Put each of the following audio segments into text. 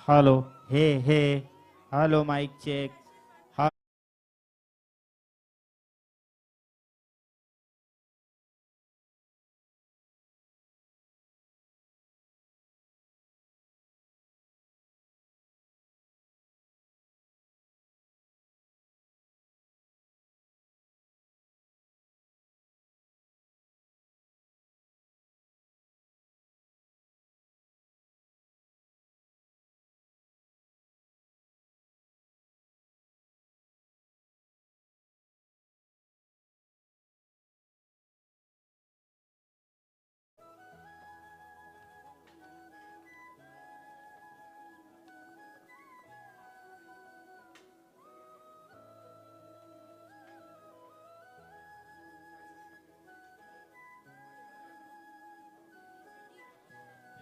Hello. Hey, hey. Hello, mic check. Ha-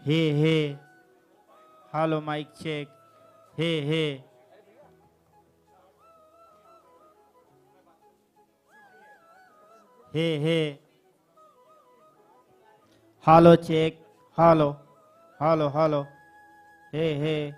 Hey, hey. Hello, mic check. Hey, hey. Hey, hey. Hello, check. Hello. Hello, hello. Hey, hey.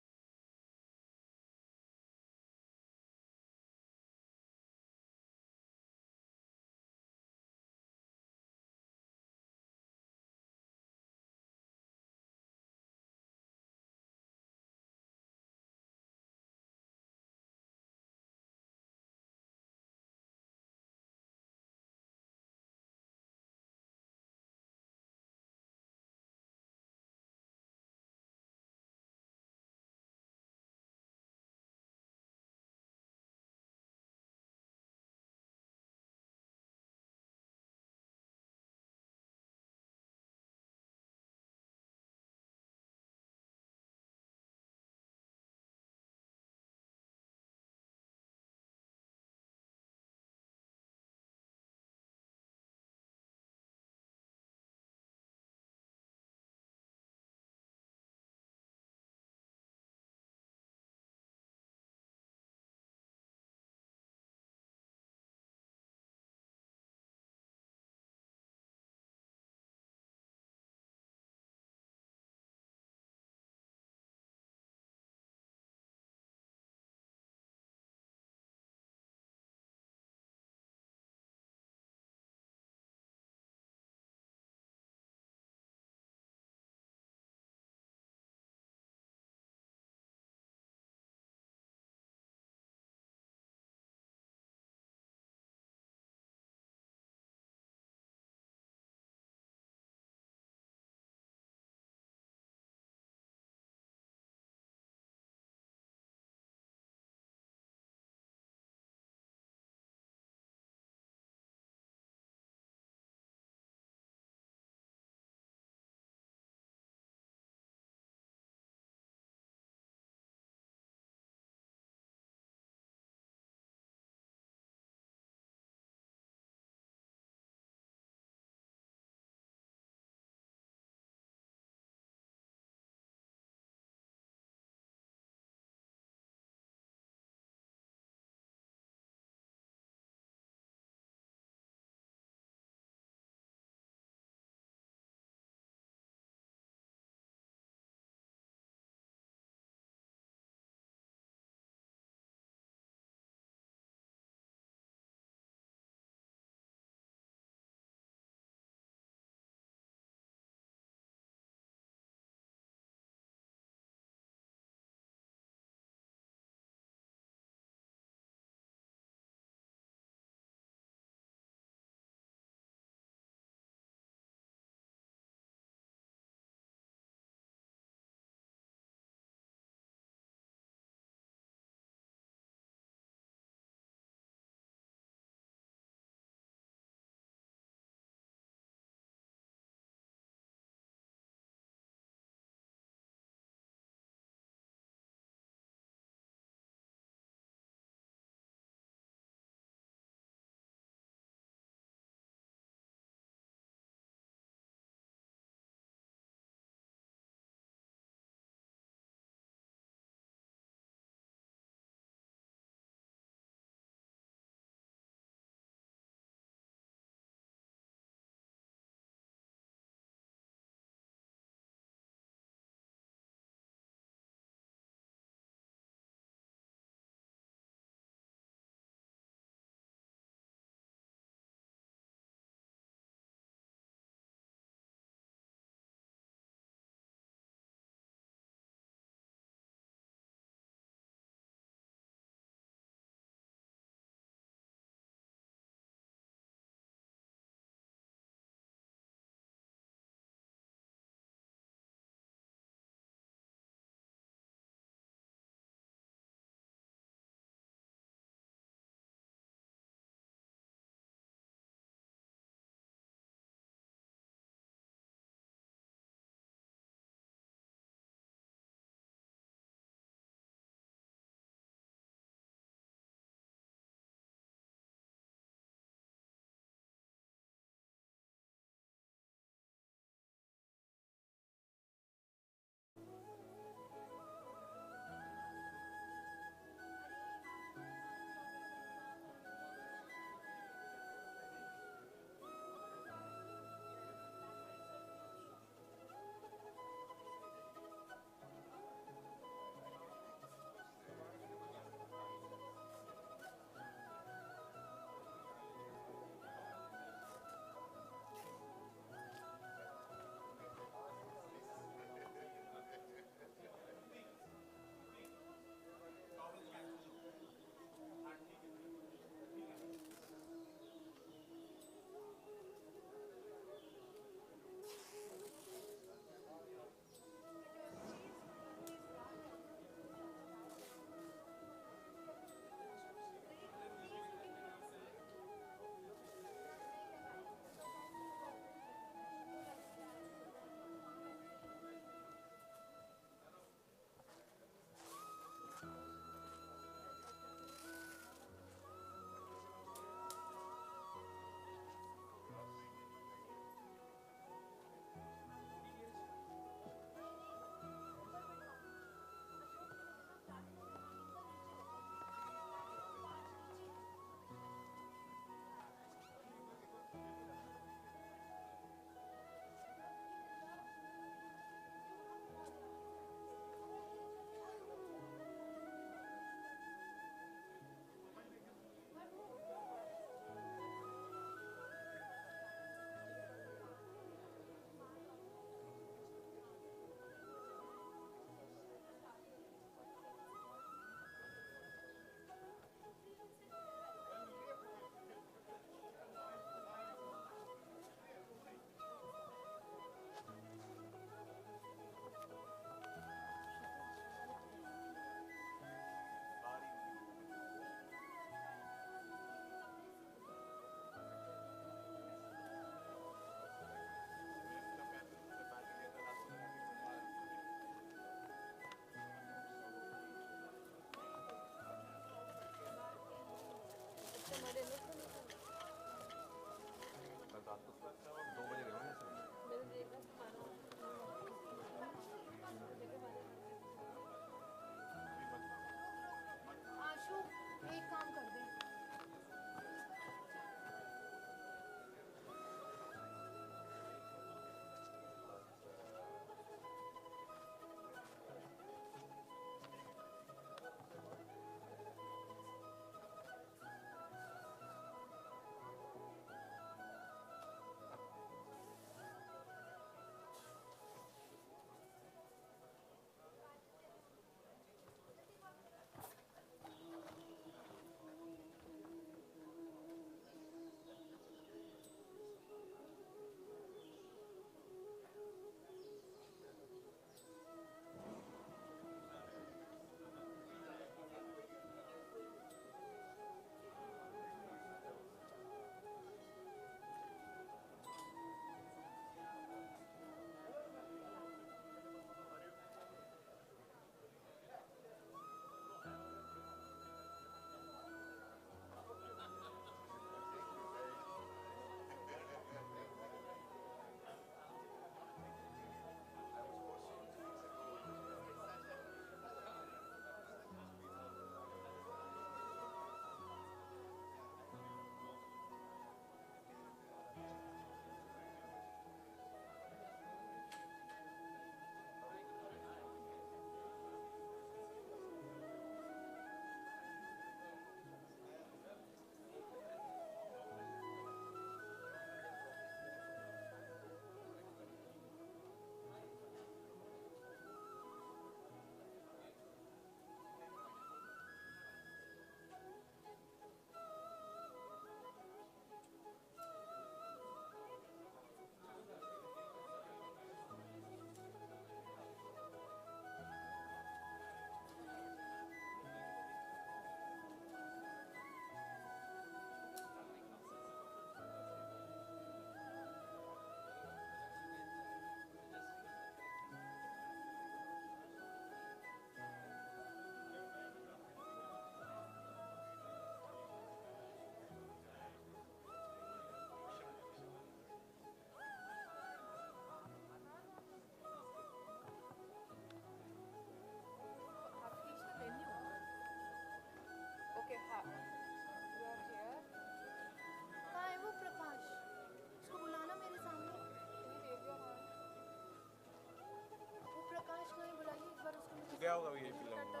होगा VIP लगाऊंगा।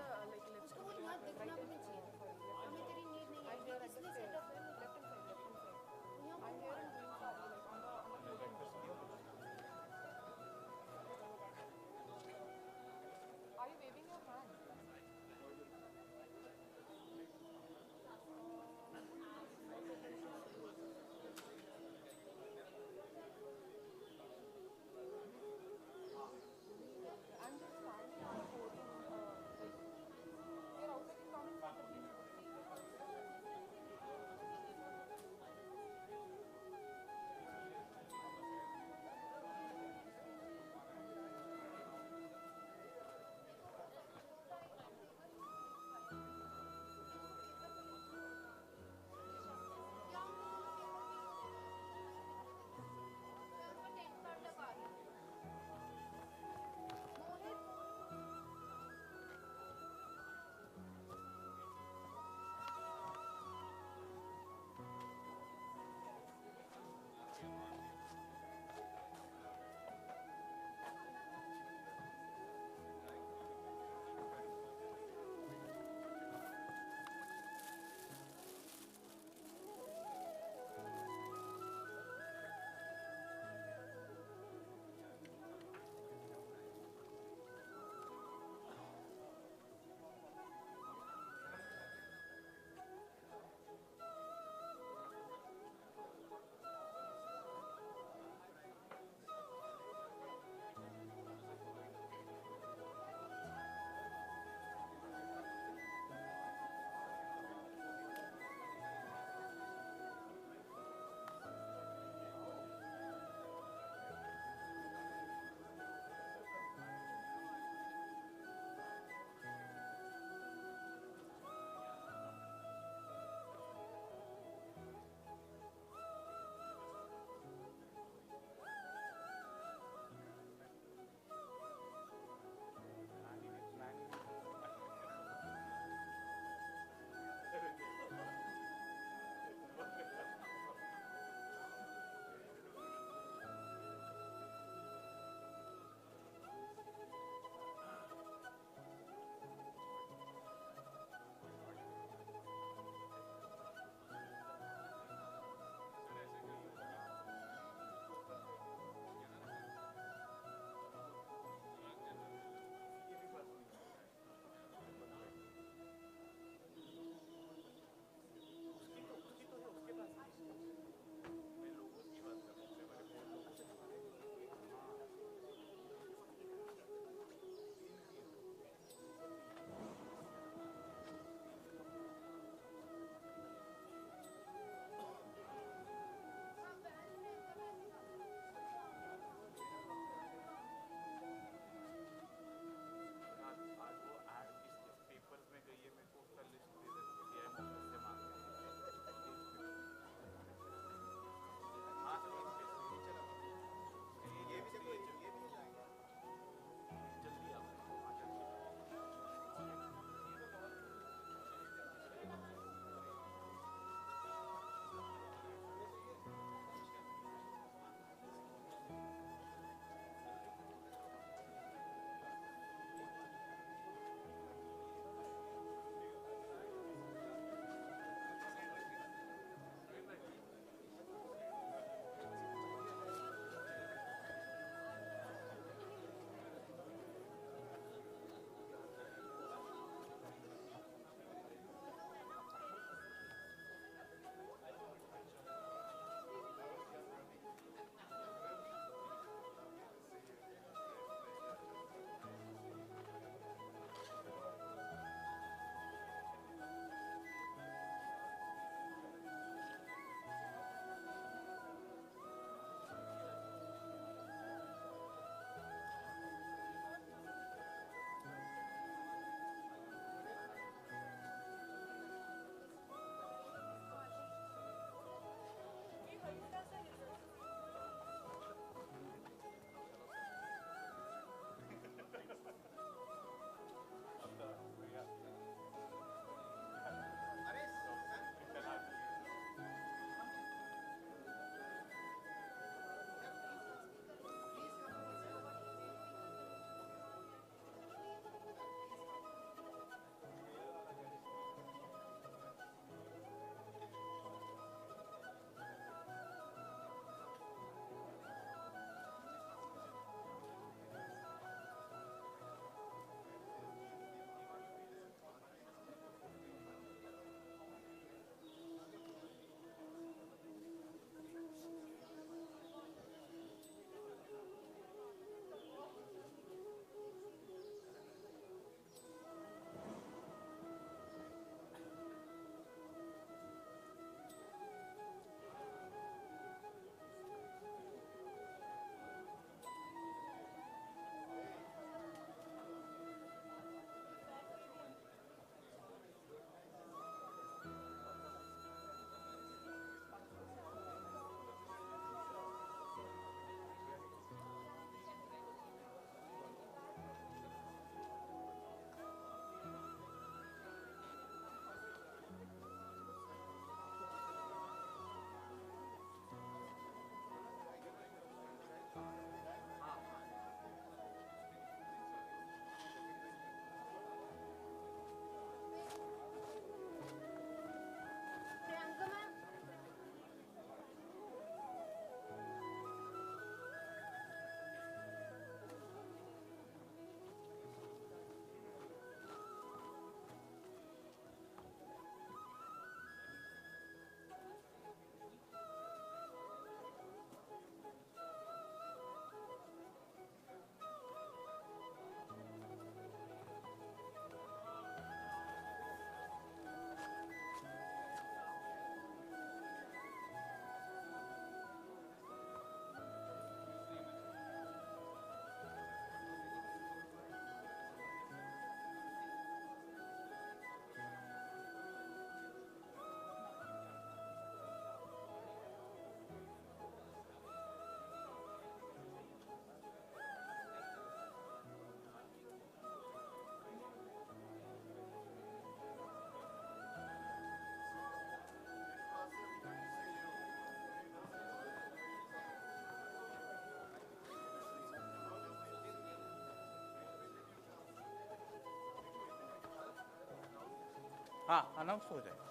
उसको वो यहाँ दिखना भी नहीं चाहिए। हमें तेरी नीड नहीं है, ये किस लिए सेटअप है? यहाँ Are you waving your hand? I'm just standing on the podium, like हाँ अनाउंस हो जाए.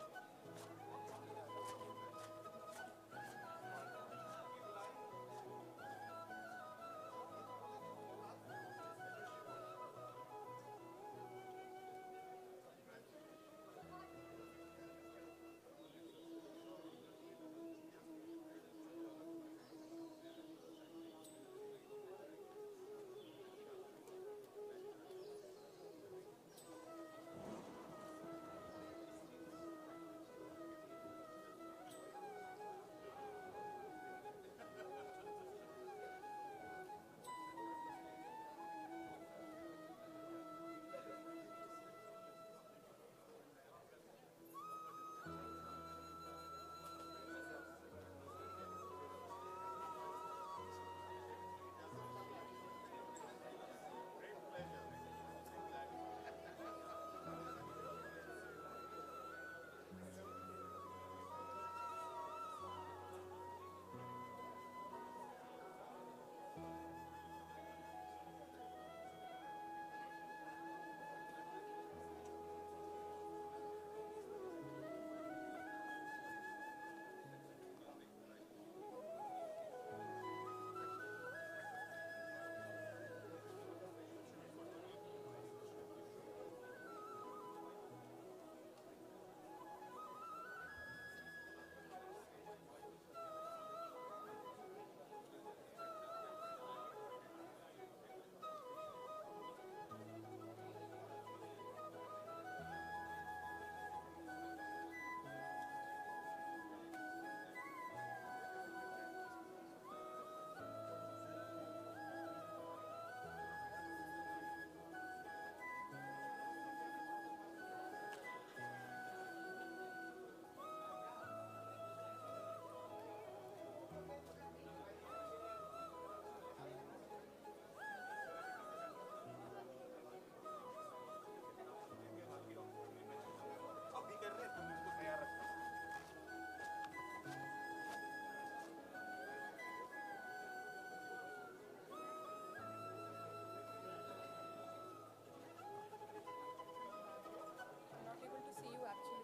I'm not able to see you actually.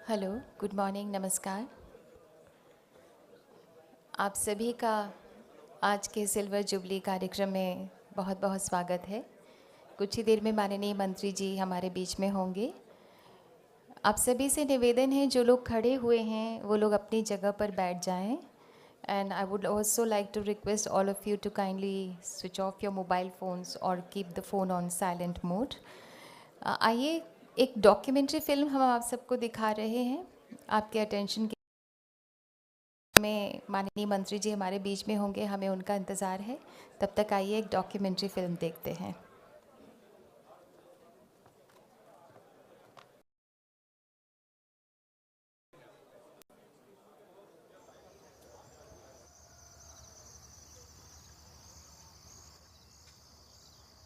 Hello, good morning, नमस्कार। आप सभी का आज के सिल्वर जुबली कार्यक्रम में बहुत बहुत स्वागत है। कुछ ही देर में माननीय मंत्री जी हमारे बीच में होंगे। आप सभी से निवेदन है, जो लोग खड़े हुए हैं वो लोग अपनी जगह पर बैठ जाएं। And I would also like to request all of you to kindly switch off your mobile phones और keep the phone on silent mode. आइए, एक डॉक्यूमेंट्री फिल्म हम आप सबको दिखा रहे हैं। आपके अटेंशन के में माननीय मंत्री जी हमारे बीच में होंगे, हमें उनका इंतज़ार है। तब तक आइए एक डॉक्यूमेंट्री फिल्म देखते हैं।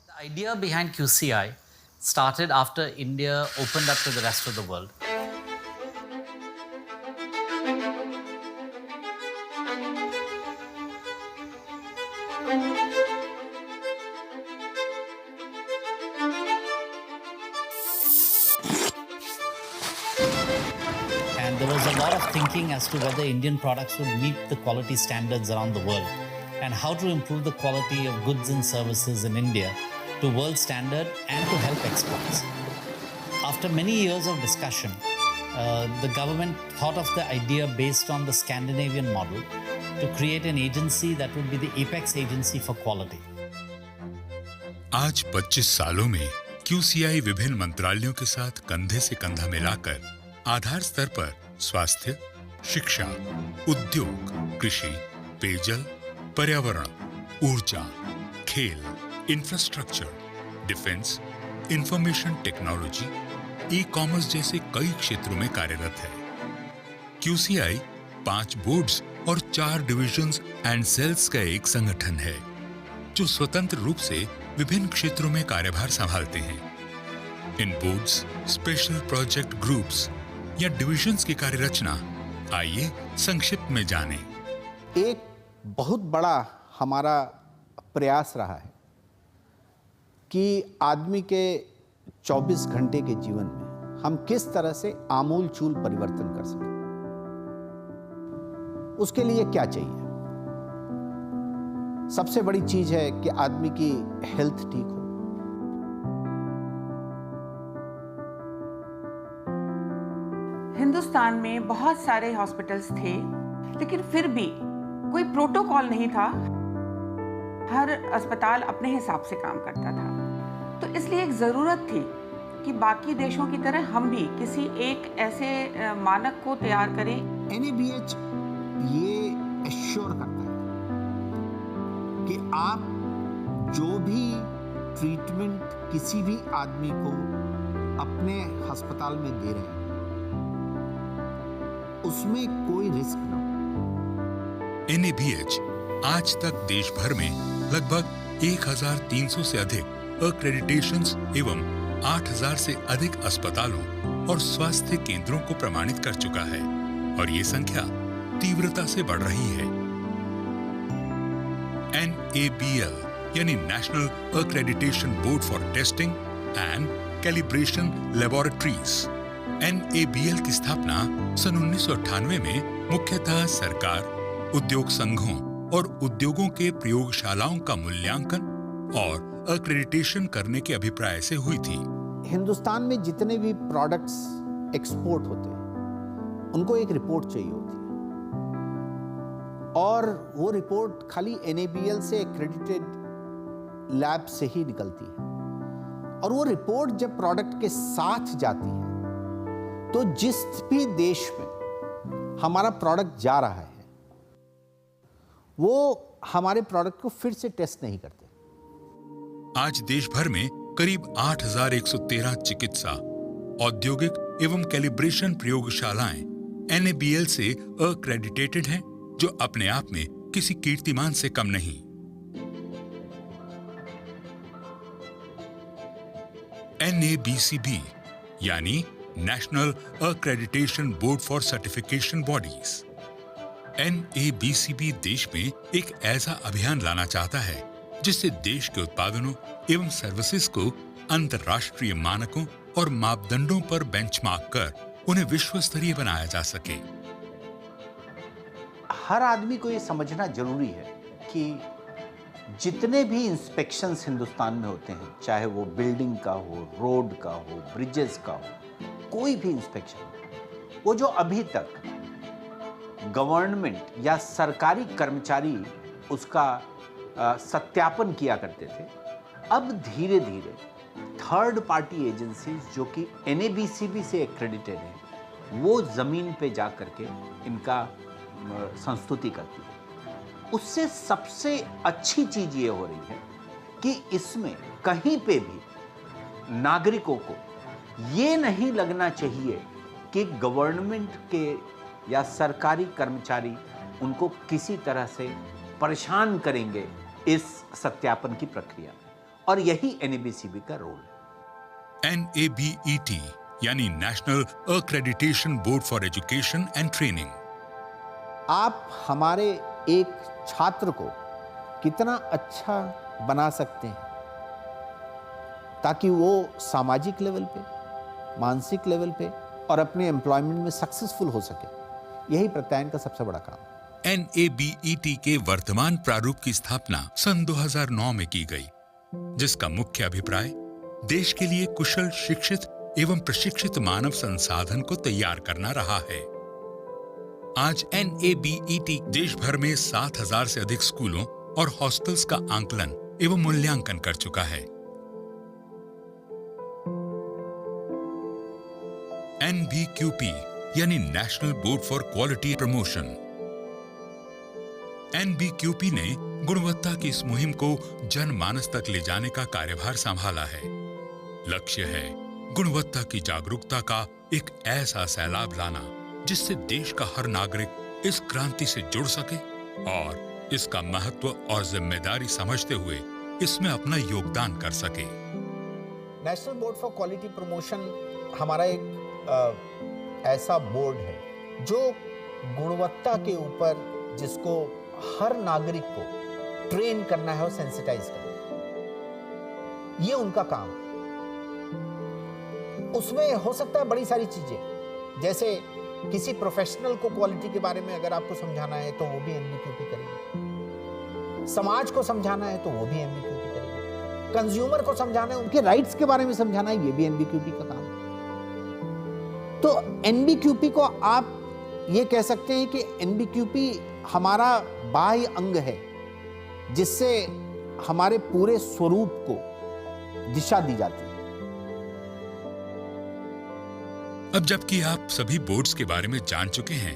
The idea behind QCI started after India opened up to the rest of the world. there was a lot of thinking as to whether Indian products would meet the quality standards around the world and how to improve the quality of goods and services in India to world standard and to help exports. After many years of discussion, the government thought of the idea based on the Scandinavian model to create an agency that would be the apex agency for quality. आज 25 सालों में QCI विभिन्न मंत्रालयों के साथ कंधे से कंधा मिलाकर आधार स्तर पर स्वास्थ्य, शिक्षा, उद्योग, कृषि, पेयजल, पर्यावरण, ऊर्जा, खेल, infrastructure, defence, information technology, e-commerce जैसे कई क्षेत्रों में कार्यरत है। QCI 5 बोर्ड्स और 4 डिविजन्स एंड सेल्स का एक संगठन है जो स्वतंत्र रूप से विभिन्न क्षेत्रों में कार्यभार संभालते हैं। इन बोर्ड्स, स्पेशल प्रोजेक्ट ग्रुप्स या डिविजन्स की कार्यरचना आइए संक्षिप्त में जानें। एक बहुत बड़ा हमारा प्रयास रहा है कि आदमी के 24 घंटे के जीवन में हम किस तरह से आमूल-चूल परिवर्तन कर सकें। उसके लिए क्या चाहिए? सबसे बड़ी चीज है कि आदमी की हेल्थ ठीक हो। हिंदुस्तान में बहुत सारे हॉस्पिटल्स थे, लेकिन फिर भी कोई प्रोटोकॉल नहीं था। हर अस्पताल अपने हिसाब से काम करता था। तो इसलिए एक ज़रूरत थी कि बाकी देशों की तरह हम भी किसी एक ऐसे मानक को तैयार करें। NABH ये एश्योर करता है कि आप जो भी ट्रीटमेंट किसी भी आदमी को अपने अस्पताल में दे रहे हैं उसमें कोई रिस्क ना हो। NABH आज तक देश भर में लगभग 1300 से अधिक अक्रेडिटेशंस एवं 8000 से अधिक अस्पतालों और स्वास्थ्य केंद्रों को प्रमाणित कर चुका है और ये संख्या तीव्रता से बढ़ रही है। NABL यानी national accreditation board for testing and calibration laboratories, NABL की स्थापना सन 1998 में मुख्यतः सरकार, उद्योग संघों और उद्योगों के प्रयोगशालाओं का मूल्यांकन और एक्रेडिटेशन करने के अभिप्राय से हुई थी। हिंदुस्तान में जितने भी प्रोडक्ट्स एक्सपोर्ट होते हैं उनको एक रिपोर्ट चाहिए होती है और वो रिपोर्ट खाली NABL से एक्रेडिटेड लैब से ही निकलती है और वो रिपोर्ट जब प्रोडक्ट के साथ जाती है तो जिस भी देश में हमारा प्रोडक्ट जा रहा है वो हमारे प्रोडक्ट को फिर से टेस्ट नहीं करते। आज देश भर में करीब 8113 चिकित्सा, औद्योगिक एवं कैलिब्रेशन प्रयोगशालाएं NABL से अक्रेडिटेटेड हैं, जो अपने आप में किसी कीर्तिमान से कम नहीं। NABCB यानी national accreditation board for certification bodies. NABCB देश में एक ऐसा अभियान लाना चाहता है जिससे देश के उत्पादनों एवं सर्विसेज को अंतर्राष्ट्रीय मानकों और मापदंडों पर बेंचमार्क कर उन्हें विश्व स्तरीय बनाया जा सके। हर आदमी को ये समझना जरूरी है कि जितने भी इंस्पेक्शंस हिंदुस्तान में होते हैं, चाहे वो बिल्डिंग का हो, रोड का हो, ब्रिजेस का हो, कोई भी इंस्पेक्शन, वो जो अभी तक गवर्नमेंट या सरकारी कर्मचारी उसका सत्यापन किया करते थे, अब धीरे धीरे थर्ड पार्टी एजेंसीज जो कि NABCB से एक्रेडिटेड हैं, वो जमीन पे जा करके इनका संस्तुति करती है। उससे सबसे अच्छी चीज ये हो रही है कि इसमें कहीं पे भी नागरिकों को ये नहीं लगना चाहिए कि गवर्नमेंट के या सरकारी कर्मचारी उनको किसी तरह से परेशान करेंगे इस सत्यापन की प्रक्रिया में, और यही NABCB का रोल है। NABET यानी national accreditation board for education and training. आप हमारे एक छात्र को कितना अच्छा बना सकते हैं ताकि वो सामाजिक लेवल पे, मानसिक लेवल पे और अपने एम्प्लॉयमेंट में सक्सेसफुल हो सके। यही प्रत्यायन का सबसे बड़ा काम है। NABET के वर्तमान प्रारूप की स्थापना सन 2009 में की गई, जिसका मुख्य अभिप्राय देश के लिए कुशल, शिक्षित एवं प्रशिक्षित मानव संसाधन को तैयार करना रहा है। आज NABET देश भर में 7,000 से अधिक स्कूलों और हॉस्टल्स का आंकलन एवं मूल्यांकन कर चुका है। NBQP यानी national board for quality promotion. NBQP ने गुणवत्ता की इस मुहिम को जनमानस तक ले जाने का कार्यभार संभाला है। लक्ष्य है गुणवत्ता की जागरूकता का एक ऐसा सैलाब लाना जिससे देश का हर नागरिक इस क्रांति से जुड़ सके और इसका महत्व और जिम्मेदारी समझते हुए इसमें अपना योगदान कर सके। National board for quality promotion हमारा एक ऐसा बोर्ड है जो गुणवत्ता के ऊपर, जिसको हर नागरिक को ट्रेन करना है और सेंसिटाइज करना है, ये उनका काम। उसमें हो सकता है बड़ी सारी चीजें, जैसे किसी प्रोफेशनल को क्वालिटी के बारे में अगर आपको समझाना है तो वो भी NBQP करेंगे, समाज को समझाना है तो वो भी NBQP करेंगे, कंज्यूमर को समझाना है, उनके राइट्स के बारे में समझाना है, ये भी NBQP का काम है। तो NBQP को आप ये कह सकते हैं कि NBQP हमारा बाह्य अंग है, जिससे हमारे पूरे स्वरूप को दिशा दी जाती है। अब जबकि आप सभी बोर्ड्स के बारे में जान चुके हैं,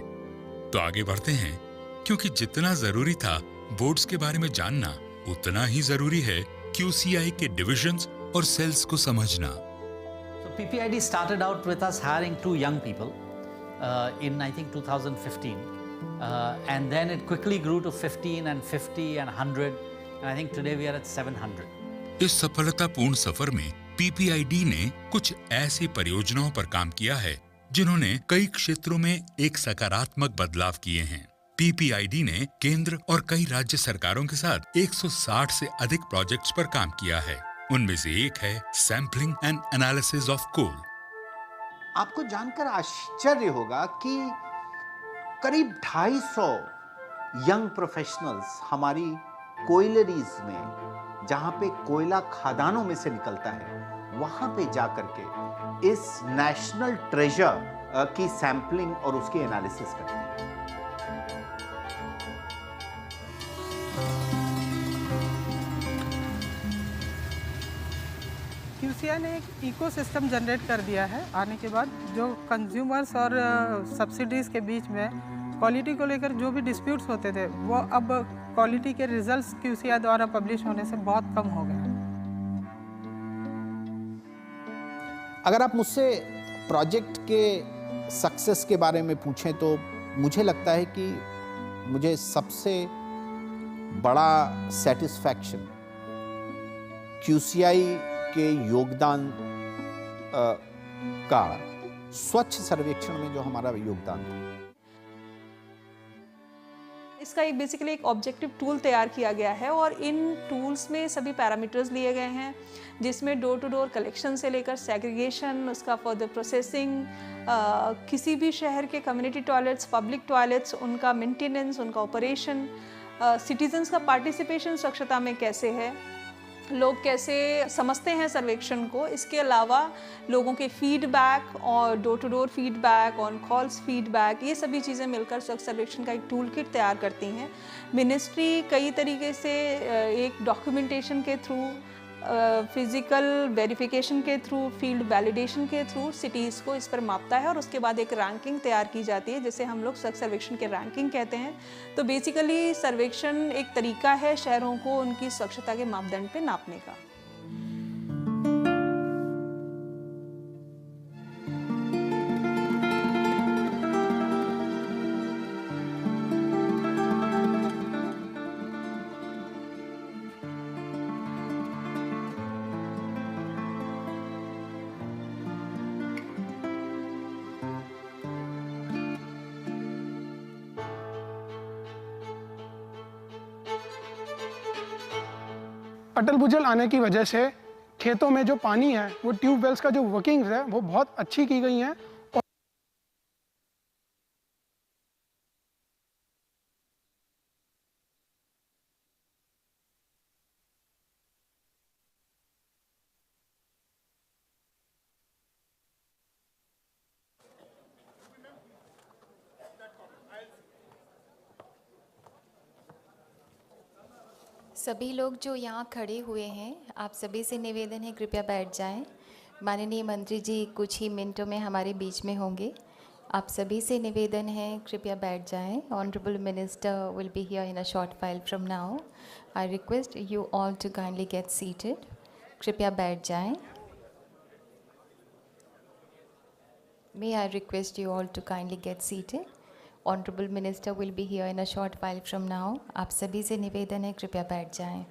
तो आगे बढ़ते हैं, क्योंकि जितना जरूरी था बोर्ड्स के बारे में जानना, उतना ही जरूरी है QCI के डिविजन्स और सेल्स को समझना। So PPID started out with us hiring 2 young people in I think 2015, and then it quickly grew to 15 and 50 and 100, and I think today we are at 700. इस सफलतापूर्ण सफर में PPID ने कुछ ऐसी परियोजनाओं पर काम किया है जिन्होंने कई क्षेत्रों में एक सकारात्मक बदलाव किए हैं। PPID ने केंद्र और कई राज्य सरकारों के साथ 160 से अधिक प्रोजेक्ट्स पर काम किया है। उनमें से एक है sampling and analysis of coal. आपको जानकर आश्चर्य होगा कि करीब 250 यंग प्रोफेशनल्स हमारी कोयलरीज में, जहां पे कोयला खदानों में से निकलता है, वहां पे जाकर के इस नेशनल ट्रेजर की सैंपलिंग और उसकी एनालिसिस करते हैं। QCI ने एक इकोसिस्टम जनरेट कर दिया है आने के बाद, जो कंज्यूमर्स और सब्सिडीज के बीच में क्वालिटी को लेकर जो भी डिस्प्यूट्स होते थे, वो अब क्वालिटी के रिजल्ट्स QCI द्वारा पब्लिश होने से बहुत कम हो गए। अगर आप मुझसे प्रोजेक्ट के सक्सेस के बारे में पूछें तो मुझे लगता है कि मुझे सबसे बड़ा सेटिस्फैक्शन QCI के योगदान का स्वच्छ सर्वेक्षण में जो हमारा योगदान था। इसका एक बेसिकली एक ऑब्जेक्टिव टूल तैयार किया गया है और इन टूल्स में सभी पैरामीटर्स लिए गए हैं, जिसमें डोर टू डोर कलेक्शन से लेकर सेग्रीगेशन, उसका फर्दर प्रोसेसिंग, किसी भी शहर के कम्युनिटी टॉयलेट्स, पब्लिक टॉयलेट्स, उनका मेंटेनेंस, उनका ऑपरेशन, सिटीजन्स का पार्टिसिपेशन स्वच्छता में कैसे है, लोग कैसे समझते हैं सर्वेक्षण को। इसके अलावा लोगों के फीडबैक और door to door feedback, on calls feedback, ये सभी चीज़ें मिलकर स्वच्छ सर्वेक्षण का एक टूल किट तैयार करती हैं। मिनिस्ट्री कई तरीके से एक डॉक्यूमेंटेशन के थ्रू, फिजिकल वेरिफिकेशन के थ्रू, फील्ड वैलिडेशन के थ्रू सिटीज़ को इस पर मापता है और उसके बाद एक रैंकिंग तैयार की जाती है, जिसे हम लोग स्वच्छ सर्वेक्षण के रैंकिंग कहते हैं। तो बेसिकली सर्वेक्षण एक तरीका है शहरों को उनकी स्वच्छता के मापदंड पे नापने का। अटल भूजल आने की वजह से खेतों में जो पानी है, वो ट्यूबवेल्स का जो वर्किंग्स है वो बहुत अच्छी की गई हैं। सभी लोग जो यहाँ खड़े हुए हैं, आप सभी से निवेदन है कृपया बैठ जाएं। माननीय मंत्री जी कुछ ही मिनटों में हमारे बीच में होंगे। आप सभी से निवेदन है कृपया बैठ जाएं। Honourable minister will be here in a short while from now. I request you all to kindly get seated. कृपया बैठ जाएं। May I request you all to kindly get seated? Honorable Minister will be here in a short while from now. आप सभी से निवेदन है कृपया बैठ जाएं।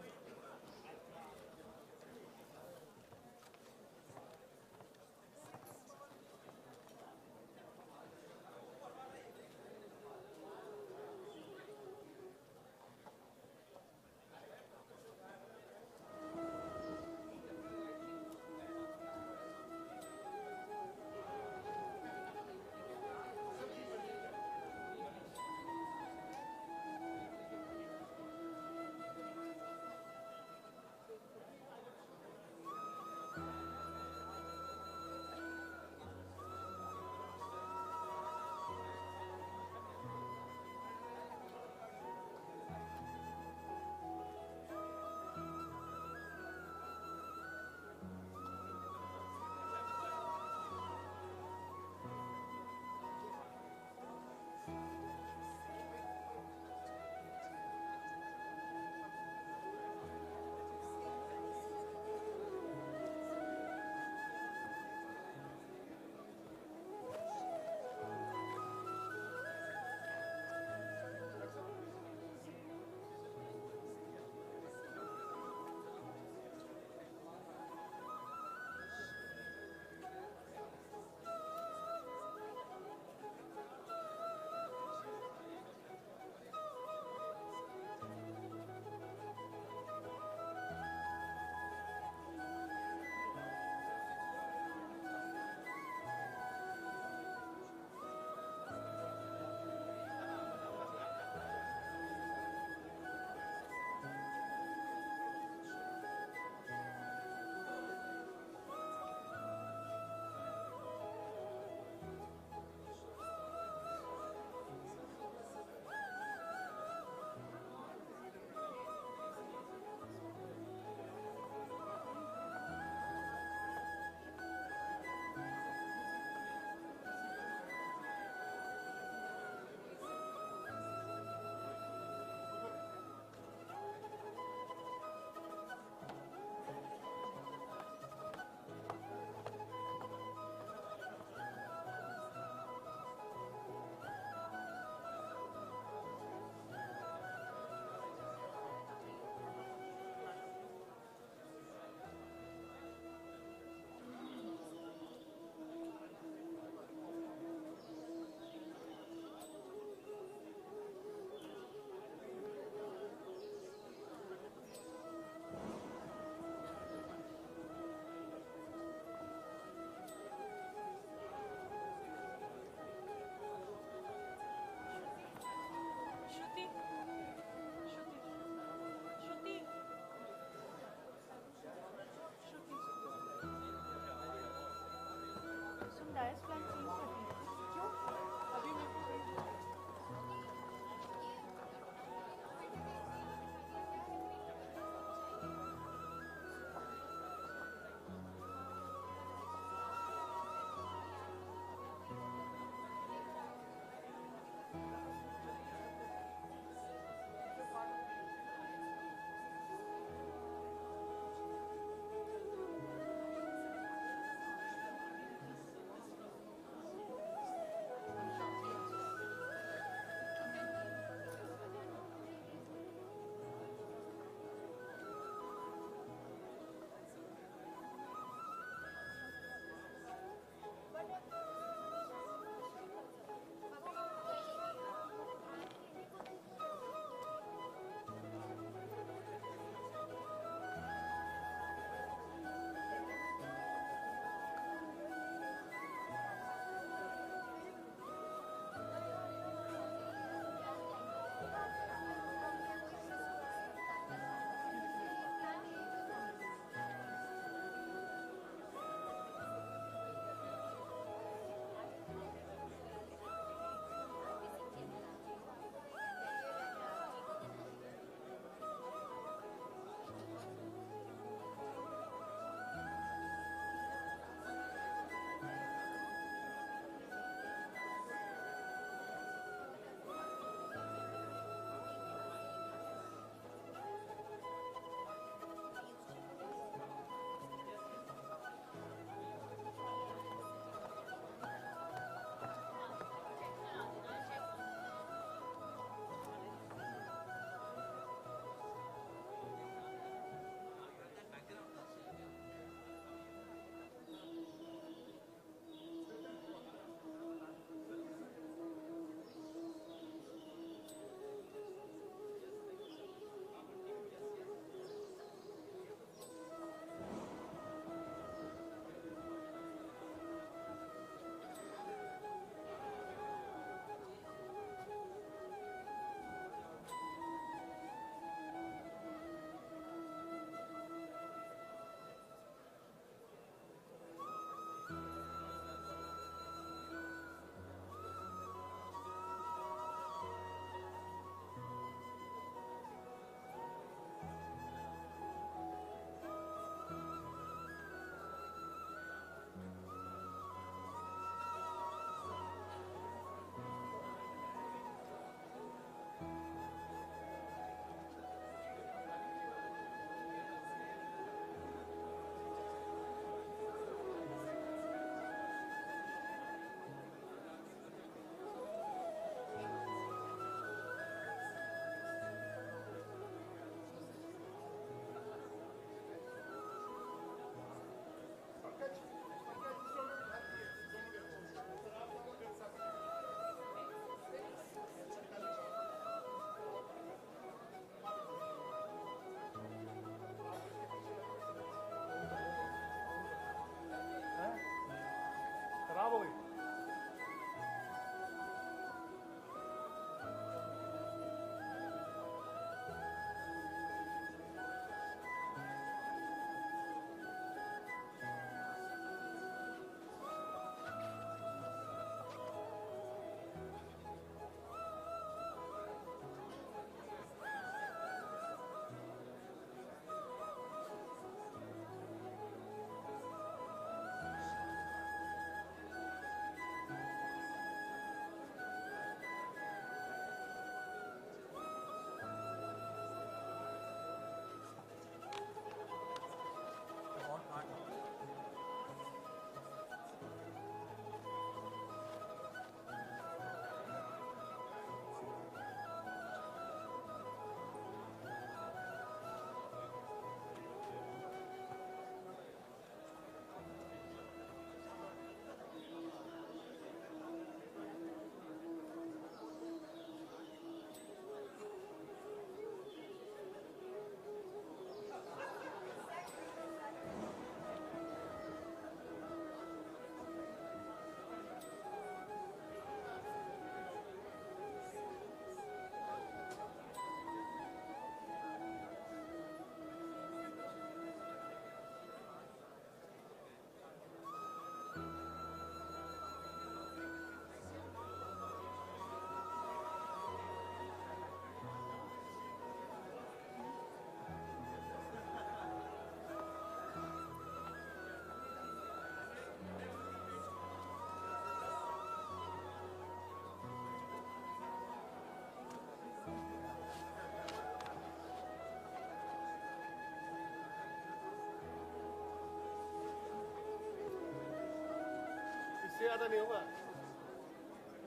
इससे ज़्यादा नहीं होगा,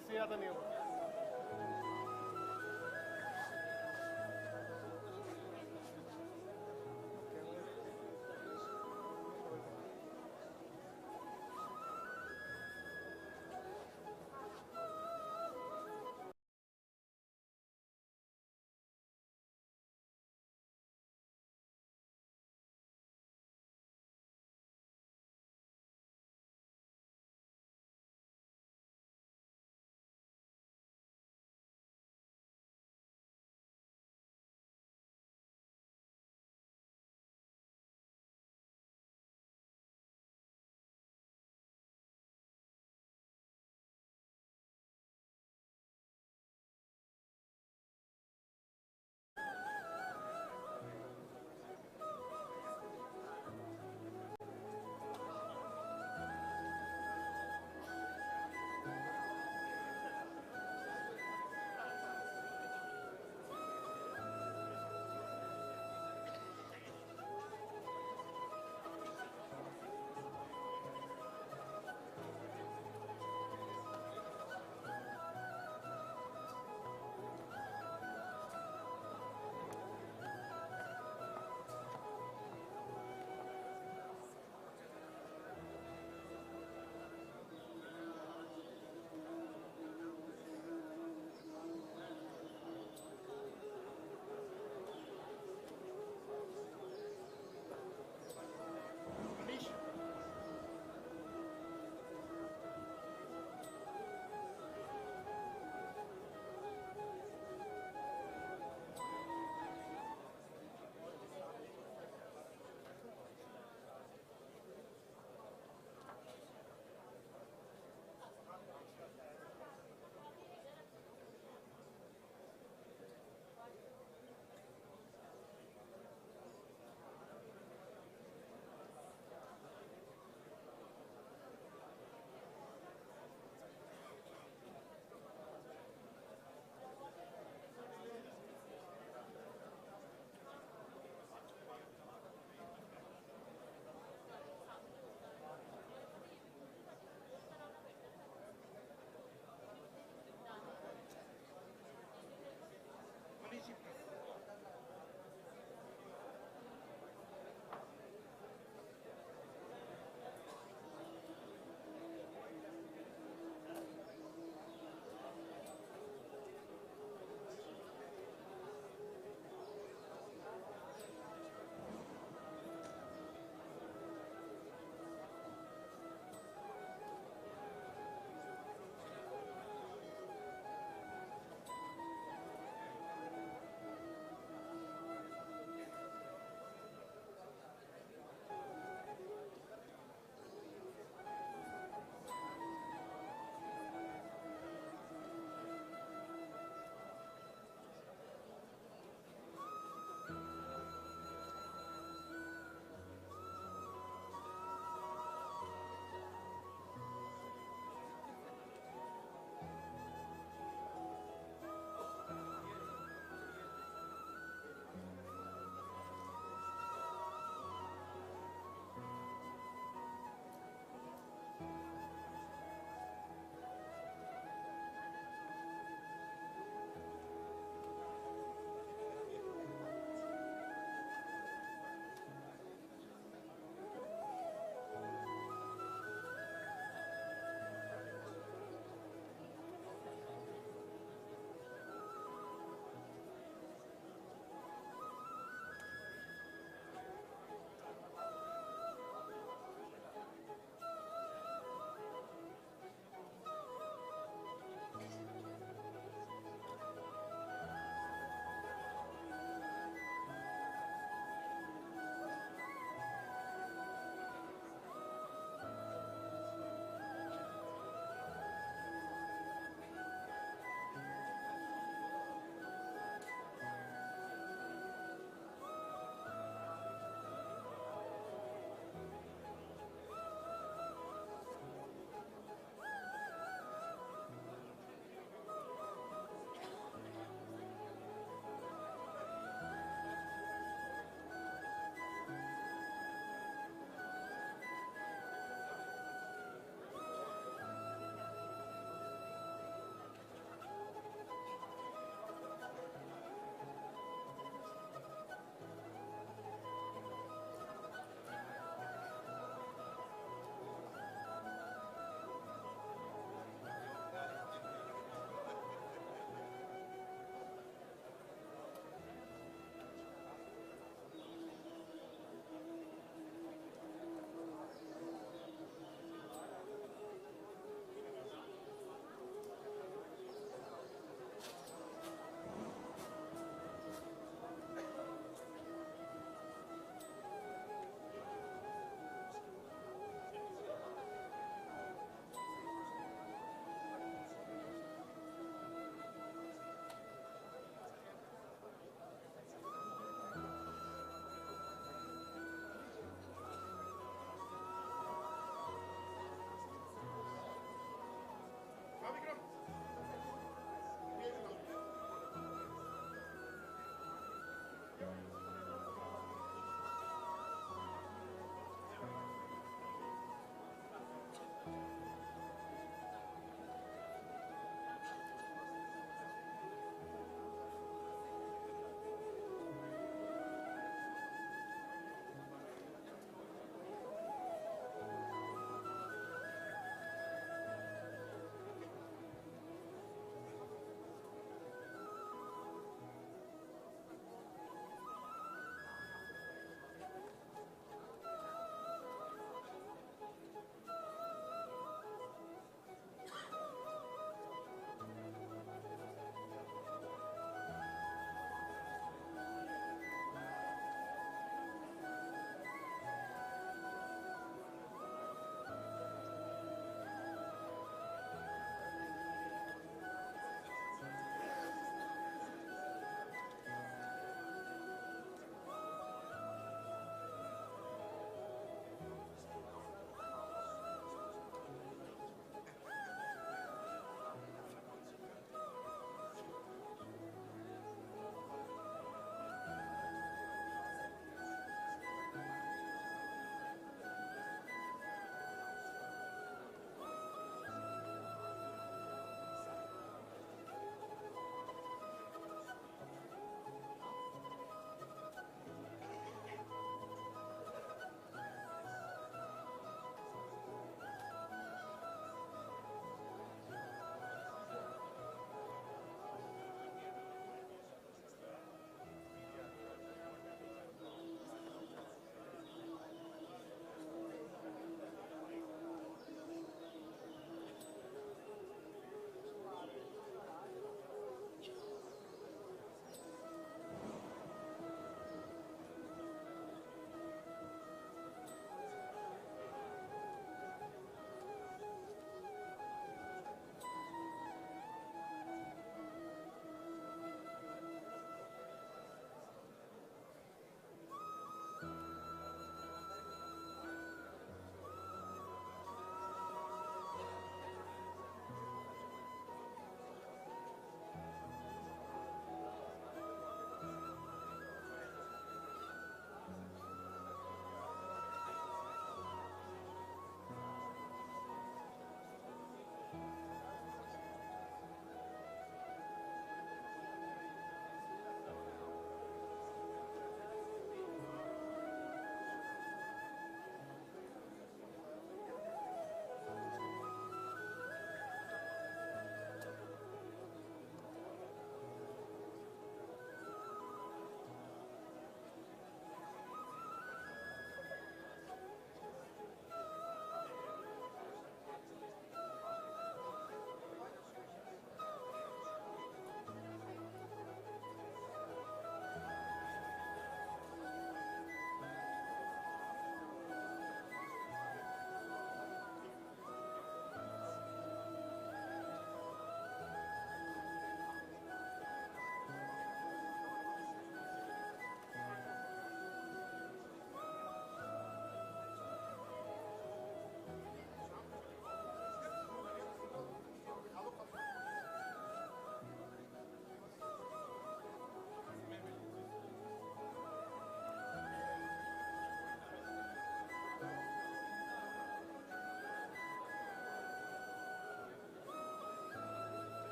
इससे ज़्यादा नहीं होगा।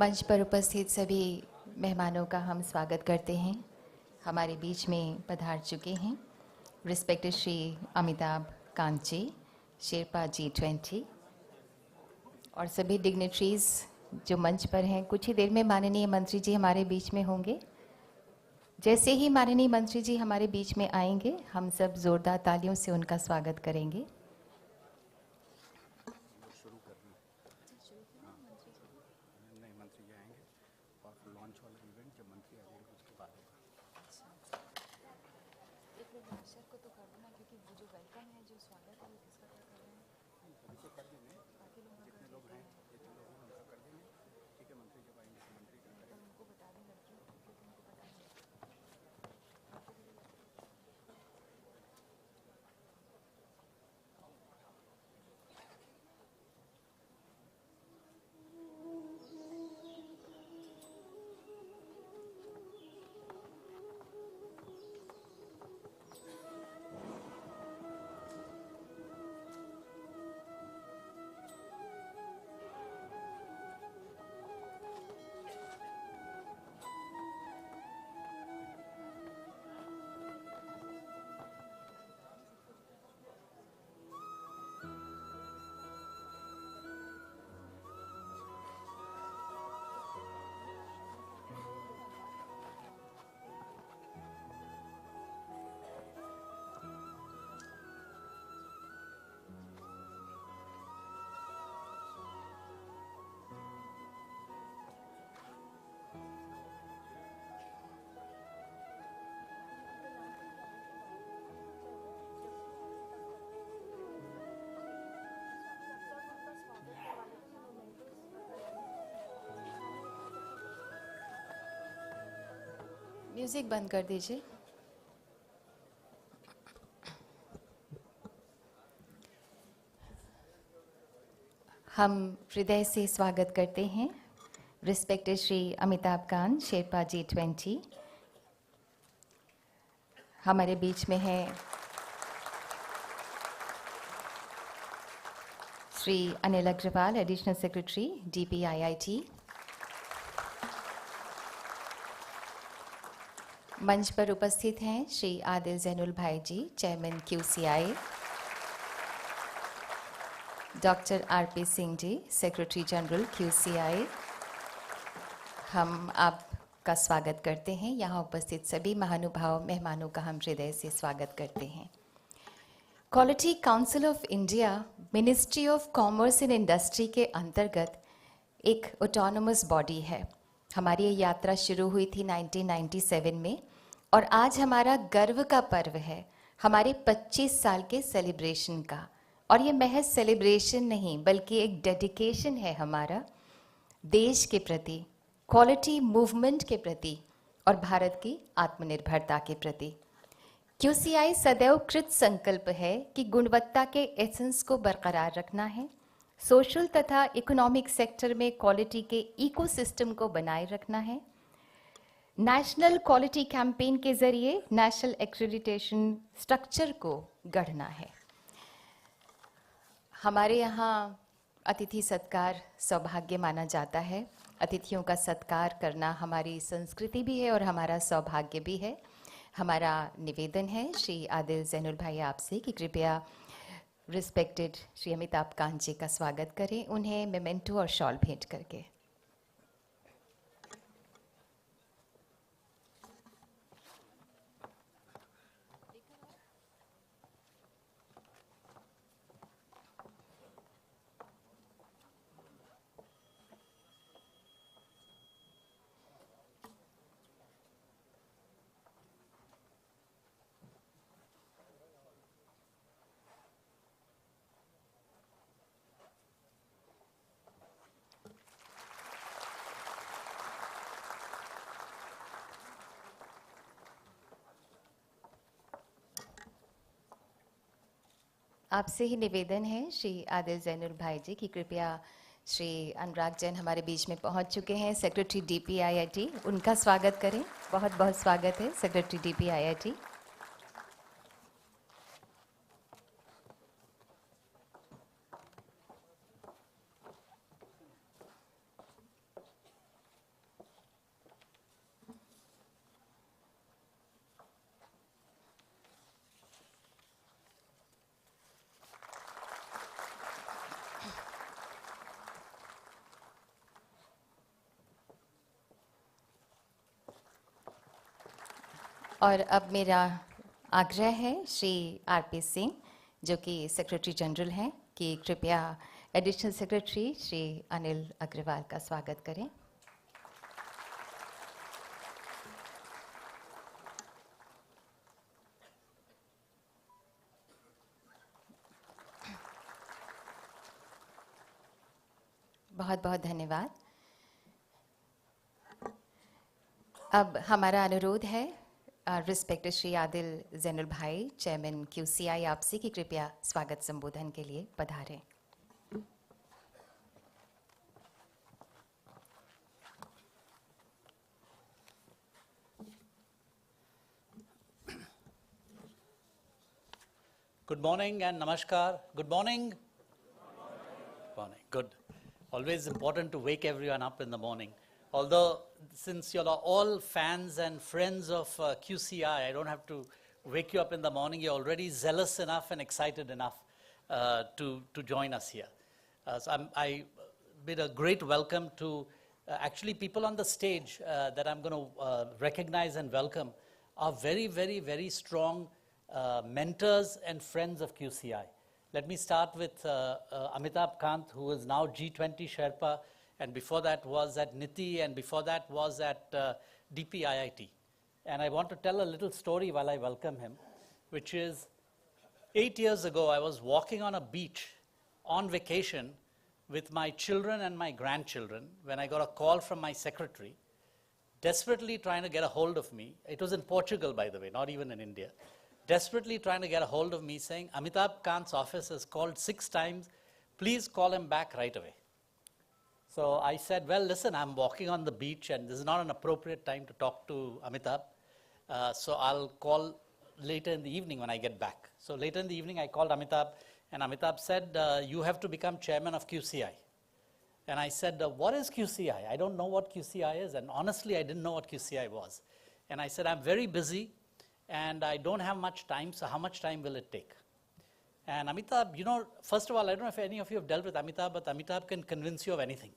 मंच पर उपस्थित सभी मेहमानों का हम स्वागत करते हैं। हमारे बीच में पधार चुके हैं रिस्पेक्टेड श्री अमिताभ कांत जी, शेरपा G20 और सभी डिग्नेटरीज जो मंच पर हैं। कुछ ही देर में माननीय मंत्री जी हमारे बीच में होंगे। जैसे ही माननीय मंत्री जी हमारे बीच में आएंगे, हम सब जोरदार तालियों से उनका स्वागत करेंगे। म्यूजिक बंद कर दीजिए। हम हृदय से स्वागत करते हैं रिस्पेक्टेड श्री अमिताभ कांत, शेरपा G20। हमारे बीच में है Shri Anil Agarwal, additional secretary DPIIT। मंच पर उपस्थित हैं Shri Adil Zainulbhai ji, chairman QCI, doctor RP Singh ji, secretary general QCI। हम आपका स्वागत करते हैं। यहाँ उपस्थित सभी महानुभाव मेहमानों का हम हृदय से स्वागत करते हैं। Quality council of India ministry of commerce and industry के अंतर्गत एक ऑटोनोमस बॉडी है। हमारी ये यात्रा शुरू हुई थी 1997 में और आज हमारा गर्व का पर्व है, हमारे 25 साल के सेलिब्रेशन का। और ये महज सेलिब्रेशन नहीं बल्कि एक डेडिकेशन है हमारा देश के प्रति, क्वालिटी मूवमेंट के प्रति और भारत की आत्मनिर्भरता के प्रति। QCI सदैव कृत संकल्प है कि गुणवत्ता के एसेंस को बरकरार रखना है, सोशल तथा इकोनॉमिक सेक्टर में क्वालिटी के इकोसिस्टम को बनाए रखना है, नेशनल क्वालिटी कैंपेन के जरिए नेशनल एक्रेडिटेशन स्ट्रक्चर को गढ़ना है। हमारे यहाँ अतिथि सत्कार सौभाग्य माना जाता है। अतिथियों का सत्कार करना हमारी संस्कृति भी है और हमारा सौभाग्य भी है। हमारा निवेदन है श्री आदिल जैनुल भाई आपसे कि कृपया रिस्पेक्टेड श्री अमिताभ कांत जी का स्वागत करें, उन्हें मेमेंटो और शॉल भेंट करके। आपसे ही निवेदन है श्री आदिल जैनुल भाई जी कि कृपया श्री अनुराग जैन हमारे बीच में पहुंच चुके हैं, सेक्रेटरी DPIIT, उनका स्वागत करें। बहुत बहुत स्वागत है सेक्रेटरी DPIIT। और अब मेरा आग्रह है श्री आर.पी. सिंह, जो कि सेक्रेटरी जनरल हैं, कि कृपया एडिशनल सेक्रेटरी श्री अनिल अग्रवाल का स्वागत करें। बहुत बहुत धन्यवाद। अब हमारा अनुरोध है रिस्पेक्टेड श्री आदिल जैनुल भाई, चेयरमैन QCI, आपसे कि कृपया स्वागत संबोधन के लिए पधारें। Good morning and namaskar. Good morning. Morning. Good. Always important to wake everyone up in the morning. Although, since you're all fans and friends of QCI, I don't have to wake you up in the morning. You're already zealous enough and excited enough to join us here. So I bid a great welcome to actually people on the stage that I'm going to recognize and welcome are very, very, very strong mentors and friends of QCI. Let me start with Amitabh Kant, who is now G20 Sherpa, and before that was at NITI, and before that was at DPIIT. And I want to tell a little story while I welcome him, which is 8 years ago, I was walking on a beach on vacation with my children and my grandchildren when I got a call from my secretary, desperately trying to get a hold of me. It was in Portugal, by the way, not even in India. Desperately trying to get a hold of me, saying, Amitabh Kant's office has called 6 times, please call him back right away. So I said, well, listen, I'm walking on the beach and this is not an appropriate time to talk to Amitabh. So I'll call later in the evening when I get back. So later in the evening, I called Amitabh, and Amitabh said, you have to become chairman of QCI. And I said, what is QCI? I don't know what QCI is. And honestly, I didn't know what QCI was. And I said, I'm very busy and I don't have much time, so how much time will it take? And Amitabh, you know, first of all, I don't know if any of you have dealt with Amitabh, but Amitabh can convince you of anything,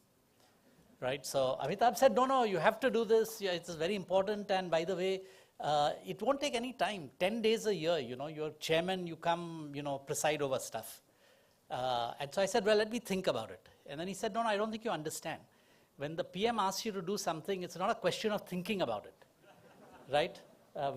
right? So Amitabh said, no, you have to do this. Yeah, it's very important. And by the way, it won't take any time, 10 days a year, you know, you're chairman, you come, you know, preside over stuff. And so I said, well, let me think about it. And then he said, no, I don't think you understand. When the PM asks you to do something, it's not a question of thinking about it, right?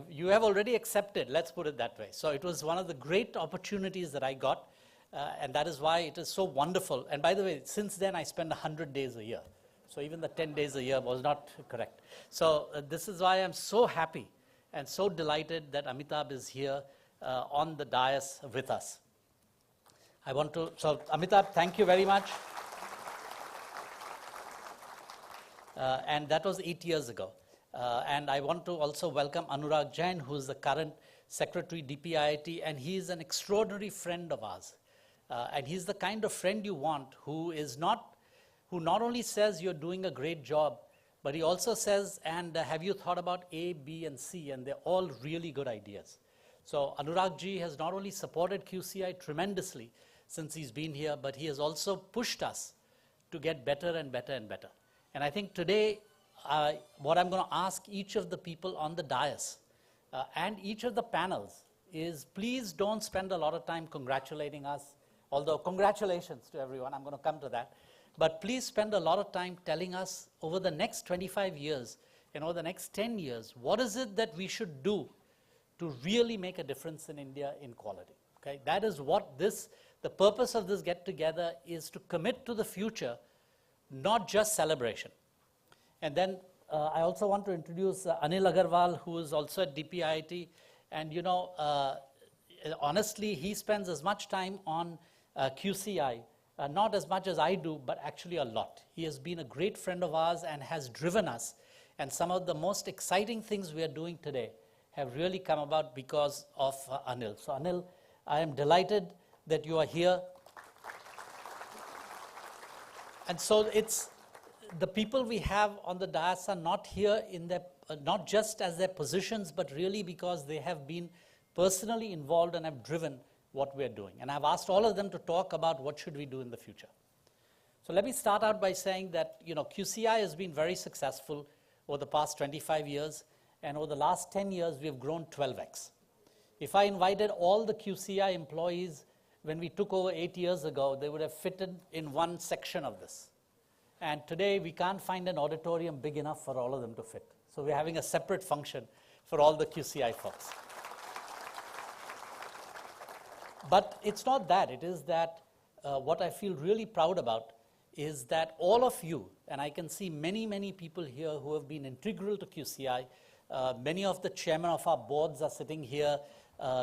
You have already accepted, let's put it that way. So it was one of the great opportunities that I got, and that is why it is so wonderful. And by the way, since then I spend 100 days a year. So even the 10 days a year was not correct. So this is why I'm so happy and so delighted that Amitabh is here on the dais with us. I want to, so Amitabh, thank you very much. And that was 8 years ago. And I want to also welcome Anurag Jain, who is the current secretary DPIIT, and he is an extraordinary friend of ours. And he's the kind of friend you want who not only says you're doing a great job, but he also says, and have you thought about A, B, and C? And they're all really good ideas. So Anurag ji has not only supported QCI tremendously since he's been here, but he has also pushed us to get better and better and better. And I think today, what I'm going to ask each of the people on the dais and each of the panels is, please don't spend a lot of time congratulating us, although congratulations to everyone, I'm going to come to that. But please spend a lot of time telling us over the next 25 years and over the next 10 years, what is it that we should do to really make a difference in India in quality? Okay? That is what the purpose of this get-together is, to commit to the future, not just celebration. And then I also want to introduce Anil Agarwal, who is also at DPIIT. And you know, honestly, he spends as much time on QCI, not as much as I do, but actually a lot. He has been a great friend of ours and has driven us. And some of the most exciting things we are doing today have really come about because of Anil. So Anil, I am delighted that you are here. And so it's, the people we have on the dais are not here in their, not just as their positions, but really because they have been personally involved and have driven what we're doing. And I've asked all of them to talk about what should we do in the future. So let me start out by saying that, you know, QCI has been very successful over the past 25 years. and over the last 10 years, we have grown 12x. If I invited all the QCI employees when we took over 8 years ago, they would have fitted in one section of this. And today, we can't find an auditorium big enough for all of them to fit. So we're having a separate function for all the QCI folks. But it's not that. It is that what I feel really proud about is that all of you, and I can see many, many people here who have been integral to QCI. Many of the chairmen of our boards are sitting here.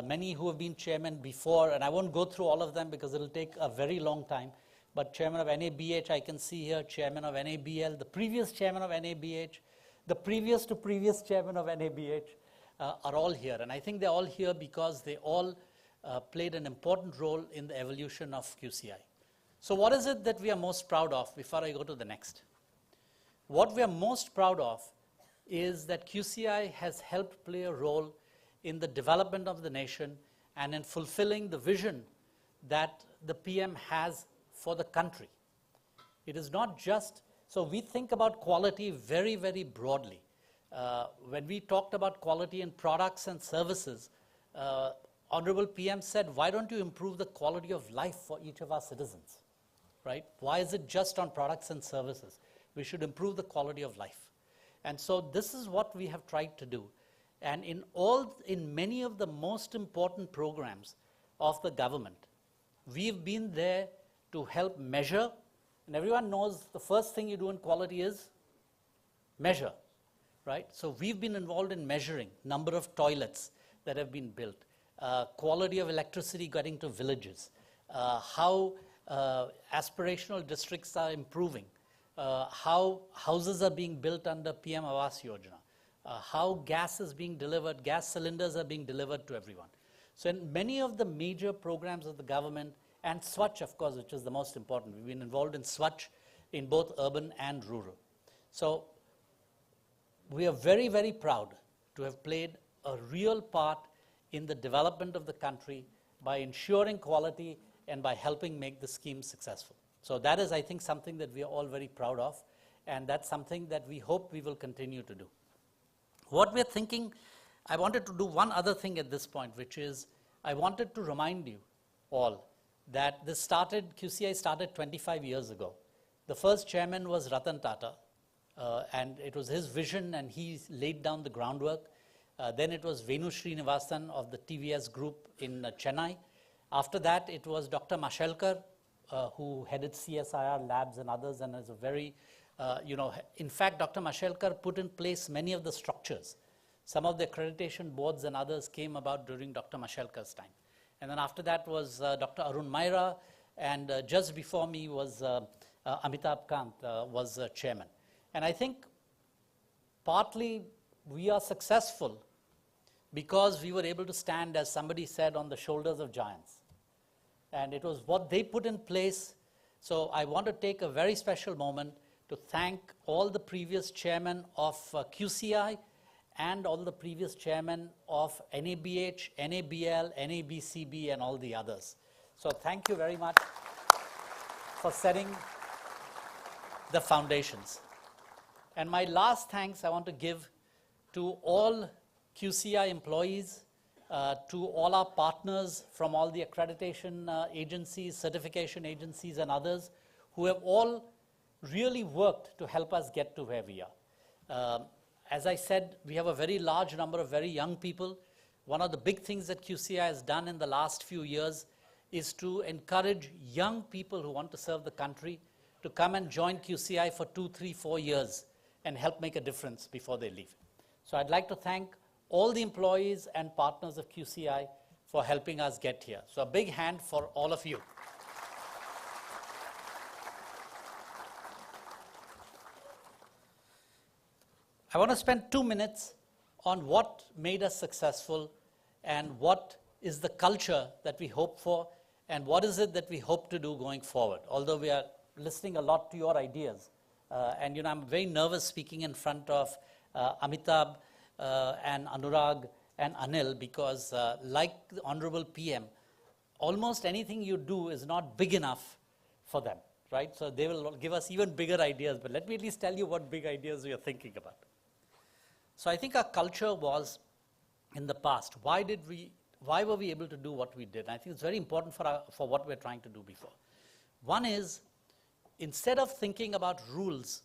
Many who have been chairmen before, and I won't go through all of them because it'll take a very long time. But chairman of NABH, I can see here, chairman of NABL, the previous chairman of NABH, the previous to previous chairman of NABH are all here. And I think they're all here because they all played an important role in the evolution of QCI. So what is it that we are most proud of before I go to the next? What we are most proud of is that QCI has helped play a role in the development of the nation and in fulfilling the vision that the PM has for the country. It is not just, so we think about quality very, very broadly. When we talked about quality in products and services, Honorable PM said, why don't you improve the quality of life for each of our citizens, right? Why is it just on products and services? We should improve the quality of life. And so this is what we have tried to do. And in many of the most important programs of the government, we've been there to help measure, and everyone knows the first thing you do in quality is measure, right? So we've been involved in measuring number of toilets that have been built, quality of electricity getting to villages, how aspirational districts are improving, how houses are being built under PM Awas Yojana, how gas is being delivered, gas cylinders are being delivered to everyone. So in many of the major programs of the government, and Swachh, of course, which is the most important. We've been involved in Swachh in both urban and rural. So we are very, very proud to have played a real part in the development of the country by ensuring quality and by helping make the scheme successful. So that is, I think, something that we are all very proud of, and that's something that we hope we will continue to do. What we're thinking, I wanted to do one other thing at this point, which is I wanted to remind you all that this started, QCI started 25 years ago. The first chairman was Ratan Tata, and it was his vision, and he laid down the groundwork. Then it was Venu Srinivasan of the TVS group in Chennai. After that, it was Dr. Mashelkar, who headed CSIR labs and others, and is a very, in fact, Dr. Mashelkar put in place many of the structures. Some of the accreditation boards and others came about during Dr. Mashelkar's time. And then after that was Dr. Arun Maira, and just before me was Amitabh Kant was chairman. And I think partly we are successful because we were able to stand, as somebody said, on the shoulders of giants. And it was what they put in place. So I want to take a very special moment to thank all the previous chairmen of QCI and all the previous chairmen of NABH, NABL, NABCB, and all the others. So thank you very much for setting the foundations. And my last thanks I want to give to all QCI employees, to all our partners from all the accreditation agencies, certification agencies, and others who have all really worked to help us get to where we are. As I said, we have a very large number of very young people. One of the big things that QCI has done in the last few years is to encourage young people who want to serve the country to come and join QCI for 2, 3, 4 years and help make a difference before they leave. So I'd like to thank all the employees and partners of QCI for helping us get here. So a big hand for all of you. I want to spend 2 minutes on what made us successful and what is the culture that we hope for and what is it that we hope to do going forward, although we are listening a lot to your ideas. And I'm very nervous speaking in front of Amitabh and Anurag and Anil because like the Honorable PM, almost anything you do is not big enough for them, right? So they will give us even bigger ideas, but let me at least tell you what big ideas we are thinking about. So I think our culture was in the past. Why were we able to do what we did? And I think it's very important for what we're trying to do before. One is, instead of thinking about rules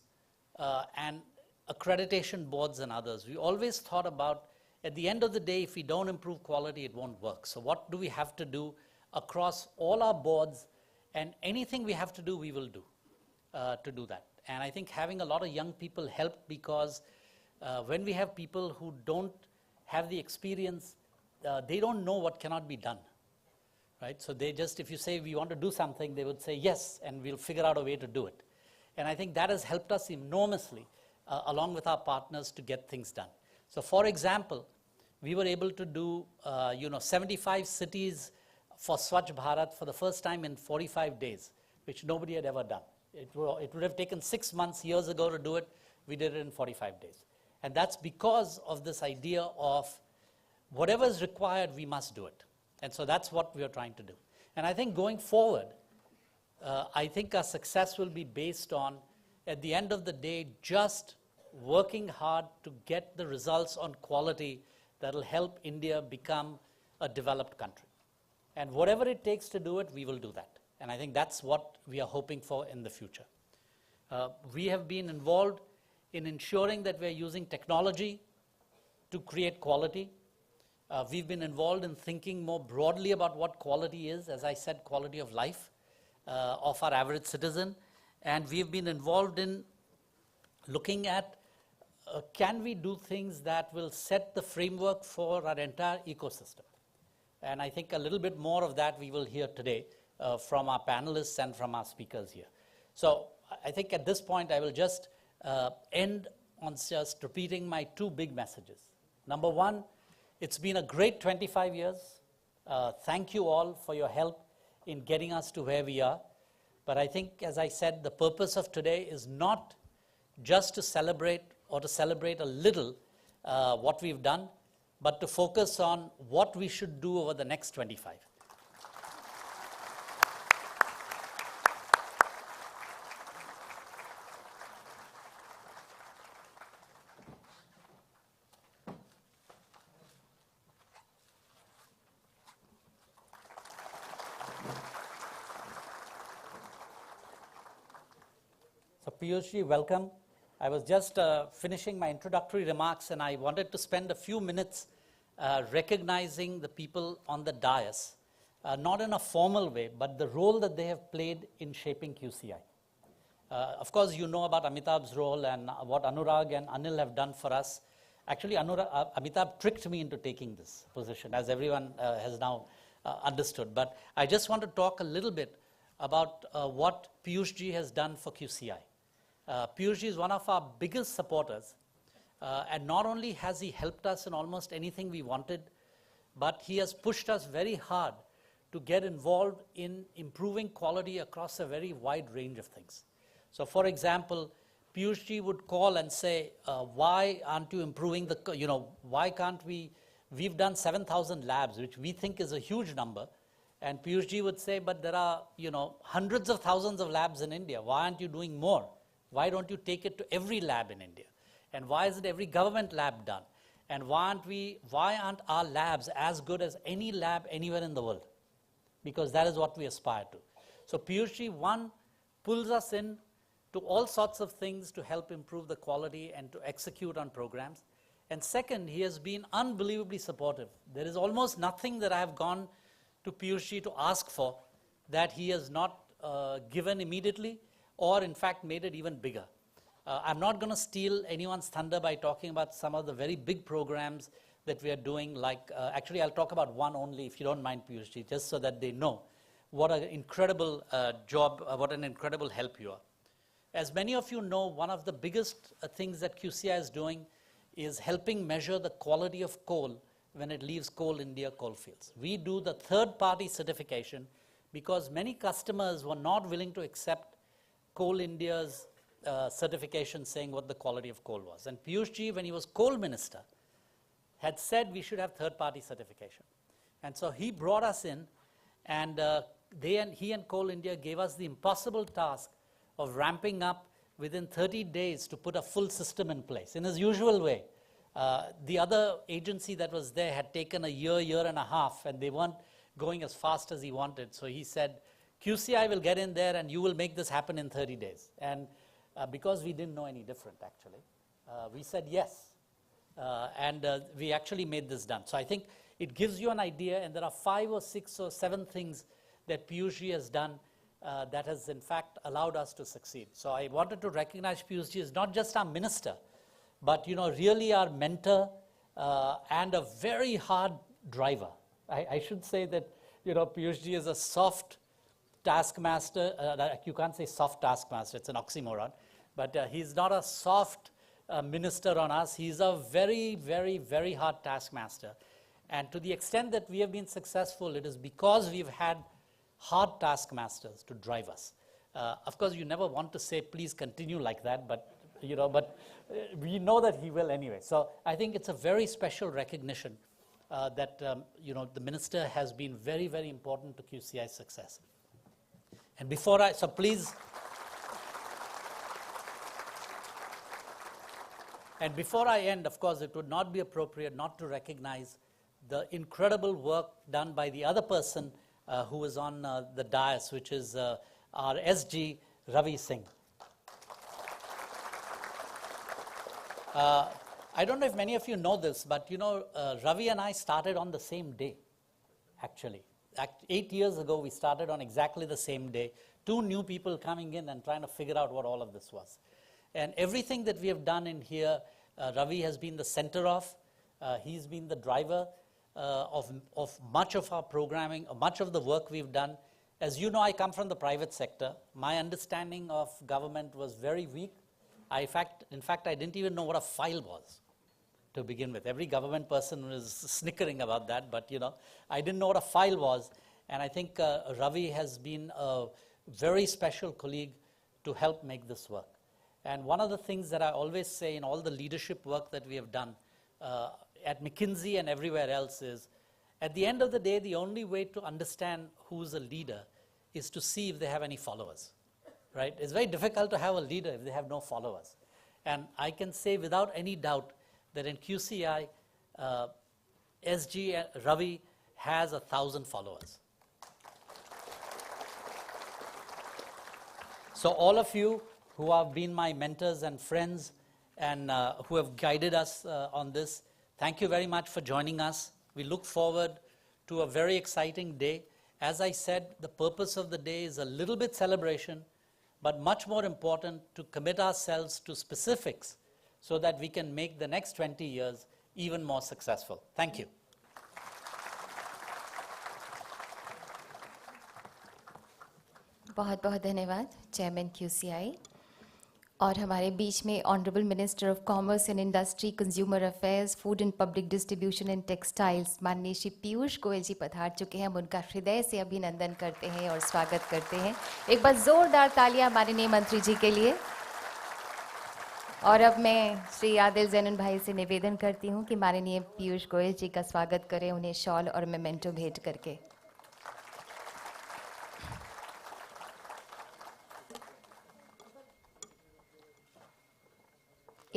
and accreditation boards and others, we always thought about, at the end of the day, if we don't improve quality, it won't work. So what do we have to do across all our boards, and anything we have to do, we will do to do that. And I think having a lot of young people helped, because when we have people who don't have the experience, they don't know what cannot be done, right? So they just, if you say we want to do something, they would say yes, and we'll figure out a way to do it. And I think that has helped us enormously, along with our partners, to get things done. So for example, we were able to do 75 cities for Swachh Bharat for the first time in 45 days, which nobody had ever done. It would have taken 6 months years ago to do it. We did it in 45 days. And that's because of this idea of whatever is required, we must do it. And so that's what we are trying to do. And I think going forward, I think our success will be based on, at the end of the day, just working hard to get the results on quality that will help India become a developed country. And whatever it takes to do it, we will do that. And I think that's what we are hoping for in the future. We have been involved in ensuring that we're using technology to create quality. We've been involved in thinking more broadly about what quality is, as I said, quality of life of our average citizen. And we've been involved in looking at can we do things that will set the framework for our entire ecosystem. And I think a little bit more of that we will hear today from our panelists and from our speakers here. So I think at this point I will just end on just repeating my two big messages. Number one, it's been a great 25 years. Thank you all for your help in getting us to where we are. But I think, as I said, the purpose of today is not just to celebrate or to celebrate a little what we've done, but to focus on what we should do over the next 25. So Piyush ji, welcome. I was just finishing my introductory remarks, and I wanted to spend a few minutes recognizing the people on the dais, not in a formal way, but the role that they have played in shaping QCI. Of course, you know about Amitabh's role and what Anurag and Anil have done for us. Actually, Amitabh tricked me into taking this position, as everyone has now understood. But I just want to talk a little bit about what Piyush ji has done for QCI. Piyush ji is one of our biggest supporters, and not only has he helped us in almost anything we wanted, but he has pushed us very hard to get involved in improving quality across a very wide range of things. So for example, Piyush ji would call and say, why aren't you improving why can't we've done 7,000 labs, which we think is a huge number. And Piyush ji would say, but there are, hundreds of thousands of labs in India. Why aren't you doing more? Why don't you take it to every lab in India? And why isn't every government lab done? And why aren't our labs as good as any lab anywhere in the world? Because that is what we aspire to. So Piyush ji, one, pulls us in to all sorts of things to help improve the quality and to execute on programs. And second, he has been unbelievably supportive. There is almost nothing that I have gone to Piyush ji to ask for that he has not given immediately, or in fact made it even bigger. I'm not going to steal anyone's thunder by talking about some of the very big programs that we are doing, like, actually I'll talk about one only, if you don't mind, Piyush ji, just so that they know what an incredible job, what an incredible help you are. As many of you know, one of the biggest things that QCI is doing is helping measure the quality of coal when it leaves Coal India coalfields. We do the third-party certification because many customers were not willing to accept Coal India's certification saying what the quality of coal was. And Piyush ji, when he was coal minister, had said we should have third-party certification. And so he brought us in, and he and Coal India gave us the impossible task of ramping up within 30 days to put a full system in place in his usual way. The other agency that was there had taken a year and a half, and they weren't going as fast as he wanted. So he said, QCI will get in there and you will make this happen in 30 days. And because we didn't know any different, actually, we said yes. And we actually made this done. So I think it gives you an idea, and there are 5 or 6 or 7 things that Piyush has done that has in fact allowed us to succeed. So I wanted to recognize Piyush as not just our minister, but really our mentor and a very hard driver. I should say that Piyush is a soft taskmaster. You can't say soft taskmaster, it's an oxymoron. But he's not a soft minister on us. He's a very, very, very hard taskmaster. And to the extent that we have been successful, it is because we've had hard taskmasters to drive us. Of course, you never want to say, please continue like that, but we know that he will anyway. So I think it's a very special recognition that the minister has been very, very important to QCI's success. And before I, so please, and before I end, of course, it would not be appropriate not to recognize the incredible work done by the other person who was on the dais, which is our SG, Ravi Singh. I don't know if many of you know this, but Ravi and I started on the same day, actually. 8 years ago, we started on exactly the same day. 2 new people coming in and trying to figure out what all of this was. And everything that we have done in here, Ravi has been the center of. He's been the driver of much of our programming, much of the work we've done. As you know, I come from the private sector. My understanding of government was very weak. In fact, I didn't even know what a file was to begin with. Every government person was snickering about that, but I didn't know what a file was. And I think Ravi has been a very special colleague to help make this work. And one of the things that I always say in all the leadership work that we have done at McKinsey and everywhere else is, at the end of the day, the only way to understand who's a leader is to see if they have any followers, right? It's very difficult to have a leader if they have no followers. And I can say without any doubt that in QCI, SG Ravi has 1,000 followers. So all of you who have been my mentors and friends and who have guided us on this, thank you very much for joining us. We look forward to a very exciting day. As I said, the purpose of the day is a little bit celebration, but much more important to commit ourselves to specifics so that we can make the next 20 years even more successful. Thank you. बहुत बहुत धन्यवाद chairman QCI और हमारे बीच में honourable minister of commerce and industry, consumer affairs, food and public distribution and textiles माननीय श्री पीयूष गोयल जी पधार चुके हैं। हम उनका हृदय से अभिनंदन करते हैं और स्वागत करते हैं। एक बार जोरदार तालियां माननीय मंत्री जी के लिए। और अब मैं श्री आदिल जैन भाई से निवेदन करती हूं कि माननीय पीयूष गोयल जी का स्वागत करें, उन्हें शॉल और मेमेंटो भेंट करके।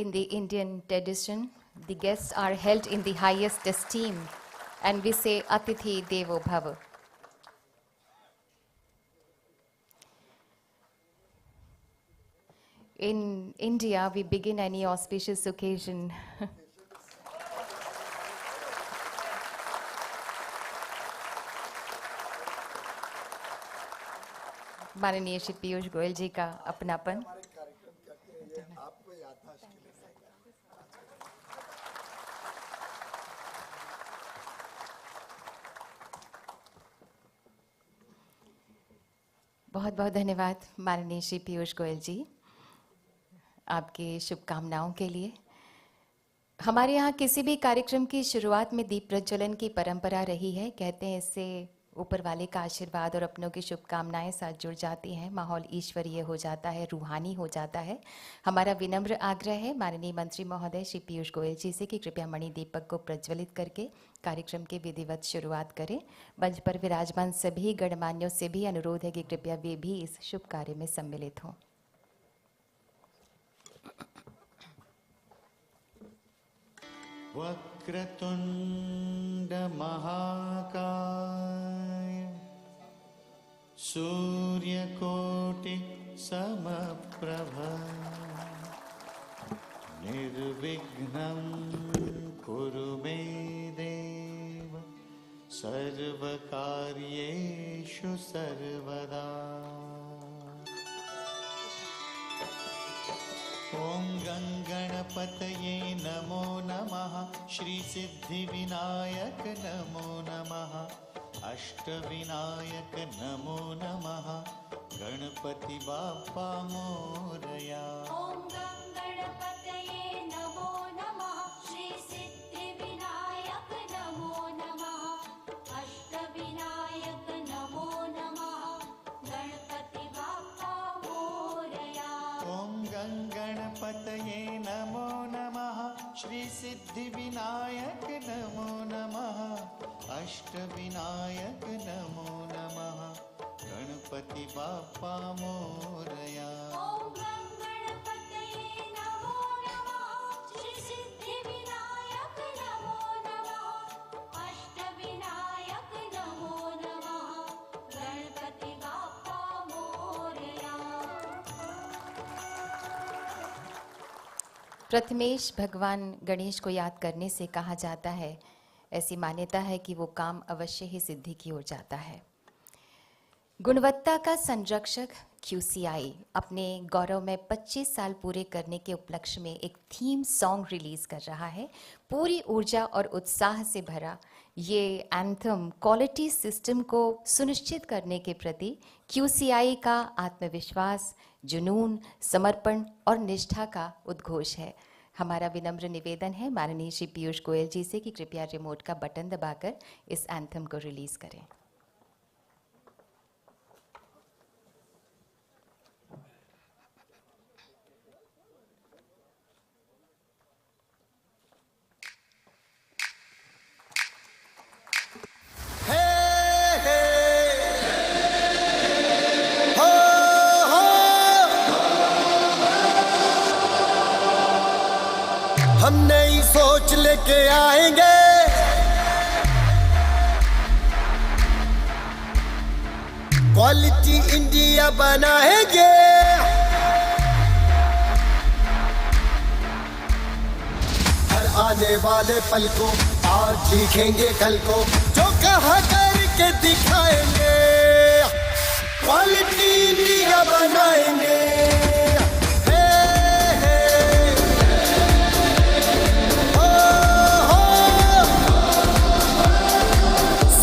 In the Indian tradition, the guests are held in the highest esteem, and we say Atithi Devo Bhava. In India, we begin any auspicious occasion माननीय श्री पीयूष गोयल जी का अपनापन। बहुत बहुत धन्यवाद माननीय श्री पीयूष गोयल जी, आपके शुभकामनाओं के लिए। हमारे यहाँ किसी भी कार्यक्रम की शुरुआत में दीप प्रज्वलन की परंपरा रही है। कहते हैं इससे ऊपर वाले का आशीर्वाद और अपनों की शुभकामनाएं साथ जुड़ जाती हैं, माहौल ईश्वरीय हो जाता है, रूहानी हो जाता है। हमारा विनम्र आग्रह है माननीय मंत्री महोदय श्री पीयूष गोयल जी से कि कृपया मणि दीपक को प्रज्वलित करके कार्यक्रम की विधिवत शुरुआत करें। मंच पर विराजमान सभी गणमान्यों से भी अनुरोध है कि कृपया वे भी इस शुभ कार्य में सम्मिलित हों। वक्रतुंड महाकाय सूर्यकोटि समप्रभ निर्विघ्नं कुरु मे देव सर्वकार्येषु सर्वदा। ॐ गणपतये नमो नमः, श्री सिद्धिविनायक नमो नमः, अष्टविनायक नमो नमः, गणपति बाप्पा मोरया। ॐ गणपतये नमो नमः, श्री सिद्धिविनायक नमो नमः, अष्टविनायक नमो नमः, गणपति बाप्पा मोरया। ॐ गणपतये नमो नमः, श्री सिद्धिविनायक नमो नमः, अष्टविनायक नमो नमः, गणपति बाप्पा मोरया। ॐ गणपतये नमो नमः, श्री सिद्धिविनायक नमो नमः, अष्टविनायक नमो नमः, गणपति बाप्पा मोरया। प्रथमेश भगवान गणेश को याद करने से कहा जाता है, ऐसी मान्यता है कि वो काम अवश्य ही सिद्धि की ओर जाता है। गुणवत्ता का संरक्षक QCI अपने गौरव में 25 साल पूरे करने के उपलक्ष्य में एक थीम सॉन्ग रिलीज कर रहा है। पूरी ऊर्जा और उत्साह से भरा ये एंथम क्वालिटी सिस्टम को सुनिश्चित करने के प्रति QCI का आत्मविश्वास, जुनून, समर्पण और निष्ठा का उद्घोष है। हमारा विनम्र निवेदन है माननीय श्री पीयूष गोयल जी से कि कृपया रिमोट का बटन दबाकर इस एंथम को रिलीज करें। हम नई सोच लेके आएंगे, क्वालिटी इंडिया बनाएंगे। हर आने वाले पल को आज लिखेंगे कल को, जो कहा करके दिखाएंगे, क्वालिटी इंडिया बनाएंगे।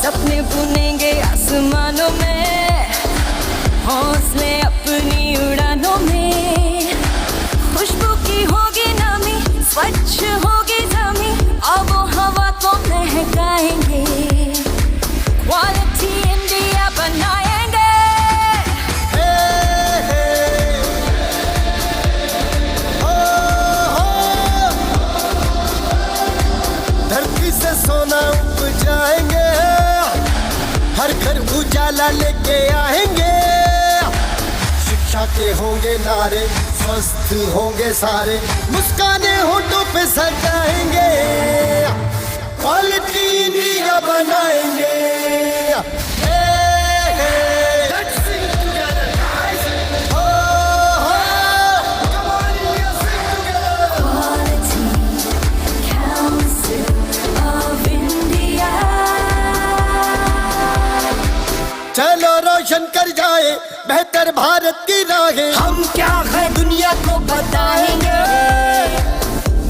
सपने बुनेंगे आसमानों में, हौसले अपनी उड़ानों में। खुशबू की होगी नामी, स्वच्छ होगी जमी, आबो हवा को महकाएंगे, क्वालिटी इंडिया बनाएंगे। धरती से सोना उपजाएंगे, हर घर उजाला लेके आएंगे। शिक्षा के होंगे नारे, स्वस्थ होंगे सारे, मुस्काने होठों पे सजाएंगे, क्वालिटी इंडिया बनाएंगे। Let's sing together, guys. Oh, oh. Come on, India, sing together. Quality Council of India. चलो रोशन कर जाए बेहतर भारत की राहें, हम क्या है दुनिया को बताएंगे।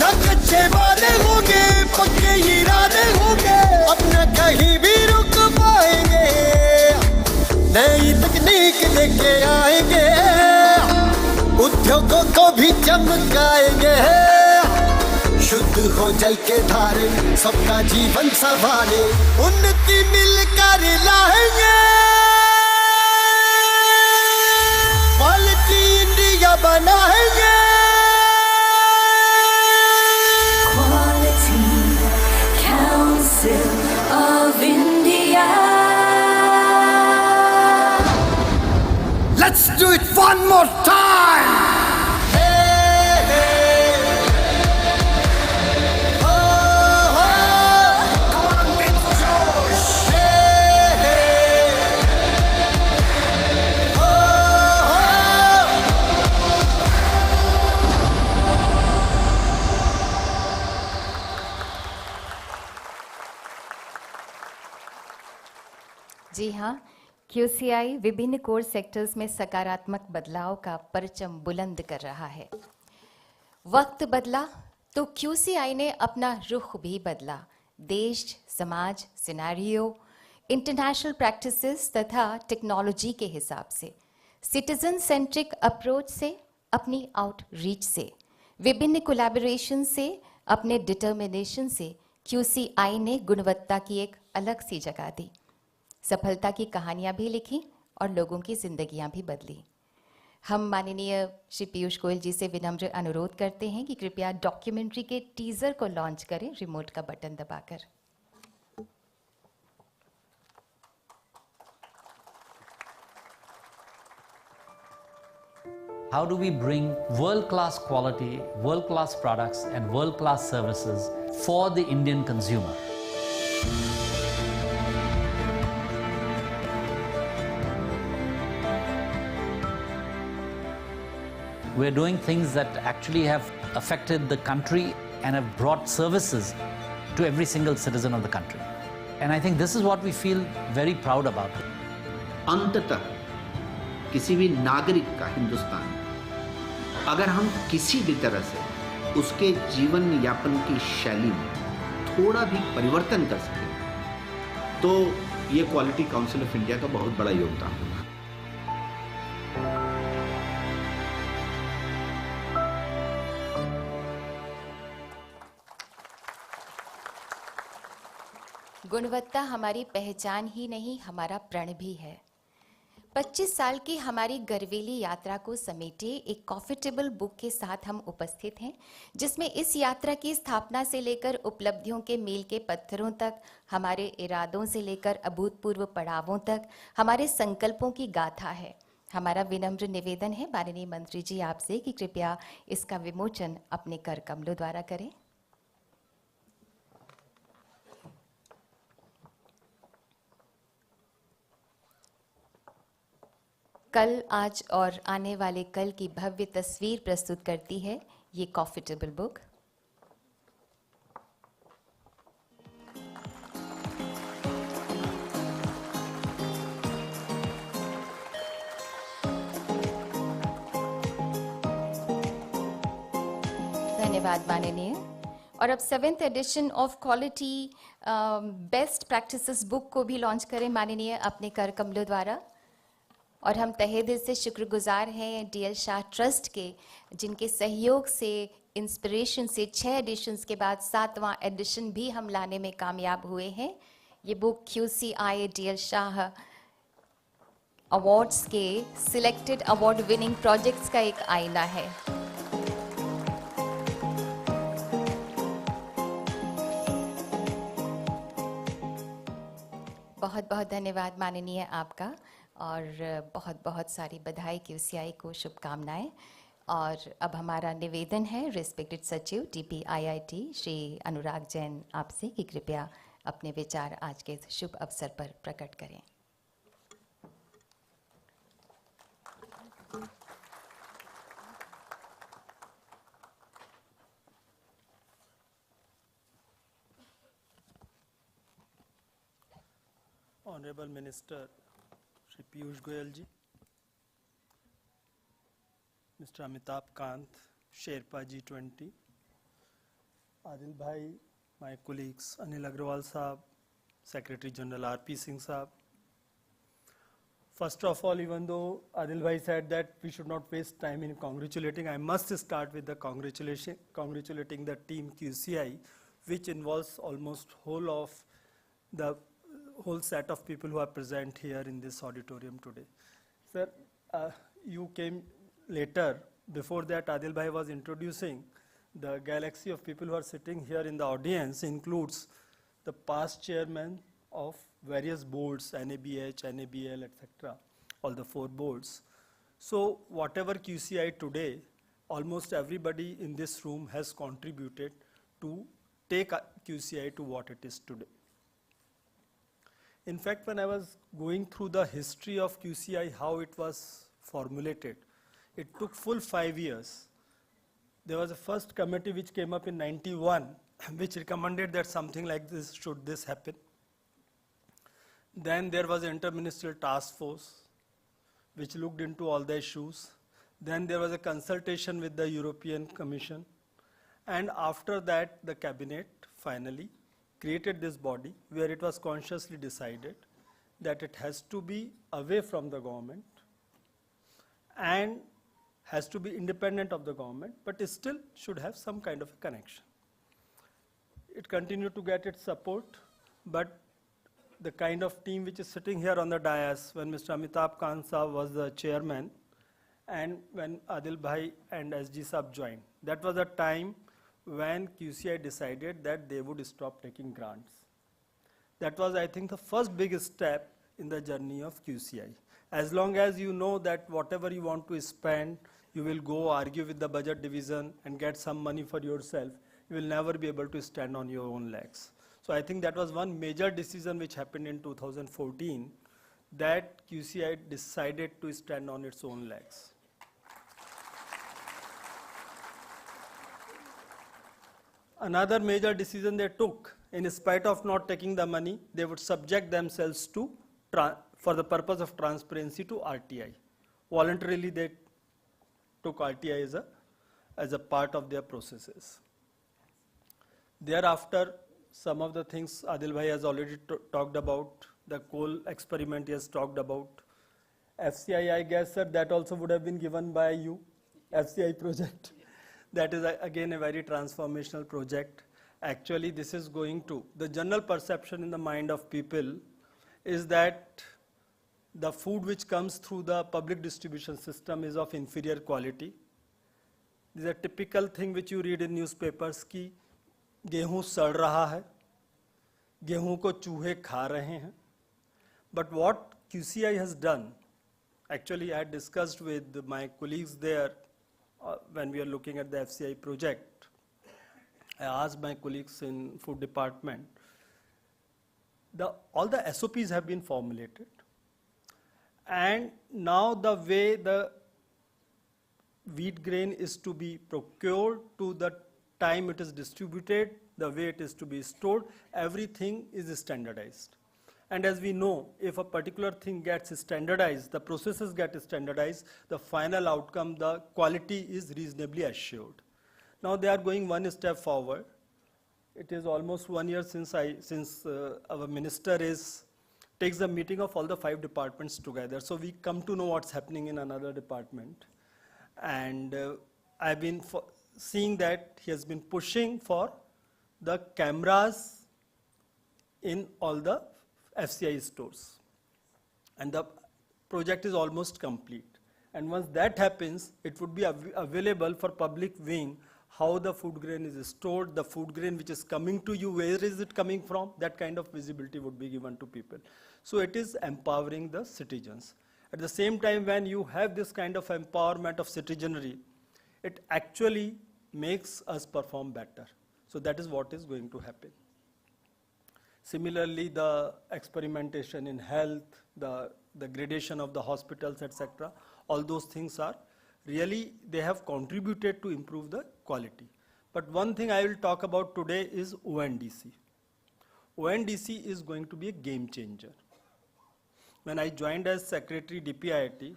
न कच्चे वादे होंगे, पक्के इरादे होंगे, अपना कहीं भी रुक पाएंगे। नई तकनीक लेके आएंगे, उद्योगों को भी चमकाएंगे। शुद्ध हो जल के धारे, सबका जीवन संभाले, उन्नति मिलकर लाएंगे, क्वालिटी इंडिया बनाएंगे। Quality Council of India. Let's do it one more time. Hey, hey. Oh, QCI विभिन्न कोर सेक्टर्स में सकारात्मक बदलाव का परचम बुलंद कर रहा है। वक्त बदला तो QCI ने अपना रुख भी बदला। देश, समाज, सिनेरियो, इंटरनेशनल प्रैक्टिसेस तथा टेक्नोलॉजी के हिसाब से, सिटीजन सेंट्रिक अप्रोच से, अपनी आउटरीच से, विभिन्न कोलैबोरेशन से, अपने डिटर्मिनेशन से QCI ने गुणवत्ता की एक अलग सी जगह दी। सफलता की कहानियां भी लिखी और लोगों की जिंदगियां भी बदली। हम माननीय श्री पीयूष गोयल जी से विनम्र अनुरोध करते हैं कि कृपया डॉक्यूमेंट्री के टीजर को लॉन्च करें रिमोट का बटन दबाकर। How do we bring world-class quality, world-class products and world-class services for the Indian consumer? We're doing things that actually have affected the country and have brought services to every single citizen of the country. And I think this is what we feel very proud about. अंततः किसी भी नागरिक का हिंदुस्तान अगर हम किसी भी तरह से उसके जीवन यापन की शैली में थोड़ा भी परिवर्तन कर सके तो ये क्वालिटी काउंसिल ऑफ इंडिया का बहुत बड़ा योगदान होगा। गुणवत्ता हमारी पहचान ही नहीं, हमारा प्रण भी है। 25 साल की हमारी गर्वीली यात्रा को समेटे एक कॉफिटेबल बुक के साथ हम उपस्थित हैं, जिसमें इस यात्रा की स्थापना से लेकर उपलब्धियों के मील के पत्थरों तक, हमारे इरादों से लेकर अभूतपूर्व पड़ावों तक, हमारे संकल्पों की गाथा है। हमारा विनम्र निवेदन है माननीय मंत्री जी आपसे कि कृपया इसका विमोचन अपने कर कमलों द्वारा करें। कल, आज और आने वाले कल की भव्य तस्वीर प्रस्तुत करती है ये कॉफिटेबल बुक। धन्यवाद माननीय। और अब 7th edition of quality best practices book को भी लॉन्च करें माननीय अपने कर कमलों द्वारा। और हम तहे दिल से शुक्रगुजार हैं DL शाह ट्रस्ट के, जिनके सहयोग से, इंस्पिरेशन से 6 एडिशंस के बाद 7वां एडिशन भी हम लाने में कामयाब हुए हैं। ये book QCI DL Shah awards के सिलेक्टेड अवार्ड विनिंग प्रोजेक्ट्स का एक आईना है। बहुत बहुत धन्यवाद माननीय आपका और बहुत बहुत सारी बधाई QCI को, शुभकामनाएं। और अब हमारा निवेदन है रिस्पेक्टेड सचिव DPIIT श्री अनुराग जैन आपसे कि कृपया अपने विचार आज के शुभ अवसर पर प्रकट करें। Honorable Minister Shri Piyush Goyal ji, Mr. Amitabh Kant, Sherpa G20, Adil Bhai, my colleagues Anil Agrawal Sahab, Secretary General R.P. Singh Sahab. First of all, even though Adil Bhai said that we should not waste time in congratulating, I must start with the congratulating the team QCI, which involves almost the whole set of people who are present here in this auditorium today. Sir, you came later. Before that, Adil Bhai was introducing the galaxy of people who are sitting here in the audience includes the past chairmen of various boards, NABH, NABL, etc., all the 4 boards. So whatever QCI today, almost everybody in this room has contributed to take QCI to what it is today. In fact, when I was going through the history of QCI, how it was formulated, it took full 5 years. There was a first committee which came up in 91, which recommended that something like this, should this happen. Then there was an interministerial task force which looked into all the issues. Then there was a consultation with the European Commission. And after that, the cabinet finally created this body where it was consciously decided that it has to be away from the government and has to be independent of the government, but it still should have some kind of a connection. It continued to get its support, but the kind of team which is sitting here on the dais, when Mr. Amitabh Kant Saab was the chairman, and when Adil Bhai and SG Saab joined, that was a time when QCI decided that they would stop taking grants. That was, I think, the first big step in the journey of QCI. As long as you know that whatever you want to spend, you will go argue with the budget division and get some money for yourself, you will never be able to stand on your own legs. So I think that was one major decision which happened in 2014, that QCI decided to stand on its own legs. Another major decision they took, in spite of not taking the money, they would subject themselves to, for the purpose of transparency, to RTI. Voluntarily they took RTI as a part of their processes. Thereafter, some of the things Adil Bhai has already talked about, the coal experiment he has talked about. FCI, I guess, sir, that also would have been given by you, FCI project. That is, again, a very transformational project. Actually, this is going to, the general perception in the mind of people is that the food which comes through the public distribution system is of inferior quality. This is a typical thing which you read in newspapers कि गेहूं सड़ रहा है, गेहूं को चूहे खा रहे हैं. But what QCI has done, actually I had discussed with my colleagues there when we are looking at the FCI project. I asked my colleagues in food department, all the SOPs have been formulated, and now the way the wheat grain is to be procured to the time it is distributed, the way it is to be stored, everything is standardized. And as we know, if a particular thing gets standardized, the processes get standardized, the final outcome, the quality is reasonably assured. Now they are going one step forward. It is almost 1 year since our minister takes the meeting of all the 5 departments together. So we come to know what's happening in another department. And I've been seeing that he has been pushing for the cameras in all the FCI stores. And the project is almost complete. And once that happens, it would be available for public viewing how the food grain is stored, the food grain which is coming to you, where is it coming from, that kind of visibility would be given to people. So it is empowering the citizens. At the same time, when you have this kind of empowerment of citizenry, it actually makes us perform better. So that is what is going to happen. Similarly, the experimentation in health, the gradation of the hospitals, etc., all those things are really, they have contributed to improve the quality. But one thing I will talk about today is ONDC. ONDC is going to be a game changer. When I joined as Secretary DPIIT,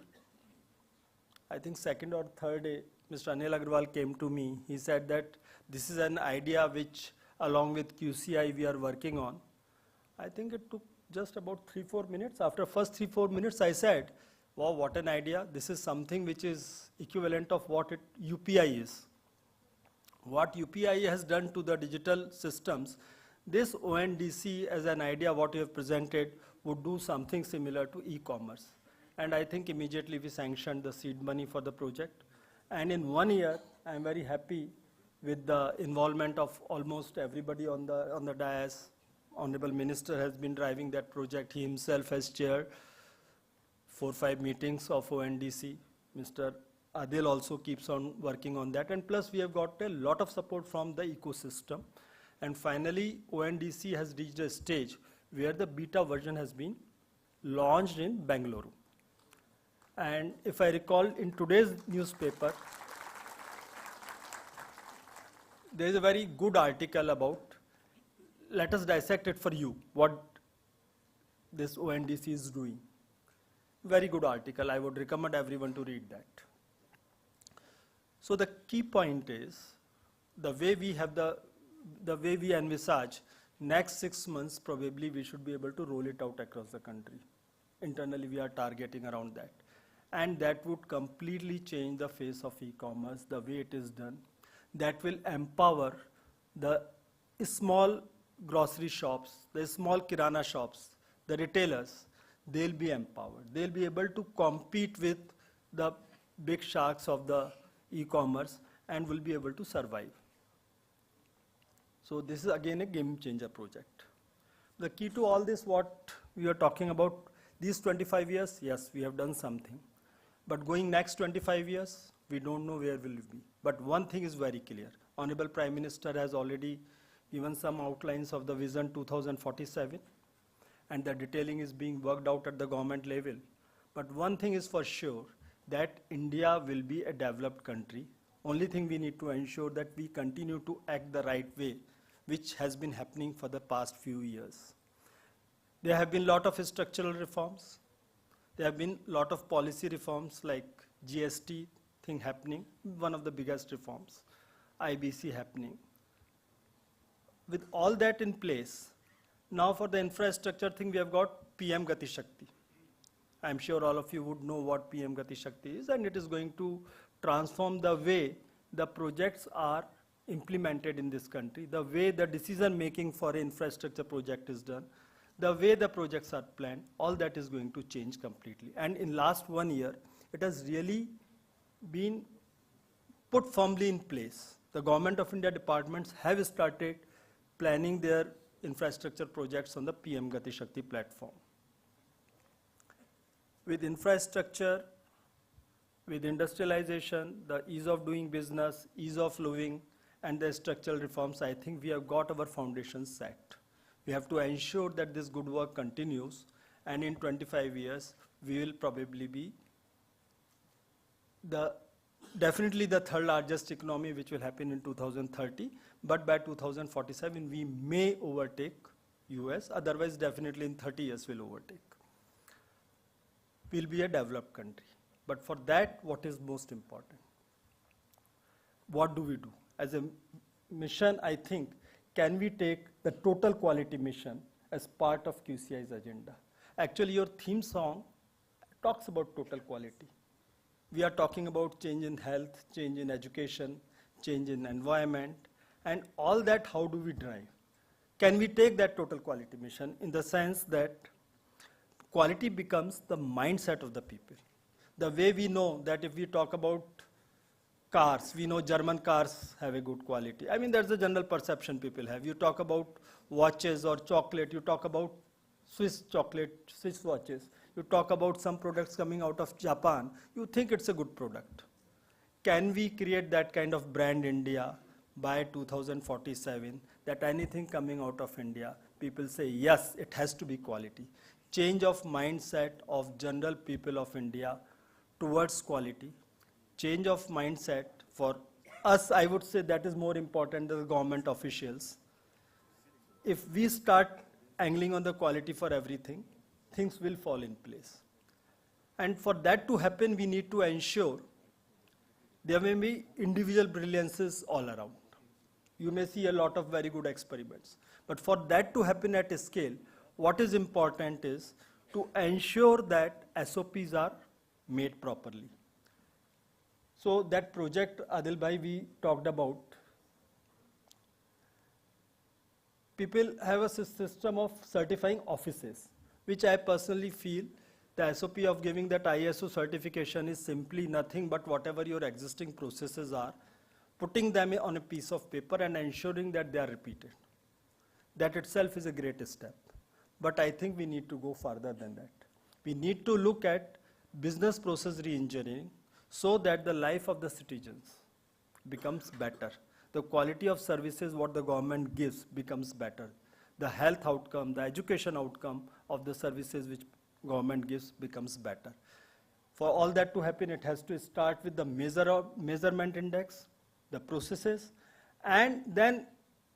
I think second or third day, Mr. Anil Agarwal came to me. He said that this is an idea which, along with QCI, we are working on. I think it took just about 3-4 minutes. After first 3-4 minutes, I said, wow, what an idea. This is something which is equivalent of what UPI is. What UPI has done to the digital systems, this ONDC as an idea, what you have presented, would do something similar to e-commerce. And I think immediately we sanctioned the seed money for the project. And in 1 year, I'm very happy with the involvement of almost everybody on the dais. Honorable Minister has been driving that project. He himself has chaired 4-5 meetings of ONDC. Mr. Adil also keeps on working on that. And plus, we have got a lot of support from the ecosystem. And finally, ONDC has reached a stage where the beta version has been launched in Bengaluru. And if I recall, in today's newspaper, there is a very good article about, let us dissect it for you, what this ONDC is doing. Very good article. I would recommend everyone to read that. So the key point is the way we have the way we envisage next 6 months, probably we should be able to roll it out across the country. Internally, we are targeting around that. And that would completely change the face of e-commerce, the way it is done. That will empower the small grocery shops, the small kirana shops, the retailers. They'll be empowered. They'll be able to compete with the big sharks of the e-commerce and will be able to survive. So this is again a game changer project. The key to all this, what we are talking about, these 25 years, yes, we have done something. But going next 25 years, we don't know where will we be. But one thing is very clear. Honorable Prime Minister has already given some outlines of the Vision 2047, and the detailing is being worked out at the government level. But one thing is for sure, that India will be a developed country. Only thing we need to ensure that we continue to act the right way, which has been happening for the past few years. There have been a lot of structural reforms. There have been a lot of policy reforms like GST thing happening, one of the biggest reforms, IBC happening. With all that in place, now for the infrastructure thing, we have got PM Gati Shakti. I'm sure all of you would know what PM Gati Shakti is, and it is going to transform the way the projects are implemented in this country, the way the decision making for an infrastructure project is done, the way the projects are planned, all that is going to change completely. And in last 1 year, it has really been put firmly in place. The Government of India departments have started planning their infrastructure projects on the PM Gati Shakti platform. With infrastructure, with industrialization, the ease of doing business, ease of living, and the structural reforms, I think we have got our foundations set. We have to ensure that this good work continues, and in 25 years, we will probably be definitely the third largest economy, which will happen in 2030, but by 2047, we may overtake US, otherwise definitely in 30 years we'll overtake. We'll be a developed country. But for that, what is most important? What do we do? As a mission, I think, can we take the total quality mission as part of QCI's agenda? Actually, your theme song talks about total quality. We are talking about change in health, change in education, change in environment, and all that, how do we drive? Can we take that total quality mission in the sense that quality becomes the mindset of the people? The way we know that if we talk about cars, we know German cars have a good quality. I mean, that's the general perception people have. You talk about watches or chocolate, you talk about Swiss chocolate, Swiss watches. You talk about some products coming out of Japan, you think it's a good product. Can we create that kind of brand India by 2047, that anything coming out of India, people say, yes, it has to be quality. Change of mindset of general people of India towards quality. Change of mindset for us, I would say that is more important than the government officials. If we start angling on the quality for everything, things will fall in place. And for that to happen, we need to ensure there may be individual brilliances all around. You may see a lot of very good experiments. But for that to happen at a scale, what is important is to ensure that SOPs are made properly. So that project, Adil Bhai, we talked about, people have a system of certifying offices, which I personally feel the SOP of giving that ISO certification is simply nothing but whatever your existing processes are, putting them on a piece of paper and ensuring that they are repeated. That itself is a great step. But I think we need to go further than that. We need to look at business process re-engineering so that the life of the citizens becomes better. The quality of services what the government gives becomes better. The health outcome, the education outcome of the services which government gives becomes better. For all that to happen, it has to start with the measurement index, the processes, and then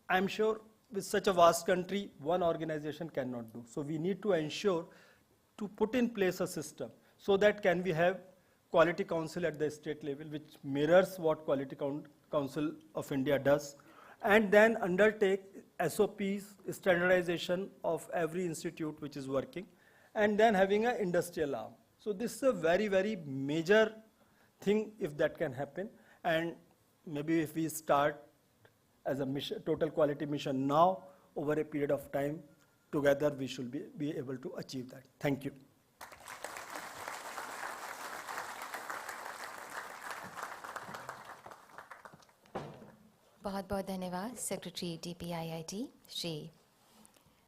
I'm sure with such a vast country, one organization cannot do. So we need to ensure to put in place a system so that can we have Quality Council at the state level, which mirrors what Quality Council of India does, and then undertake SOPs, standardization of every institute which is working, and then having an industrial arm. So this is a very, very major thing if that can happen. And maybe if we start as a mission, total quality mission now, over a period of time, together we should be able to achieve that. Thank you. बहुत बहुत धन्यवाद secretary DPIIT Shri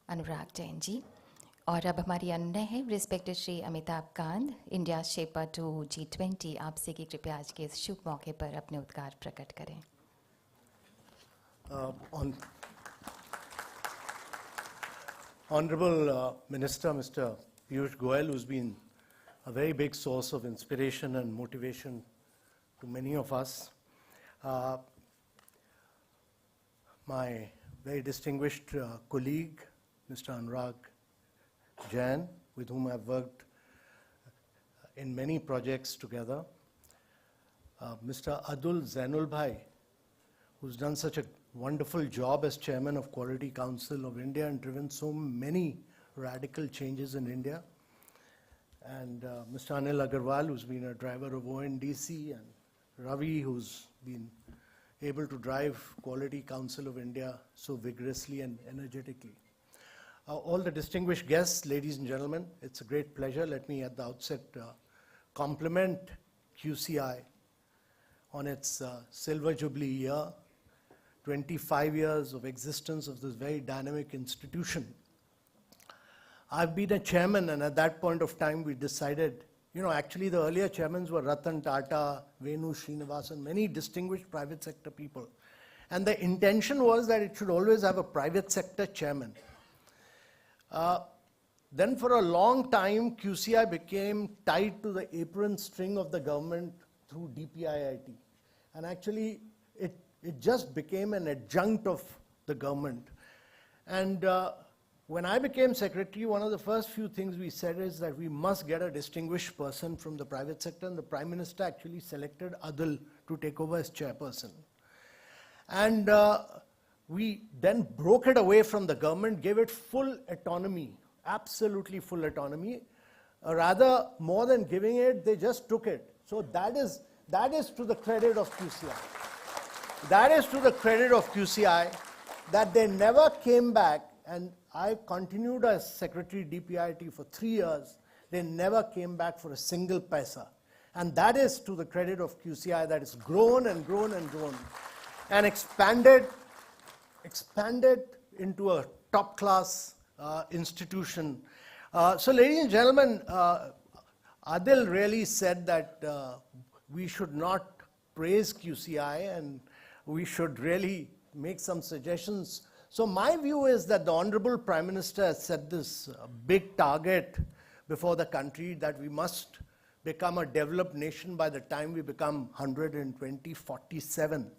Anurag Jain ji. और अब हमारी अन्य है respected Shri Amitabh Kant, India shaper to G20। आपसे कि कृपया आज के इस शुभ मौके पर अपने उद्गार प्रकट करें। Honorable Minister, Mr. Piyush Goyal, who's been a very big source of inspiration and motivation to many of us. My very distinguished colleague, Mr. Anurag Jain, with whom I've worked in many projects together. Mr. Adul Zainul Bhai, who's done such a wonderful job as Chairman of Quality Council of India and driven so many radical changes in India. And Mr. Anil Agarwal, who's been a driver of ONDC, and Ravi, who's been able to drive Quality Council of India so vigorously and energetically. All the distinguished guests, ladies and gentlemen, it's a great pleasure. Let me at the outset compliment QCI on its Silver Jubilee year, 25 years of existence of this very dynamic institution. I've been a chairman, and at that point of time we decided, actually the earlier chairmans were Ratan Tata, Venu Srinivasan, many distinguished private sector people. And the intention was that it should always have a private sector chairman. Then for a long time, QCI became tied to the apron string of the government through DPIIT. And actually, it just became an adjunct of the government. And when I became secretary, one of the first few things we said is that we must get a distinguished person from the private sector, and the Prime Minister actually selected Adil to take over as chairperson. And we then broke it away from the government, gave it full autonomy, absolutely full autonomy. Rather, more than giving it, they just took it. So that is to the credit of QCI. That is to the credit of QCI that they never came back, and I continued as Secretary DPIIT for 3 years. They never came back for a single paisa. And that is to the credit of QCI, that it's grown and grown and grown and expanded into a top-class institution. So ladies and gentlemen, Adil really said that we should not praise QCI and we should really make some suggestions. So my view is that the Honorable Prime Minister has set this big target before the country that we must become a developed nation by the time we become 100 in 2047.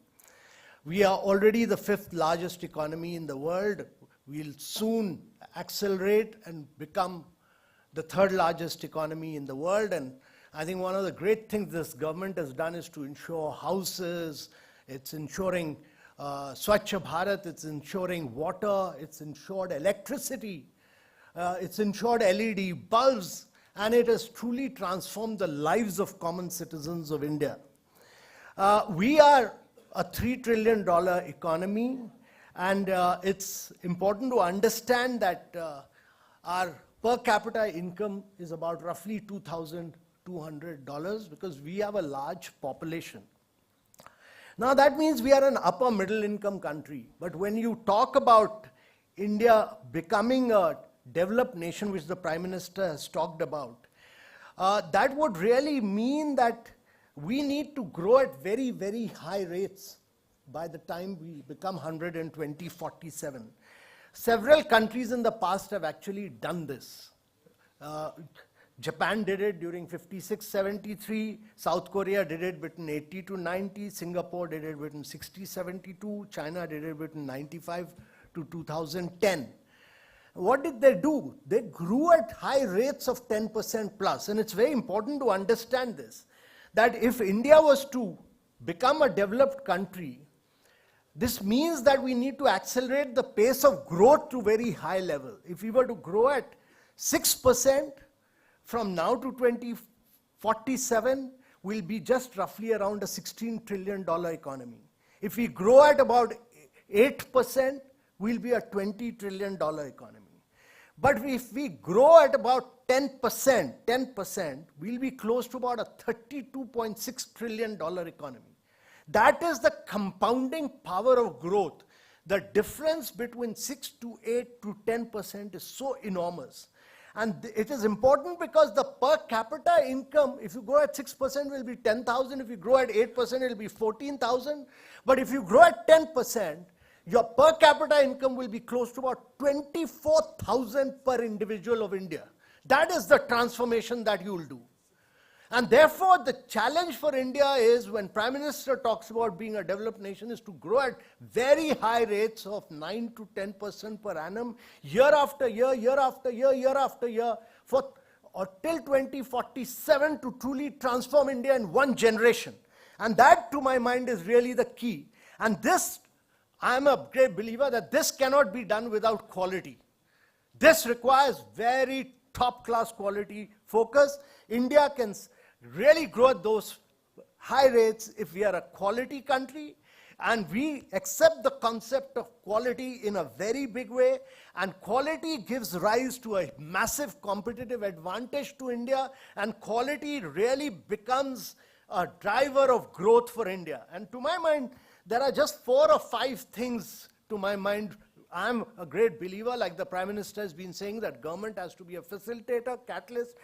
We are already the 5th largest economy in the world. We'll soon accelerate and become the 3rd largest economy in the world. And I think one of the great things this government has done is to ensure houses, it's ensuring Swachh Bharat, it's ensuring water, it's ensured electricity, it's ensured LED bulbs, and it has truly transformed the lives of common citizens of India. We are a $3 trillion economy, and it's important to understand that our per capita income is about roughly $2,200 because we have a large population. Now that means we are an upper middle income country, but when you talk about India becoming a developed nation, which the Prime Minister has talked about, that would really mean that we need to grow at very, very high rates by the time we become 100 in 2047. Several countries in the past have actually done this. Japan did it during 56-73, South Korea did it between 80 to 90, Singapore did it between 60-72, China did it between 95 to 2010. What did they do? They grew at high rates of 10% plus. And it's very important to understand this, that if India was to become a developed country, this means that we need to accelerate the pace of growth to very high level. If we were to grow at 6% from now to 2047, we'll be just roughly around a $16 trillion economy. If we grow at about 8%, we'll be a $20 trillion economy. But if we grow at about 10%, we'll be close to about a $32.6 trillion economy. That is the compounding power of growth. The difference between 6 to 8 to 10% is so enormous. And it is important because the per capita income, if you grow at 6%, will be 10,000. If you grow at 8%, it will be 14,000. But if you grow at 10%, your per capita income will be close to about 24,000 per individual of India. That is the transformation that you will do. And therefore, the challenge for India is, when Prime Minister talks about being a developed nation, is to grow at very high rates of 9 to 10% per annum, year after year, year after year, year after year, till 2047, to truly transform India in one generation. And that, to my mind, is really the key. And this, I am a great believer that this cannot be done without quality. This requires very top-class quality focus. India can really grow at those high rates if we are a quality country, and we accept the concept of quality in a very big way, and quality gives rise to a massive competitive advantage to India, and quality really becomes a driver of growth for India. And to my mind, there are just 4 or 5 things, to my mind. I'm a great believer, like the Prime Minister has been saying, that government has to be a facilitator, catalyst.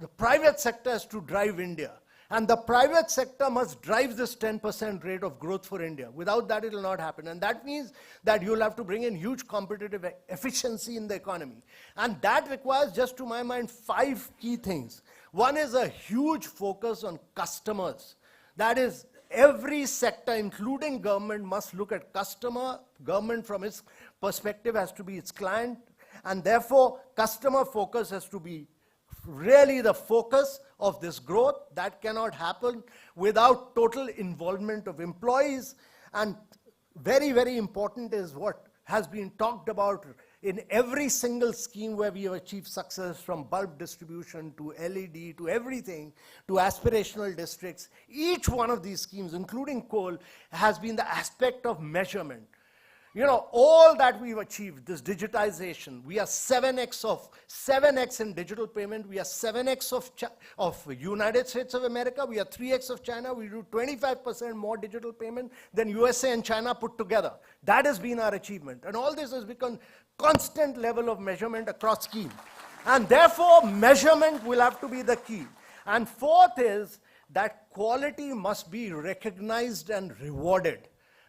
The private sector has to drive India. And the private sector must drive this 10% rate of growth for India. Without that, it will not happen. And that means that you'll have to bring in huge competitive efficiency in the economy. And that requires, just to my mind, 5 key things. One is a huge focus on customers. That is, every sector, including government, must look at customer. Government, from its perspective, has to be its client. And therefore, customer focus has to be really the focus of this growth. That cannot happen without total involvement of employees. And very, very important is what has been talked about in every single scheme where we have achieved success, from bulb distribution to LED to everything, to aspirational districts. Each one of these schemes, including coal, has been the aspect of measurement. You know, all that we've achieved, this digitization, we are 7x in digital payment, we are 7x of United States of America, we are 3x of China, we do 25% more digital payment than USA and China put together. That has been our achievement. And all this has become constant level of measurement across scheme. And therefore, measurement will have to be the key. And fourth is that quality must be recognized and rewarded.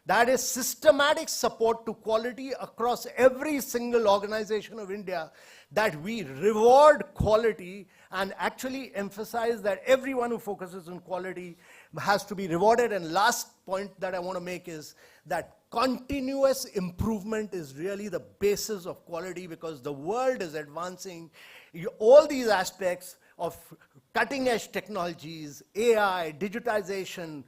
That is systematic support to quality across every single organization of India, that we reward quality and actually emphasize that everyone who focuses on quality has to be rewarded. And last point that I want to make is that continuous improvement is really the basis of quality, because the world is advancing. All these aspects of cutting-edge technologies, AI, digitization,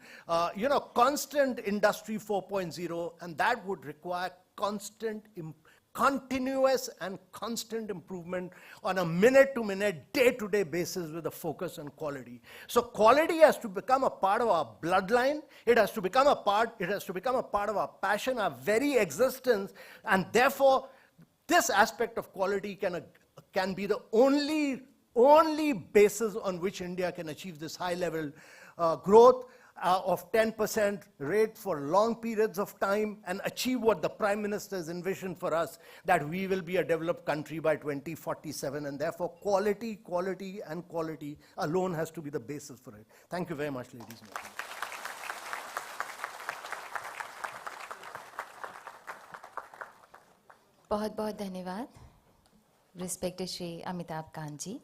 constant Industry 4.0, and that would require continuous and constant improvement on a minute-to-minute, day-to-day basis with a focus on quality. So quality has to become a part of our bloodline. It has to become a part of our passion, our very existence, and therefore this aspect of quality can be the only basis on which India can achieve this high level growth of 10% rate for long periods of time, and achieve what the Prime Minister has envisioned for us, that we will be a developed country by 2047. And therefore, quality, quality, and quality alone has to be the basis for it. Thank you very much, ladies and gentlemen. बहुत बहुत धन्यवाद respected Shri Amitabh Kant जी।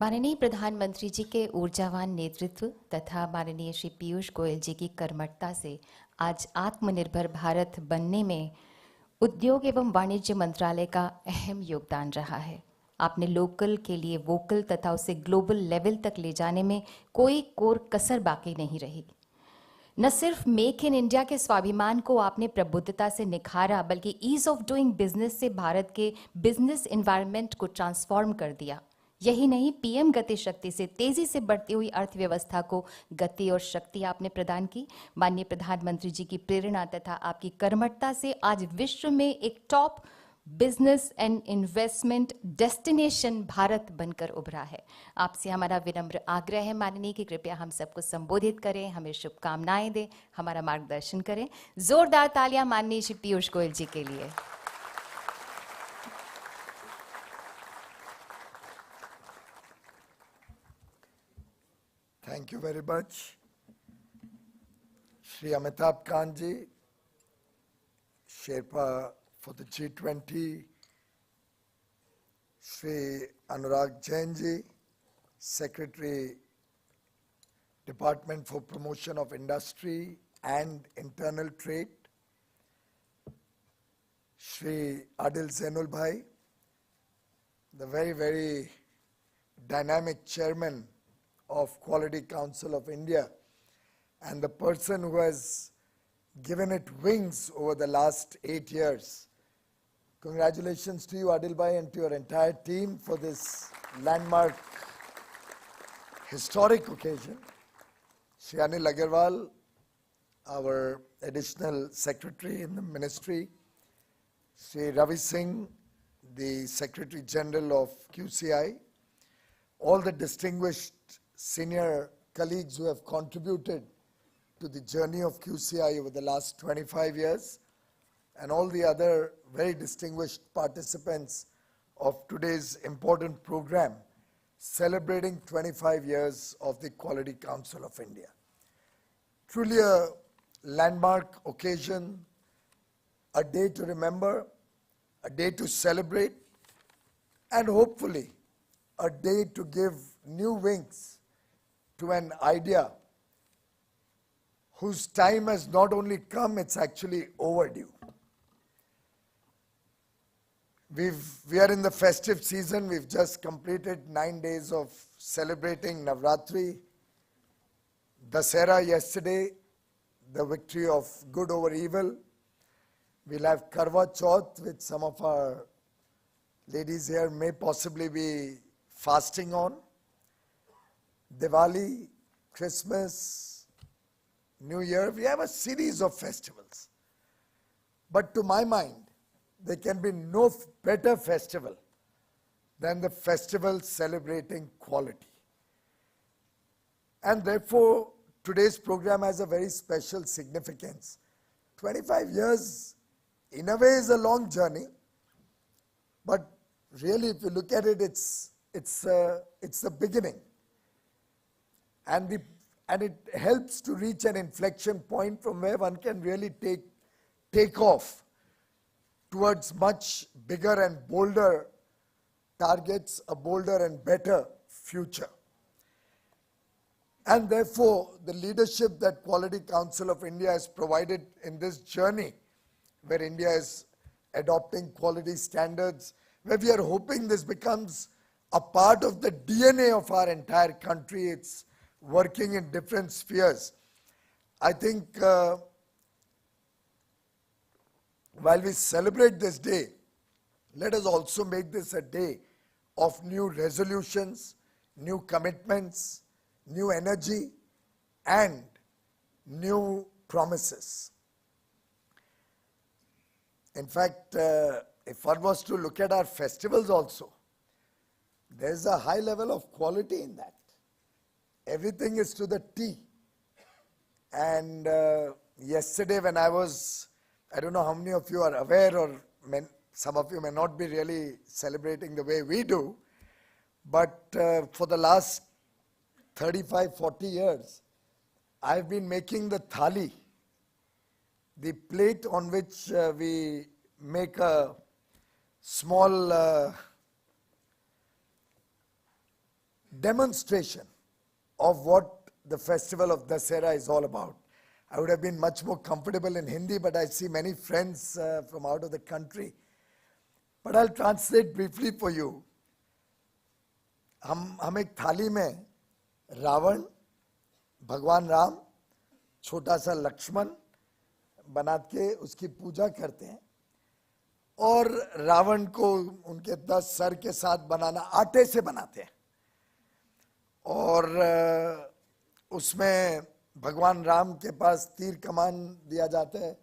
माननीय प्रधानमंत्री जी के ऊर्जावान नेतृत्व तथा माननीय श्री पीयूष गोयल जी की कर्मठता से आज आत्मनिर्भर भारत बनने में उद्योग एवं वाणिज्य मंत्रालय का अहम योगदान रहा है। आपने लोकल के लिए वोकल तथा उसे ग्लोबल लेवल तक ले जाने में कोई कोर कसर बाकी नहीं रही। न सिर्फ मेक इन इंडिया के स्वाभिमान को आपने प्रबुद्धता से निखारा, बल्कि ईज ऑफ डूइंग बिजनेस से भारत के बिजनेस एनवायरनमेंट को ट्रांसफॉर्म कर दिया। यही नहीं, पीएम गति शक्ति से तेजी से बढ़ती हुई अर्थव्यवस्था को गति और शक्ति आपने प्रदान की। माननीय प्रधानमंत्री जी की प्रेरणा तथा आपकी कर्मठता से आज विश्व में एक top business and investment destination Bharat बनकर उभरा है। आपसे हमारा विनम्र आग्रह है माननीय कि कृपया हम सबको संबोधित करें, हमें शुभकामनाएं दें, हमारा मार्गदर्शन करें। जोरदार तालियां माननीय श्री पीयूष गोयल जी के लिए। Thank you very much. Shri Amitabh Kant ji, Sherpa for the G20, Shri Anurag Jain ji, Secretary, Department for Promotion of Industry and Internal Trade, Shri Adil Zainul Bhai, the very, very dynamic chairman of Quality Council of India, and the person who has given it wings over the last 8 years. Congratulations to you, Adil Bhai, and to your entire team for this landmark, historic occasion. Shri Anil Agarwal, our additional secretary in the ministry, Shri Ravi Singh, the Secretary General of QCI, all the distinguished senior colleagues who have contributed to the journey of QCI over the last 25 years, and all the other very distinguished participants of today's important program celebrating 25 years of the Quality Council of India. Truly a landmark occasion, a day to remember, a day to celebrate, and hopefully a day to give new wings to an idea whose time has not only come, it's actually overdue. We are in the festive season. We've just completed 9 days of celebrating Navratri, Dasera yesterday, the victory of good over evil. We'll have Karwa Chauth, which some of our ladies here may possibly be fasting on. Diwali, Christmas, New Year, we have a series of festivals. But to my mind, there can be no better festival than the festival celebrating quality. And therefore, today's program has a very special significance. 25 years, in a way, is a long journey. But really, if you look at it, it's the beginning. And it helps to reach an inflection point from where one can really take off towards much bigger and bolder targets, a bolder and better future. And therefore, the leadership that Quality Council of India has provided in this journey, where India is adopting quality standards, where we are hoping this becomes a part of the DNA of our entire country. It's working in different spheres. I think while we celebrate this day, let us also make this a day of new resolutions, new commitments, new energy, and new promises. In fact, if one was to look at our festivals also, there's a high level of quality in that. Everything is to the T. And yesterday when I don't know how many of you are aware, or some of you may not be really celebrating the way we do, but for the last 35, 40 years, I've been making the thali, the plate on which we make a small demonstration of what the festival of Dasera is all about. I would have been much more comfortable in Hindi, but I see many friends from out of the country. But I'll translate briefly for you. हम एक थाली में रावण, भगवान राम, छोटा सा लक्ष्मण बना के उसकी पूजा करते हैं और रावण को उनके 10 सर के साथ बनाना आटे से बनाते हैं और उसमें भगवान राम के पास तीर कमान दिया जाता है,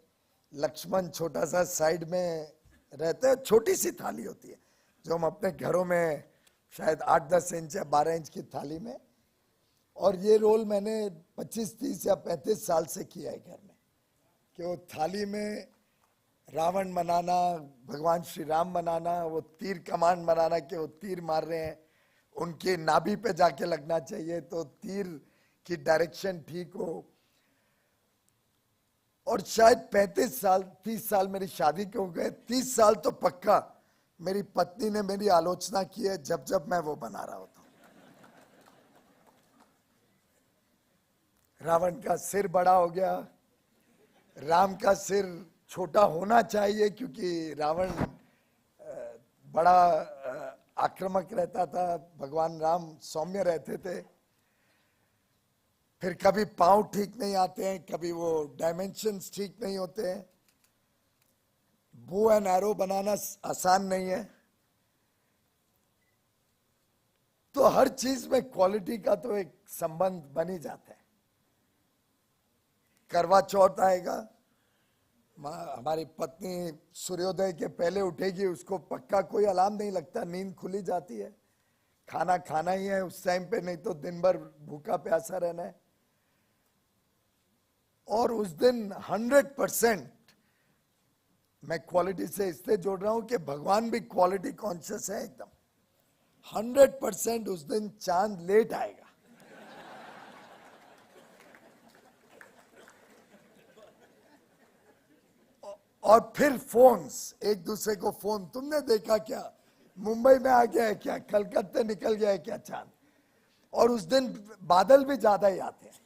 लक्ष्मण छोटा सा साइड में रहते हैं, छोटी सी थाली होती है जो हम अपने घरों में शायद 8-10 इंच या 12 इंच की थाली में, और ये रोल मैंने 25, 30 या 35 साल से किया है घर में, कि वो थाली में रावण बनाना, भगवान श्री राम बनाना, वो तीर कमान बनाना कि वो तीर मार रहे हैं, उनके नाभि पे जाके लगना चाहिए तो तीर की डायरेक्शन ठीक हो। और शायद 35 साल 30 साल मेरी शादी के हो गए, 30 साल तो पक्का मेरी पत्नी ने मेरी आलोचना की है जब जब मैं वो बना रहा होता हूं। रावण का सिर बड़ा हो गया, राम का सिर छोटा होना चाहिए क्योंकि रावण बड़ा आक्रामक रहता था, भगवान राम सौम्य रहते थे। फिर कभी पांव ठीक नहीं आते हैं, कभी वो डायमेंशंस ठीक नहीं होते हैं, बो एंड एरो बनाना आसान नहीं है। तो हर चीज में क्वालिटी का तो एक संबंध बन ही जाता है। करवा चौथ आएगा, हमारी पत्नी सूर्योदय के पहले उठेगी, उसको पक्का कोई अलार्म नहीं लगता, नींद खुली जाती है, खाना खाना ही है उस टाइम पे, नहीं तो दिन भर भूखा प्यासा रहना है। और उस दिन 100% मैं क्वालिटी से इसलिए जोड़ रहा हूं कि भगवान भी क्वालिटी कॉन्शियस है एकदम। 100% उस दिन चांद लेट आएगा। और फिर फोन्स, एक दूसरे को फोन, तुमने देखा क्या, मुंबई में आ गया है क्या, कलकत्ते निकल गया है क्या चांद। और उस दिन बादल भी ज्यादा ही आते हैं।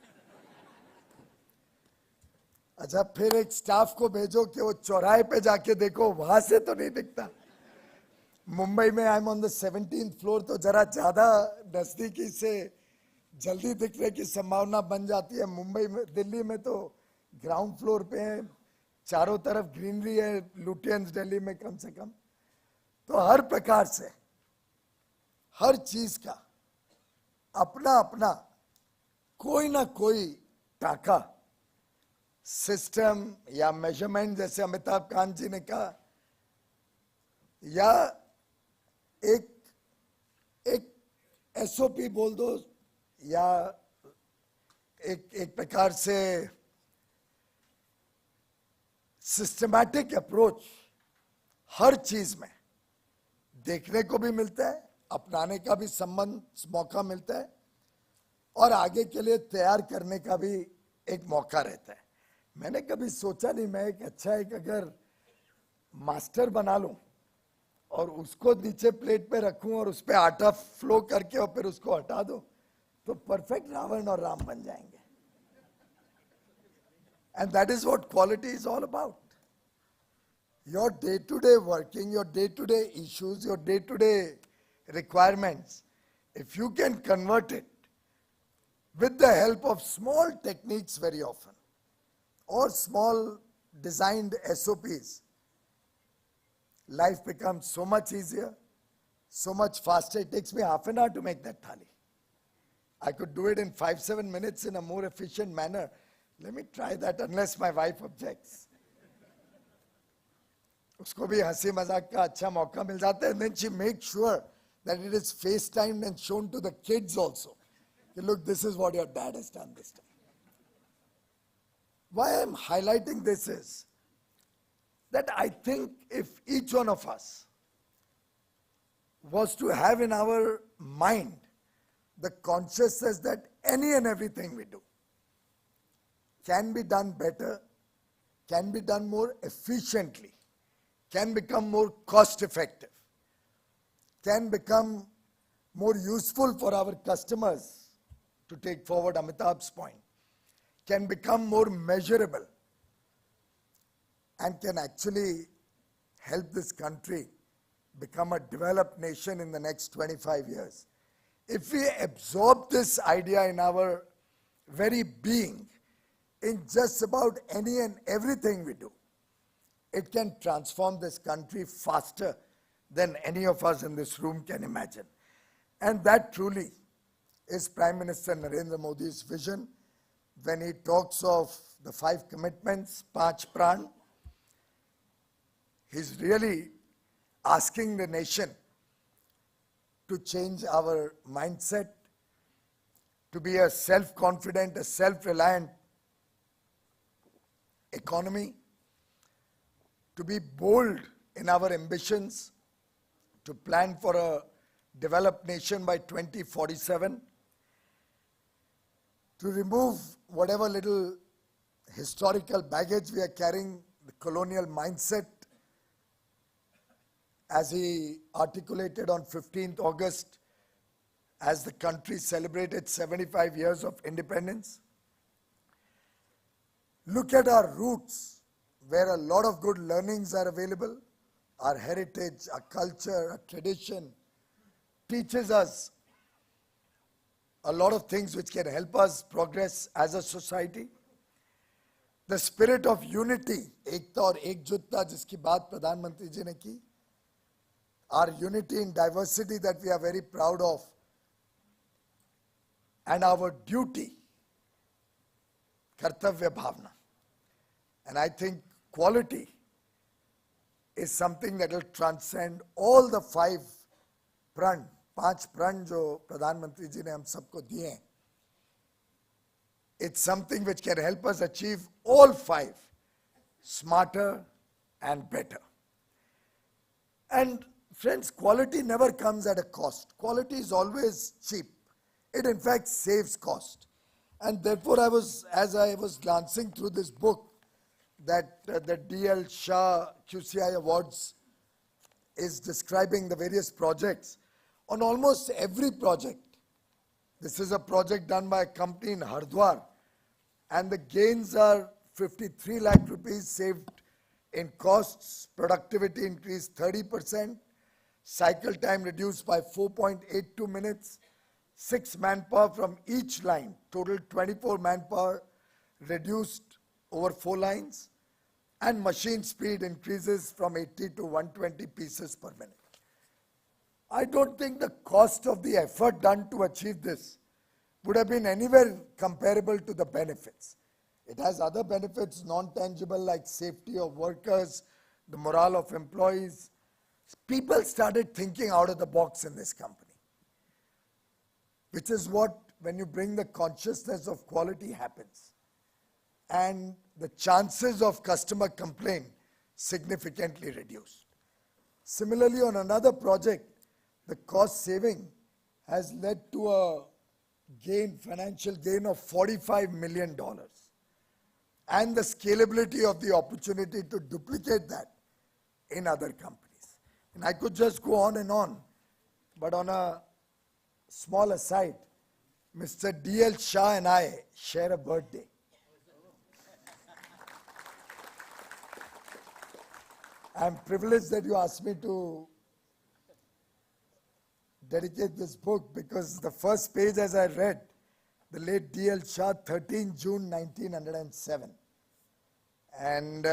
अच्छा, फिर एक स्टाफ को भेजो कि वो चौराहे पे जाके देखो, वहां से तो नहीं दिखता। मुंबई में I am on the 17th floor, तो जरा ज्यादा नजदीकी से जल्दी दिखने की संभावना बन जाती है। मुंबई में, दिल्ली में तो ग्राउंड फ्लोर पे है, चारों तरफ ग्रीनरी है, लुटियंस दिल्ली में कम से कम। तो हर प्रकार से हर चीज का अपना अपना कोई ना कोई टाका, सिस्टम या मेजरमेंट, जैसे अमिताभ कांत जी ने कहा, या एक एसओपी बोल दो, या एक प्रकार से सिस्टमैटिक अप्रोच हर चीज में देखने को भी मिलता है, अपनाने का भी मौका मिलता है, और आगे के लिए तैयार करने का भी एक मौका रहता है। मैंने कभी सोचा नहीं, मैं एक अगर मास्टर बना लूं और उसको नीचे प्लेट पे रखूं और उस पे आटा फ्लो करके और फिर उसको हटा दो, तो परफेक्ट रावण और राम बन जाएंगे। And that is what quality is all about. Your day-to-day working, your day-to-day issues, your day-to-day requirements, if you can convert it with the help of small techniques very often, or small designed SOPs, life becomes so much easier, so much faster. It takes me half an hour to make that thali. I could do it in 5-7 minutes in a more efficient manner. Let me try that, unless my wife objects. उसको भी हंसी मजाक का अच्छा मौका मिल जाता है, and then she makes sure that it is FaceTimed and shown to the kids also. Look, this is what your dad has done this time. Why I am highlighting this is that I think if each one of us was to have in our mind the consciousness that any and everything we do can be done better, can be done more efficiently, can become more cost effective, can become more useful for our customers, to take forward Amitabh's point, can become more measurable and can actually help this country become a developed nation in the next 25 years. If we absorb this idea in our very being, in just about any and everything we do, it can transform this country faster than any of us in this room can imagine. And that truly is Prime Minister Narendra Modi's vision when he talks of the 5 commitments, 5 pran. He's really asking the nation to change our mindset, to be a self-confident, a self-reliant economy, to be bold in our ambitions, to plan for a developed nation by 2047, to remove whatever little historical baggage we are carrying, the colonial mindset, as he articulated on 15th August, as the country celebrated 75 years of independence. Look at our roots, where a lot of good learnings are available. Our heritage, our culture, our tradition teaches us a lot of things which can help us progress as a society. The spirit of unity, एकता और एकजुटता जिसकी बात प्रधानमंत्री जी ने की, our unity in diversity that we are very proud of, and our duty, kartavya bhavna. And I think quality is something that will transcend all the 5 pran, 5 pran जो प्रधानमंत्री जी ने हम सबको दिए हैं. It's something which can help us achieve all 5 smarter and better. And friends, quality never comes at a cost. Quality is always cheap. It in fact saves cost. And therefore as I was glancing through this book that the D.L. Shah QCI Awards is describing the various projects, on almost every project, this is a project done by a company in Hardwar, and the gains are 53 lakh rupees saved in costs, productivity increased 30%, cycle time reduced by 4.82 minutes, 6 manpower from each line, total 24 manpower reduced over 4 lines, and machine speed increases from 80 to 120 pieces per minute. I don't think the cost of the effort done to achieve this would have been anywhere comparable to the benefits. It has other benefits, non-tangible, like safety of workers, the morale of employees. People started thinking out of the box in this company, which is what, when you bring the consciousness of quality, happens. And the chances of customer complaint significantly reduced. Similarly, on another project, the cost saving has led to a gain, financial gain of $45 million. And the scalability of the opportunity to duplicate that in other companies. And I could just go on, but on a small aside, Mr. D.L. Shah and I share a birthday. I'm privileged that you asked me to dedicate this book, because the first page, as I read, the late D.L. Shah, 13 June 1907. And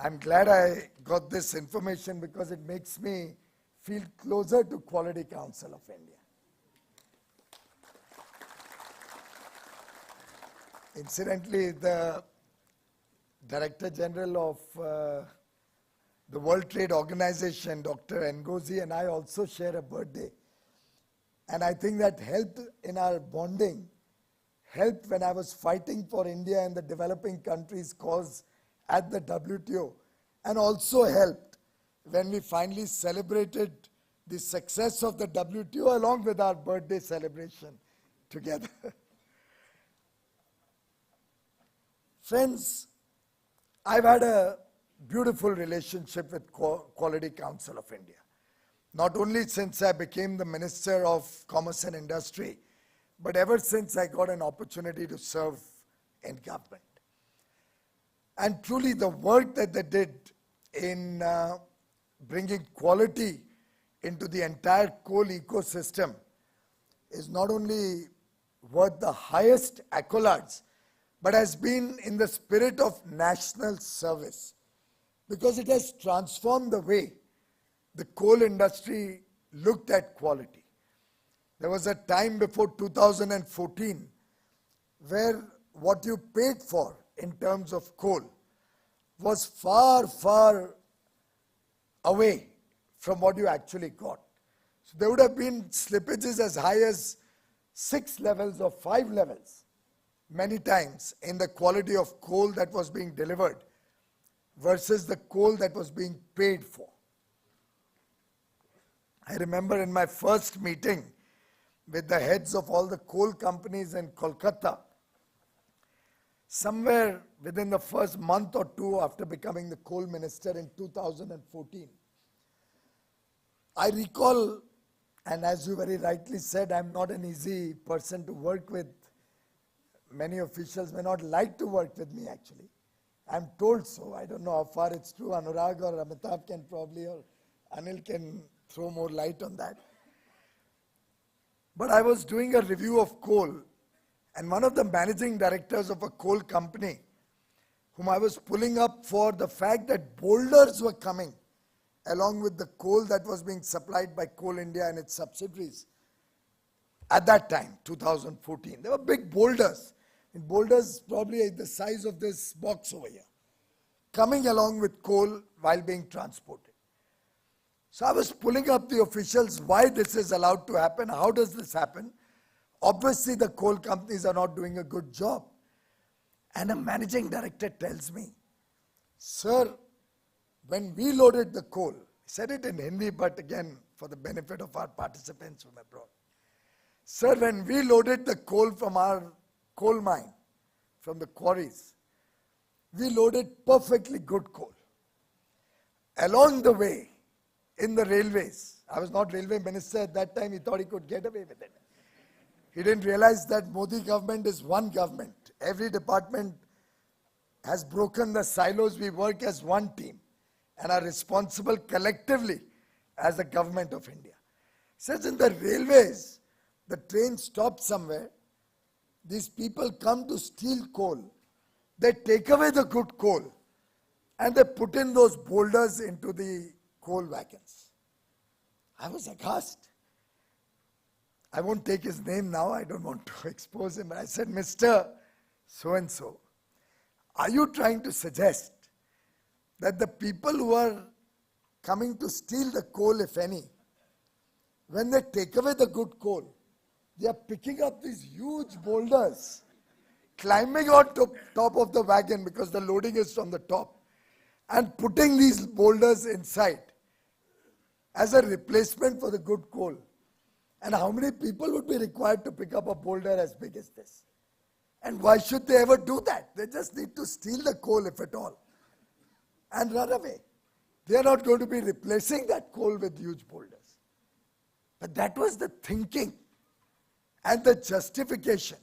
I'm glad I got this information, because it makes me feel closer to Quality Council of India. Incidentally, the Director General of the World Trade Organization, Dr. Ngozi, and I also share a birthday. And I think that helped in our bonding, helped when I was fighting for India and the developing countries' cause at the WTO, and also helped when we finally celebrated the success of the WTO along with our birthday celebration together. Friends, I've had a beautiful relationship with Quality Council of India. Not only since I became the Minister of Commerce and Industry, but ever since I got an opportunity to serve in government. And truly the work that they did in bringing quality into the entire coal ecosystem is not only worth the highest accolades, but has been in the spirit of national service, because it has transformed the way the coal industry looked at quality. There was a time before 2014 where what you paid for in terms of coal was far, far away from what you actually got. So there would have been slippages as high as 6 levels or 5 levels many times in the quality of coal that was being delivered versus the coal that was being paid for. I remember in my first meeting with the heads of all the coal companies in Kolkata, somewhere within the first month or two after becoming the coal minister in 2014, I recall, and as you very rightly said, I'm not an easy person to work with. Many officials may not like to work with me actually. I'm told so. I don't know how far it's true. Anurag or Amitabh can probably, or Anil can throw more light on that. But I was doing a review of coal, and one of the managing directors of a coal company, whom I was pulling up for the fact that boulders were coming along with the coal that was being supplied by Coal India and its subsidiaries. At that time, 2014, there were big boulders. And boulders probably the size of this box over here, coming along with coal while being transported. So I was pulling up the officials, why this is allowed to happen, how does this happen? Obviously the coal companies are not doing a good job. And a managing director tells me, sir, when we loaded the coal, he said it in Hindi, but again, for the benefit of our participants from abroad. Sir, when we loaded the coal from our coal mine, from the quarries, we loaded perfectly good coal. Along the way, in the railways, I was not railway minister at that time, he thought he could get away with it. He didn't realize that Modi government is one government. Every department has broken the silos, we work as one team and are responsible collectively as the government of India. Says in the railways, the train stops somewhere, these people come to steal coal, they take away the good coal and they put in those boulders into the coal wagons. I was aghast. I won't take his name now, I don't want to expose him, but I said, Mr. So-and-so, are you trying to suggest that the people who are coming to steal the coal, if any, when they take away the good coal, they are picking up these huge boulders, climbing on top of the wagon because the loading is from the top, and putting these boulders inside as a replacement for the good coal? And how many people would be required to pick up a boulder as big as this? And why should they ever do that? They just need to steal the coal, if at all, and run away. They are not going to be replacing that coal with huge boulders. But that was the thinking and the justification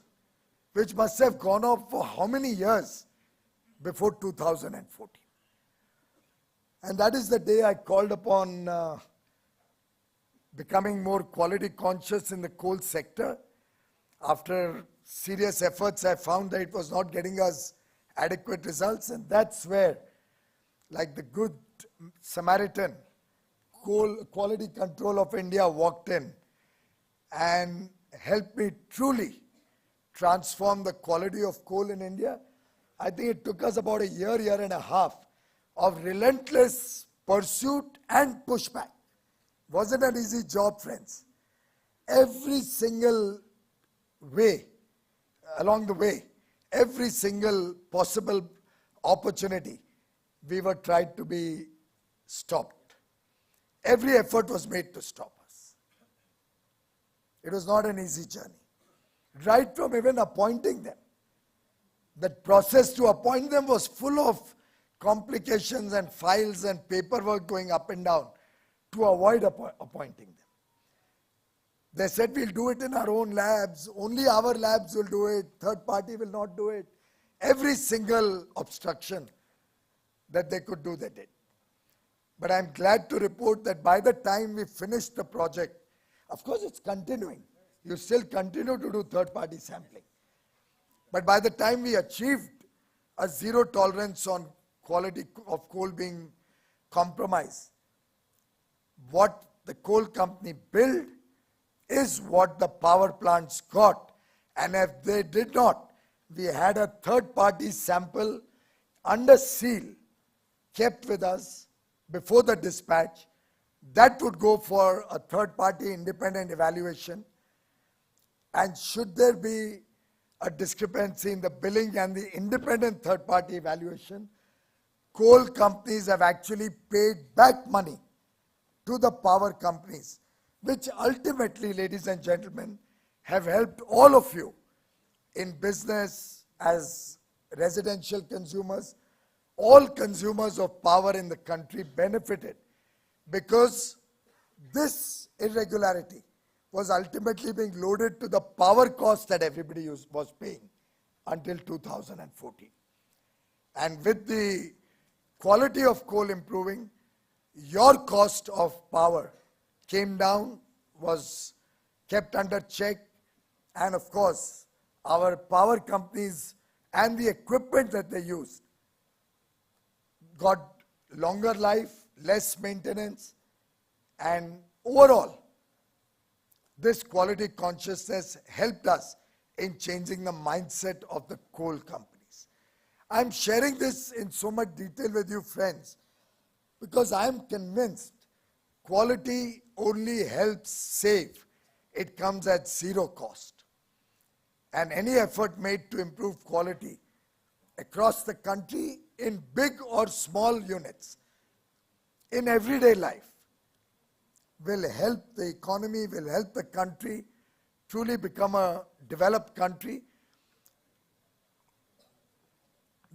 which must have gone on for how many years before 2014. And that is the day I called upon becoming more quality conscious in the coal sector. After serious efforts, I found that it was not getting us adequate results, and that's where, like the good Samaritan, Coal Quality Control of India walked in and helped me truly transform the quality of coal in India. I think it took us about a year and a half of relentless pursuit and pushback. Wasn't an easy job, friends. Every single way, along the way, every single possible opportunity, we were tried to be stopped. Every effort was made to stop us. It was not an easy journey. Right from even appointing them. That process to appoint them was full of complications and files and paperwork going up and down to avoid appointing them. They said we'll do it in our own labs, only our labs will do it, third party will not do it. Every single obstruction that they could do, they did. But I'm glad to report that by the time we finished the project, of course it's continuing. You still continue to do third party sampling. But by the time we achieved a zero tolerance on quality of coal being compromised, what the coal company built is what the power plants got. And if they did not, we had a third party sample under seal kept with us before the dispatch. That would go for a third party independent evaluation. And should there be a discrepancy in the billing and the independent third party evaluation, coal companies have actually paid back money to the power companies, which ultimately, ladies and gentlemen, have helped all of you in business, as residential consumers. All consumers of power in the country benefited because this irregularity was ultimately being loaded to the power cost that everybody was paying until 2014. And with the quality of coal improving, your cost of power came down, was kept under check, and of course, our power companies and the equipment that they used got longer life, less maintenance, and overall, this quality consciousness helped us in changing the mindset of the coal companies. I'm sharing this in so much detail with you, friends, because I'm convinced quality only helps save. It comes at zero cost. And any effort made to improve quality across the country in big or small units, in everyday life, will help the economy, will help the country truly become a developed country.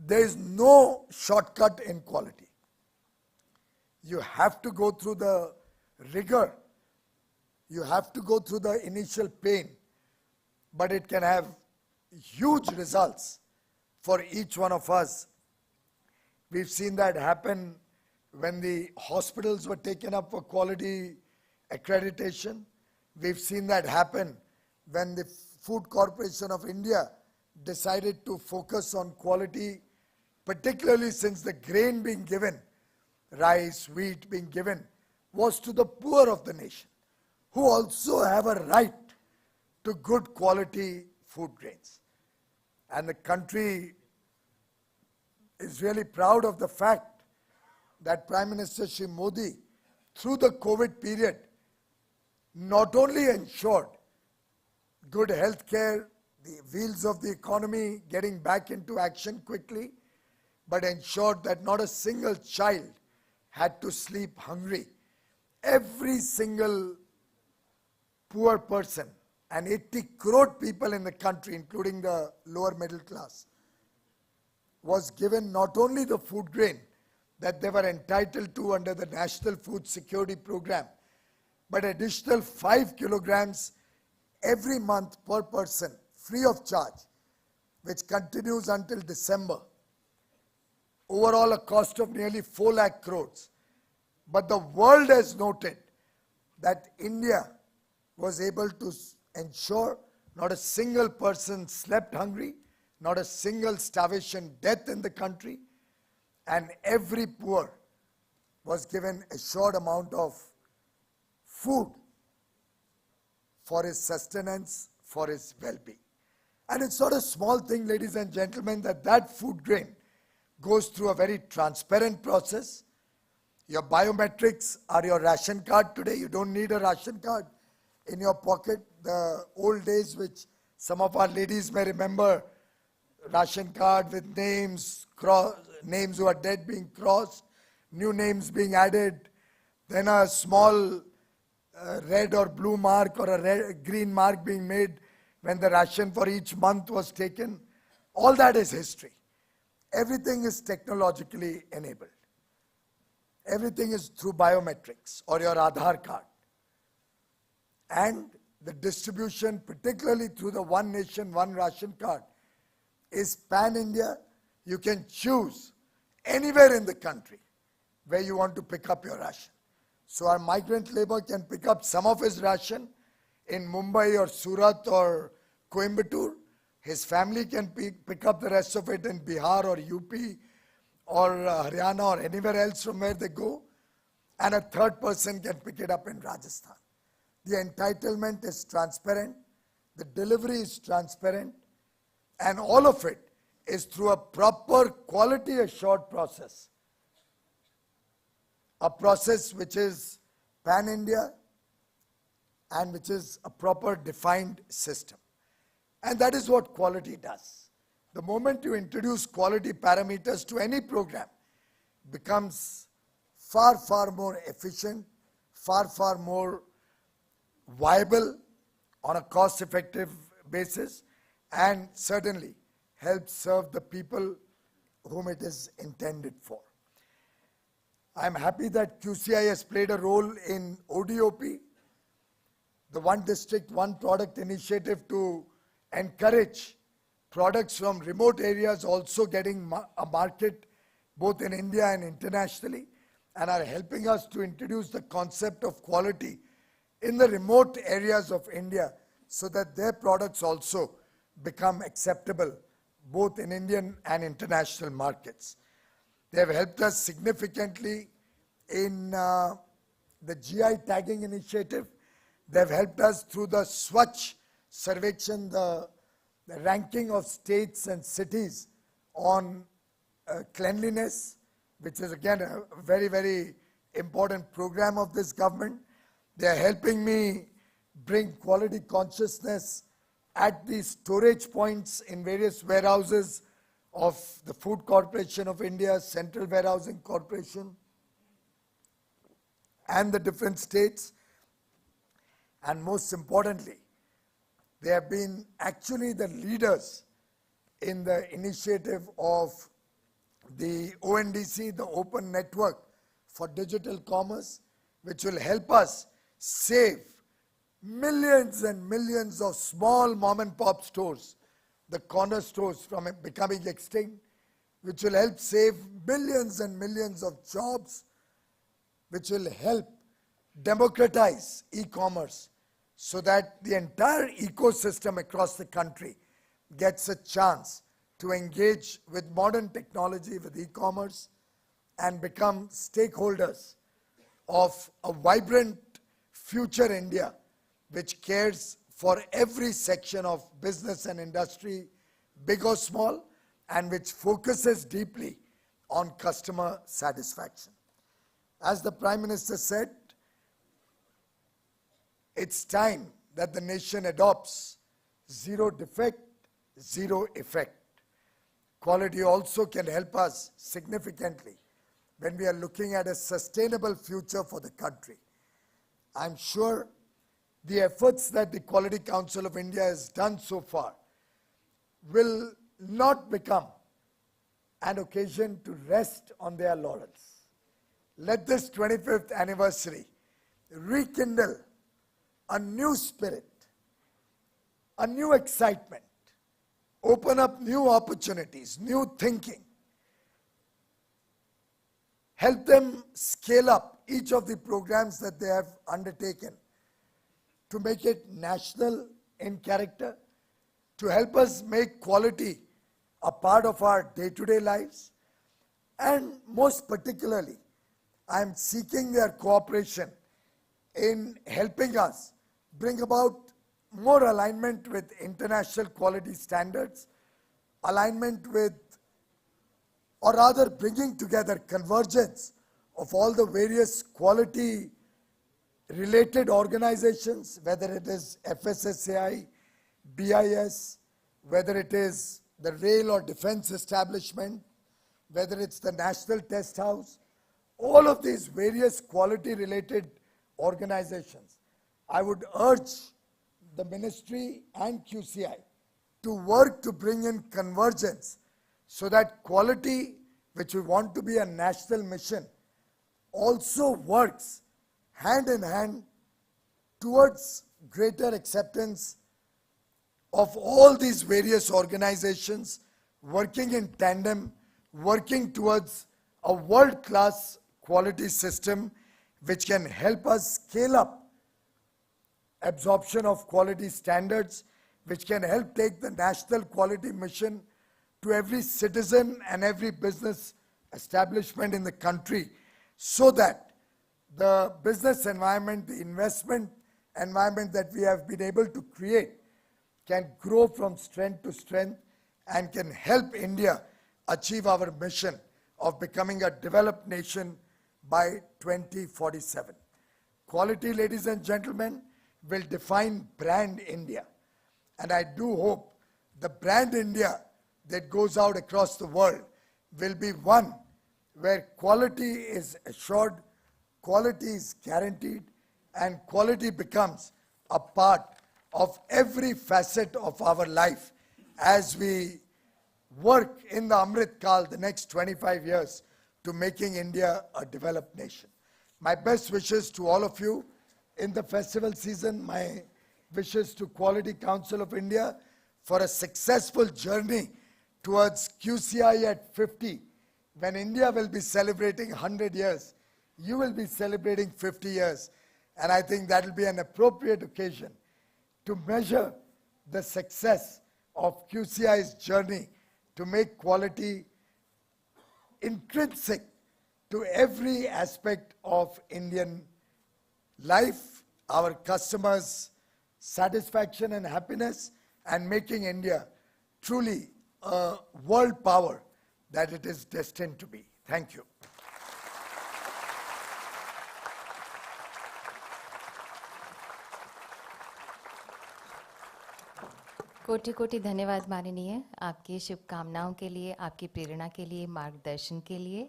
There is no shortcut in quality. You have to go through the rigor. You have to go through the initial pain, but it can have huge results for each one of us. We've seen that happen when the hospitals were taken up for quality accreditation. We've seen that happen when the Food Corporation of India decided to focus on quality, particularly since the grain being given, rice, wheat being given, was to the poor of the nation, who also have a right to good quality food grains. And the country is really proud of the fact that Prime Minister Shri Modi, through the COVID period, not only ensured good health care, the wheels of the economy getting back into action quickly, but ensured that not a single child had to sleep hungry. Every single poor person, and 80 crore people in the country, including the lower middle class, was given not only the food grain that they were entitled to under the National Food Security Program, but additional 5 kilograms every month per person, free of charge, which continues until December. Overall, a cost of nearly 4 lakh crores. But the world has noted that India was able to ensure not a single person slept hungry, not a single starvation death in the country, and every poor was given a short amount of food for his sustenance, for his well-being. And it's not a small thing, ladies and gentlemen, that food grain goes through a very transparent process. Your biometrics are your ration card today. You don't need a ration card in your pocket. The old days, which some of our ladies may remember, ration card with names, names who are dead being crossed, new names being added, then a small red or blue mark or a green mark being made when the ration for each month was taken. All that is history. Everything is technologically enabled. Everything is through biometrics or your Aadhaar card. And the distribution, particularly through the One Nation, One Ration card, is pan-India. You can choose anywhere in the country where you want to pick up your ration. So our migrant labor can pick up some of his ration in Mumbai or Surat or Coimbatore. His family can pick up the rest of it in Bihar or UP or Haryana or anywhere else from where they go. And a third person can pick it up in Rajasthan. The entitlement is transparent, the delivery is transparent, and all of it is through a proper quality assured process. A process which is pan-India and which is a proper defined system. And that is what quality does. The moment you introduce quality parameters to any program, becomes far, far more efficient, far, far more viable on a cost-effective basis, and certainly helps serve the people whom it is intended for. I'm happy that QCI has played a role in ODOP, the One District, One Product initiative to encourage products from remote areas also getting a market both in India and internationally, and are helping us to introduce the concept of quality in the remote areas of India so that their products also become acceptable both in Indian and international markets. They have helped us significantly in the GI tagging initiative. They have helped us through the Swachh Sarvekshan, the ranking of states and cities on cleanliness, which is again a very, very important program of this government. They are helping me bring quality consciousness at the storage points in various warehouses of the Food Corporation of India, Central Warehousing Corporation, and the different states. And most importantly, they have been actually the leaders in the initiative of the ONDC, the Open Network for Digital Commerce, which will help us save millions and millions of small mom and pop stores, the corner stores, from becoming extinct, which will help save billions and millions of jobs, which will help democratize e-commerce so that the entire ecosystem across the country gets a chance to engage with modern technology, with e-commerce, and become stakeholders of a vibrant future India which cares for every section of business and industry, big or small, and which focuses deeply on customer satisfaction. As the Prime Minister said, it's time that the nation adopts zero defect, zero effect. Quality also can help us significantly when we are looking at a sustainable future for the country. I'm sure the efforts that the Quality Council of India has done so far will not become an occasion to rest on their laurels. Let this 25th anniversary rekindle a new spirit, a new excitement, open up new opportunities, new thinking, help them scale up each of the programs that they have undertaken to make it national in character, to help us make quality a part of our day-to-day lives. And most particularly, I am seeking their cooperation in helping us bring about more alignment with international quality standards, alignment with, or rather bringing together convergence of all the various quality related organizations, whether it is FSSAI, BIS, whether it is the rail or defense establishment, whether it's the National Test House, all of these various quality related organizations. I would urge the ministry and QCI to work to bring in convergence so that quality, which we want to be a national mission, also works hand in hand towards greater acceptance of all these various organizations working in tandem, working towards a world-class quality system which can help us scale up absorption of quality standards, which can help take the national quality mission to every citizen and every business establishment in the country, so that the business environment, the investment environment that we have been able to create can grow from strength to strength and can help India achieve our mission of becoming a developed nation by 2047. Quality, ladies and gentlemen, will define brand India. And I do hope the brand India that goes out across the world will be one where quality is assured, quality is guaranteed, and quality becomes a part of every facet of our life as we work in the Amrit Kal, the next 25 years, to making India a developed nation. My best wishes to all of you in the festival season, my wishes to Quality Council of India for a successful journey towards QCI at 50. When India will be celebrating 100 years, you will be celebrating 50 years. And I think that will be an appropriate occasion to measure the success of QCI's journey to make quality intrinsic to every aspect of Indian life, our customers' satisfaction and happiness, and making India truly a world power that it is destined to be. Thank you. कोटि कोटि धन्यवाद माननीय, आपकी शुभकामनाओं के लिए, आपकी प्रेरणा के लिए, मार्गदर्शन के लिए,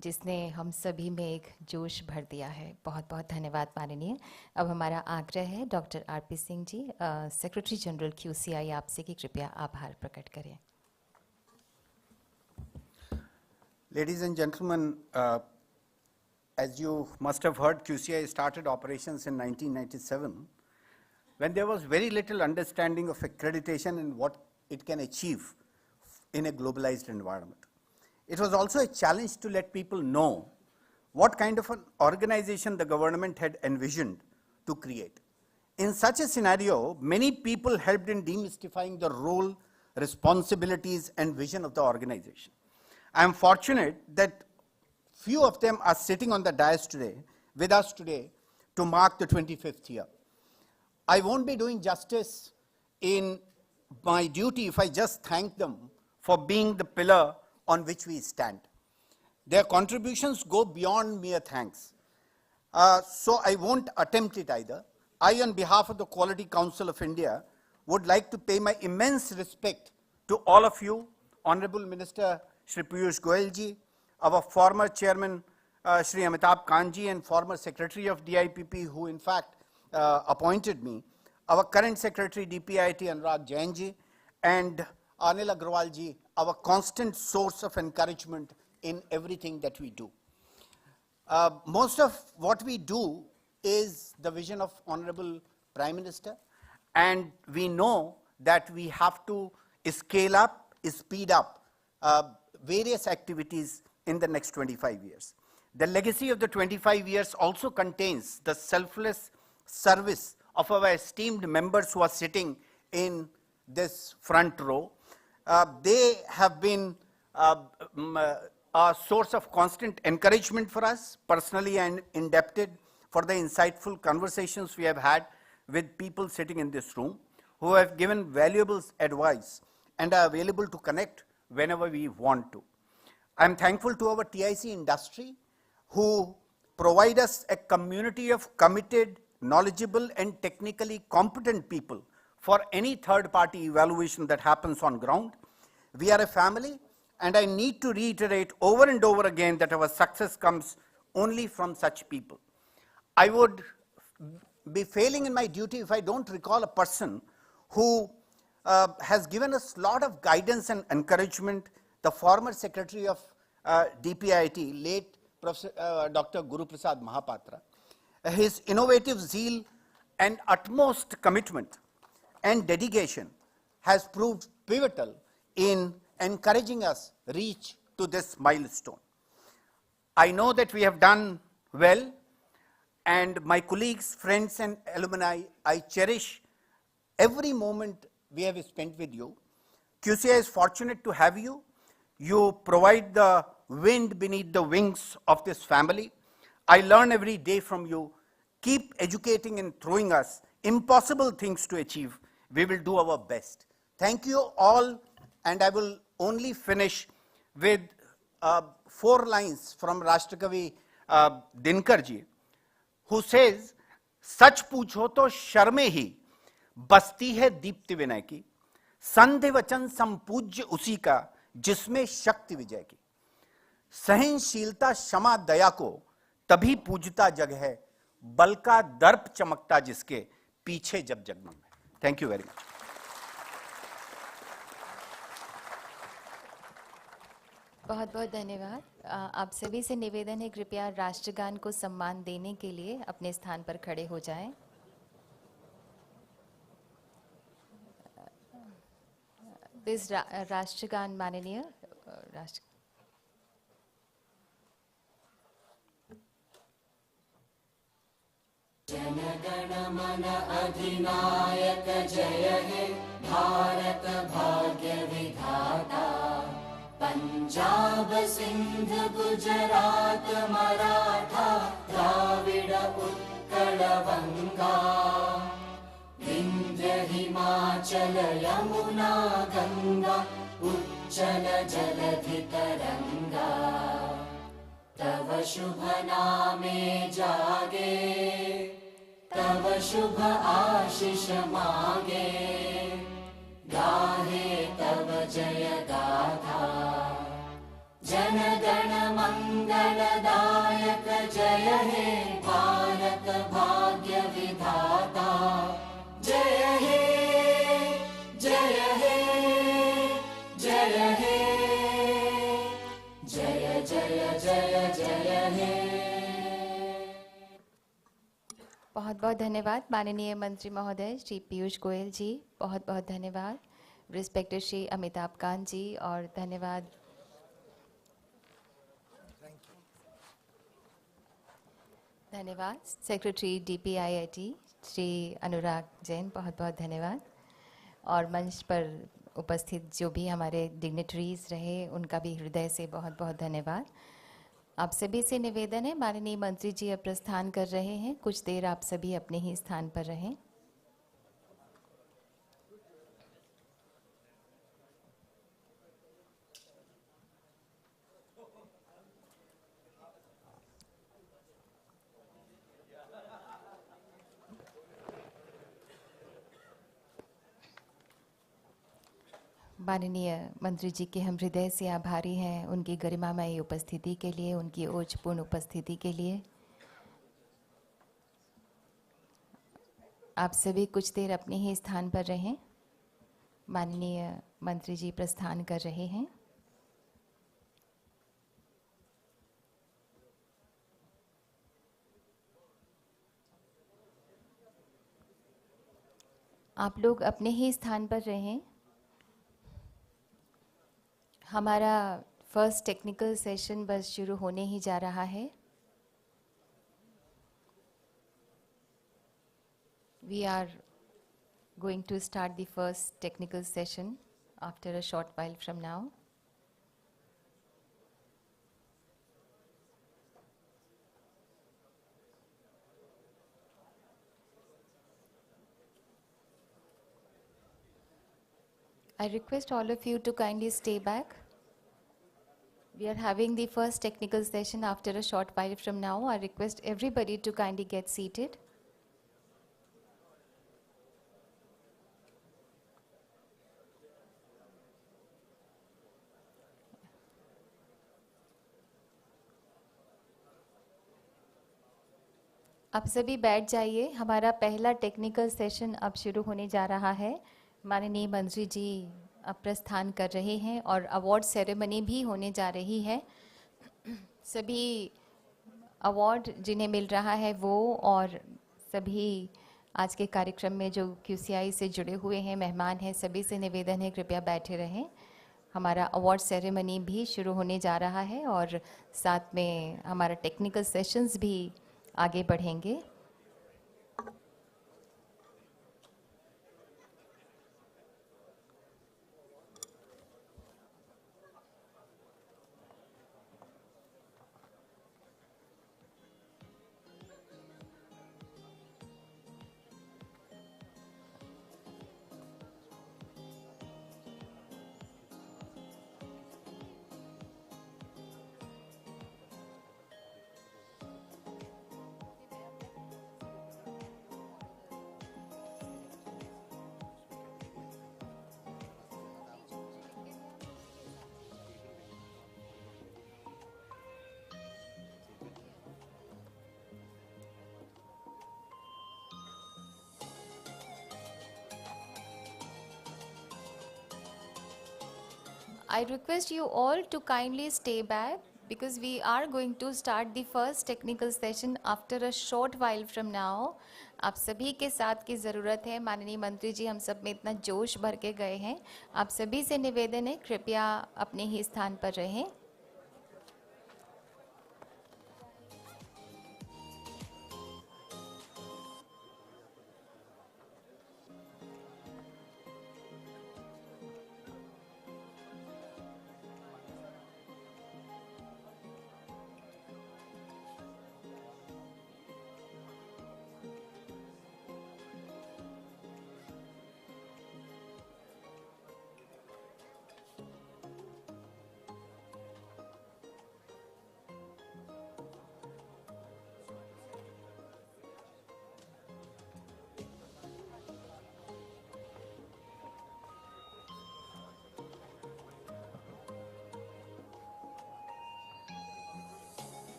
जिसने हम सभी में एक जोश भर दिया है। बहुत बहुत धन्यवाद माननीय। अब हमारा आग्रह है doctor RP Singh ji, secretary general QCI, आपसे कि कृपया आभार प्रकट करें। Ladies and gentlemen, as you must have heard, QCI started operations in 1997 when there was very little understanding of accreditation and what it can achieve in a globalized environment. It was also a challenge to let people know what kind of an organization the government had envisioned to create. In such a scenario, many people helped in demystifying the role, responsibilities, and vision of the organization. I am fortunate that few of them are sitting on the dais today, with us today, to mark the 25th year. I won't be doing justice in my duty if I just thank them for being the pillar on which we stand. Their contributions go beyond mere thanks. So I won't attempt it either. I, on behalf of the Quality Council of India, would like to pay my immense respect to all of you, Honorable Minister Shri Piyush Goyal ji, our former Chairman Shri Amitabh Kant ji, and former Secretary of DIPP, who in fact appointed me, our current Secretary DPIT Anurag Jain ji, and Anil Agrawal ji, our constant source of encouragement in everything that we do. Most of what we do is the vision of Honorable Prime Minister, and we know that we have to scale up, speed up various activities in the next 25 years. The legacy of the 25 years also contains the selfless service of our esteemed members who are sitting in this front row. They have been a source of constant encouragement for us, personally and indebted for the insightful conversations we have had with people sitting in this room, who have given valuable advice and are available to connect whenever we want to. I am thankful to our TIC industry, who provide us a community of committed, knowledgeable, and technically competent people for any third-party evaluation that happens on ground. We are a family, and I need to reiterate over and over again that our success comes only from such people. I would be failing in my duty if I don't recall a person who has given us a lot of guidance and encouragement, the former Secretary of DPIT, late Professor Dr. Guru Prasad Mahapatra. His innovative zeal and utmost commitment and dedication has proved pivotal in encouraging us reach to this milestone. I know that we have done well, and my colleagues, friends and alumni, I cherish every moment we have spent with you. QCI is fortunate to have you. You provide the wind beneath the wings of this family. I learn every day from you. Keep educating and throwing us impossible things to achieve. We will do our best. Thank you all, and I will only finish with 4 lines from Rashtrakavi Dinkar ji, who says, सच पूछो तो शर्मे ही बसती है दीप्ति विनय की, संधि वचन संपूज्य उसी का जिसमें शक्ति विजय की, सहनशीलता क्षमा दया को तभी पूजता जग है, बल का दर्प चमकता जिसके पीछे जब जगमग है. Thank you very much. बहुत बहुत धन्यवाद. आप सभी से निवेदन है, कृपया राष्ट्रगान को सम्मान देने के लिए अपने स्थान पर खड़े हो जाएं. दिस राष्ट्रगान माननीय राष्ट्र जनगण मन अधिनायक जय हे भारत भाग्य विधाता, पंजाब सिंध गुजरात मराठा द्राविड़ उत्कल बंगा, विंध्य हिमाचल यमुना गंगा उच्चल जलधि तरंगा, तव शुभ नामे जागे, तव शुभ आशीष मागे, गाहे तव जय गाथा, जन गण मंगलदायक जय हे भारत भाग्य विधाता, जय हे जय हे जय हे जय जय जय जय हे. बहुत बहुत धन्यवाद माननीय मंत्री महोदय श्री पीयूष गोयल जी. बहुत बहुत धन्यवाद रिस्पेक्टेड श्री अमिताभ कांत जी, और धन्यवाद धन्यवाद सेक्रेटरी DPIIT श्री अनुराग जैन. बहुत बहुत धन्यवाद. और मंच पर उपस्थित जो भी हमारे डिग्नेटरीज रहे उनका भी हृदय से बहुत बहुत धन्यवाद. आप सभी से निवेदन है, माननीय मंत्री जी अब प्रस्थान कर रहे हैं. कुछ देर आप सभी अपने ही स्थान पर रहें. माननीय मंत्री जी के हम हृदय से आभारी हैं उनकी गरिमामयी उपस्थिति के लिए, उनकी ओजपूर्ण उपस्थिति के लिए. आप सभी कुछ देर अपने ही स्थान पर रहें. माननीय मंत्री जी प्रस्थान कर रहे हैं. आप लोग अपने ही स्थान पर रहें. हमारा फर्स्ट टेक्निकल सेशन बस शुरू होने ही जा रहा है. We are going to start the first technical session after a short while from now. I request all of you to kindly stay back. We are having the first technical session after a short while from now. I request everybody to kindly get seated. आप सभी बैठ जाइए. हमारा पहला technical session अब शुरू होने जा रहा है. माननीय मंत्री जी अब प्रस्थान कर रहे हैं और अवार्ड सेरेमनी भी होने जा रही है. सभी अवार्ड जिन्हें मिल रहा है वो और सभी आज के कार्यक्रम में जो QCI से जुड़े हुए हैं, मेहमान हैं, सभी से निवेदन है कृपया बैठे रहें। हमारा अवार्ड सेरेमनी भी शुरू होने जा रहा है और साथ में हमारा टेक्निकल सेशंस भी आगे बढ़ेंगे। I request you all to kindly stay back because we are going to start the first technical session after a short while from now. आप सभी के साथ की ज़रूरत है। माननीय मंत्री जी हम सब में इतना जोश भर के गए हैं। आप सभी से निवेदन है कृपया अपने ही स्थान पर रहें।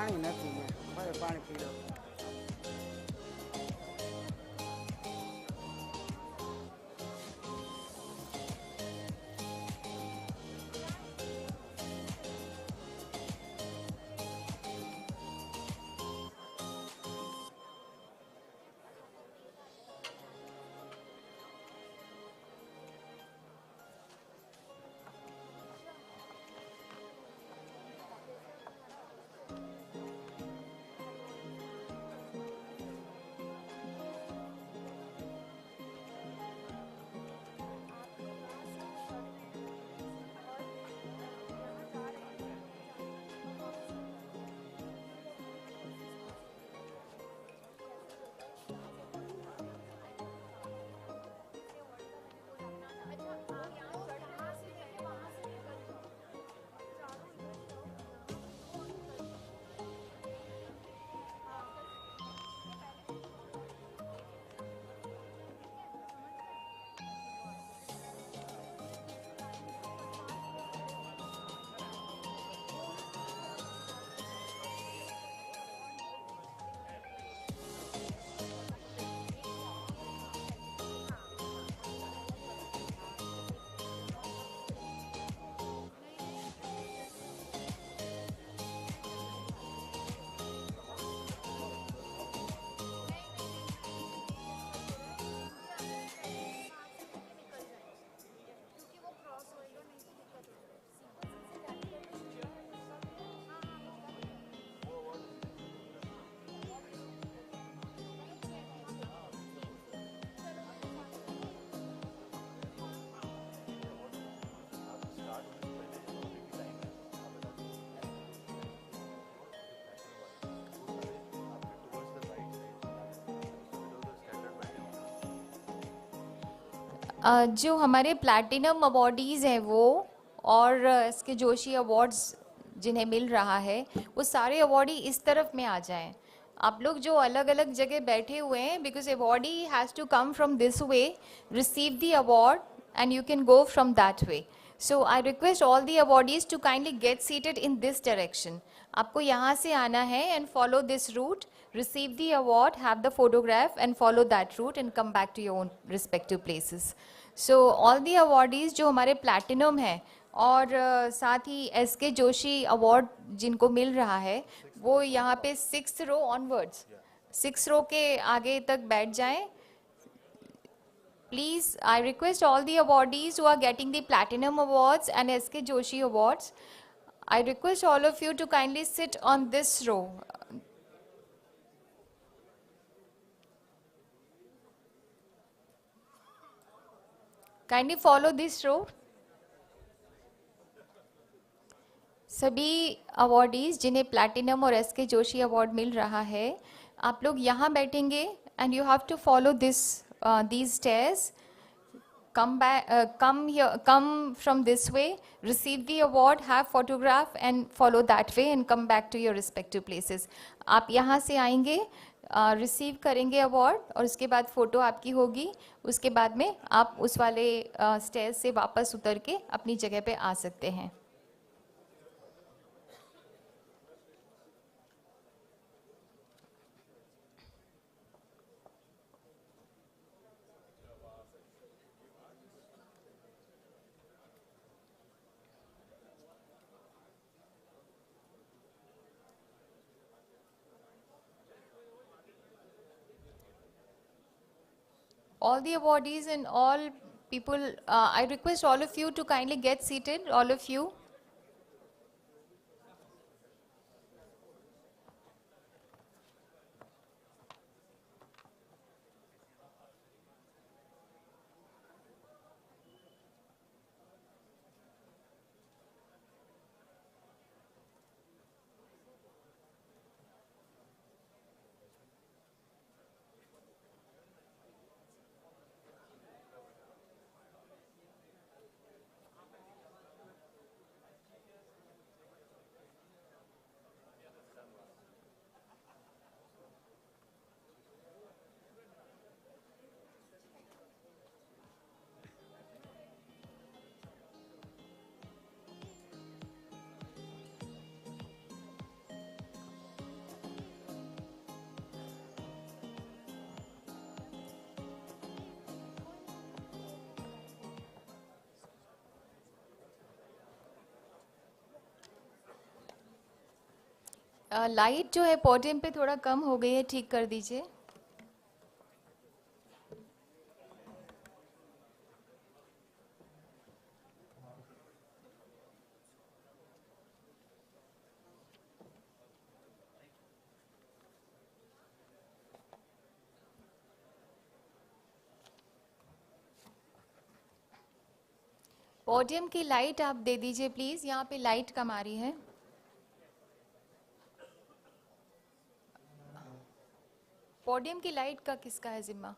પાણી નથી ને ભાઈ પાણી પી લો. जो हमारे प्लैटिनम अवॉर्डीज़ हैं वो और इसके जोशी अवार्ड्स जिन्हें मिल रहा है वो सारे अवॉर्डी इस तरफ में आ जाएं. आप लोग जो अलग अलग जगह बैठे हुए हैं, because awardee has to come from this way, receive the award and you can go from that way. So I request all the awardees to kindly get seated in this direction. आपको यहाँ से आना है and follow this route, receive the award, have the photograph and follow that route and come back to your own respective places. So all the awardees जो हमारे platinum हैं और साथ ही SK जोशी award जिनको मिल रहा है वो यहाँ पे 6th row onwards, 6th row के आगे तक बैठ जाएं. Please, I request all the awardees who are getting the Platinum Awards and SK Joshi Awards, I request all of you to kindly sit on this row. Kindly follow this row. सभी awardees जिन्हें platinum और SK Joshi award मिल रहा है, आप लोग यहाँ बैठेंगे and you have to follow this these stairs. Come back, come from this way, receive the award, have photograph and follow that way and come back to your respective places. आप यहाँ से आएंगे, रिसीव करेंगे award और उसके बाद photo आपकी होगी. उसके बाद में आप उस वाले स्टेज से वापस उतर के अपनी जगह पे आ सकते हैं. All the awardees and all people, I request all of you to kindly get seated, all of you. Light जो है पोडियम पे थोड़ा कम हो गई है, ठीक कर दीजिए। पोडियम की लाइट आप दे दीजिए प्लीज, यहाँ पे लाइट कम आ रही है। पोडियम की लाइट का किसका है जिम्मा?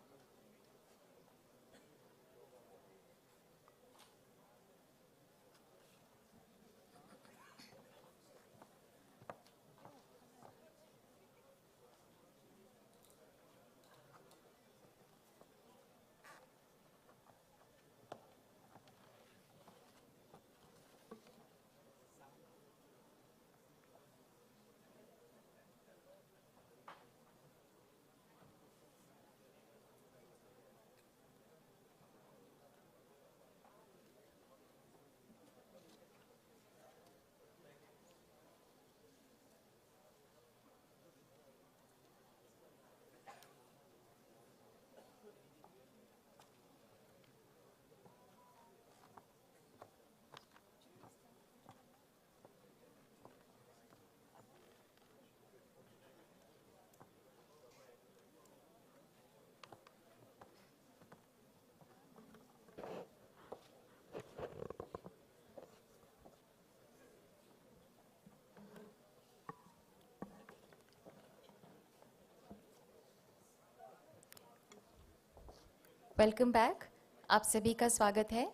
वेलकम बैक, आप सभी का स्वागत है।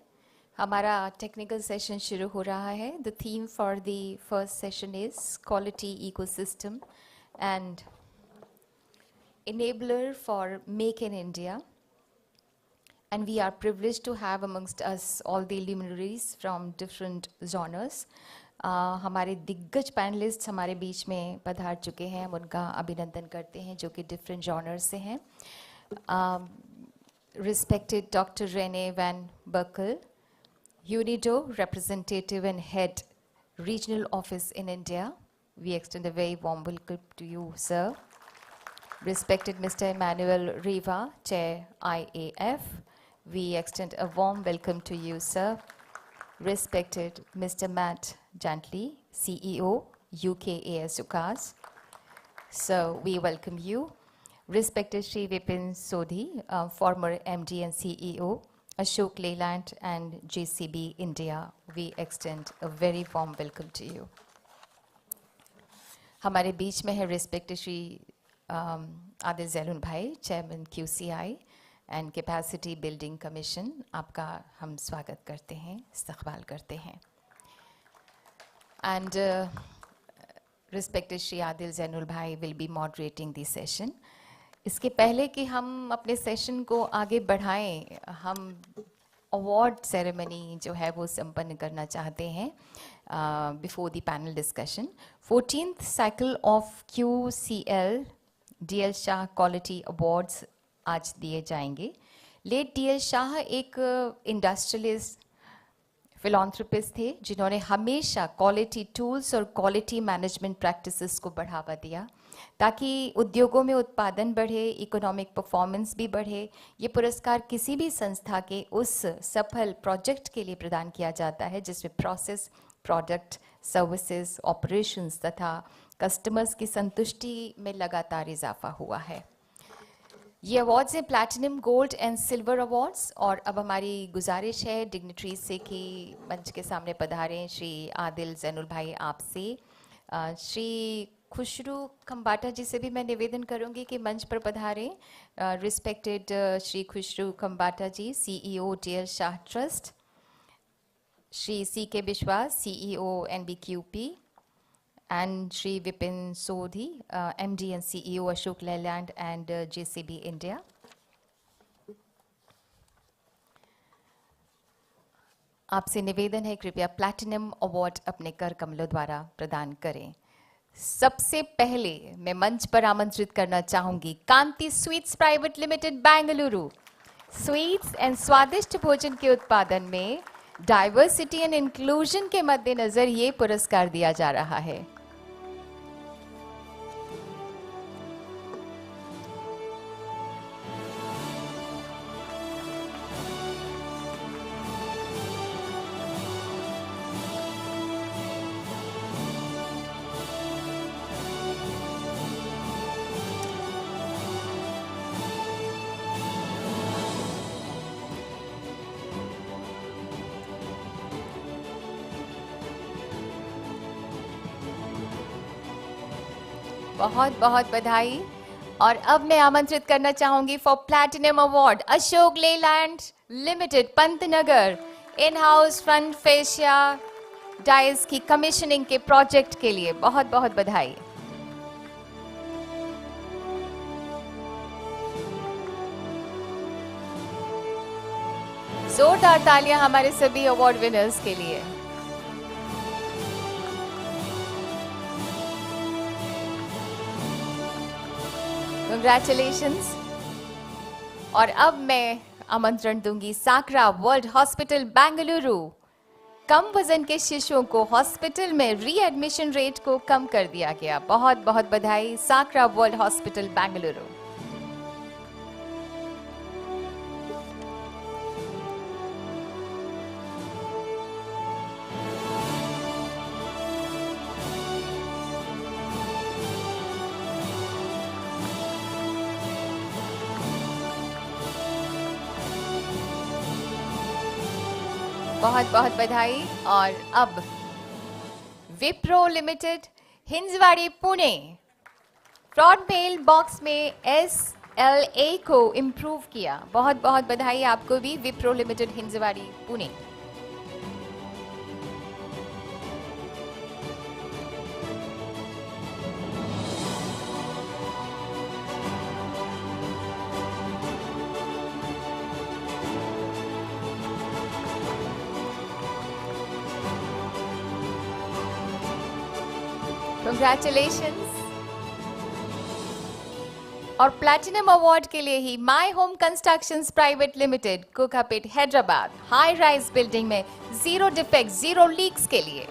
हमारा टेक्निकल सेशन शुरू हो रहा है। The theme for the first session is quality ecosystem and enabler for Make in India. And we are privileged to have amongst us all the luminaries from different genres. हमारे दिग्गज panelist हमारे बीच में पधार चुके हैं, हम उनका अभिनंदन करते हैं जो कि डिफरेंट जॉनर्स से हैं। Respected Dr. Rene Van Berkel, UNIDO representative and head regional office in India. We extend a very warm welcome to you, sir. Respected Mr. Emmanuel Riva, Chair IAF, we extend a warm welcome to you, sir. Respected Mr. Matt Jantley, CEO, UKAS UCAS, so we welcome you. Respected Shri Vipin Sodhi, former MD and CEO, Ashok Leyland and JCB India, we extend a very warm welcome to you. हमारे बीच में है respected Shri Adil Zainul भाई, chairman QCI and capacity building commission, आपका हम स्वागत करते हैं, इस्तकबाल करते हैं। एंड रिस्पेक्टेड श्री आदिल जैनुल भाई will be moderating this session. इसके पहले कि हम अपने सेशन को आगे बढ़ाएं, हम अवार्ड सेरेमनी जो है वो संपन्न करना चाहते हैं before the panel discussion. 14th cycle of QCL DL Shah quality awards आज दिए जाएंगे। लेट DL शाह एक इंडस्ट्रियलिस्ट फिलॉन्थ्रोपिस्ट थे जिन्होंने हमेशा क्वालिटी टूल्स और क्वालिटी मैनेजमेंट प्रैक्टिसेस को बढ़ावा दिया ताकि उद्योगों में उत्पादन बढ़े, इकोनॉमिक परफॉर्मेंस भी बढ़े। ये पुरस्कार किसी भी संस्था के उस सफल प्रोजेक्ट के लिए प्रदान किया जाता है जिसमें प्रोसेस, प्रोडक्ट, सर्विसेज, ऑपरेशंस तथा कस्टमर्स की संतुष्टि में लगातार इजाफा हुआ है। ये अवार्ड्स हैं platinum, gold and silver awards. और अब हमारी गुजारिश है डिग्निटरीज से कि मंच के सामने पधारें श्री आदिल जैनुल भाई आपसे। श्री खुशरू खम्बाटा जी से भी मैं निवेदन करूंगी कि मंच पर पधारें। रिस्पेक्टेड श्री खुशरू खम्बाटा जी, CEO DL Shah trust, Shri CK विश्वास, CEO NBQP, and Shri Vipin Sodhi, MD and CEO Ashok Leyland and JCB India. आपसे निवेदन है कृपया प्लैटिनम अवार्ड अपने कर कमलों द्वारा प्रदान करें। सबसे पहले मैं मंच पर आमंत्रित करना चाहूंगी Kanti sweets private limited Bengaluru. Sweets and स्वादिष्ट भोजन के उत्पादन में डाइवर्सिटी एंड इंक्लूजन के मद्देनजर ये पुरस्कार दिया जा रहा है। बहुत बहुत बधाई। और अब मैं आमंत्रित करना चाहूंगी for platinum award Ashok Leyland limited Pantnagar in house front fascia dice की कमीशनिंग के प्रोजेक्ट के लिए बहुत बहुत बधाई। जोरदार तालियां हमारे सभी अवार्ड विनर्स के लिए। कंग्रेचुलेशंस। और अब मैं आमंत्रण दूंगी साकरा वर्ल्ड हॉस्पिटल बेंगलुरु। कम वजन के शिशुओं को हॉस्पिटल में रीएडमिशन रेट को कम कर दिया गया। बहुत बहुत बधाई साकरा वर्ल्ड हॉस्पिटल बेंगलुरु। बहुत बहुत बधाई। और अब Wipro limited Hinjewadi Pune fraud mail box में SLA को इम्प्रूव किया। बहुत बहुत बधाई आपको भी विप्रो लिमिटेड हिंजवाड़ी पुणे। Congratulations। और प्लैटिनम अवार्ड के लिए ही My Home Constructions private limited Kokapet Hyderabad high rise building में 0 डिफेक्ट 0 लीक्स के लिए।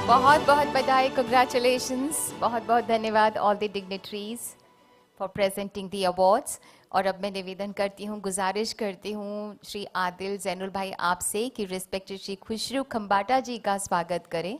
बहुत बहुत बधाई। कंग्रेचुलेशंस। बहुत बहुत धन्यवाद all the dignitaries for presenting the awards. और अब मैं निवेदन करती हूँ, गुजारिश करती हूँ श्री आदिल जैनुल भाई आपसे कि रिस्पेक्टेड श्री खुशरू खंबाटा जी का स्वागत करें।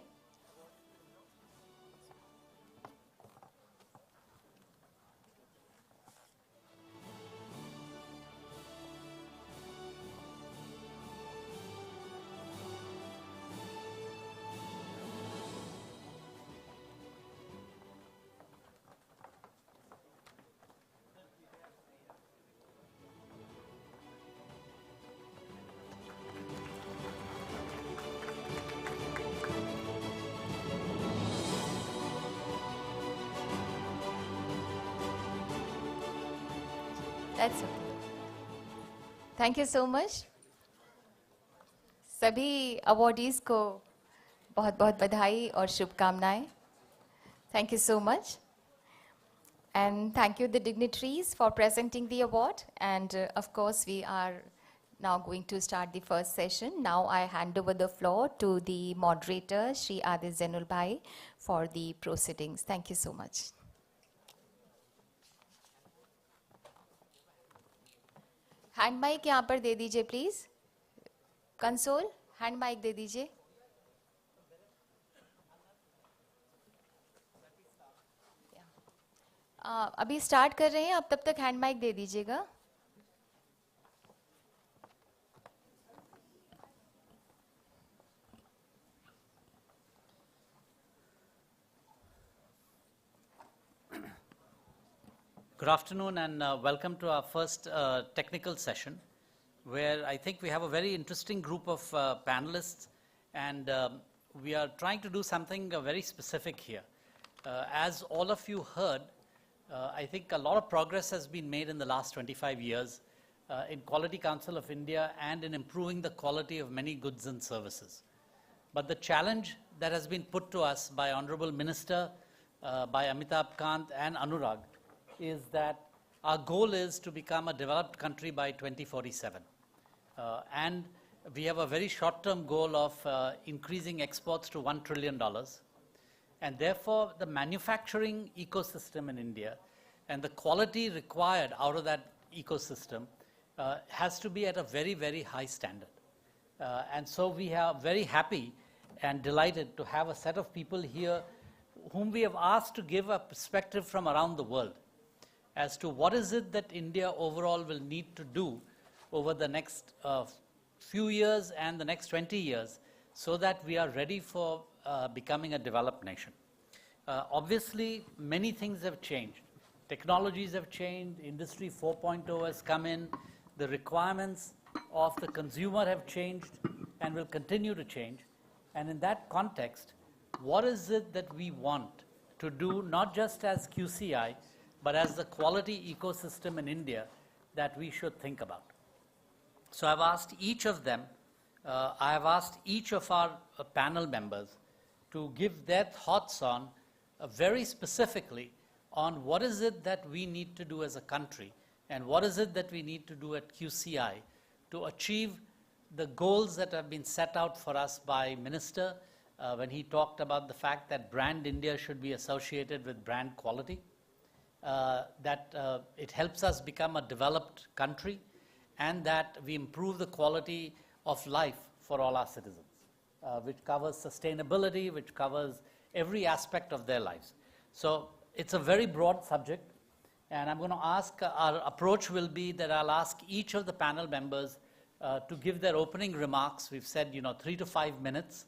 That's okay. Thank you so much. सभी अवॉर्डीज को बहुत बहुत बधाई और शुभकामनाएं। Thank you so much. And thank you the dignitaries for presenting the award. And of course we are now going to start the first session. Now I hand over the floor to the moderator, Shri Adil Zainul Bhai, for the proceedings. Thank you so much. Hand mic यहाँ पर दे दीजिए please. Console hand mic दे दीजिए। अभी start कर रहे हैं, आप तब तक हैंड माइक दे दीजिएगा। Good afternoon and welcome to our first technical session, where I think we have a very interesting group of panelists, and we are trying to do something very specific here. As all of you heard, I think a lot of progress has been made in the last 25 years in Quality Council of India and in improving the quality of many goods and services. But the challenge that has been put to us by Honorable Minister, by Amitabh Kant and Anurag, is that our goal is to become a developed country by 2047. And we have a very short-term goal of increasing exports to $1 trillion. And therefore, the manufacturing ecosystem in India and the quality required out of that ecosystem has to be at a very, very high standard. And so we are very happy and delighted to have a set of people here whom we have asked to give a perspective from around the world as to what is it that India overall will need to do over the next few years and the next 20 years so that we are ready for becoming a developed nation. Obviously, many things have changed. Technologies have changed, Industry 4.0 has come in, the requirements of the consumer have changed and will continue to change. And in that context, what is it that we want to do, not just as QCI, but as the quality ecosystem in India that we should think about? So I've asked each of them, I have asked each of our panel members to give their thoughts on, very specifically, on what is it that we need to do as a country and what is it that we need to do at QCI to achieve the goals that have been set out for us by Minister when he talked about the fact that brand India should be associated with brand quality, that it helps us become a developed country, and that we improve the quality of life for all our citizens, which covers sustainability, which covers every aspect of their lives. So it's a very broad subject, and I'm going to ask, our approach will be that I'll ask each of the panel members to give their opening remarks. We've said, 3 to 5 minutes,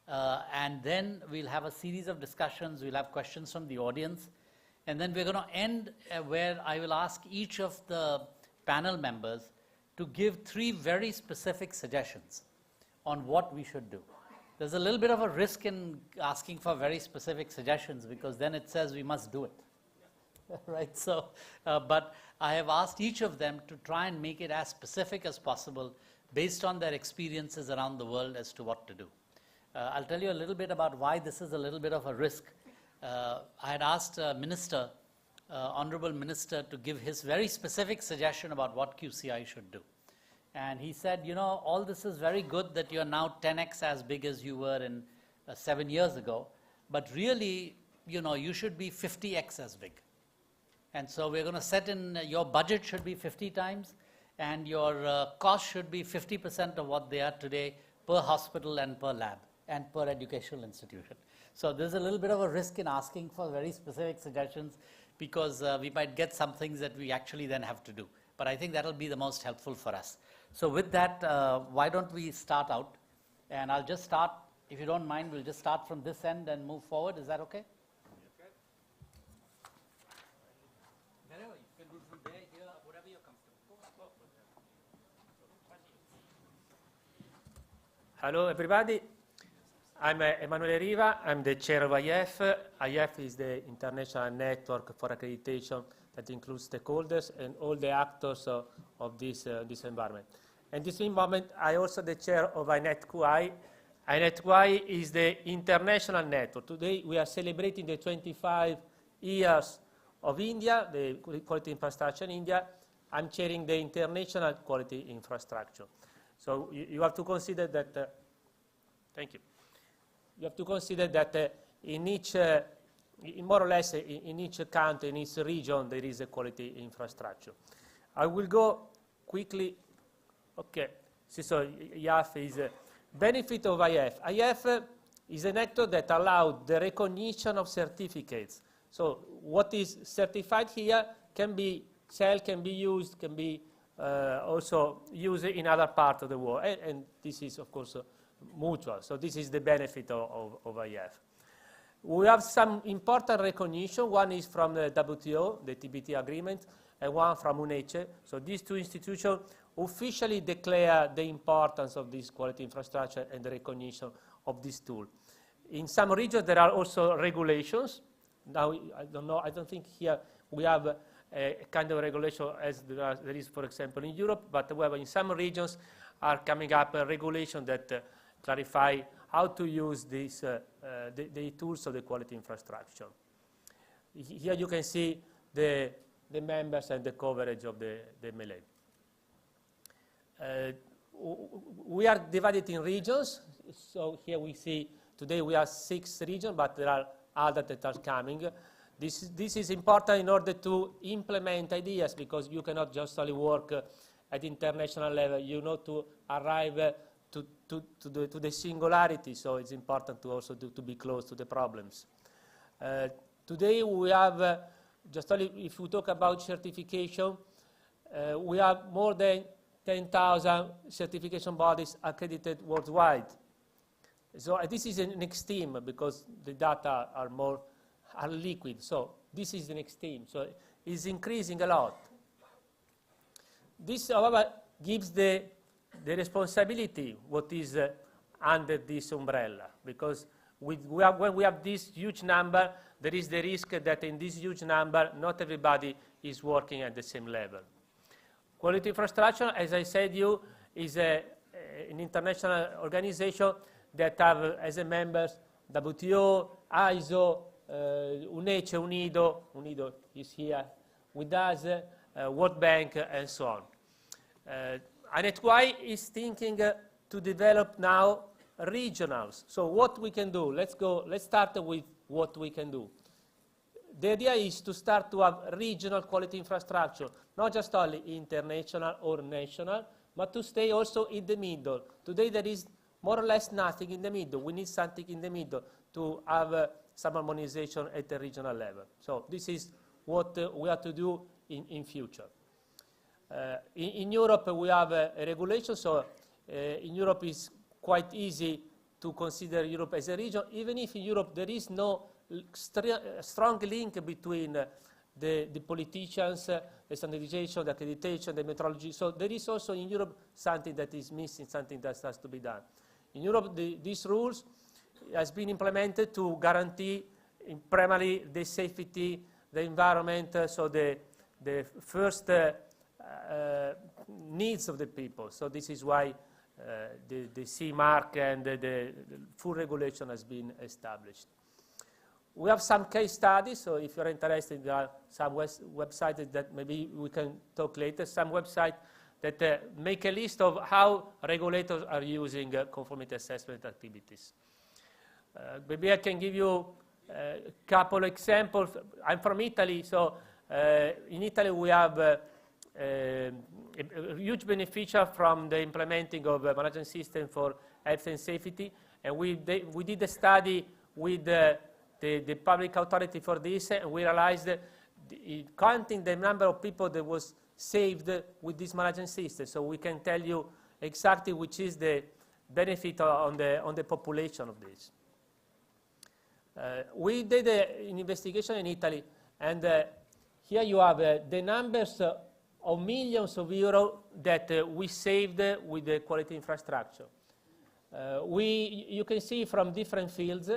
and then we'll have a series of discussions. We'll have questions from the audience, and then we're going to end where I will ask each of the panel members to give 3 very specific suggestions on what we should do. There's a little bit of a risk in asking for very specific suggestions because then it says we must do it. Right? So, but I have asked each of them to try and make it as specific as possible based on their experiences around the world as to what to do. I'll tell you a little bit about why this is a little bit of a risk. I had asked Minister, Honorable Minister, to give his very specific suggestion about what QCI should do. And he said, all this is very good that you're now 10x as big as you were in 7 years ago, but really, you should be 50x as big. And so we're going to set in, your budget should be 50 times, and your cost should be 50% of what they are today per hospital and per lab and per educational institution. So there's a little bit of a risk in asking for very specific suggestions because we might get some things that we actually then have to do. But I think that'll be the most helpful for us. So with that, why don't we start out? And I'll just start, if you don't mind, we'll just start from this end and move forward. Is that okay? Wherever, you can do from there, here, whatever you're comfortable. Hello, everybody. I'm Emanuele Riva. I'm the chair of IF. IF is the international network for accreditation that includes stakeholders and all the actors of this environment. And this environment, I also the chair of INET-QI. INET-QI is the international network. Today we are celebrating the 25 years of India, the quality infrastructure in India. I'm chairing the international quality infrastructure. So you have to consider that, thank you. You have to consider that in each, more or less in each country, in each region, there is a quality infrastructure. I will go quickly. Okay, so IF is a benefit of IF. IF is an actor that allows the recognition of certificates. So what is certified here can be sold, can be used, can be also used in other parts of the world. And this is, of course, mutual. So this is the benefit of IF. We have some important recognition. One is from the WTO, the TBT agreement, and one from UNECE. So these two institutions officially declare the importance of this quality infrastructure and the recognition of this tool. In some regions, there are also regulations. Now, I don't know, I don't think here we have a kind of regulation as there is, for example, in Europe, but however, in some regions are coming up a regulation that clarify how to use this, the tools of the quality infrastructure. Here you can see the members and the coverage of the MLA. We are divided in regions. So here we see today we have 6 regions, but there are others that are coming. This is important in order to implement ideas, because you cannot just only work at international level. You know, to arrive to the singularity. So it's important to also to be close to the problems. Today we have, just only if we talk about certification, we have more than 10,000 certification bodies accredited worldwide. So this is an extreme, because the data are liquid. So this is an extreme. So it's increasing a lot. This, however, gives the responsibility what is under this umbrella, because when we have this huge number, there is the risk that in this huge number, not everybody is working at the same level. Quality infrastructure, as I said, is an international organization that have as a members WTO, ISO, UNECE, UNIDO is here with us, World Bank, and so on. ANETY is thinking to develop now regionals. So what we can do, let's start with what we can do. The idea is to start to have regional quality infrastructure, not just only international or national, but to stay also in the middle. Today there is more or less nothing in the middle. We need something in the middle to have some harmonization at the regional level. So this is what we have to do in future. In Europe we have a regulation, so in Europe it's quite easy to consider Europe as a region, even if in Europe there is no strong link between the politicians, the standardization, the accreditation, the metrology. So there is also in Europe something that is missing, something that has to be done. In Europe, these rules has been implemented to guarantee primarily the safety, the environment, so the first needs of the people. So this is why the CE mark and the full regulation has been established. We have some case studies, so if you're interested, there are some websites that maybe we can talk later, some websites that make a list of how regulators are using conformity assessment activities. Maybe I can give you a couple examples. I'm from Italy, so in Italy we have a huge beneficial from the implementing of a management system for health and safety, and we did a study with the public authority for this, and we realized that counting the number of people that was saved with this management system, so we can tell you exactly which is the benefit on the population of this. We did an investigation in Italy, and here you have the numbers of millions of euros that we saved with the quality infrastructure. You can see from different fields: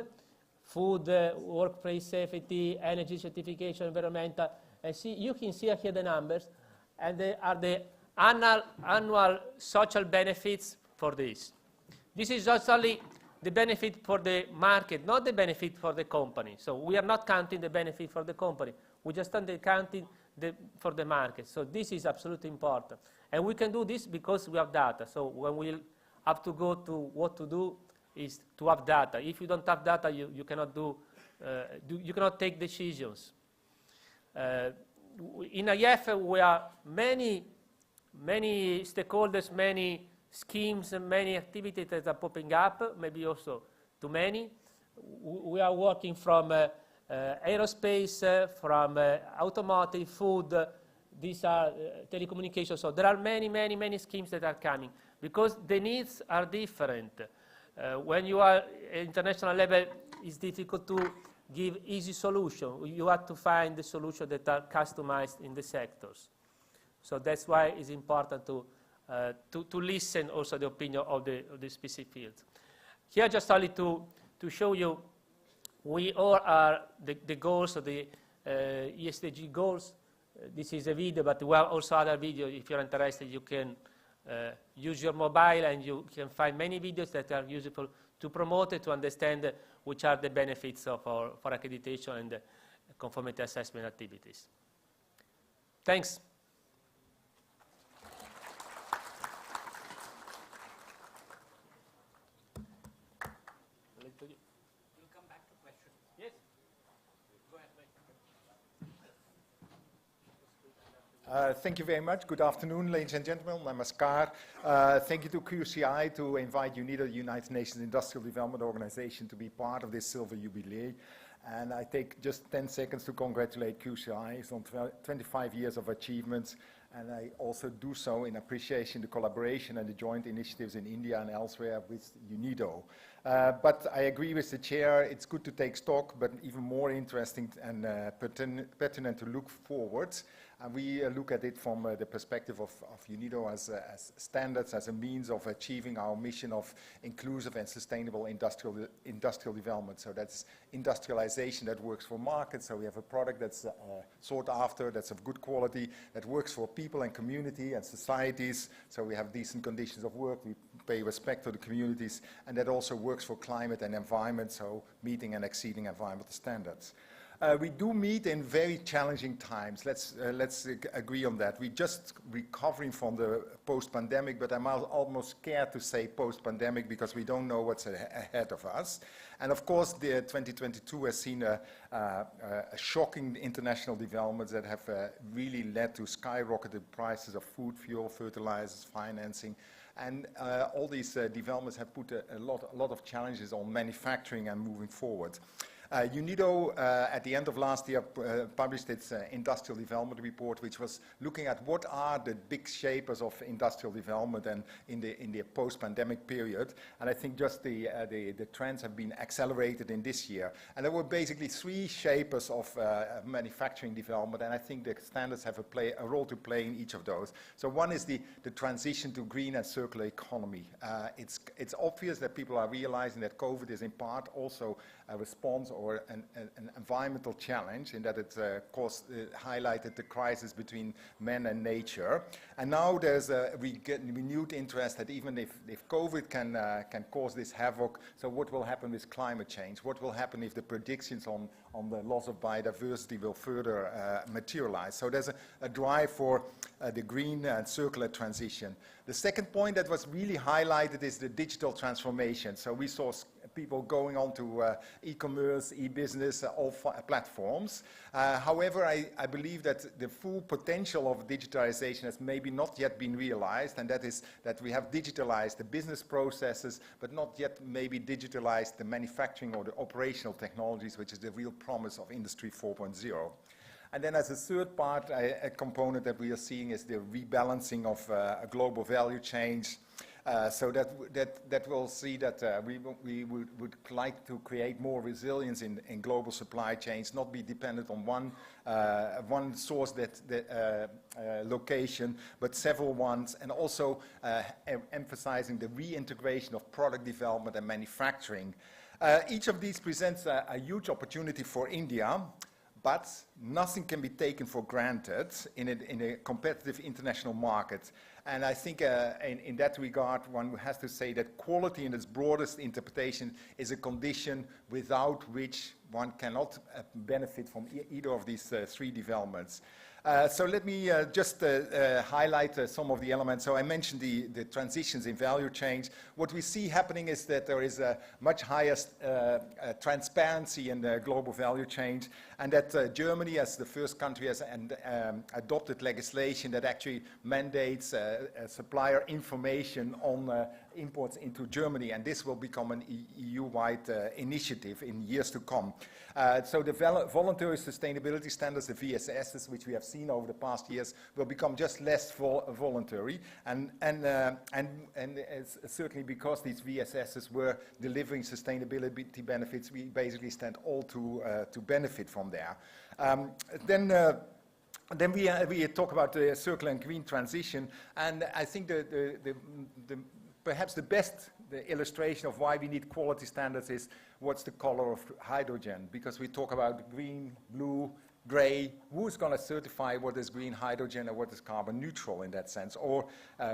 food, workplace safety, energy certification, environmental. And you can see here the numbers, and they are the annual social benefits for this. This is just only the benefit for the market, not the benefit for the company. So we are not counting the benefit for the company. We just are counting for the market. So this is absolutely important. And we can do this because we have data. So when we have to go to what to do is to have data. If you don't have data, you cannot you cannot take decisions. In IF, we are many stakeholders, many schemes, and many activities that are popping up, maybe also too many. We are working from aerospace, from automotive, food. These are telecommunications. So there are many schemes that are coming because the needs are different. When you are at international level, it's difficult to give easy solution. You have to find the solutions that are customized in the sectors. So that's why it's important to listen also the opinion of the specific fields. Here just only to show you, we all are the goals of the ESG goals. This is a video, but we have also other videos. If you're interested, you can use your mobile and you can find many videos that are useful to promote it, to understand which are the benefits for accreditation and conformity assessment activities. Thanks. We'll come back to questions. Yes. Thank you very much. Good afternoon, ladies and gentlemen. Namaskar. Thank you to QCI to invite UNIDO, the United Nations Industrial Development Organization, to be part of this Silver Jubilee. And I take just 10 seconds to congratulate QCI on 25 years of achievements. And I also do so in appreciation the collaboration and the joint initiatives in India and elsewhere with UNIDO. But I agree with the chair, it's good to take stock, but even more interesting and pertinent to look forwards. And we look at it from the perspective of UNIDO as standards, as a means of achieving our mission of inclusive and sustainable industrial development. So that's industrialization that works for markets. So we have a product that's sought after, that's of good quality, that works for people and community and societies. So we have decent conditions of work, we pay respect to the communities, and that also works for climate and environment, so meeting and exceeding environmental standards. We do meet in very challenging times. Let's agree on that. We're just recovering from the post-pandemic, but I'm almost scared to say post-pandemic because we don't know what's ahead of us. And of course, the 2022 has seen a shocking international developments that have really led to skyrocketed prices of food, fuel, fertilizers, financing. And all these developments have put a lot of challenges on manufacturing and moving forward. UNIDO, at the end of last year, published its industrial development report, which was looking at what are the big shapers of industrial development and in the post-pandemic period. And I think just the trends have been accelerated in this year. And there were basically three shapers of manufacturing development, and I think the standards have a role to play in each of those. So one is the transition to green and circular economy. It's obvious that people are realizing that COVID is in part also a response or an environmental challenge in that it highlighted the crisis between man and nature. And now there's a renewed interest that even if COVID can cause this havoc, so what will happen with climate change? What will happen if the predictions on the loss of biodiversity will further materialize? So there's a drive for the green and circular transition. The second point that was really highlighted is the digital transformation. So we saw people going on to e-commerce, e-business, all platforms. However, I believe that the full potential of digitalization has maybe not yet been realized, and that is that we have digitalized the business processes, but not yet maybe digitalized the manufacturing or the operational technologies, which is the real promise of Industry 4.0. And then as a third part, a component that we are seeing is the rebalancing of a global value chains. So that will see that we would like to create more resilience in global supply chains, not be dependent on one source location, but several ones, and also emphasizing the reintegration of product development and manufacturing. Each of these presents a huge opportunity for India, but nothing can be taken for granted in a competitive international market. And I think in that regard, one has to say that quality in its broadest interpretation is a condition without which one cannot benefit from either of these three developments. So let me just highlight some of the elements. So I mentioned the transitions in value chains. What we see happening is that there is a much higher transparency in the global value chains, and that Germany, as the first country, has adopted legislation that actually mandates supplier information on imports into Germany, and this will become an EU-wide initiative in years to come. So the voluntary sustainability standards, the VSSs, which we have seen over the past years, will become just less voluntary, and it's certainly because these VSSs were delivering sustainability benefits, we basically stand all to benefit from there. Then we talk about the circular and green transition, and I think perhaps the best illustration of why we need quality standards is what's the color of hydrogen, because we talk about green, blue, gray. Who's going to certify what is green hydrogen and what is carbon neutral in that sense? Or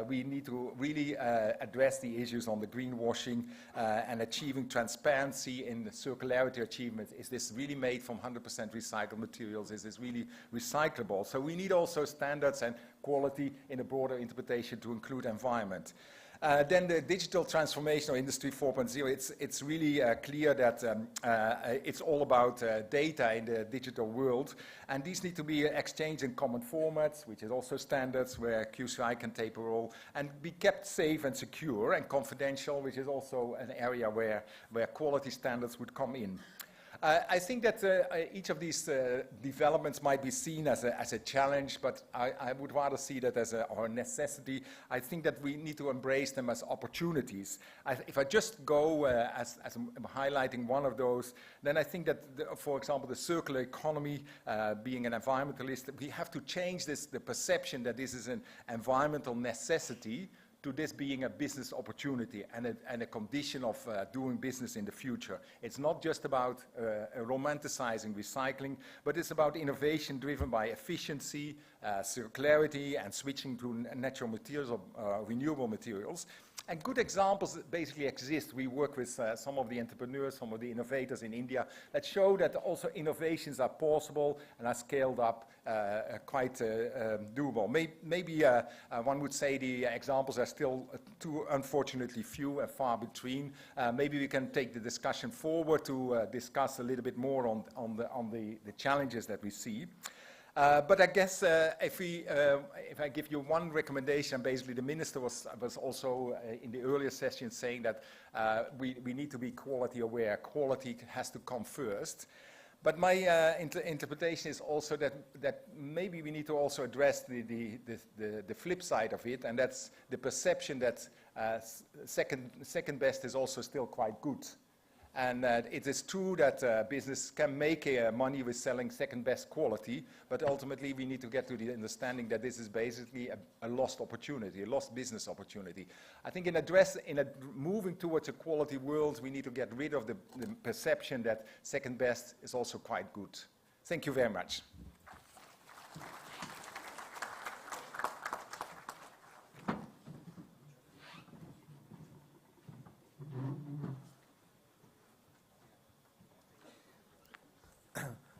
we need to really address the issues on the greenwashing and achieving transparency in the circularity achievements. Is this really made from 100% recycled materials? Is this really recyclable? So we need also standards and quality in a broader interpretation to include environment. Then the digital transformation of Industry 4.0, it's really clear that it's all about data in the digital world, and these need to be exchanged in common formats, which is also standards where QCI can take a role, and be kept safe and secure and confidential, which is also an area where quality standards would come in. I think that each of these developments might be seen as a challenge, but I would rather see that as a necessity. I think that we need to embrace them as opportunities. If I just go as I'm highlighting one of those, then I think that, for example, the circular economy, being an environmentalist, we have to change the perception that this is an environmental necessity to this being a business opportunity and a condition of doing business in the future. It's not just about romanticizing recycling, but it's about innovation driven by efficiency, circularity, and switching to natural materials or renewable materials. And good examples basically exist. We work with some of the entrepreneurs, some of the innovators in India that show that also innovations are possible and are scaled up quite doable. Maybe one would say the examples are still too unfortunately few and far between. Maybe we can take the discussion forward to discuss a little bit more on the challenges that we see. But I guess if I give you one recommendation, basically the minister was also in the earlier session saying that we need to be quality aware. Quality has to come first. But my interpretation is also that maybe we need to also address the flip side of it, and that's the perception that second best is also still quite good. And it is true that business can make money with selling second best quality, but ultimately we need to get to the understanding that this is basically a lost opportunity, a lost business opportunity. I think in moving towards a quality world, we need to get rid of the perception that second best is also quite good. Thank you very much.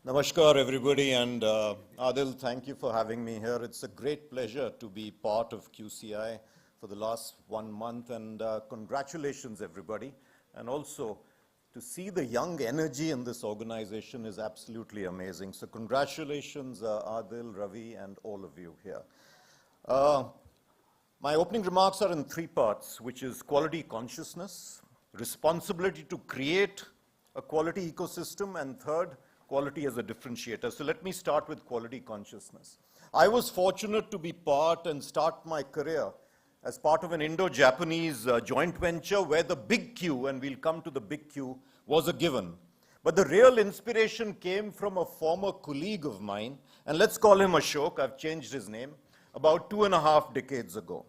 Namaskar, everybody, and Adil, thank you for having me here. It's a great pleasure to be part of QCI for the last 1 month, and congratulations, everybody. And also, to see the young energy in this organization is absolutely amazing. So congratulations, Adil, Ravi, and all of you here. My opening remarks are in 3 parts, which is quality consciousness, responsibility to create a quality ecosystem, and third, quality as a differentiator. So let me start with quality consciousness. I was fortunate to be part and start my career as part of an Indo-Japanese joint venture where the big Q, and we'll come to the big Q, was a given. But the real inspiration came from a former colleague of mine, and let's call him Ashok, I've changed his name, about 2.5 decades ago.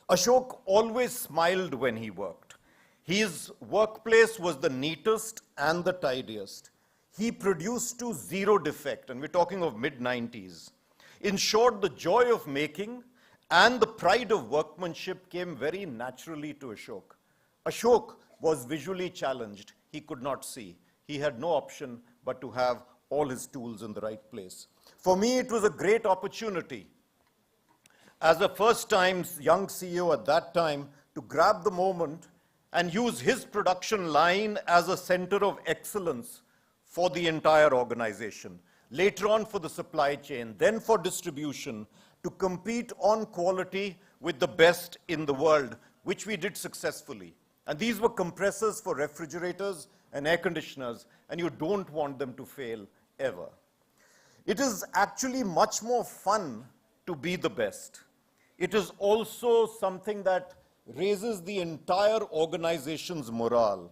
Ashok always smiled when he worked. His workplace was the neatest and the tidiest. He produced to 0 defect, and we're talking of mid-90s. In short, the joy of making and the pride of workmanship came very naturally to Ashok. Ashok was visually challenged. He could not see. He had no option but to have all his tools in the right place. For me, it was a great opportunity as a first-time young CEO at that time to grab the moment and use his production line as a center of excellence for the entire organization, later on for the supply chain, then for distribution, to compete on quality with the best in the world, which we did successfully. And these were compressors for refrigerators and air conditioners, and you don't want them to fail ever. It is actually much more fun to be the best. It is also something that raises the entire organization's morale.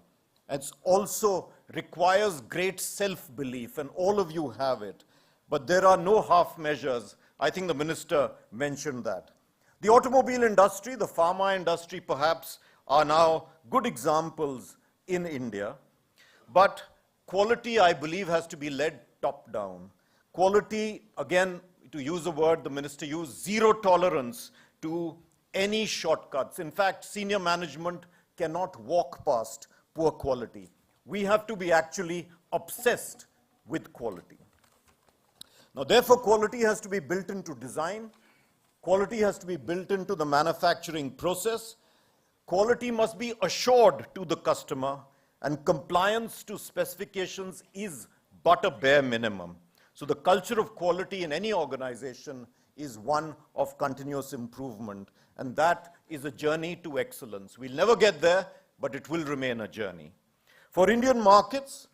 It also requires great self-belief, and all of you have it. But there are no half measures. I think the minister mentioned that. The automobile industry, the pharma industry perhaps, are now good examples in India. But quality, I believe, has to be led top-down. Quality, again, to use a word the minister used, 0 tolerance to any shortcuts. In fact, senior management cannot walk past poor quality. We have to be actually obsessed with quality. Now, therefore, quality has to be built into design. Quality has to be built into the manufacturing process. quality must be assured to the customer, and compliance to specifications is but a bare minimum. So the culture of quality in any organization is one of continuous improvement, and that is a journey to excellence. We'll never get there, but it will remain a journey. For Indian markets,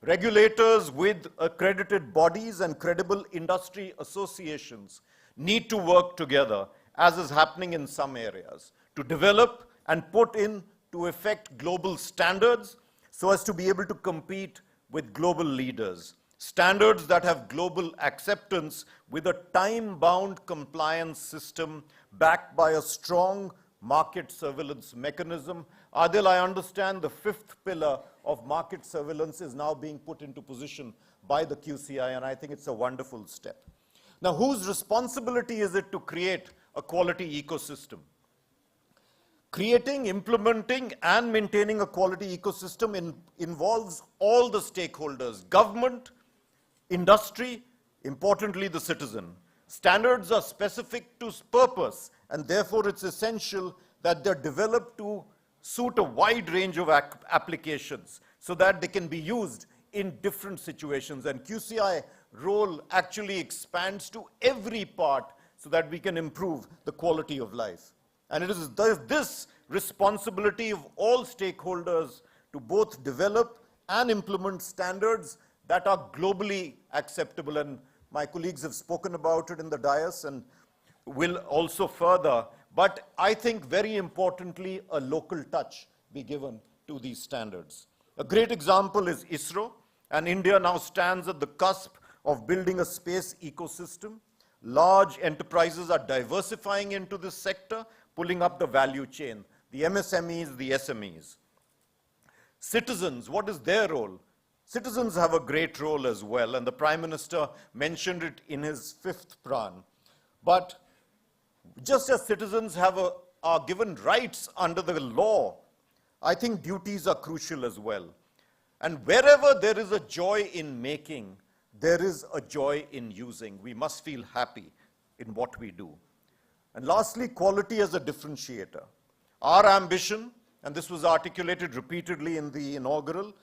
regulators with accredited bodies and credible industry associations need to work together, as is happening in some areas, to develop and put into effect global standards so as to be able to compete with global leaders. Standards that have global acceptance with a time-bound compliance system backed by a strong market surveillance mechanism. Adil, I understand the fifth pillar of market surveillance is now being put into position by the QCI, and I think it's a wonderful step. Now, whose responsibility is it to create a quality ecosystem? Creating, implementing, and maintaining a quality ecosystem involves all the stakeholders: government, industry, importantly the citizen. Standards are specific to purpose, and therefore it's essential that they're developed to suit a wide range of applications so that they can be used in different situations. And QCI role actually expands to every part so that we can improve the quality of life. And it is this responsibility of all stakeholders to both develop and implement standards that are globally acceptable. And my colleagues have spoken about it in the dais and will also further. But I think very importantly, a local touch be given to these standards. A great example is ISRO, and India now stands at the cusp of building a space ecosystem. Large enterprises are diversifying into this sector, pulling up the value chain, the MSMEs, the SMEs. Citizens, what is their role? Citizens have a great role as well, and the Prime Minister mentioned it in his fifth pran. But just as citizens are given rights under the law, I think duties are crucial as well. And wherever there is a joy in making, there is a joy in using. We must feel happy in what we do. And lastly, quality as a differentiator. Our ambition, and this was articulated repeatedly in the inaugural,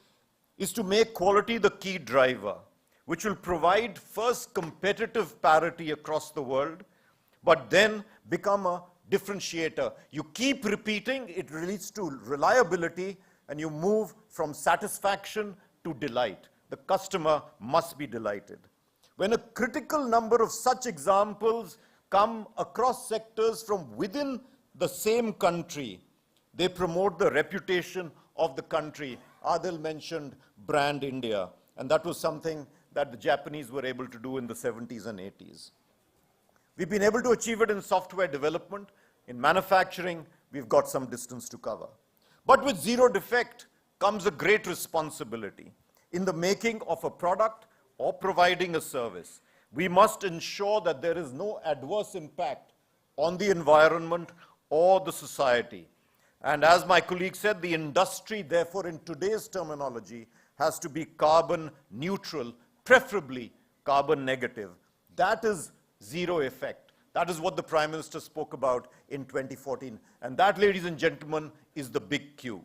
is to make quality the key driver, which will provide first competitive parity across the world, but then become a differentiator. You keep repeating, it leads to reliability, and you move from satisfaction to delight. The customer must be delighted. When a critical number of such examples come across sectors from within the same country, they promote the reputation of the country. Adil mentioned Brand India, and that was something that the Japanese were able to do in the 70s and 80s. We've been able to achieve it in software development. In manufacturing, we've got some distance to cover. But with zero defect comes a great responsibility. In the making of a product or providing a service, we must ensure that there is no adverse impact on the environment or the society. And as my colleague said, the industry, therefore, in today's terminology, has to be carbon neutral, preferably carbon negative. That is zero effect. That is what the Prime Minister spoke about in 2014. And that, ladies and gentlemen, is the big Q.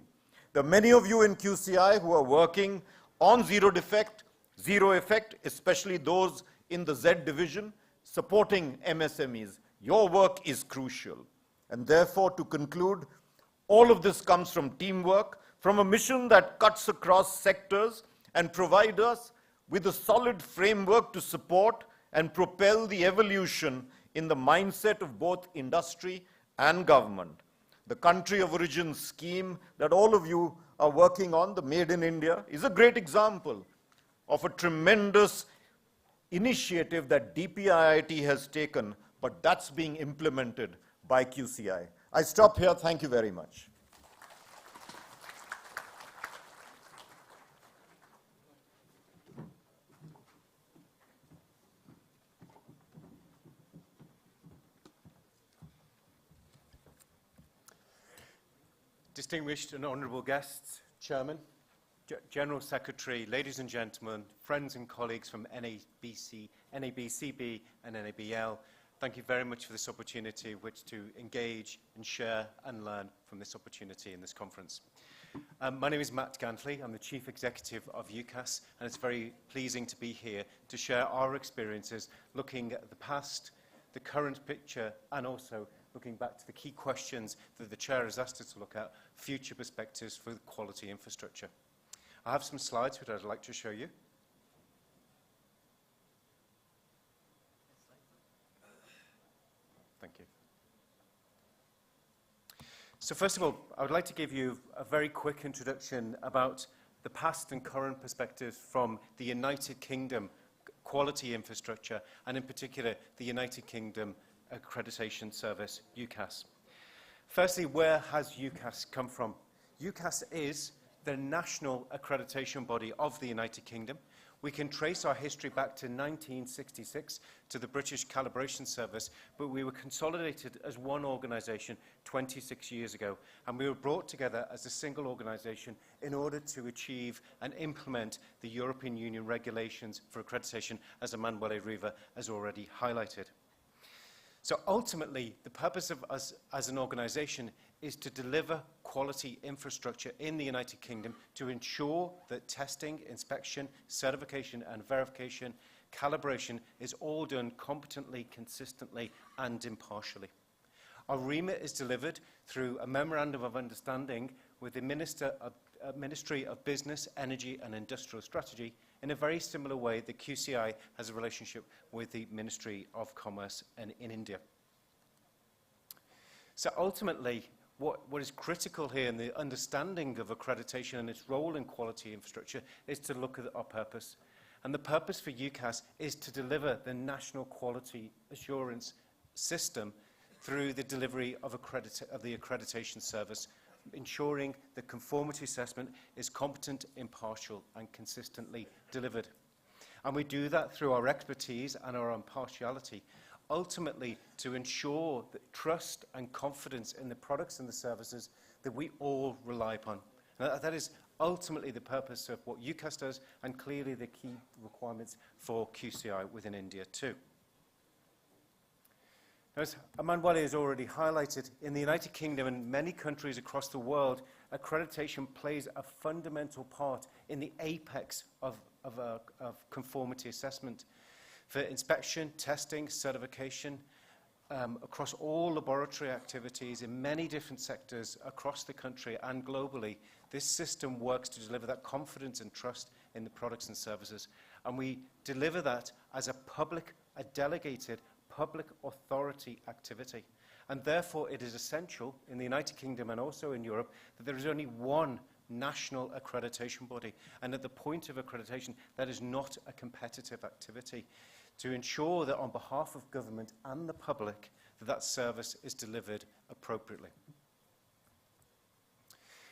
There are many of you in QCI who are working on zero effect, especially those in the Z division, supporting MSMEs. Your work is crucial. And therefore, to conclude, all of this comes from teamwork, from a mission that cuts across sectors and provides us with a solid framework to support and propel the evolution in the mindset of both industry and government. The country of origin scheme that all of you are working on, the Made in India, is a great example of a tremendous initiative that DPIIT has taken, but that's being implemented by QCI. I stop here. Thank you very much. Distinguished and honourable guests, Chairman, General Secretary, ladies and gentlemen, friends and colleagues from NABCB and NABL, Thank you very much for this opportunity which to engage and share and learn from this opportunity in this conference. My name is Matt Gantley. I'm the Chief Executive of UCAS, and it's very pleasing to be here to share our experiences looking at the past, the current picture, and also looking back to the key questions that the Chair has asked us to look at, future perspectives for quality infrastructure. I have some slides which I'd like to show you. Thank you. So first of all, I would like to give you a very quick introduction about the past and current perspectives from the United Kingdom quality infrastructure, and in particular, the United Kingdom Accreditation Service, UCAS. Firstly, where has UCAS come from? UCAS is the national accreditation body of the United Kingdom. We can trace our history back to 1966 to the British Calibration Service, but we were consolidated as one organisation 26 years ago, and we were brought together as a single organisation in order to achieve and implement the European Union regulations for accreditation, as Emanuele Riva has already highlighted. So ultimately, the purpose of us as an organisation is to deliver quality infrastructure in the United Kingdom to ensure that testing, inspection, certification and verification, calibration is all done competently, consistently and impartially. Our remit is delivered through a Memorandum of Understanding with the Ministry of Business, Energy and Industrial Strategy in a very similar way that QCI has a relationship with the Ministry of Commerce in India. So ultimately, what is critical here in the understanding of accreditation and its role in quality infrastructure is to look at our purpose. And the purpose for UCAS is to deliver the national quality assurance system through the delivery of the accreditation service, ensuring that conformity assessment is competent, impartial and consistently delivered. And we do that through our expertise and our impartiality, ultimately to ensure that trust and confidence in the products and the services that we all rely upon. And that is ultimately the purpose of what UCAS does, and clearly the key requirements for QCI within India too. Now, as Emanuele has already highlighted, in the United Kingdom and many countries across the world, accreditation plays a fundamental part in the apex of conformity assessment. For inspection, testing, certification, across all laboratory activities in many different sectors across the country and globally, this system works to deliver that confidence and trust in the products and services. And we deliver that as a delegated public authority activity. And therefore, it is essential in the United Kingdom and also in Europe that there is only one national accreditation body. And at the point of accreditation, that is not a competitive activity, to ensure that on behalf of government and the public, that service is delivered appropriately.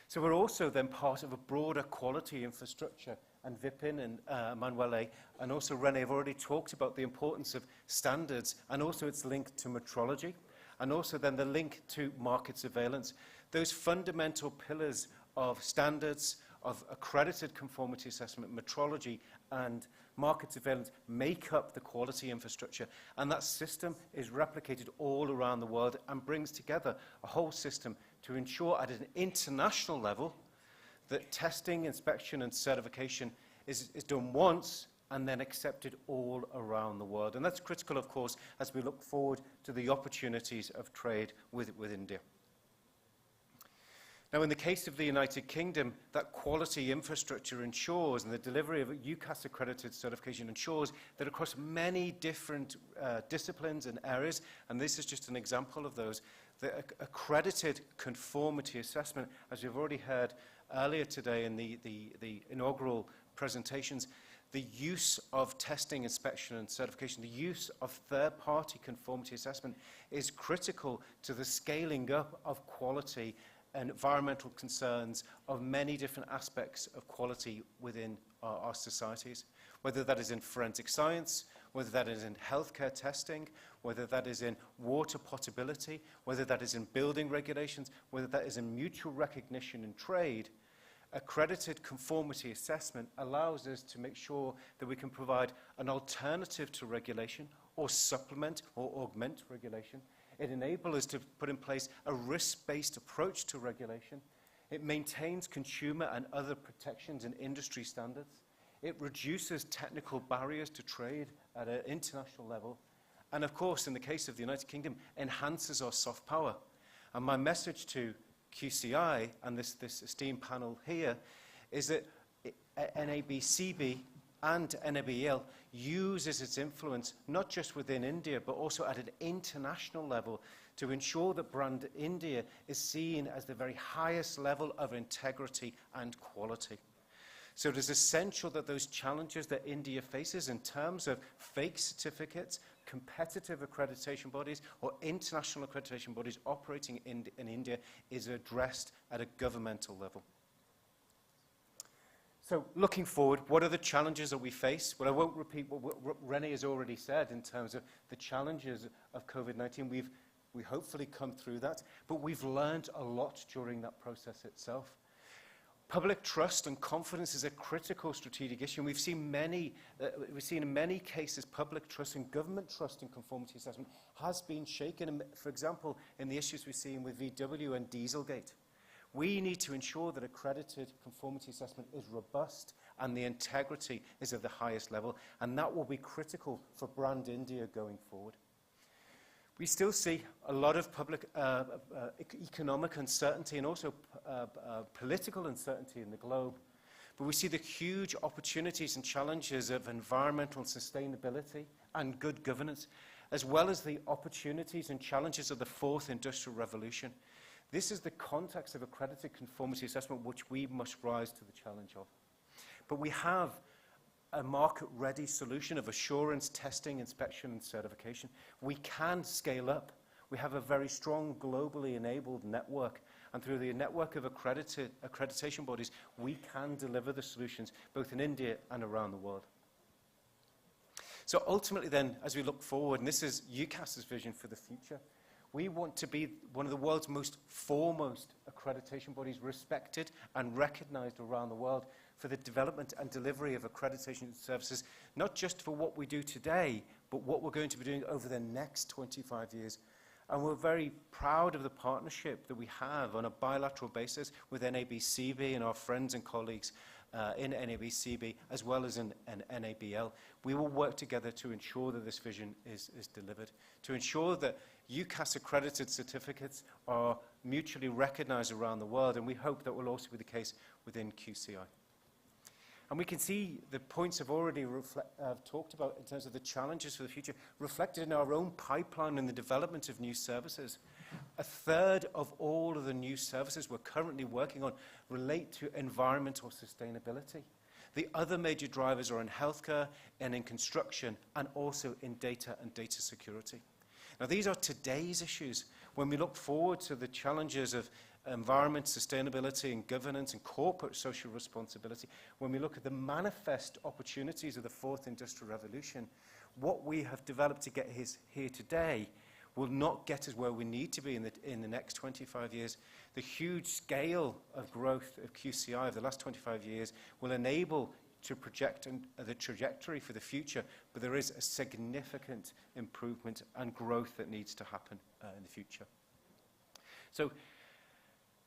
So we're also then part of a broader quality infrastructure, and Vipin and Emanuele and also René have already talked about the importance of standards and also its link to metrology, and also then the link to market surveillance. Those fundamental pillars of standards, of accredited conformity assessment, metrology and market surveillance make up the quality infrastructure, and that system is replicated all around the world and brings together a whole system to ensure at an international level that testing, inspection and certification is done once and then accepted all around the world. And that's critical, of course, as we look forward to the opportunities of trade with India. Now, in the case of the United Kingdom, that quality infrastructure ensures, and the delivery of UCAS accredited certification ensures that across many different disciplines and areas, and this is just an example of those, the accredited conformity assessment, as we've already heard earlier today in the inaugural presentations, the use of testing, inspection and certification, the use of third-party conformity assessment is critical to the scaling up of quality and environmental concerns of many different aspects of quality within our societies, whether that is in forensic science, whether that is in healthcare testing, whether that is in water potability, whether that is in building regulations, whether that is in mutual recognition in trade. accredited conformity assessment allows us to make sure that we can provide an alternative to regulation or supplement or augment regulation. It enables us to put in place a risk-based approach to regulation. It maintains consumer and other protections and industry standards. It reduces technical barriers to trade at an international level. And of course, in the case of the United Kingdom, enhances our soft power. And my message to QCI and this esteemed panel here is that NABCB and NABL uses its influence not just within India but also at an international level to ensure that brand India is seen as the very highest level of integrity and quality. So it is essential that those challenges that India faces in terms of fake certificates, competitive accreditation bodies, or international accreditation bodies operating in India is addressed at a governmental level. So looking forward, what are the challenges that we face? Well, I won't repeat what Renee has already said in terms of the challenges of COVID-19. We hopefully come through that, but we've learned a lot during that process itself. Public trust and confidence is a critical strategic issue. We've seen in many cases public trust and government trust in conformity assessment has been shaken. And for example, in the issues we've seen with VW and Dieselgate, we need to ensure that accredited conformity assessment is robust and the integrity is of the highest level, and that will be critical for brand India going forward. We still see a lot of public economic uncertainty and also political uncertainty in the globe. But we see the huge opportunities and challenges of environmental sustainability and good governance, as well as the opportunities and challenges of the fourth industrial revolution. This is the context of accredited conformity assessment which we must rise to the challenge of. But we have a market-ready solution of assurance, testing, inspection, and certification. We can scale up. We have a very strong, globally enabled network, and through the network of accreditation bodies, we can deliver the solutions both in India and around the world. So ultimately then, as we look forward, and this is UCAS's vision for the future, we want to be one of the world's most foremost accreditation bodies, respected and recognized around the world for the development and delivery of accreditation services, not just for what we do today, but what we're going to be doing over the next 25 years. And we're very proud of the partnership that we have on a bilateral basis with NABCB and our friends and colleagues in NABCB, as well as in NABL. We will work together to ensure that this vision is delivered, to ensure that UCAS accredited certificates are mutually recognized around the world, and we hope that will also be the case within QCI. And we can see the points I've already talked about in terms of the challenges for the future reflected in our own pipeline and the development of new services. A third of all of the new services we're currently working on relate to environmental sustainability. The other major drivers are in healthcare and in construction and also in data and data security. Now, these are today's issues. When we look forward to the challenges of environment, sustainability, and governance, and corporate social responsibility, when we look at the manifest opportunities of the fourth industrial revolution, what we have developed to get here today will not get us where we need to be in the next 25 years. The huge scale of growth of QCI of the last 25 years will enable to project the trajectory for the future, but there is a significant improvement and growth that needs to happen in the future. So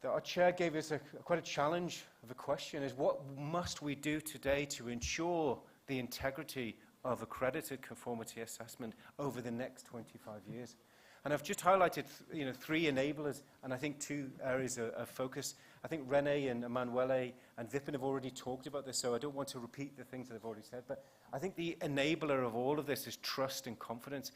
our chair gave us quite a challenge of a question, is what must we do today to ensure the integrity of accredited conformity assessment over the next 25 years? And I've just highlighted three enablers and I think two areas of focus. I think Renee and Emanuele and Vipin have already talked about this, so I don't want to repeat the things that I've already said, but I think the enabler of all of this is trust and confidence.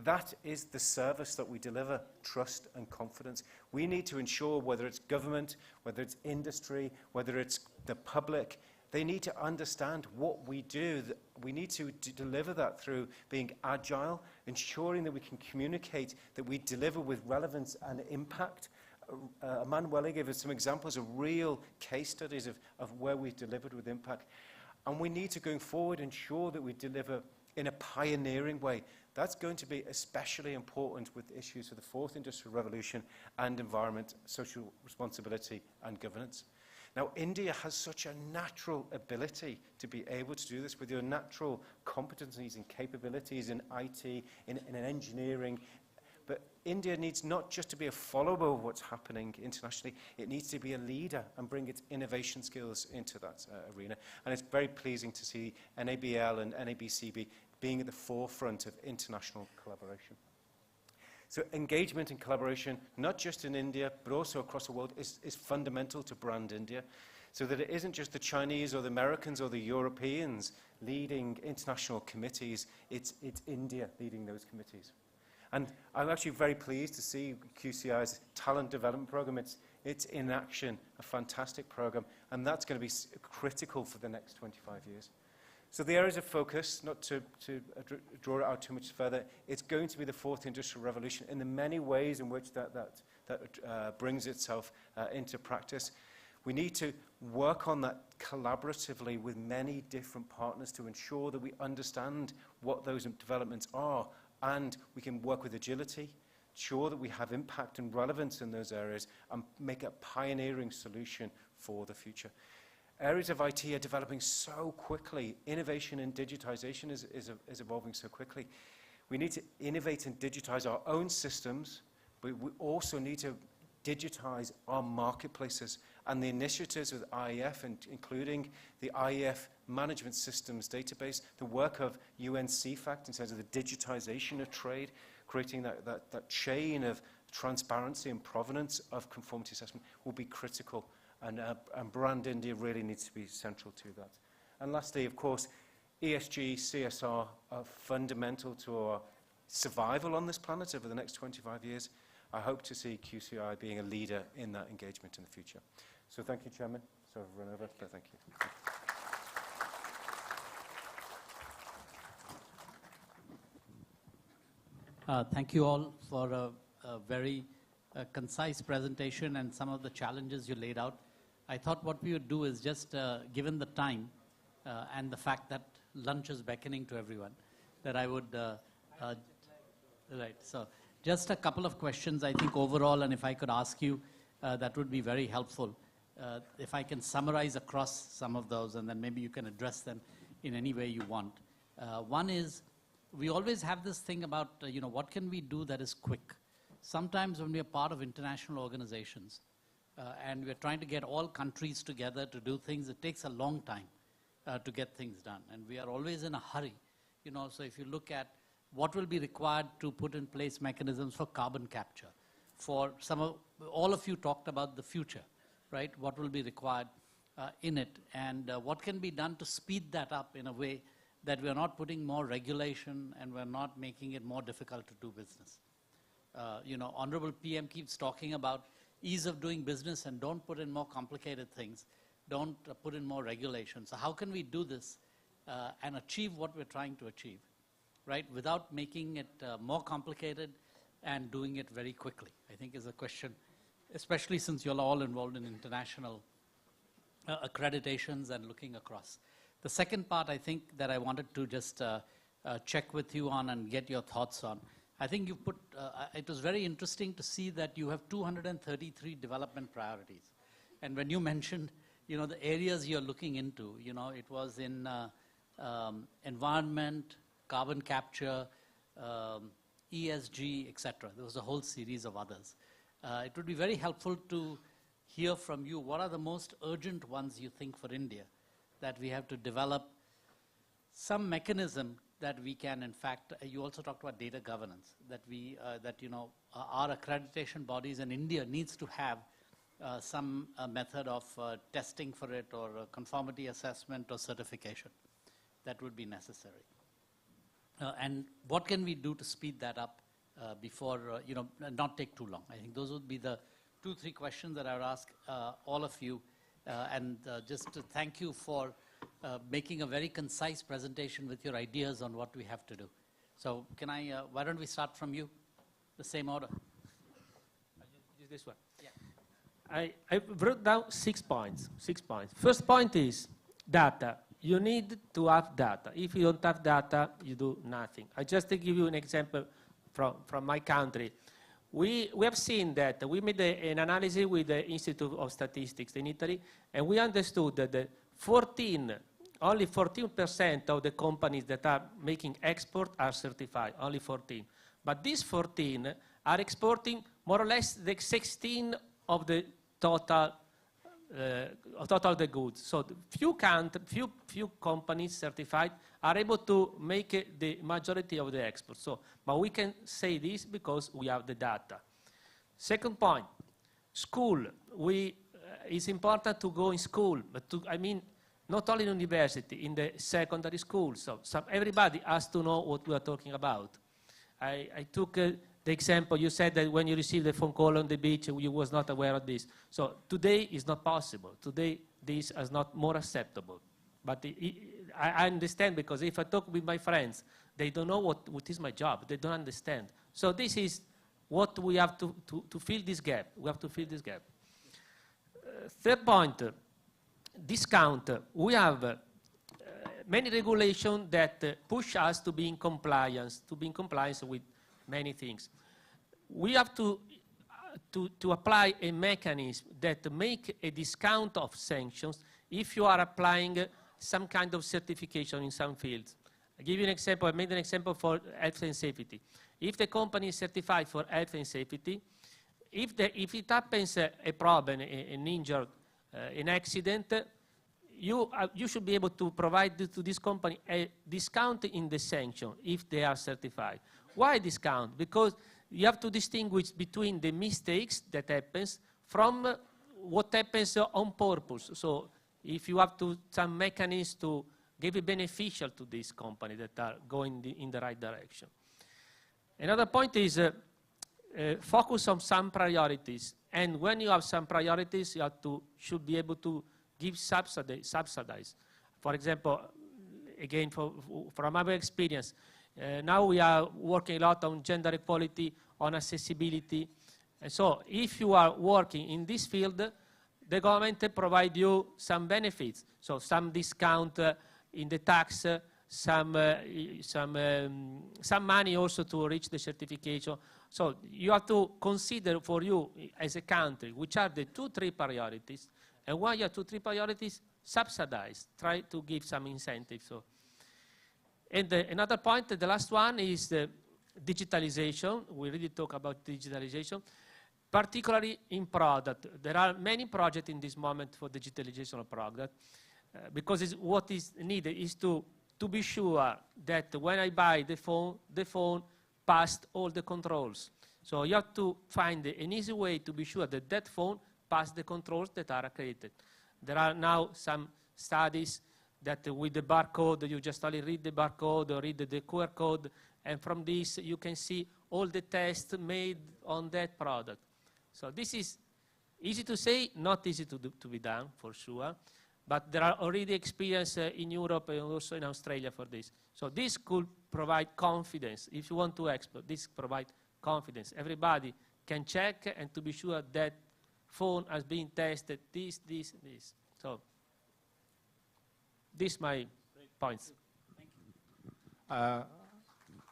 That is the service that we deliver, trust and confidence. We need to ensure, whether it's government, whether it's industry, whether it's the public, they need to understand what we do. We need to deliver that through being agile, ensuring that we can communicate, that we deliver with relevance and impact. Emanuele gave us some examples of real case studies of where we've delivered with impact. And we need to, going forward, ensure that we deliver in a pioneering way. That's going to be especially important with issues of the fourth industrial revolution and environment, social responsibility and governance. Now, India has such a natural ability to be able to do this with your natural competencies and capabilities in IT, in engineering. But India needs not just to be a follower of what's happening internationally, it needs to be a leader and bring its innovation skills into that arena. And it's very pleasing to see NABL and NABCB being at the forefront of international collaboration. So engagement and collaboration, not just in India, but also across the world, is fundamental to brand India. So that it isn't just the Chinese or the Americans or the Europeans leading international committees, it's India leading those committees. And I'm actually very pleased to see QCI's talent development program. It's in action, a fantastic program, and that's going to be critical for the next 25 years. So the areas of focus, not to draw it out too much further, it's going to be the fourth industrial revolution in the many ways in which that brings itself into practice. We need to work on that collaboratively with many different partners to ensure that we understand what those developments are, and we can work with agility, ensure that we have impact and relevance in those areas, and make a pioneering solution for the future. Areas of IT are developing so quickly. Innovation and digitization is evolving so quickly. We need to innovate and digitize our own systems, but we also need to digitize our marketplaces. And the initiatives with IEF, including the IEF Management Systems Database, the work of UNCFACT in terms of the digitization of trade, creating that chain of transparency and provenance of conformity assessment will be critical. And Brand India really needs to be central to that. And lastly, of course, ESG, CSR are fundamental to our survival on this planet over the next 25 years. I hope to see QCI being a leader in that engagement in the future. So thank you, Chairman. So I've run over, but thank you. Thank you all for a very concise presentation and some of the challenges you laid out. I thought what we would do is just, given the time and the fact that lunch is beckoning to everyone, that I would, right, so just a couple of questions, I think, overall, and if I could ask you, that would be very helpful. If I can summarize across some of those, and then maybe you can address them in any way you want. One is, we always have this thing about, what can we do that is quick? Sometimes when we are part of international organizations, and we're trying to get all countries together to do things, it takes a long time to get things done. And we are always in a hurry. So if you look at what will be required to put in place mechanisms for carbon capture, for all of you talked about the future, right? What will be required in it, and what can be done to speed that up in a way that we are not putting more regulation and we're not making it more difficult to do business. Honorable PM keeps talking about ease of doing business and don't put in more complicated things. Don't put in more regulation. So how can we do this and achieve what we're trying to achieve, right? Without making it more complicated and doing it very quickly, I think is a question, especially since you're all involved in international accreditations and looking across. The second part, I think, that I wanted to just check with you on and get your thoughts on. I think you put, it was very interesting to see that you have 233 development priorities. And when you mentioned, the areas you're looking into, it was in environment, carbon capture, ESG, etc. There was a whole series of others. It would be very helpful to hear from you, what are the most urgent ones you think for India that we have to develop some mechanism that we can, in fact, you also talked about data governance, that our accreditation bodies in India needs to have some method of testing for it, or conformity assessment or certification that would be necessary. And what can we do to speed that up before, not take too long? I think those would be the 2-3 questions that I would ask all of you. And just to thank you for making a very concise presentation with your ideas on what we have to do. So can why don't we start from you, the same order? Use this one. Yeah. I wrote down 6 points. First point is data. You need to have data. If you don't have data, you do nothing. I just to give you an example from my country. we have seen that we made an analysis with the Institute of Statistics in Italy, and we understood that only 14% of the companies that are making export are certified, only 14. But these 14 are exporting more or less the 16 of the total of the goods. So few companies certified are able to make the majority of the export. So, but we can say this because we have the data. Second point, school. It's important to go in school, but not only in university, in the secondary school. So everybody has to know what we are talking about. I took the example, you said that when you received a phone call on the beach, you was not aware of this. So today is not possible. Today, this is not more acceptable. But I understand, because if I talk with my friends, they don't know what is my job. They don't understand. So this is what we have to fill this gap. We have to fill this gap. Third point, discount. We have many regulations that push us to be in compliance, with many things. We have to apply a mechanism that make a discount of sanctions if you are applying some kind of certification in some fields. I'll give you an example. I made an example for health and safety. If the company is certified for health and safety, if it happens a problem, an injury, an accident, you should be able to provide to this company a discount in the sanction if they are certified. Why discount? Because you have to distinguish between the mistakes that happens from what happens on purpose. So if you have some mechanism to give it beneficial to this company that are going in the right direction. Another point is focus on some priorities. And when you have some priorities, you should be able to give subsidize. For example, again, from our experience, now we are working a lot on gender equality, on accessibility. And so if you are working in this field, the government provide you some benefits. So some discount in the tax, some money also to reach the certification. So you have to consider for you as a country, which are the 2-3 priorities. And while you have 2-3 priorities, subsidize, try to give some incentives. So. And another point, the last one, is digitalization. We really talk about digitalization, particularly in product. There are many projects in this moment for digitalization of product, because what is needed is to be sure that when I buy the phone passed all the controls. So you have to find an easy way to be sure that that phone passed the controls that are accredited. There are now some studies that with the barcode, you just only read the barcode or read the QR code, and from this you can see all the tests made on that product. So this is easy to say, not easy to be done, for sure, but there are already experience in Europe and also in Australia for this. So this could provide confidence. If you want to export, this provides confidence. Everybody can check and to be sure that phone has been tested, this. So these are my points.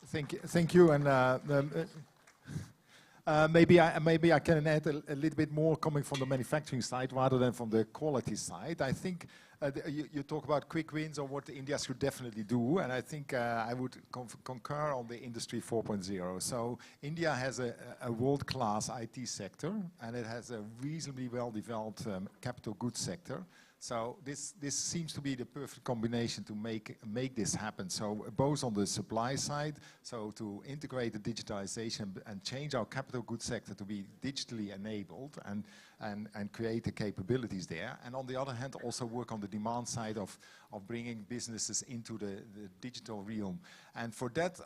Thank you, and maybe I can add a little bit more coming from the manufacturing side rather than from the quality side. I think you talk about quick wins or what India should definitely do, and I think I would concur on the Industry 4.0. So India has a world-class IT sector, and it has a reasonably well-developed capital goods sector. So this seems to be the perfect combination to make this happen. So both on the supply side, so to integrate the digitalization and change our capital goods sector to be digitally enabled and create the capabilities there. And on the other hand, also work on the demand side of bringing businesses into the digital realm. And for that,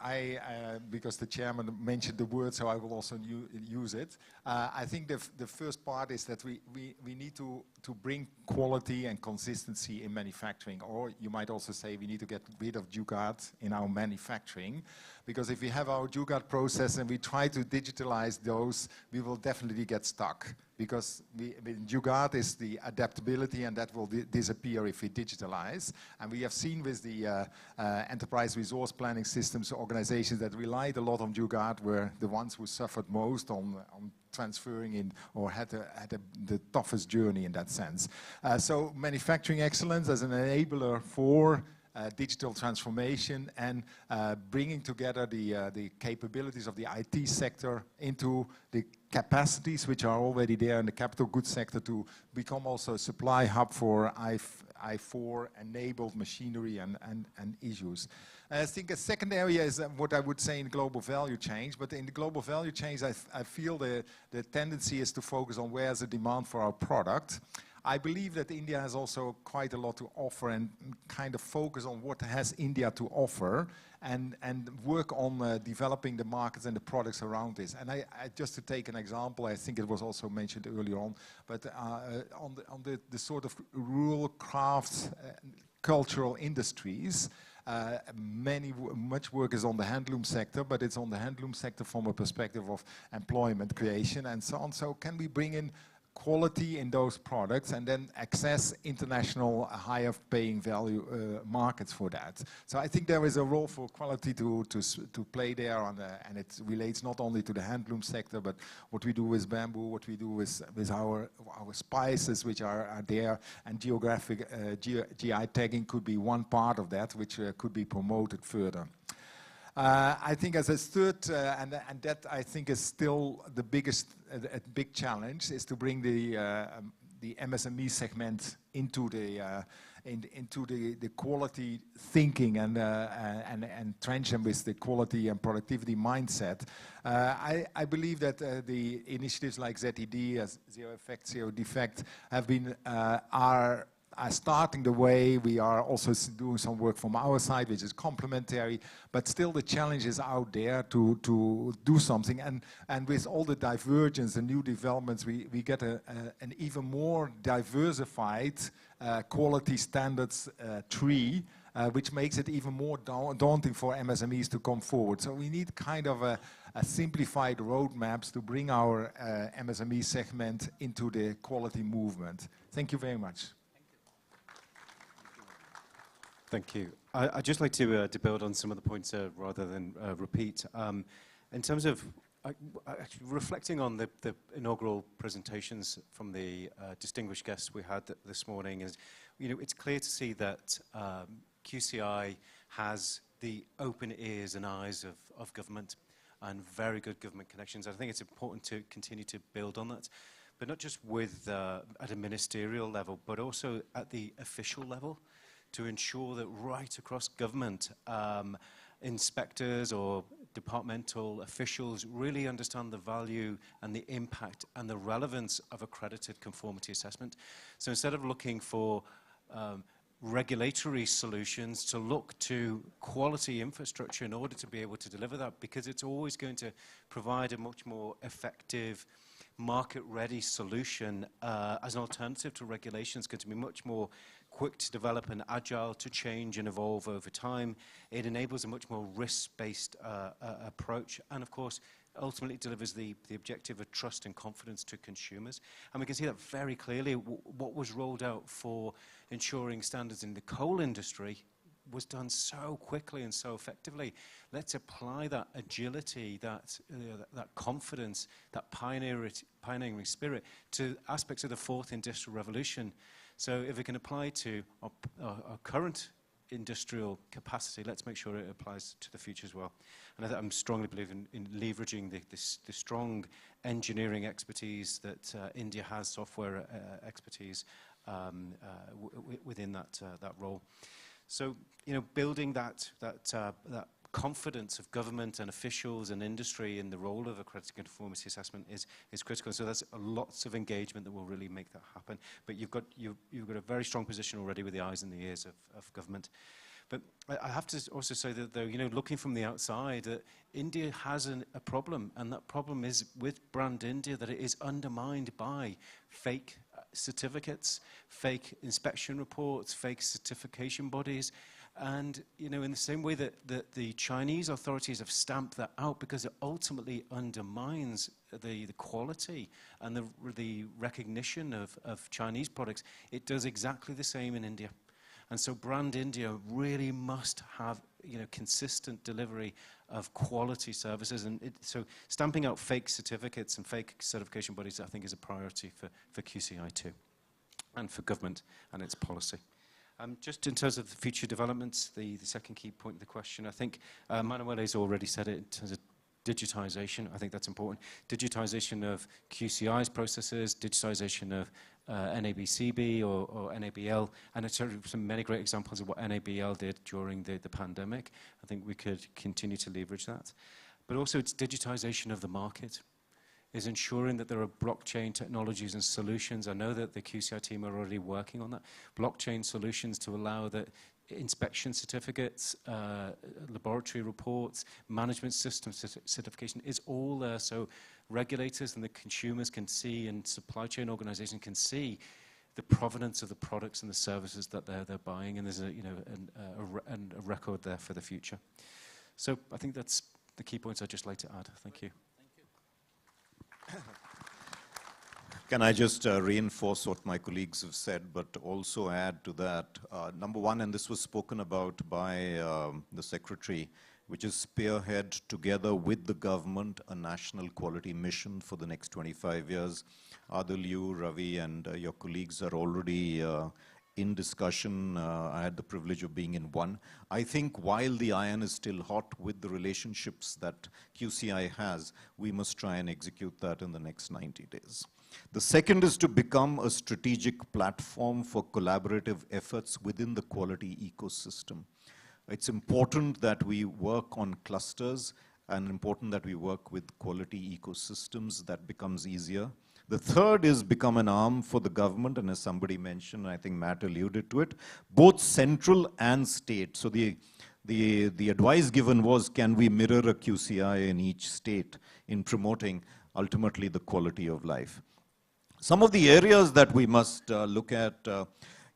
because the chairman mentioned the word, so I will also use it. I think the first part is that we need to bring quality quality and consistency in manufacturing. Or you might also say we need to get rid of jugaad in our manufacturing, because if we have our jugaad process and we try to digitalize those, we will definitely get stuck, because jugaad is the adaptability, and that will disappear if we digitalize. And we have seen with the enterprise resource planning systems organizations that relied a lot on jugaad were the ones who suffered most on transferring in, or had the toughest journey in that sense. So manufacturing excellence as an enabler for digital transformation and bringing together the capabilities of the IT sector into the capacities which are already there in the capital goods sector to become also a supply hub for I4 enabled machinery and issues. I think a second area is what I would say in global value chains, but in the global value chains I feel the tendency is to focus on where's the demand for our product. I believe that India has also quite a lot to offer, and kind of focus on what has India to offer, and work on developing the markets and the products around this. And I just to take an example, I think it was also mentioned earlier on, but on the sort of rural crafts, cultural industries, much work is on the handloom sector, but it's on the handloom sector from a perspective of employment creation and so on. So can we bring in quality in those products and then access international higher paying value markets for that? So I think there is a role for quality to play there, and it relates not only to the handloom sector, but what we do with bamboo, what we do with our spices which are there, and geographic GI tagging could be one part of that, which could be promoted further. I think as a third, and that I think is still the biggest, big challenge, is to bring the MSME segment into the quality thinking and trench them with the quality and productivity mindset. I believe that the initiatives like ZED, as Zero Effect, Zero Defect, have been are starting the way. We are also doing some work from our side, which is complementary, but still the challenge is out there to do something. And with all the divergence and new developments, we get an even more diversified quality standards tree, which makes it even more daunting for MSMEs to come forward. So we need kind of a simplified roadmaps to bring our MSME segment into the quality movement. Thank you very much. Thank you. I'd just like to build on some of the points rather than repeat. In terms of actually reflecting on the inaugural presentations from the distinguished guests we had this morning, is, it's clear to see that QCI has the open ears and eyes of government and very good government connections. I think it's important to continue to build on that, but not just with at a ministerial level, but also at the official level, to ensure that right across government, inspectors or departmental officials really understand the value and the impact and the relevance of accredited conformity assessment. So instead of looking for regulatory solutions, to look to quality infrastructure in order to be able to deliver that, because it's always going to provide a much more effective market-ready solution as an alternative to regulation. It's going to be much more quick to develop and agile to change and evolve over time. It enables a much more risk-based approach, and of course ultimately delivers the objective of trust and confidence to consumers. And we can see that very clearly. What was rolled out for ensuring standards in the coal industry was done so quickly and so effectively. Let's apply that agility, that confidence, that pioneering spirit to aspects of the fourth industrial revolution. So if we can apply to our current industrial capacity, let's make sure it applies to the future as well. And I'm strongly believing in leveraging the strong engineering expertise that India has, software expertise within that role. So, building that confidence of government and officials and industry in the role of accredited conformity assessment is critical. So there's lots of engagement that will really make that happen. But you've got a very strong position already with the eyes and the ears of government. But I have to also say that, though, looking from the outside, India has a problem, and that problem is with brand India, that it is undermined by fake certificates, fake inspection reports, fake certification bodies. And, you know, in the same way that the Chinese authorities have stamped that out because it ultimately undermines the quality and the recognition of Chinese products, it does exactly the same in India. And so Brand India really must have, you know, consistent delivery of quality services. And so stamping out fake certificates and fake certification bodies, I think, is a priority for QCI too, and for government and its policy. Just in terms of the future developments, the second key point of the question, I think Manuel has already said it in terms of digitization. I think that's important. Digitization of QCI's processes, digitization of NABCB or NABL, and it's some many great examples of what NABL did during the pandemic. I think we could continue to leverage that. But also it's digitization of the market, is ensuring that there are blockchain technologies and solutions. I know that the QCI team are already working on that. Blockchain solutions to allow that inspection certificates, laboratory reports, management system certification is all there, so regulators and the consumers can see, and supply chain organizations can see the provenance of the products and the services that they're buying, and there's a record there for the future. So I think that's the key points I'd just like to add. Thank you. Can I just reinforce what my colleagues have said, but also add to that? Number one, and this was spoken about by the Secretary, which is spearhead together with the government a national quality mission for the next 25 years. Adil, you, Ravi, and your colleagues are already in discussion. I had the privilege of being in one. I think while the iron is still hot with the relationships that QCI has, we must try and execute that in the next 90 days. The second is to become a strategic platform for collaborative efforts within the quality ecosystem. It's important that we work on clusters and important that we work with quality ecosystems. That becomes easier. The third is become an arm for the government, and as somebody mentioned, I think Matt alluded to it, both central and state. So the advice given was, can we mirror a QCI in each state in promoting ultimately the quality of life? Some of the areas that we must look at,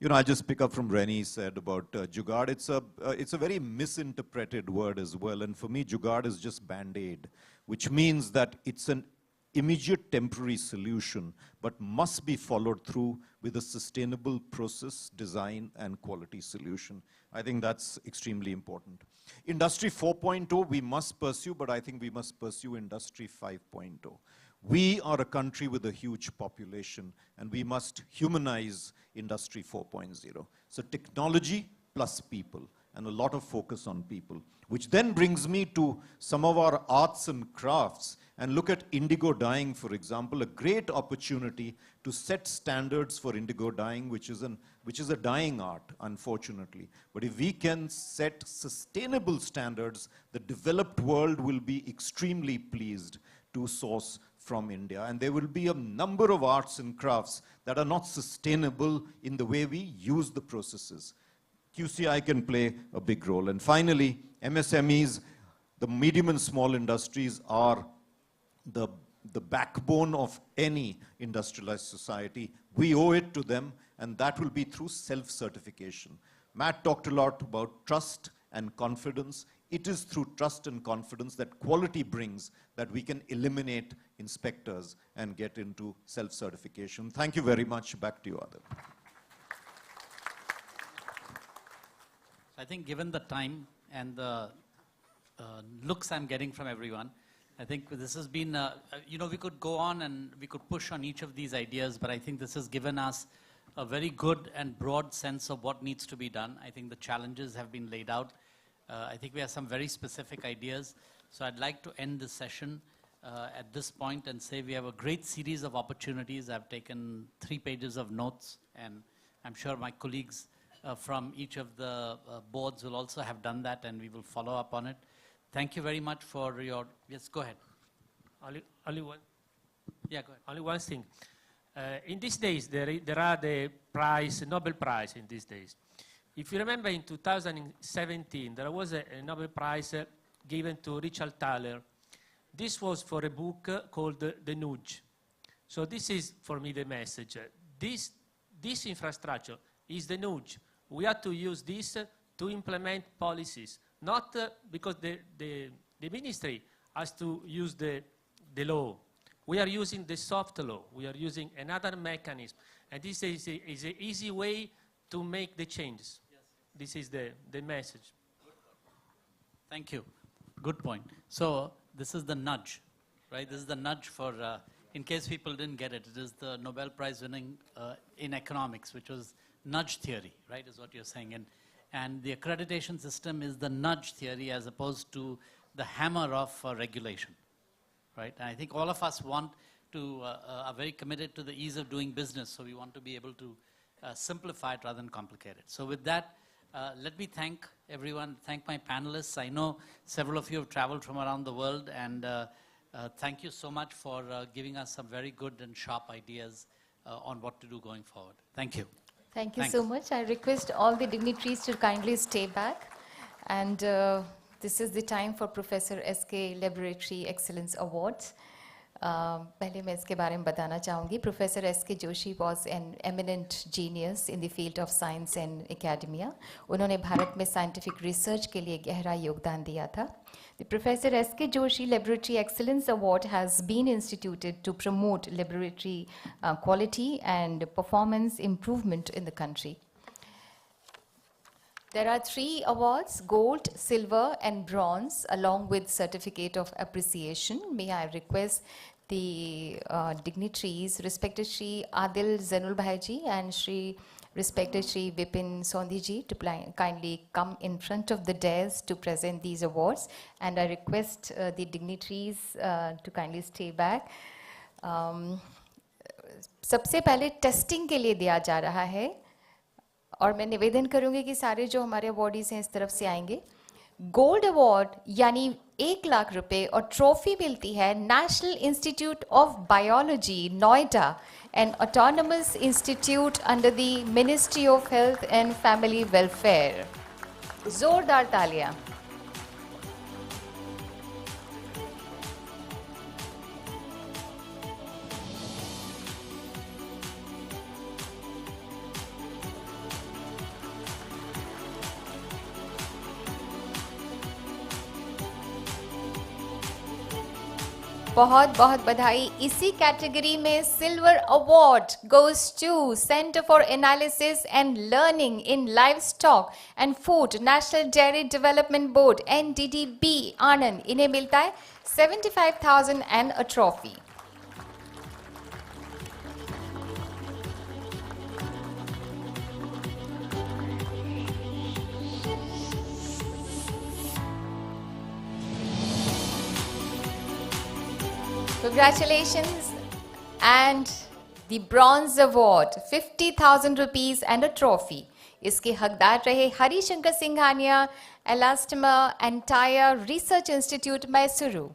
you know, I just pick up from Rennie said about jugaad. It's a very misinterpreted word as well, and for me, jugaad is just band-aid, which means that it's an immediate temporary solution, but must be followed through with a sustainable process, design, and quality solution. I think that's extremely important. Industry 4.0 we must pursue, but I think we must pursue Industry 5.0. We are a country with a huge population, and we must humanize Industry 4.0. So technology plus people, and a lot of focus on people, which then brings me to some of our arts and crafts. And look at indigo dyeing, for example, a great opportunity to set standards for indigo dyeing, which is a dyeing art, unfortunately. But if we can set sustainable standards, the developed world will be extremely pleased to source from India. And there will be a number of arts and crafts that are not sustainable in the way we use the processes. QCI can play a big role. And finally, MSMEs, the medium and small industries are the backbone of any industrialized society. We owe it to them, and that will be through self-certification. Matt talked a lot about trust and confidence. It is through trust and confidence that quality brings that we can eliminate inspectors and get into self-certification. Thank you very much. Back to you, Adil. I think given the time and the looks I'm getting from everyone, I think this has been, you know, we could go on and we could push on each of these ideas, but I think this has given us a very good and broad sense of what needs to be done. I think the challenges have been laid out. I think we have some very specific ideas. So I'd like to end this session at this point and say we have a great series of opportunities. I've taken 3 pages of notes, and I'm sure my colleagues from each of the boards will also have done that, and we will follow up on it. Thank you very much for your, yes, go ahead. Only one. Yeah, go ahead. Only one thing. In these days, there are the prize, Nobel Prize in these days. If you remember in 2017, there was a Nobel Prize given to Richard Thaler. This was for a book called The Nudge. So this is, for me, the message. this infrastructure is the nudge. We have to use this to implement policies, not because the ministry has to use the law. We are using the soft law. We are using another mechanism. And this is an easy way to make the changes. Yes. This is the message. Thank you. Good point. So this is the nudge, right? This is the nudge for, in case people didn't get it, it is the Nobel Prize winning in economics, which was nudge theory, right, is what you're saying. And the accreditation system is the nudge theory as opposed to the hammer of regulation, right? And I think all of us want to, are very committed to the ease of doing business, so we want to be able to simplify it rather than complicate it. So with that, let me thank everyone, thank my panelists. I know several of you have traveled from around the world, and thank you so much for giving us some very good and sharp ideas on what to do going forward. Thank you. Thank you so much. I request all the dignitaries to kindly stay back. And this is the time for Professor S.K. Laboratory Excellence Awards. पहले मैं इसके बारे में बताना चाहूँगी. Professor S.K. Joshi was an eminent genius in the field of science and academia. उन्होंने भारत में scientific research के लिए गहरा योगदान दिया था. The Professor S.K. Joshi Laboratory Excellence Award has been instituted to promote laboratory quality and performance improvement in the country. There are 3 awards, gold, silver and bronze, along with certificate of appreciation. May I request the dignitaries, respected Shri Adil Zainul Bhaiji and respected Shri Vipin Sondhi ji, to kindly come in front of the dais to present these awards. And I request the dignitaries to kindly stay back. सबसे पहले testing के लिए दिया जा रहा है, और मैं निवेदन करूंगी कि सारे जो हमारे अवॉर्डीज हैं इस तरफ से आएंगे. गोल्ड अवार्ड यानी 1 लाख रुपए और ट्रॉफी मिलती है national institute of biology Noida, an autonomous institute under the ministry of health and family welfare. जोरदार तालियां. बहुत बहुत बधाई. इसी कैटेगरी में silver award goes to centre for analysis and learning in livestock and food, national dairy development board, NDDB Anand. इन्हें मिलता है 75,000 and a trophy. Congratulations. And the bronze award, 50,000 rupees and a trophy. इसके हकदार रहे Harishankar Singhania, Elastoma Entire Research Institute, Mysuru.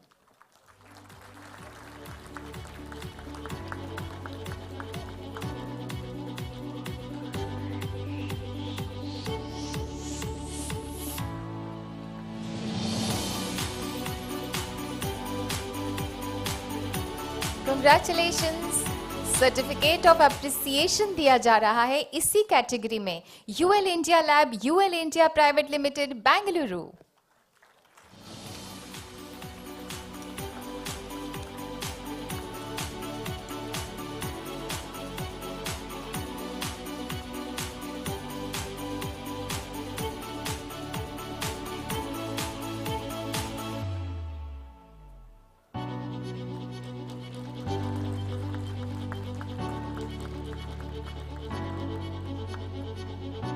Congratulations. Certificate of appreciation दिया जा रहा है इसी कैटेगरी में UL India lab, UL India private limited, Bengaluru.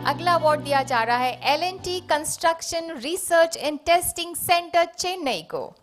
अगला अवार्ड दिया जा रहा है L&T construction research and testing centre Chennai को.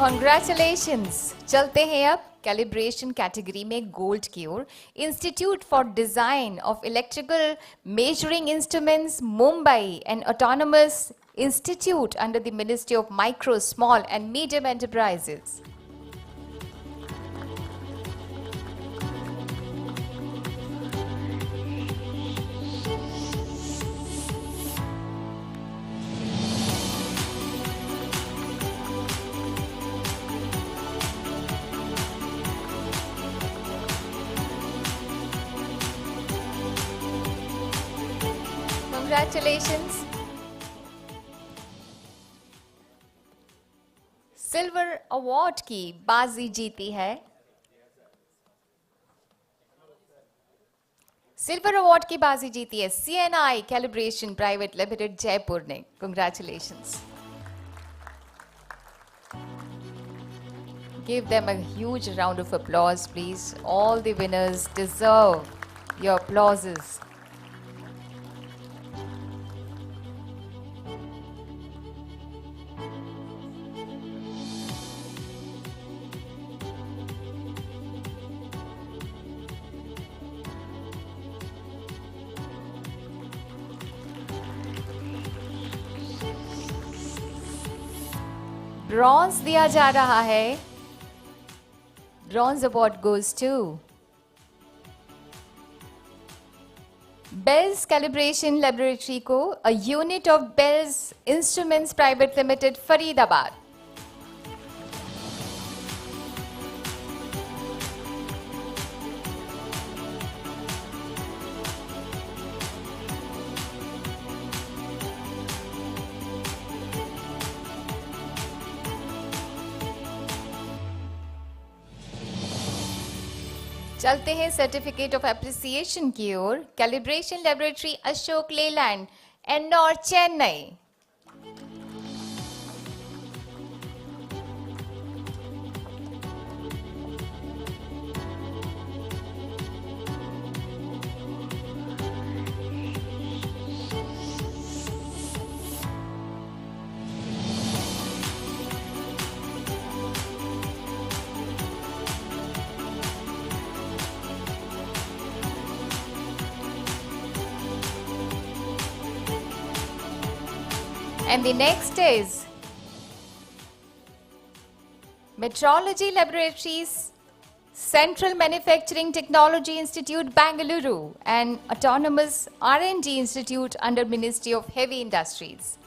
Congratulations. चलते हैं अब कैलिब्रेशन कैटेगरी में गोल्ड की ओर institute for design of electrical measuring instruments Mumbai and autonomous institute under the ministry of micro small and medium enterprises. Congratulations. Silver award की बाजी जीती है. सिल्वर अवार्ड की बाजी जीती है CNI calibration private limited Jaipur ने. Congratulations. Give them a huge round of applause, please. All the winners deserve your applauses. Bronze दिया जा रहा है. Bronze award goes to Bells calibration laboratory को, a unit of Bells instruments private limited Faridabad. चलते हैं certificate of appreciation की ओर. Calibration laboratory Ashok Leyland Ennore Chennai. And the next is Metrology Laboratories, Central Manufacturing Technology Institute, Bangalore, and Autonomous R&D Institute under Ministry of Heavy Industries.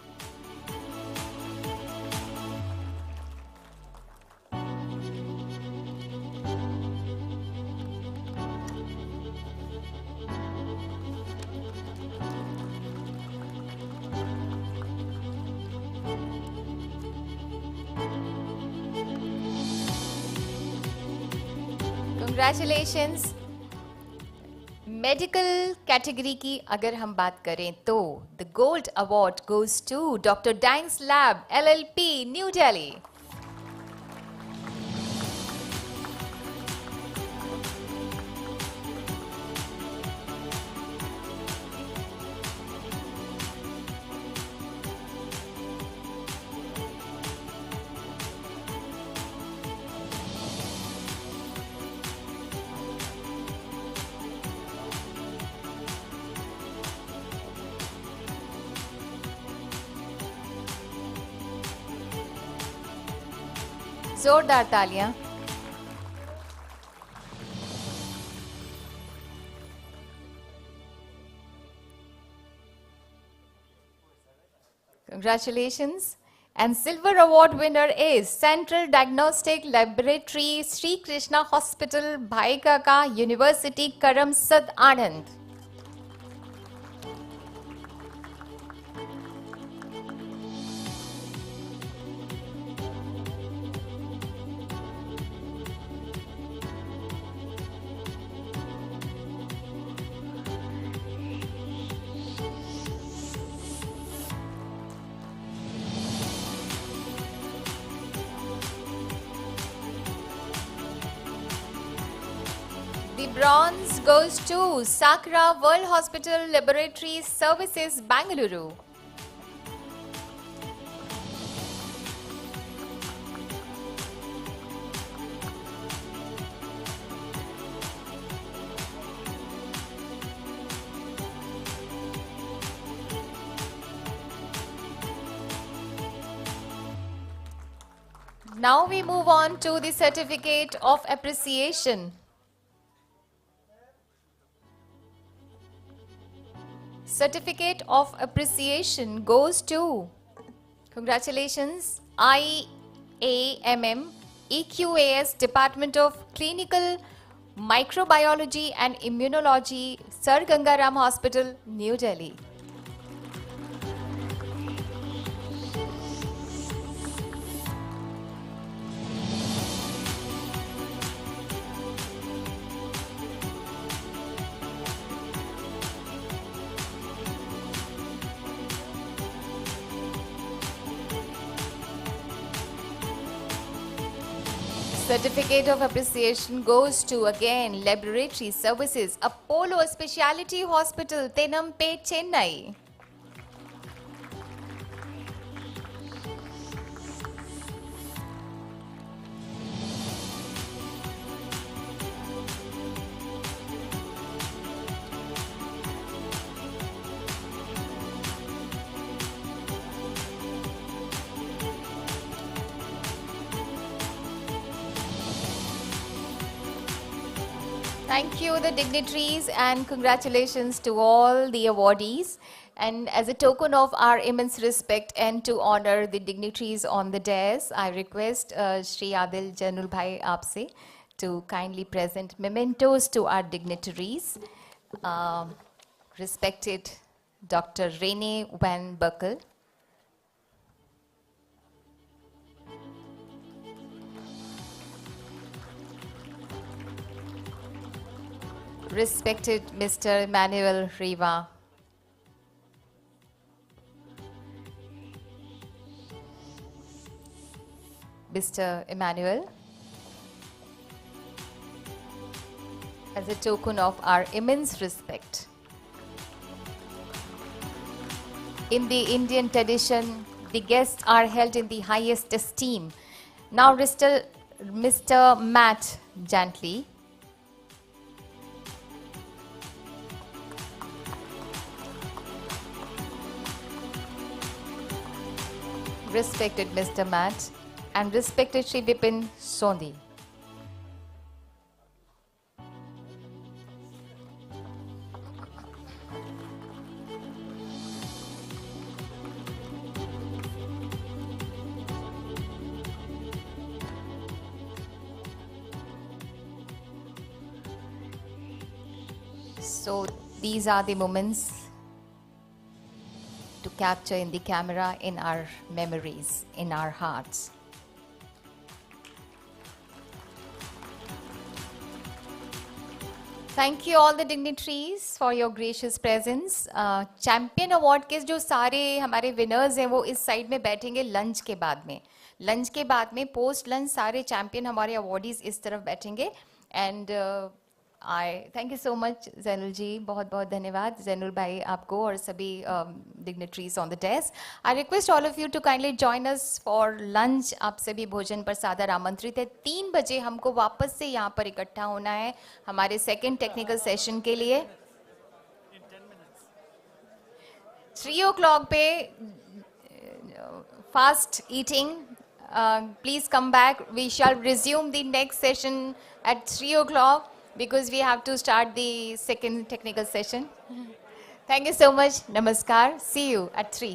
Congratulations. Medical category की अगर हम बात करें तो the gold award goes to doctor Dangs lab LLP New Delhi. जोरदार तालियां. Congratulations. And silver award winner is Central Diagnostic Laboratory, Sri Krishna Hospital, Bhaikaka University, Karamsad, Anand. The bronze goes to Sakra World Hospital Laboratories Services, Bangalore. Now we move on to the certificate of appreciation. Certificate of appreciation goes to, congratulations, IAMM EQAS Department of Clinical Microbiology and Immunology, Sir Gangaram Hospital, New Delhi. Certificate of appreciation goes to, again, Laboratory Services, Apollo Speciality Hospital, Tenampe, Chennai. Thank you, the dignitaries, and congratulations to all the awardees. And as a token of our immense respect and to honor the dignitaries on the dais, I request Shri Adil Janul Bhai Aapse to kindly present mementos to our dignitaries. Respected Dr. Rene Van Buckle, respected Mr. Emmanuel Riva, Mr. Emmanuel, as a token of our immense respect. In the Indian tradition, the guests are held in the highest esteem. Now, Mr. Matt Jantley, respected Mr. Matt, and respected Shri Vipin Sondhi. So these are the moments to capture in the camera, in our memories, in our hearts. Thank you all the dignitaries for your gracious presence. Champion award के जो सारे हमारे winners हैं वो इस side में बैठेंगे lunch के बाद में. लंच के बाद में पोस्ट लंच सारे चैंपियन हमारे अवार्डीज इस तरफ बैठेंगे. And I thank you so much Zainul ji, बहुत बहुत धन्यवाद जैनुल भाई आपको और सभी dignitaries on the desk. I request all of you to kindly join us for lunch. आप सभी भोजन पर सादर आमंत्रित है. 3 बजे हमको वापस से यहाँ पर इकट्ठा होना है हमारे सेकेंड टेक्निकल सेशन के लिए. 3 o'clock पे fast eating. Please come back. We shall resume the next session at 3 o'clock because we have to start the second technical session. Thank you so much. Namaskar. See you at 3.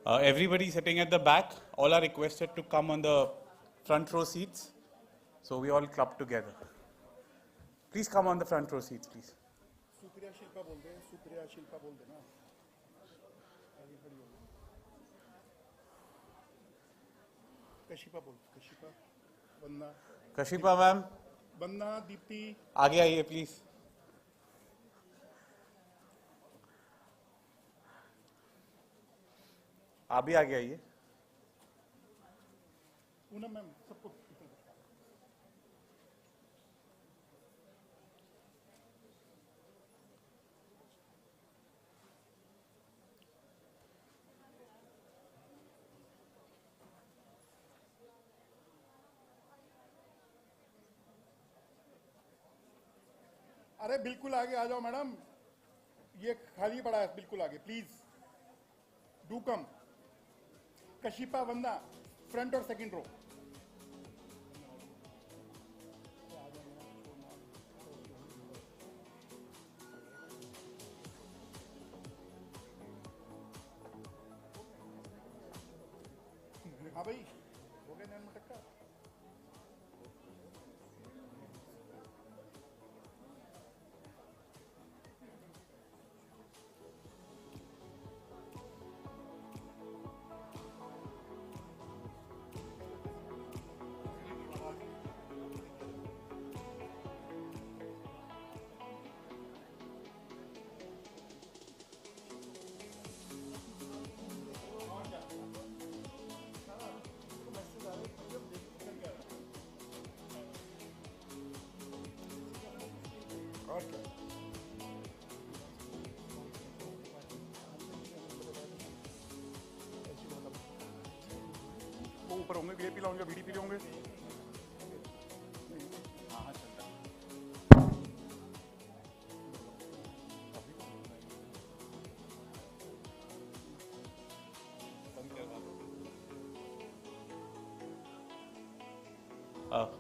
Everybody sitting at the back, all are requested to come on the front row seats. So we all club together. Please come on the front row seats, please. Supriya Shilpa बोल दे, सुप्रिया शिल्पा बोल देना। आगे खड़ी हो। कशिपा बोल, कशिपा, वंदना। कशिपा ma'am. वंदना, दीप्ति। आगे आइए please. आप भी आगे आइए। पूनम मैम, सबको। अरे बिल्कुल आगे आ जाओ मैडम, ये खाली पड़ा है, बिल्कुल आगे please do come. Kashipa, Vandana, front और सेकंड रो। हाँ भाई, हो गया 9 मिनट का। वो ऊपर होंगे, वीआईपी होंगे, वीडीपी होंगे।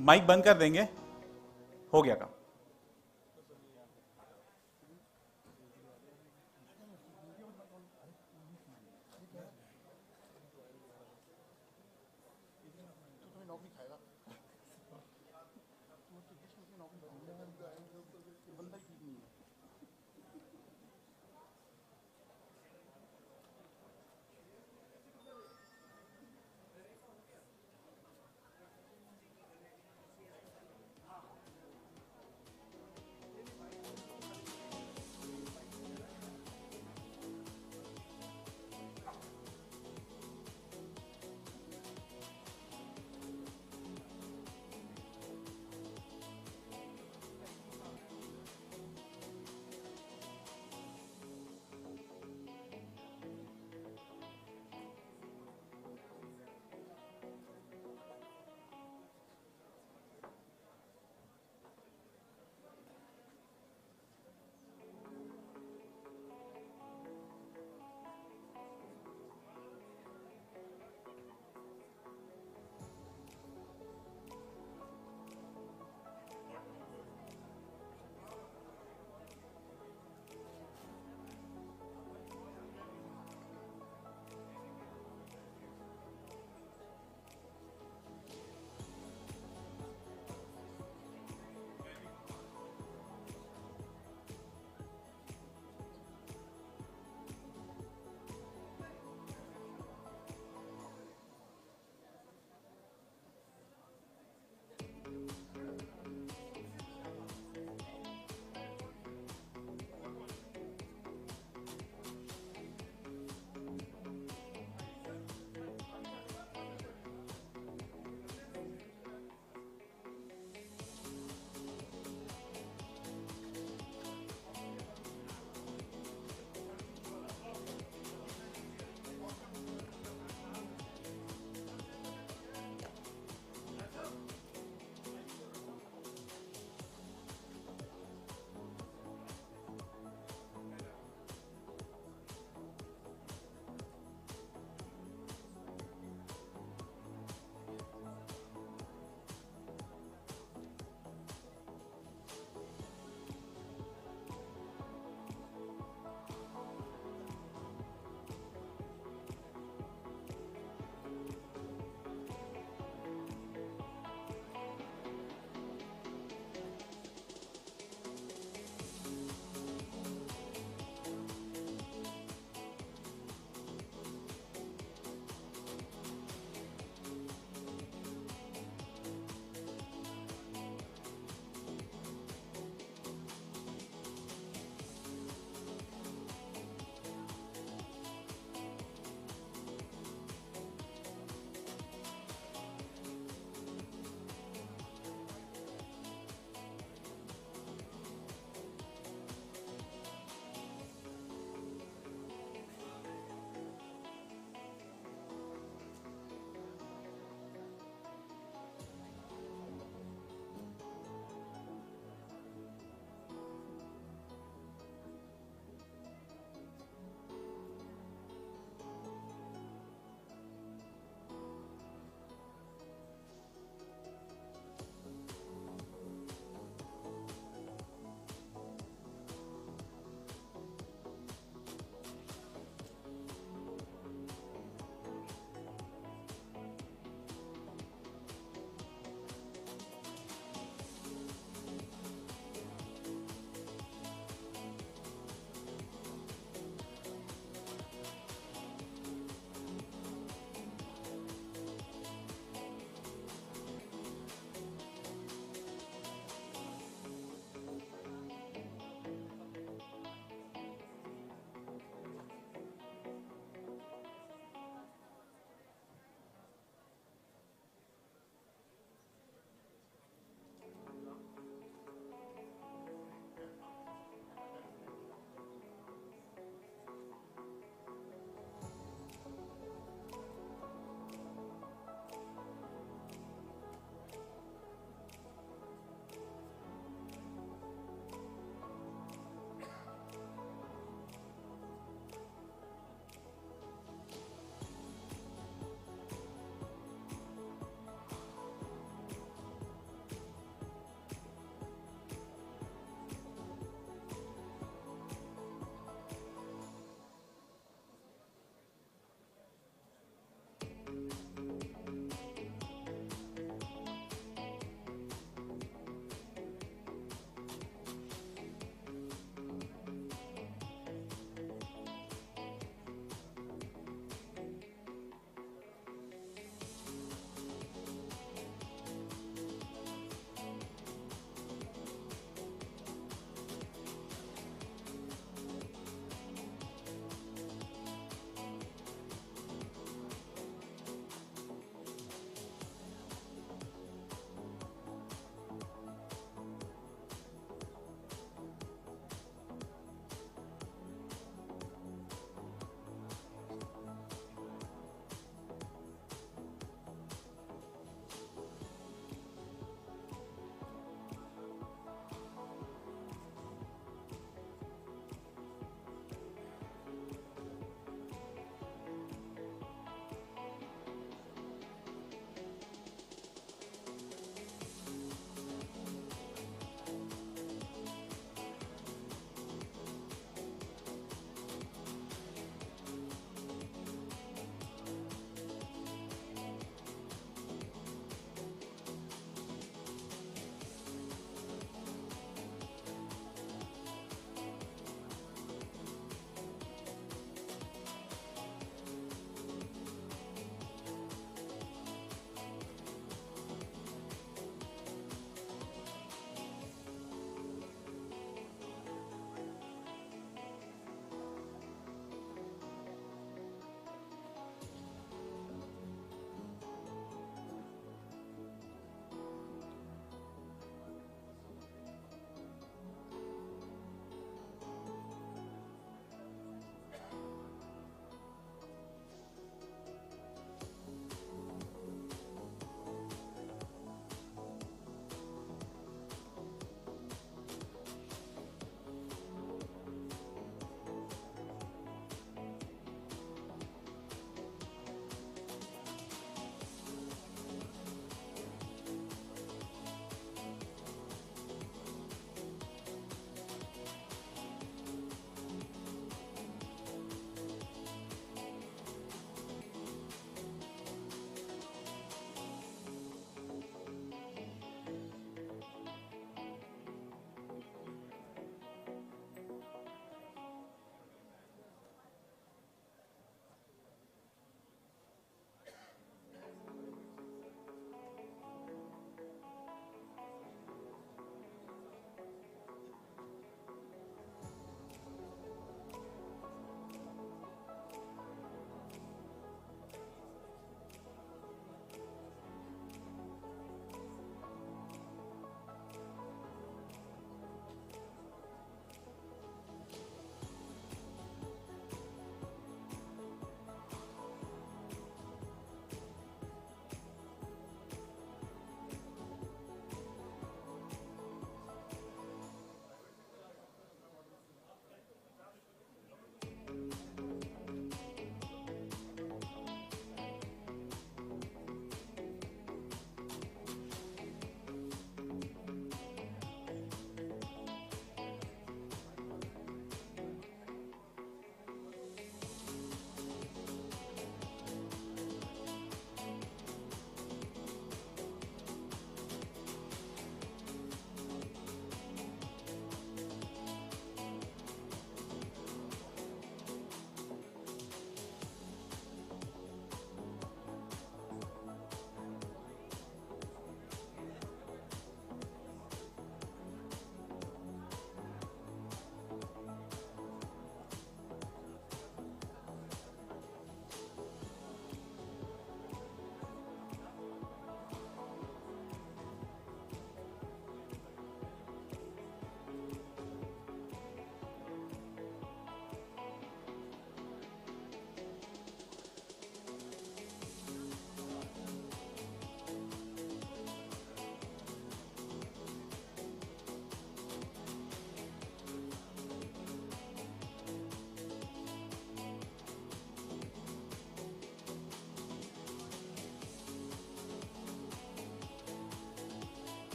माइक बंद कर देंगे, हो गया काम।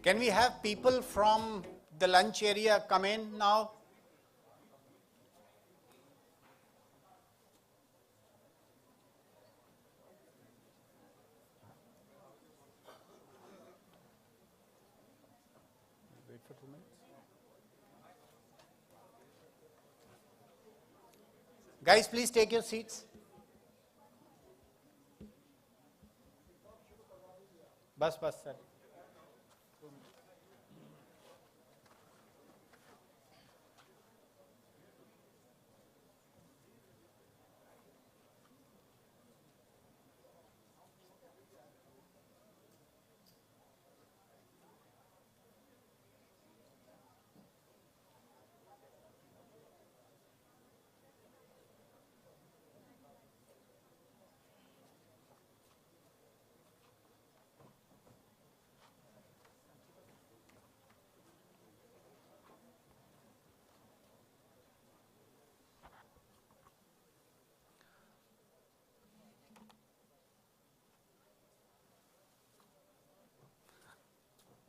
Can we have people from the lunch area come in now? Wait for 2 minutes. Guys, please take your seats. Bus, sir.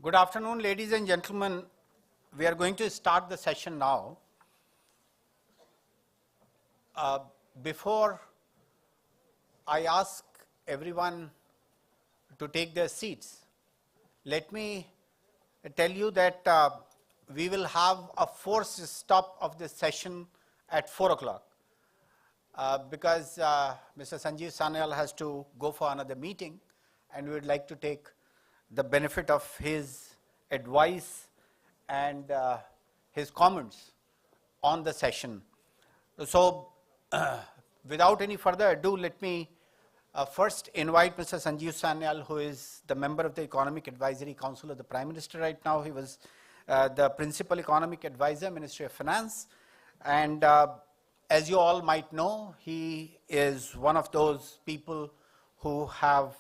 Good afternoon, ladies and gentlemen. We are going to start the session now. Before I ask everyone to take their seats, let me tell you that we will have a forced stop of this session at 4 o'clock because Mr. Sanjeev Sanyal has to go for another meeting, and we would like to take the benefit of his advice and his comments on the session. So, without any further ado, let me first invite Mr. Sanjeev Sanyal, who is the member of the Economic Advisory Council of the Prime Minister right now. He was the Principal Economic Advisor, Ministry of Finance. And as you all might know, he is one of those people who have,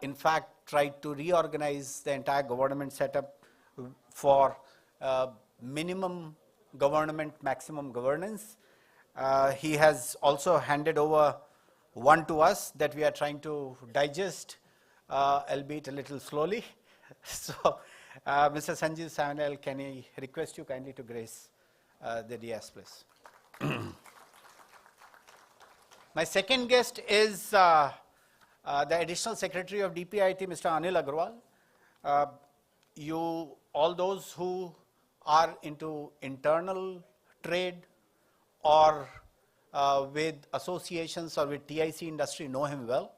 in fact, tried to reorganize the entire government setup for minimum government, maximum governance. He has also handed over one to us that we are trying to digest, albeit a little slowly. So, Mr. Sanjeev Sanyal, can I request you kindly to grace the dais, please. My second guest is the Additional Secretary of DPIIT, Mr. Anil Agarwal. All those who are into internal trade or with associations or with TIC industry know him well.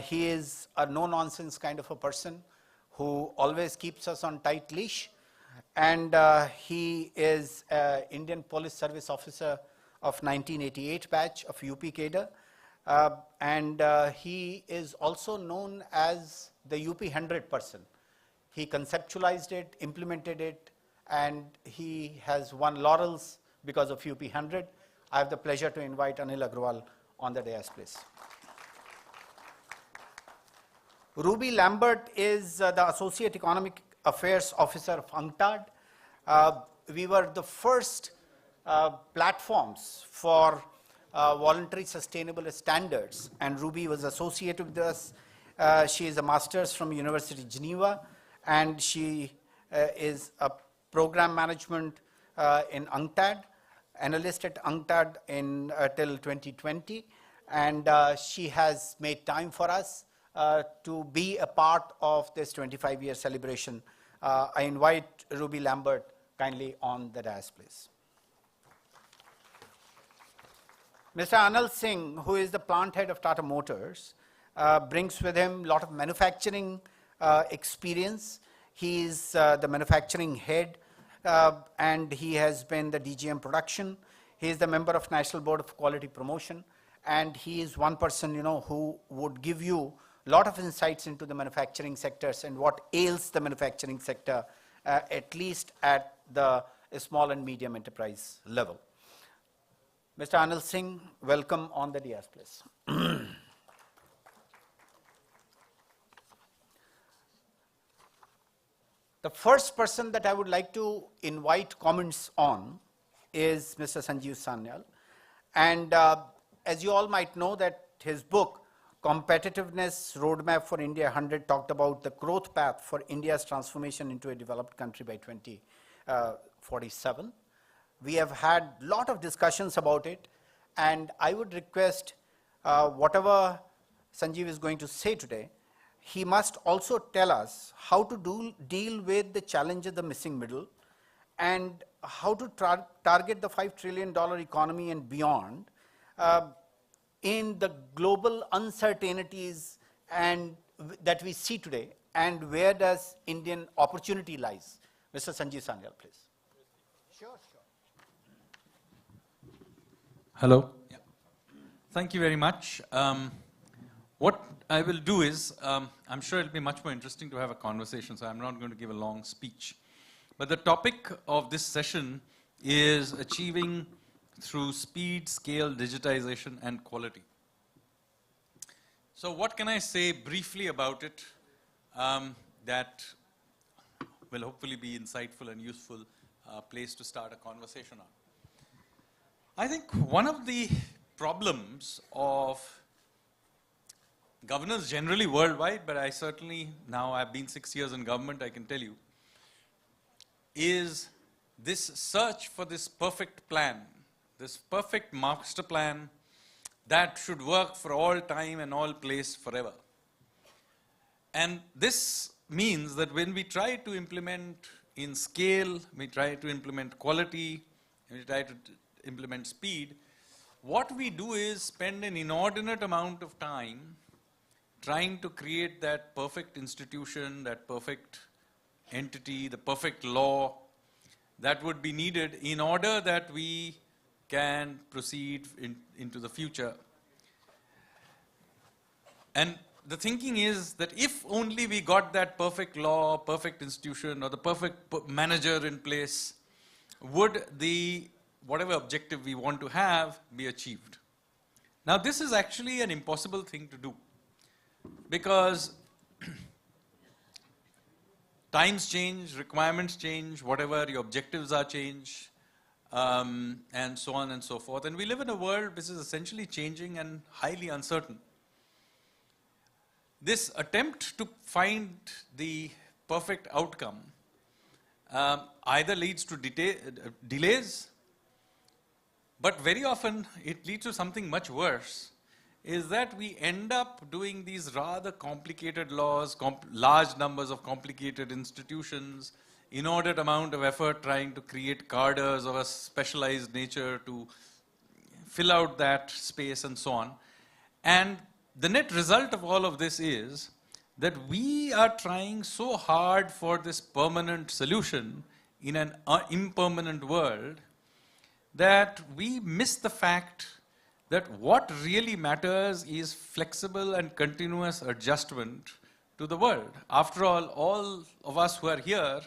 He is a no-nonsense kind of a person who always keeps us on tight leash, and he is an Indian Police Service Officer of 1988 batch of UP cadre. And he is also known as the UP 100 person. He conceptualized it, implemented it, and he has won laurels because of UP 100. I have the pleasure to invite Anil Agarwal on the dais, please. Ruby Lambert is the Associate Economic Affairs Officer of UNCTAD. We were the first platforms for voluntary sustainable standards, and Ruby was associated with us. She is a master's from University of Geneva, and she is a program management in UNCTAD, analyst at UNCTAD till 2020, and she has made time for us to be a part of this 25-year celebration. I invite Ruby Lambert kindly on the dais, please. Mr. Anil Singh, who is the plant head of Tata Motors, brings with him a lot of manufacturing experience. He is the manufacturing head, and he has been the DGM production. He is the member of National Board of Quality Promotion, and he is one person, who would give you a lot of insights into the manufacturing sectors and what ails the manufacturing sector, at least at the small and medium enterprise level. Mr. Anil Singh, welcome on the dais, please. The first person that I would like to invite comments on is Mr. Sanjeev Sanyal. And as you all might know, that his book, competitiveness roadmap for India 100 talked about the growth path for India's transformation into a developed country by 2047. We have had a lot of discussions about it, and I would request whatever Sanjeev is going to say today, he must also tell us how to deal with the challenge of the missing middle and how to target the $5 trillion economy and beyond in the global uncertainties and that we see today, and where does Indian opportunity lies. Mr. Sanjeev Sanyal, please. Sure. Hello. Yeah. Thank you very much. What I will do is, I'm sure it'll be much more interesting to have a conversation, so I'm not going to give a long speech. But the topic of this session is achieving through speed, scale, digitization, and quality. So what can I say briefly about it that will hopefully be insightful and useful place to start a conversation on? I think one of the problems of governance generally worldwide, but I certainly, now I've been 6 years in government, I can tell you, is this search for this perfect plan, this perfect master plan that should work for all time and all place forever. And this means that when we try to implement in scale, we try to implement quality, we try to implement speed, what we do is spend an inordinate amount of time trying to create that perfect institution, that perfect entity, the perfect law that would be needed in order that we can proceed into the future. And the thinking is that if only we got that perfect law, perfect institution, or the perfect manager in place, would the whatever objective we want to have be achieved. Now this is actually an impossible thing to do, because times change, requirements change, whatever your objectives are change, and so on and so forth. And we live in a world which is essentially changing and highly uncertain. This attempt to find the perfect outcome either leads to delays, but very often it leads to something much worse, is that we end up doing these rather complicated laws, large numbers of complicated institutions, inordinate amount of effort trying to create cadres of a specialized nature to fill out that space and so on. And the net result of all of this is that we are trying so hard for this permanent solution in an impermanent world that we miss the fact that what really matters is flexible and continuous adjustment to the world. After all of us who are here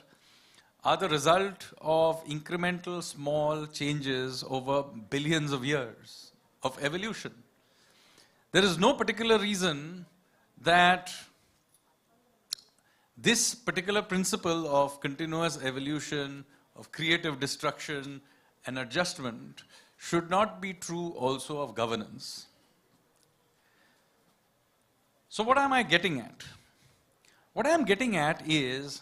are the result of incremental small changes over billions of years of evolution. There is no particular reason that this particular principle of continuous evolution, of creative destruction and adjustment should not be true also of governance. So what am I getting at? What I am getting at is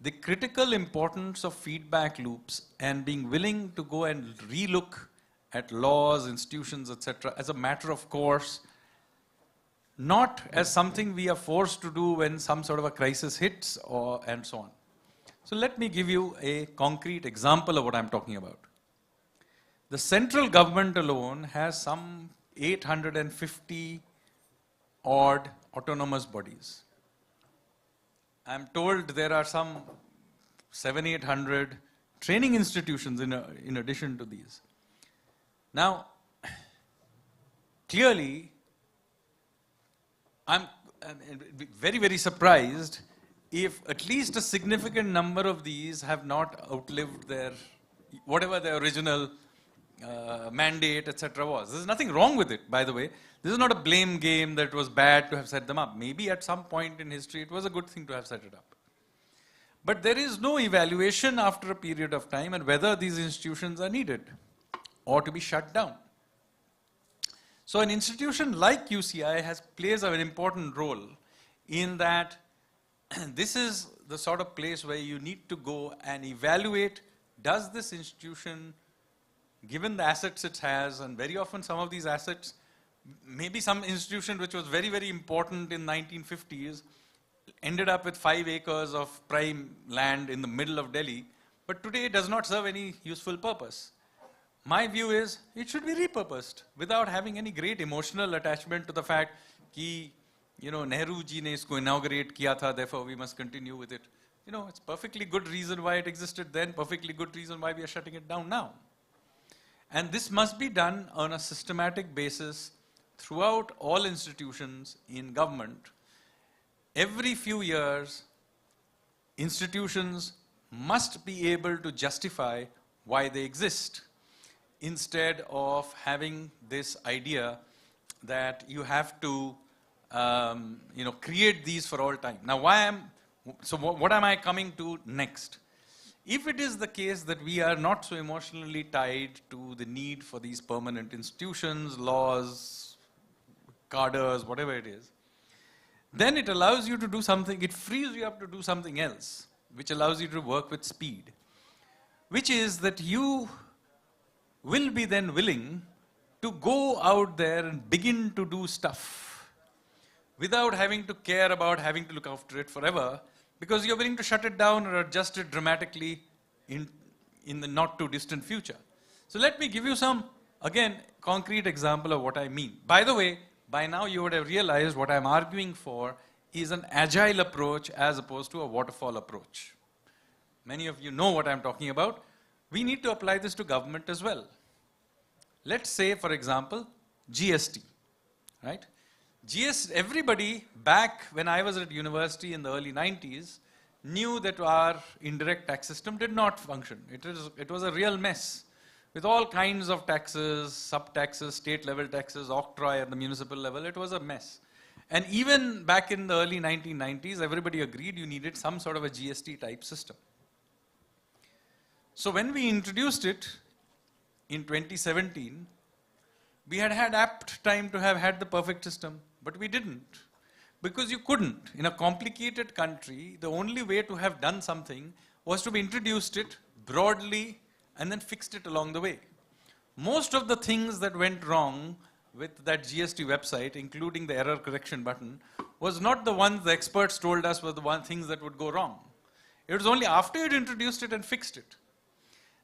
the critical importance of feedback loops and being willing to go and relook at laws, institutions, etc. as a matter of course, not as something we are forced to do when some sort of a crisis hits and so on. So let me give you a concrete example of what I'm talking about. The central government alone has some 850 odd autonomous bodies. I'm told there are some 700-800 training institutions in addition to these. Now, clearly, I'm very, very surprised if at least a significant number of these have not outlived their, whatever their original mandate, etc. was. There's nothing wrong with it, by the way. This is not a blame game that it was bad to have set them up. Maybe at some point in history it was a good thing to have set it up. But there is no evaluation after a period of time and whether these institutions are needed or to be shut down. So an institution like QCI plays an important role in that this is the sort of place where you need to go and evaluate, does this institution, given the assets it has, and very often some of these assets, maybe some institution which was very, very important in 1950s, ended up with 5 acres of prime land in the middle of Delhi, but today it does not serve any useful purpose. My view is it should be repurposed without having any great emotional attachment to the fact that, Nehru ji ne isko inaugurate kiya tha, therefore we must continue with it. It's perfectly good reason why it existed then, perfectly good reason why we are shutting it down now. And this must be done on a systematic basis throughout all institutions in government. Every few years, institutions must be able to justify why they exist, instead of having this idea that you have to create these for all time. Now, what am I coming to next? If it is the case that we are not so emotionally tied to the need for these permanent institutions, laws, cadres, whatever it is, then it allows you to do something, it frees you up to do something else, which allows you to work with speed, which is that you will be then willing to go out there and begin to do stuff without having to care about having to look after it forever, because you're willing to shut it down or adjust it dramatically in the not too distant future. So let me give you some, again, concrete example of what I mean. By the way, by now you would have realized what I'm arguing for is an agile approach as opposed to a waterfall approach. Many of you know what I'm talking about. We need to apply this to government as well. Let's say, for example, GST, right? Everybody back when I was at university in the early 90s knew that our indirect tax system did not function. It was a real mess with all kinds of taxes, sub-taxes, state-level taxes, octroi at the municipal level. It was a mess. And even back in the early 1990s, everybody agreed you needed some sort of a GST type system. So when we introduced it in 2017, we had apt time to have had the perfect system. But we didn't, because you couldn't. In a complicated country, the only way to have done something was to have introduced it broadly and then fixed it along the way. Most of the things that went wrong with that GST website, including the error correction button, was not the ones the experts told us were the things that would go wrong. It was only after you'd introduced it and fixed it.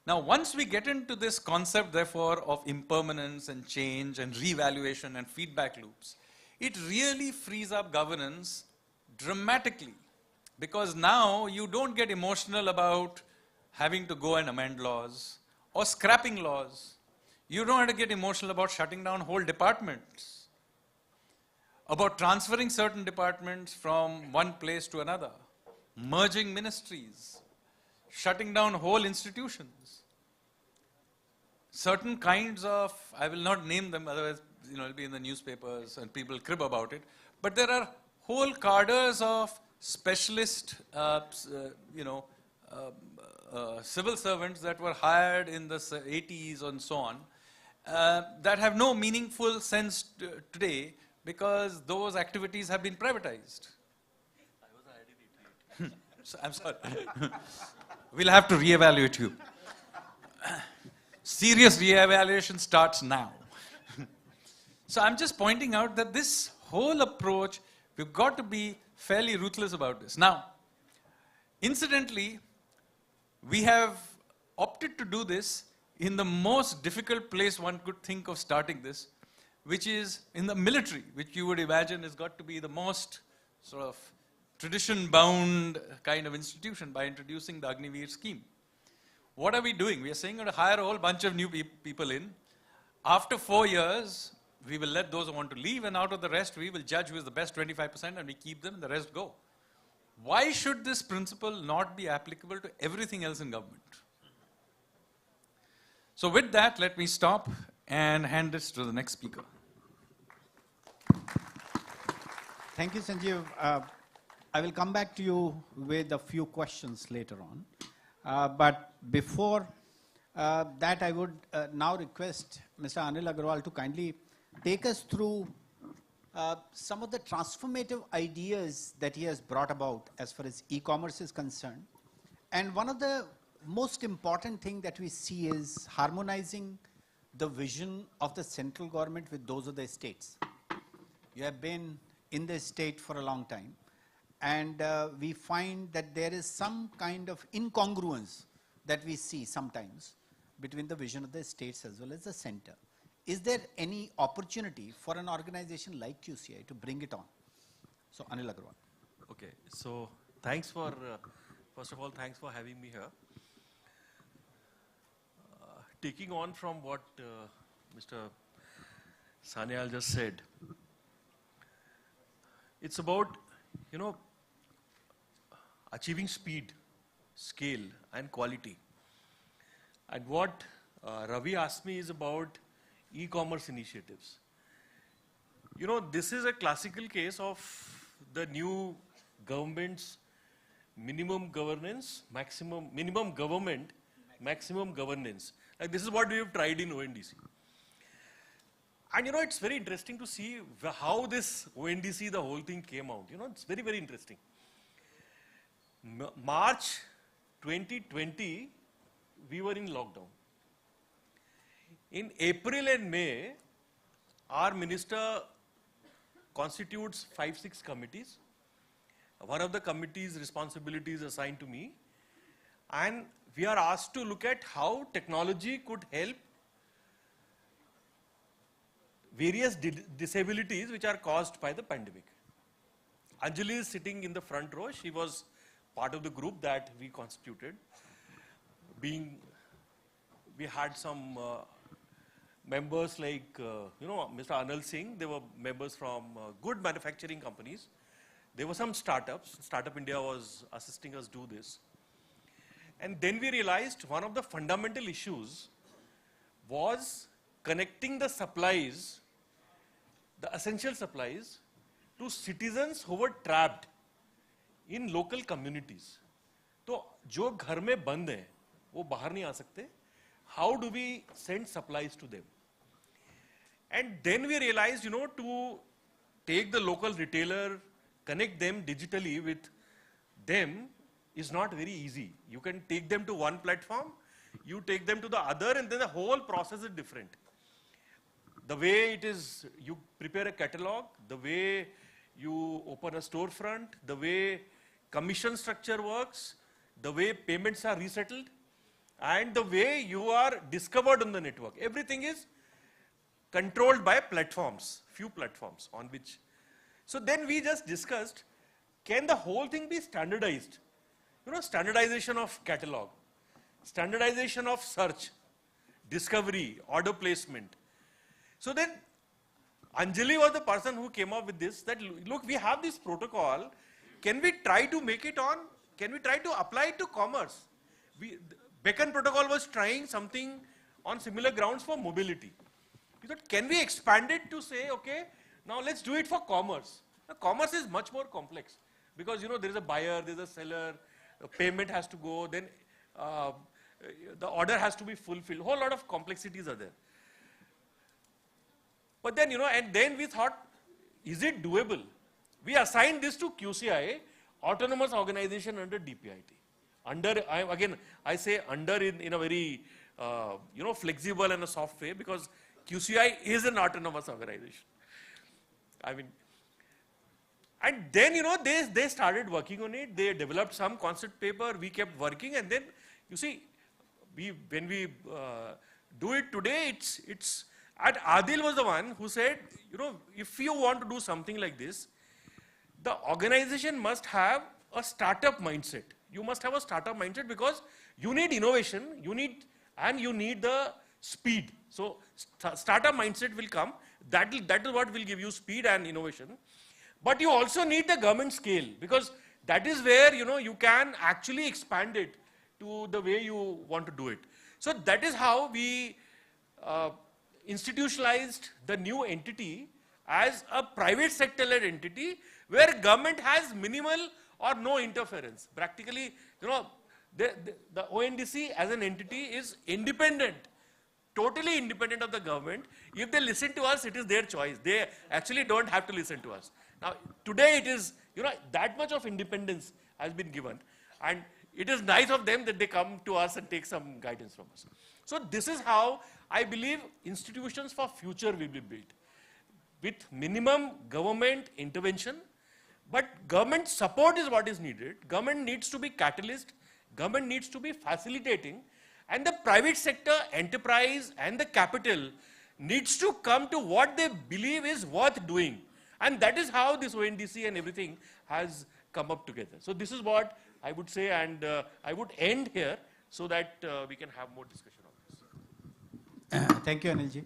Now, once we get into this concept, therefore, of impermanence and change and reevaluation and feedback loops, it really frees up governance dramatically, because now you don't get emotional about having to go and amend laws or scrapping laws. You don't have to get emotional about shutting down whole departments, about transferring certain departments from one place to another, merging ministries, shutting down whole institutions. Certain kinds of, I will not name them, otherwise it'll be in the newspapers and people crib about it. But there are whole cadres of specialist, civil servants that were hired in the 80s and so on, that have no meaningful sense today because those activities have been privatized. I'm sorry. We'll have to reevaluate you. Serious reevaluation starts now. So I'm just pointing out that this whole approach, we've got to be fairly ruthless about this. Now, incidentally, we have opted to do this in the most difficult place one could think of starting this, which is in the military, which you would imagine has got to be the most sort of tradition-bound kind of institution by introducing the Agniveer scheme. What are we doing? We are saying we're going to hire a whole bunch of new people in. After 4 years, we will let those who want to leave, and out of the rest, we will judge who is the best 25%, and we keep them, and the rest go. Why should this principle not be applicable to everything else in government? So with that, let me stop and hand this to the next speaker. Thank you, Sanjeev. I will come back to you with a few questions later on. But before that, I would now request Mr. Anil Agarwal to kindly take us through some of the transformative ideas that he has brought about as far as e-commerce is concerned. And one of the most important thing that we see is harmonizing the vision of the central government with those of the states. You have been in the state for a long time, and we find that there is some kind of incongruence that we see sometimes between the vision of the states as well as the center. Is there any opportunity for an organization like QCI to bring it on? So, Anil Agarwal. Okay, so thanks for, first of all, thanks for having me here. Taking on from what Mr. Sanyal just said, it's about, you know, achieving speed, scale, and quality. And what Ravi asked me is about e-commerce initiatives. You know, this is a classical case of the new government's minimum governance, minimum government, maximum governance. Like this is what we have tried in ONDC. And you know, it's very interesting to see how this ONDC, the whole thing came out. You know, it's very, very interesting. March 2020, we were in lockdown. In April and May, our minister constitutes 5-6 committees. One of the committees' responsibilities assigned to me. And we are asked to look at how technology could help various disabilities which are caused by the pandemic. Anjali is sitting in the front row. She was part of the group that we constituted. We had some members like, you know, Mr. Anil Singh. They were members from good manufacturing companies. There were some startups. Startup India was assisting us do this. And then we realized one of the fundamental issues was connecting the supplies, the essential supplies, to citizens who were trapped in local communities. So, जो घर में बंद हैं, वो बाहर नहीं आ सकते. How do we send supplies to them? And then we realized, you know, to take the local retailer, connect them digitally with them is not very easy. You can take them to one platform, you take them to the other, and then the whole process is different. The way it is, you prepare a catalog, the way you open a storefront, the way commission structure works, the way payments are resettled, and the way you are discovered on the network. Everything is controlled by platforms, few platforms on which. So then we just discussed, can the whole thing be standardized? You know, standardization of catalog, standardization of search, discovery, order placement. So then Anjali was the person who came up with this, that look, we have this protocol, can we try to make it on, can we try to apply it to commerce? Beacon protocol was trying something on similar grounds for mobility. We thought, can we expand it to say, okay, now let's do it for commerce. Now, commerce is much more complex because, you know, there is a buyer, there is a seller, a payment has to go, then the order has to be fulfilled. Whole lot of complexities are there. But then, you know, and then we thought, is it doable? We assigned this to QCI, autonomous organization under DPIT. Under, I say under in a very, you know, flexible and a soft way because QCI is an autonomous organization. I mean, and then, you know, they started working on it. They developed some concept paper. We kept working, and then, you see, when we do it today, it's. And Adil was the one who said, you know, if you want to do something like this, the organization must have a startup mindset. You must have a startup mindset because you need innovation, you need the speed. So startup mindset will come. That is what will give you speed and innovation. But you also need the government scale because that is where, you know, you can actually expand it to the way you want to do it. So that is how we institutionalized the new entity as a private sector-led entity where government has minimal or no interference. Practically, you know, the ONDC as an entity is independent totally independent of the government. If they listen to us, it is their choice. They actually don't have to listen to us. Now, today it is, that much of independence has been given. And it is nice of them that they come to us and take some guidance from us. So this is how I believe institutions for future will be built. With minimum government intervention, but government support is what is needed. Government needs to be catalyst. Government needs to be facilitating. And the private sector, enterprise and the capital needs to come to what they believe is worth doing. And that is how this ONDC and everything has come up together. So this is what I would say, and I would end here so that we can have more discussion on this. Thank you, Anilji.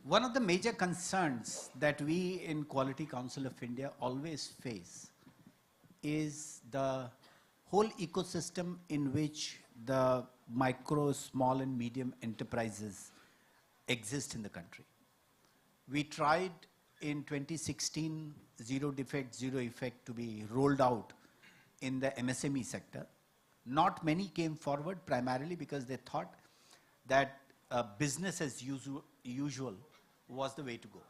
One of the major concerns that we in Quality Council of India always face is the whole ecosystem in which the micro, small and medium enterprises exist in the country. We tried in 2016 zero defect, zero effect to be rolled out in the MSME sector. Not many came forward, primarily because they thought that business as usual was the way to go.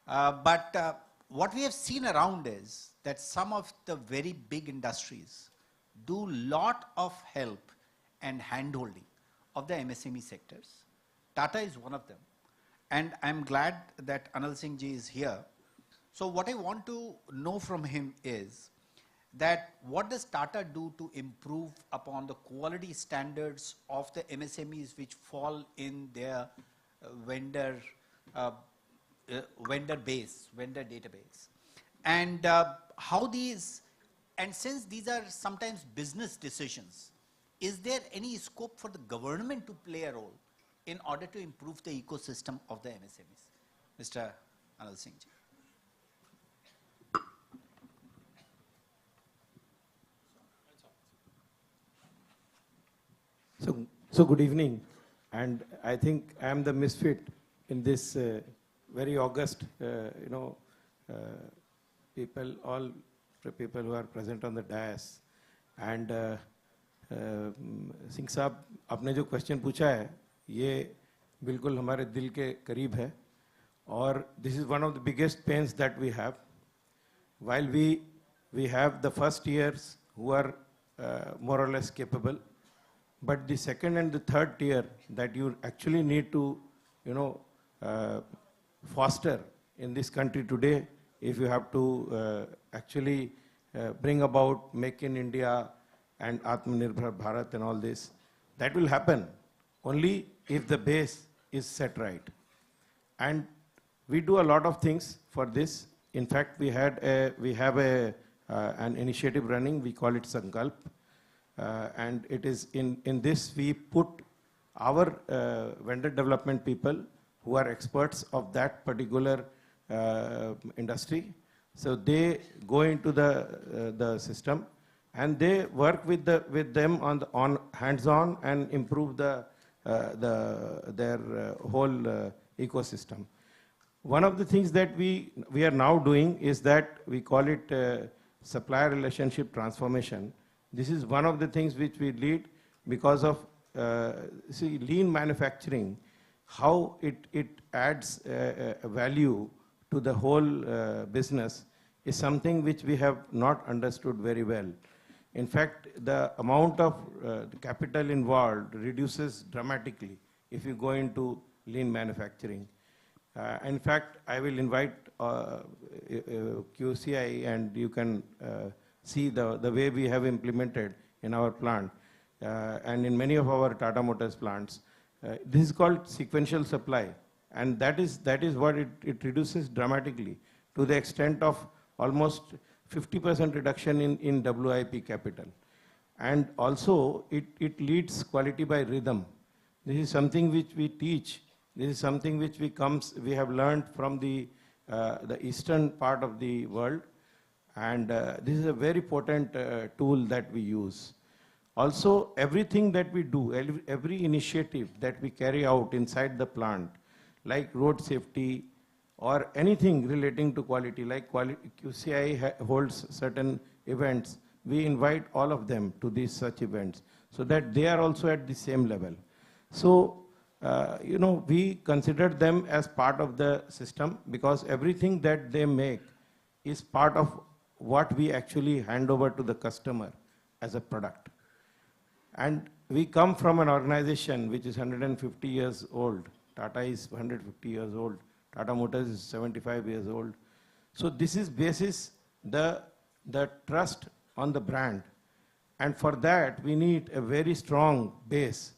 But what we have seen around is that some of the very big industries do lot of help and hand-holding of the MSME sectors. Tata is one of them. And I'm glad that Anil Singh ji is here. So what I want to know from him is that what does Tata do to improve upon the quality standards of the MSMEs which fall in their vendor database, and how these, and since these are sometimes business decisions, is there any scope for the government to play a role in order to improve the ecosystem of the MSMEs? Mr. Anil Singh ji. So good evening, and I think I am the misfit in this very august, people, all people who are present on the dais. And Singh साहब, आपने जो question पूछा है, ये बिल्कुल हमारे दिल के करीब है, और this is one of the biggest pains that we have. While we have the first years who are more or less capable, but the second and the third tier that you actually need to, foster in this country today, if you have to actually bring about Make in India and Atmanirbhar Bharat and all this, that will happen only if the base is set right. And we do a lot of things for this. In fact, we have an initiative running. We call it Sankalp. And it is in this we put our vendor development people who are experts of that particular industry. So they go into the system and they work with them on hands-on and improve their whole ecosystem. One of the things that we are now doing is that we call it supplier relationship transformation. This is one of the things which we lead because of lean manufacturing, how it adds value to the whole business is something which we have not understood very well. In fact, the amount of capital involved reduces dramatically if you go into lean manufacturing. In fact, I will invite QCI, and you can see the way we have implemented in our plant and in many of our Tata Motors plants. This is called sequential supply, and that is what it reduces dramatically to the extent of almost 50% reduction in WIP capital. And also it leads quality by rhythm. This is something which we teach. This is something which we have learned from the eastern part of the world. And this is a very potent tool that we use. Also, everything that we do, every initiative that we carry out inside the plant, like road safety or anything relating to quality, like QCI holds certain events we invite all of them to these such events so that they are also at the same level. So, we consider them as part of the system because everything that they make is part of what we actually hand over to the customer as a product. And we come from an organization which is 150 years old. Tata is 150 years old. Tata Motors is 75 years old. So this is basis the trust on the brand. And for that, we need a very strong base.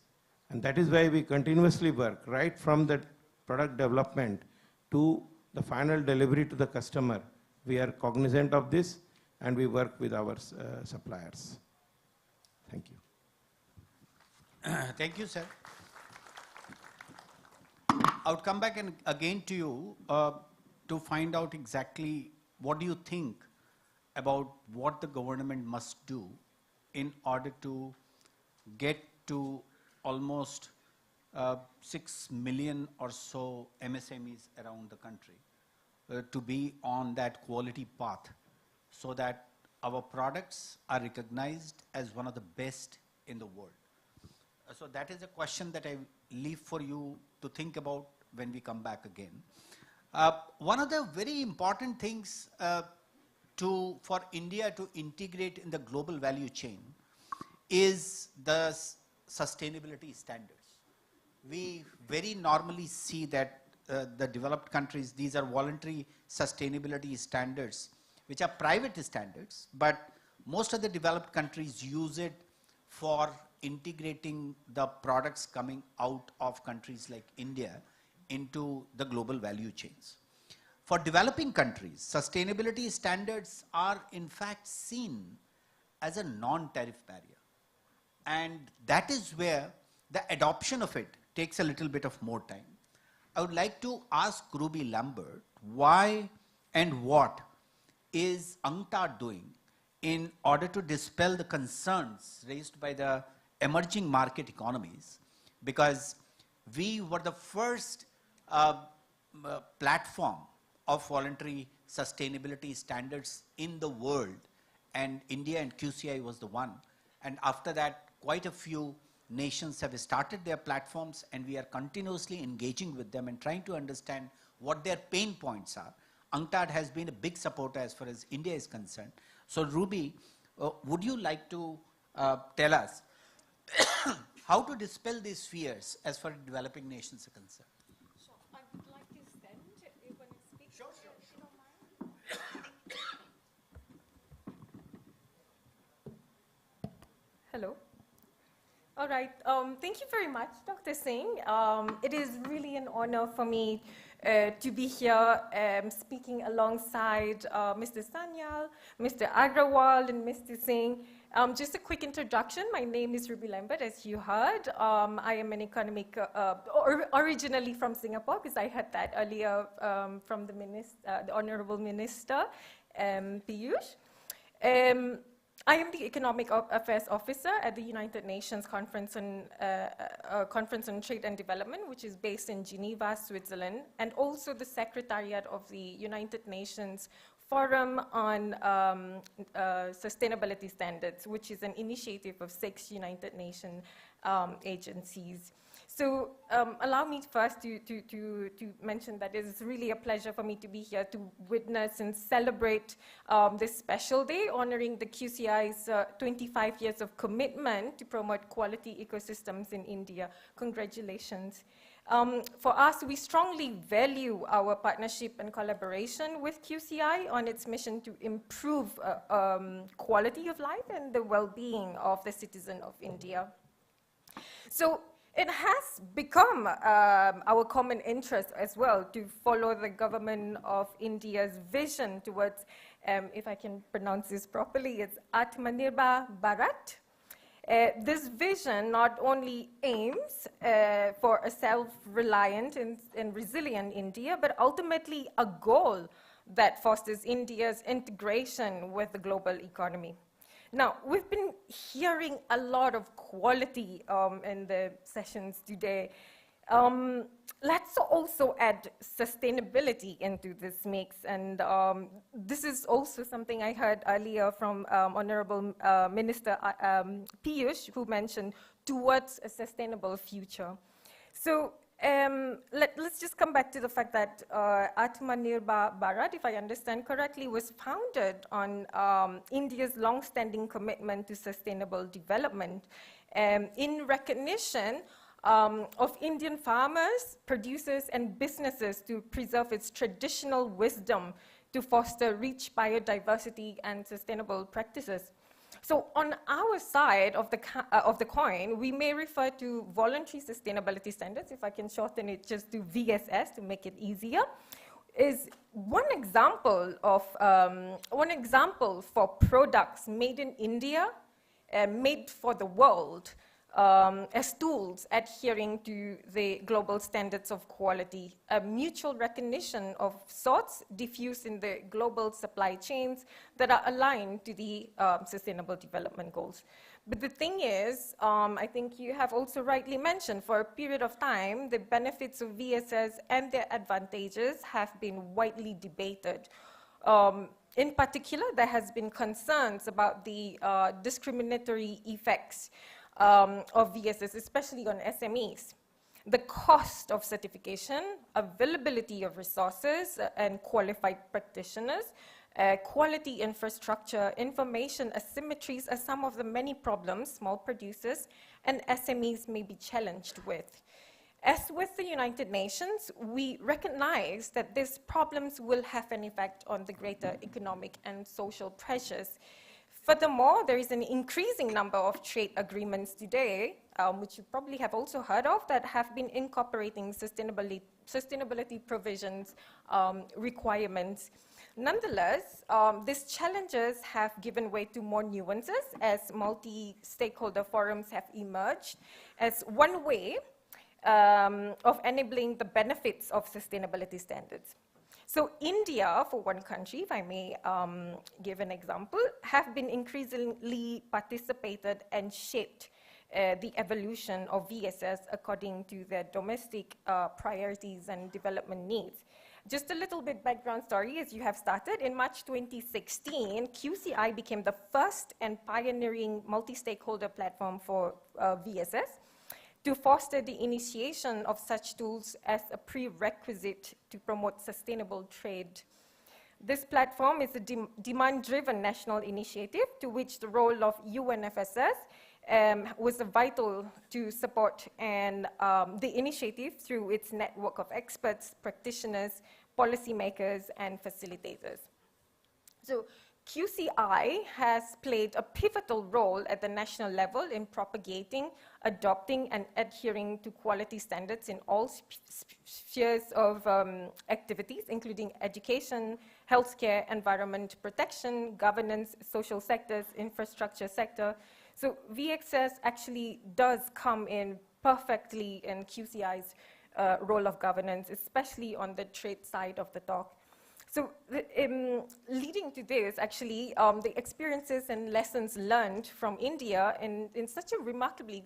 And that is why we continuously work right from the product development to the final delivery to the customer. We are cognizant of this and we work with our suppliers. Thank you. Thank you, sir. I would come back and again to you to find out exactly what do you think about what the government must do in order to get to almost 6 million or so MSMEs around the country to be on that quality path so that our products are recognized as one of the best in the world. So that is a question that I leave for you to think about when we come back again. One of the very important things for India to integrate in the global value chain is the sustainability standards. We very normally see that the developed countries, these are voluntary sustainability standards, which are private standards, but most of the developed countries use it for integrating the products coming out of countries like India into the global value chains. For developing countries, sustainability standards are in fact seen as a non-tariff barrier. And that is where the adoption of it takes a little bit of more time. I would like to ask Ruby Lambert, why and what is UNCTAD doing in order to dispel the concerns raised by the emerging market economies? Because we were the first platform of voluntary sustainability standards in the world, and India and QCI was the one. And after that, quite a few nations have started their platforms, and we are continuously engaging with them and trying to understand what their pain points are. UNCTAD has been a big supporter as far as India is concerned. So Ruby, would you like to tell us how to dispel these fears as far as developing nations are concerned? Sure. I would like to stand when you speak. Sure, sure, sure. Hello. All right. Thank you very much, Dr. Singh. It is really an honor for me to be here speaking alongside Mr. Sanyal, Mr. Agrawal, and Mr. Singh. Just a quick introduction. My name is Ruby Lambert, as you heard. I am an economic, originally from Singapore, because I heard that earlier from the Honorable Minister, Piyush. I am the Economic Affairs Officer at the United Nations Conference on Trade and Development, which is based in Geneva, Switzerland, and also the Secretariat of the United Nations Forum on Sustainability Standards, which is an initiative of 6 United Nations agencies. So allow me first to mention that it is really a pleasure for me to be here to witness and celebrate this special day, honoring the QCI's 25 years of commitment to promote quality ecosystems in India. Congratulations. For us, we strongly value our partnership and collaboration with QCI on its mission to improve quality of life and the well-being of the citizen of India. So it has become our common interest as well to follow the government of India's vision towards, if I can pronounce this properly, it's Atmanirbhar Bharat. This vision not only aims for a self-reliant and resilient India, but ultimately a goal that fosters India's integration with the global economy. Now, we've been hearing a lot of quality in the sessions today. Let's also add sustainability into this mix, and this is also something I heard earlier from Honorable Minister Piyush, who mentioned towards a sustainable future. So let's just come back to the fact that Atmanirbhar Bharat, if I understand correctly, was founded on India's long-standing commitment to sustainable development in recognition of Indian farmers, producers, and businesses to preserve its traditional wisdom to foster rich biodiversity and sustainable practices. So on our side of the coin, we may refer to voluntary sustainability standards, if I can shorten it just to VSS to make it easier, is one example for products made in India, made for the world, as tools adhering to the global standards of quality, a mutual recognition of sorts diffused in the global supply chains that are aligned to the Sustainable Development Goals. But the thing is, I think you have also rightly mentioned, for a period of time, the benefits of VSS and their advantages have been widely debated. In particular, there has been concerns about the discriminatory effects of VSS, especially on SMEs. The cost of certification, availability of resources and qualified practitioners, quality infrastructure, information asymmetries are some of the many problems small producers and SMEs may be challenged with. As with the United Nations, we recognize that these problems will have an effect on the greater economic and social pressures. Furthermore, there is an increasing number of trade agreements today, which you probably have also heard of, that have been incorporating sustainability provisions, requirements. Nonetheless, these challenges have given way to more nuances as multi-stakeholder forums have emerged as one way of enabling the benefits of sustainability standards. So India, for one country, if I may give an example, have been increasingly participated and shaped the evolution of VSS according to their domestic priorities and development needs. Just a little bit background story as you have started. In March 2016, QCI became the first and pioneering multi-stakeholder platform for VSS to foster the initiation of such tools as a prerequisite to promote sustainable trade. This platform is a demand-driven national initiative to which the role of UNFSS was vital to support and the initiative through its network of experts, practitioners, policymakers, and facilitators. So QCI has played a pivotal role at the national level in propagating, adopting, and adhering to quality standards in all spheres of activities, including education, healthcare, environment protection, governance, social sectors, infrastructure sector. So VXS actually does come in perfectly in QCI's role of governance, especially on the trade side of the talk. So leading to this, actually, the experiences and lessons learned from India in such a remarkably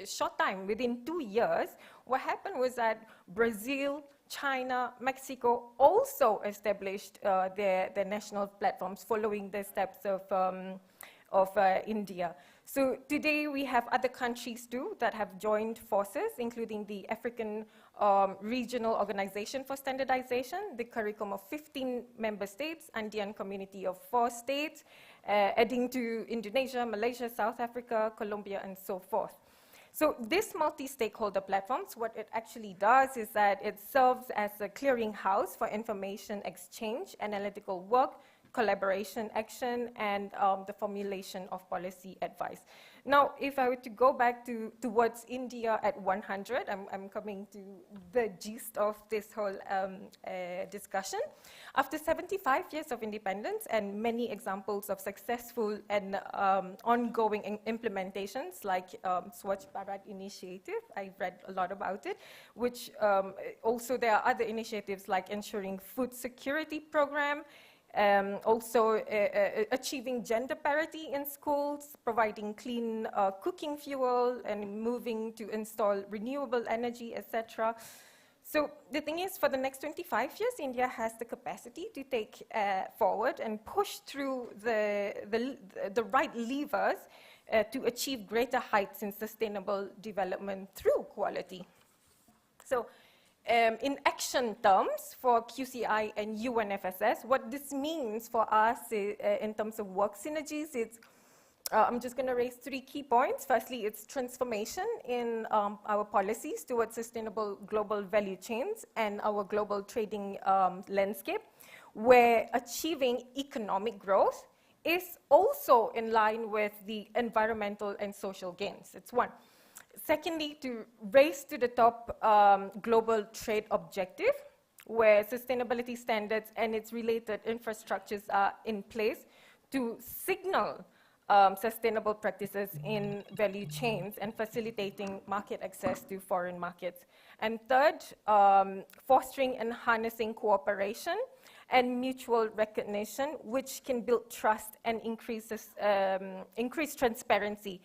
short time, within 2 years, what happened was that Brazil, China, Mexico also established their national platforms following the steps of India. So today we have other countries too that have joined forces, including the African Regional Organization for Standardization, the CARICOM of 15 member states, Andean Community of 4 states, adding to Indonesia, Malaysia, South Africa, Colombia, and so forth. So this multi-stakeholder platforms, what it actually does is that it serves as a clearinghouse for information exchange, analytical work, collaboration, action, and the formulation of policy advice. Now, if I were to go back towards India at 100, I'm coming to the gist of this whole discussion. After 75 years of independence and many examples of successful and ongoing implementations like Swachh Bharat Initiative, I've read a lot about it, which also there are other initiatives like ensuring food security program, Also achieving gender parity in schools, providing clean cooking fuel, and moving to install renewable energy, etc. So the thing is, for the next 25 years, India has the capacity to take forward and push through the right levers to achieve greater heights in sustainable development through quality. So in action terms for QCI and UNFSS, what this means for us in terms of work synergies, it's I'm just going to raise 3 key points. Firstly, it's transformation in our policies towards sustainable global value chains and our global trading landscape, where achieving economic growth is also in line with the environmental and social gains. It's one. Secondly, to raise to the top global trade objective, where sustainability standards and its related infrastructures are in place to signal sustainable practices in value chains and facilitating market access to foreign markets. And third, fostering and harnessing cooperation and mutual recognition, which can build trust and increase transparency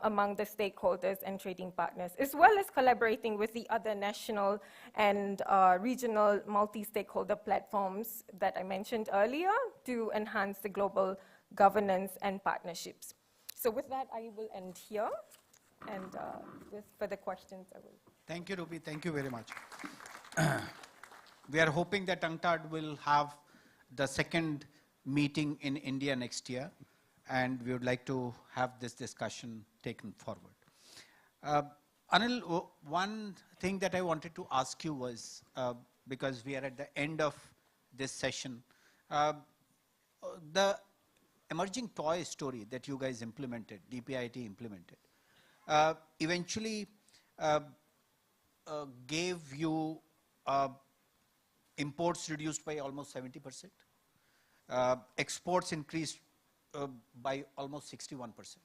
among the stakeholders and trading partners, as well as collaborating with the other national and regional multi-stakeholder platforms that I mentioned earlier to enhance the global governance and partnerships. So with that, I will end here, and with further questions, I will. Thank you, Ruby. Thank you very much. We are hoping that UNCTAD will have the second meeting in India next year, and we would like to have this discussion taken forward. Anil, one thing that I wanted to ask you was, because we are at the end of this session, the emerging toy story that you guys implemented, DPIT implemented, eventually gave you imports reduced by almost 70%, exports increased by almost 61%.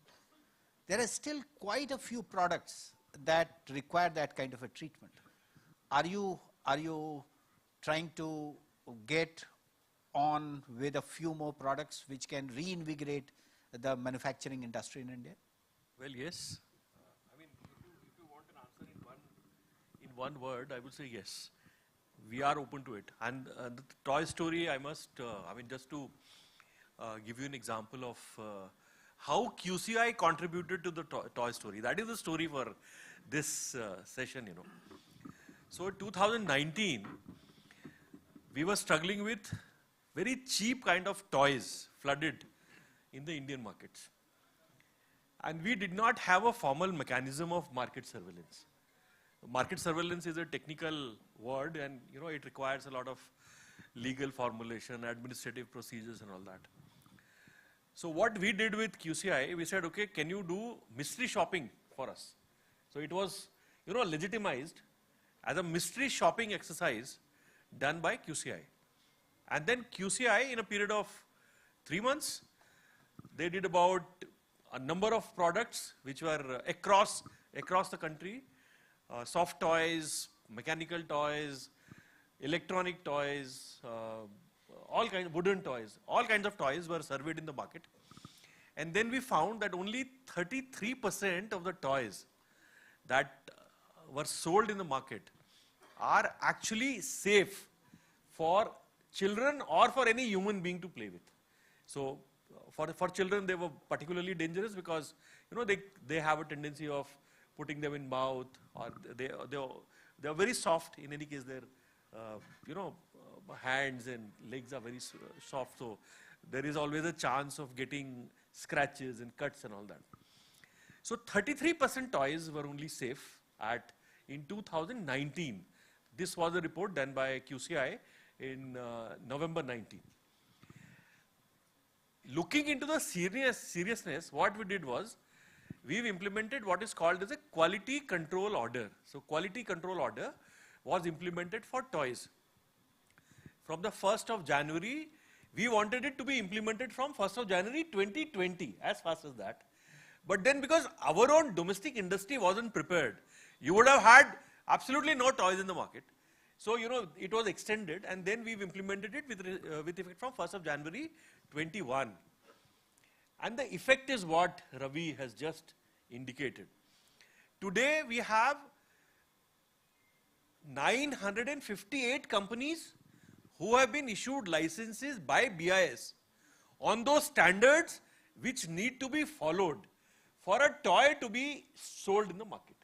There are still quite a few products that require that kind of a treatment. Are you trying to get on with a few more products which can reinvigorate the manufacturing industry in India? Well, yes. I mean, if you want an answer in one word, I would say yes. We are open to it. And the toy story, I must, just to give you an example of how QCI contributed to the toy story. That is the story for this session, you know. So in 2019, we were struggling with very cheap kind of toys flooded in the Indian markets. And we did not have a formal mechanism of market surveillance. Market surveillance is a technical word, and you know it requires a lot of legal formulation, administrative procedures and all that. So what we did with QCI, we said, okay, can you do mystery shopping for us? So it was, you know, legitimized as a mystery shopping exercise done by QCI. And then QCI, in a period of 3 months, they did about a number of products which were across the country, soft toys, mechanical toys, electronic toys, all kinds of wooden toys, all kinds of toys were surveyed in the market. And then we found that only 33% of the toys that were sold in the market are actually safe for children or for any human being to play with. So for children, they were particularly dangerous because, you know, they have a tendency of putting them in mouth, or they are very soft. In any case, their hands and legs are very soft. So there is always a chance of getting scratches and cuts and all that. So 33% toys were only safe in 2019. This was a report done by QCI in November 19. Looking into the seriousness, what we did was, we've implemented what is called as a quality control order. So quality control order was implemented for toys. From the 1st of January, we wanted it to be implemented from 1st of January 2020, as fast as that. But then because our own domestic industry wasn't prepared, you would have had absolutely no toys in the market. So, you know, it was extended, and then we've implemented it with effect from 1st of January 21. And the effect is what Ravi has just indicated. Today we have 958 companies who have been issued licenses by BIS on those standards which need to be followed for a toy to be sold in the market.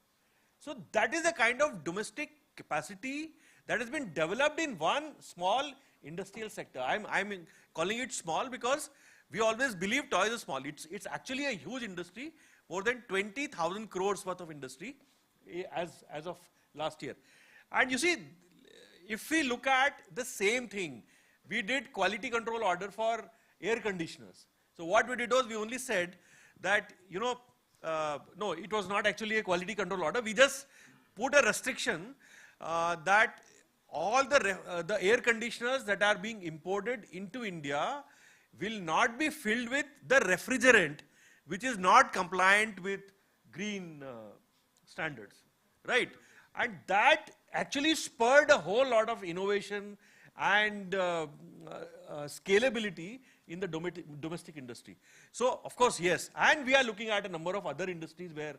So that is the kind of domestic capacity that has been developed in one small industrial sector. I'm calling it small because we always believe toys are small. It's actually a huge industry, more than 20,000 crores worth of industry as of last year. And you see, if we look at the same thing, we did quality control order for air conditioners. So what we did was we only said that, you know, no, it was not actually a quality control order. We just put a restriction that all the air conditioners that are being imported into India will not be filled with the refrigerant which is not compliant with green standards, right? And that actually spurred a whole lot of innovation and scalability in the domestic industry. So, of course, yes, and we are looking at a number of other industries where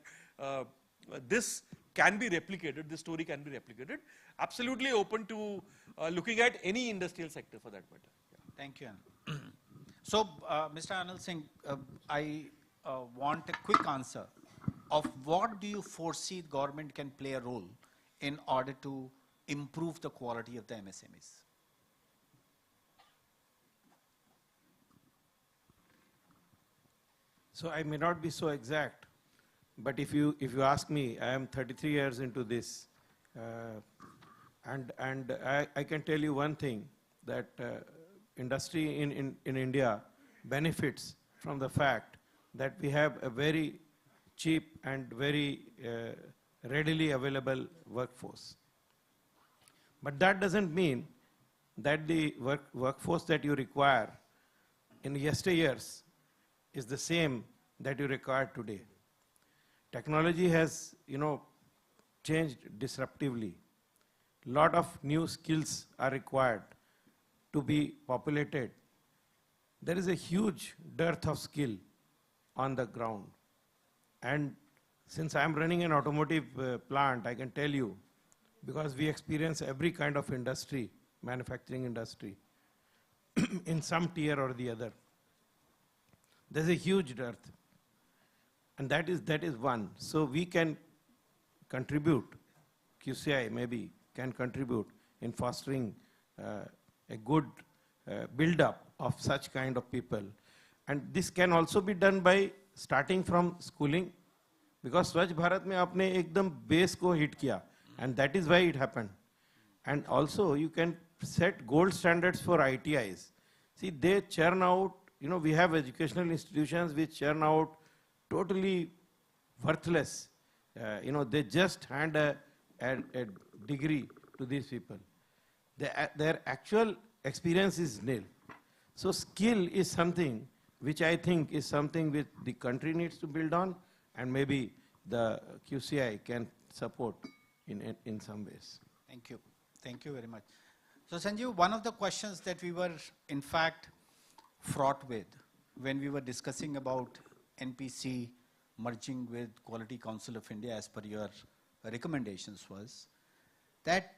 this can be replicated, this story can be replicated. Absolutely open to looking at any industrial sector for that matter. Yeah. Thank you, Anil. So, Mr. Anil Singh, I want a quick answer of what do you foresee the government can play a role in order to improve the quality of the MSMEs? So I may not be so exact, but if you ask me, I am 33 years into this, and I can tell you one thing, that industry in India benefits from the fact that we have a very cheap and very readily available workforce. But that doesn't mean that the workforce that you require in yesteryears is the same that you require today. Technology has, you know, changed disruptively. Lot of new skills are required to be populated. There is a huge dearth of skill on the ground. And since I'm running an automotive plant, I can tell you, because we experience every kind of industry, manufacturing industry, in some tier or the other. There's a huge dearth. And that is one. So we can contribute, QCI maybe can contribute in fostering a good build-up of such kind of people. And this can also be done by starting from schooling, because Swachh Bharat mein aapne ekdam base ko hit kiya, and that is why it happened. And also you can set gold standards for ITIs. See, they churn out, you know, we have educational institutions which churn out totally worthless. You know, they just hand a degree to these people. Their actual experience is nil. So skill is something which I think is something which the country needs to build on, and maybe the QCI can support in some ways. Thank you. Thank you very much. So Sanjeev, one of the questions that we were in fact fraught with when we were discussing about NPC merging with Quality Council of India as per your recommendations was that,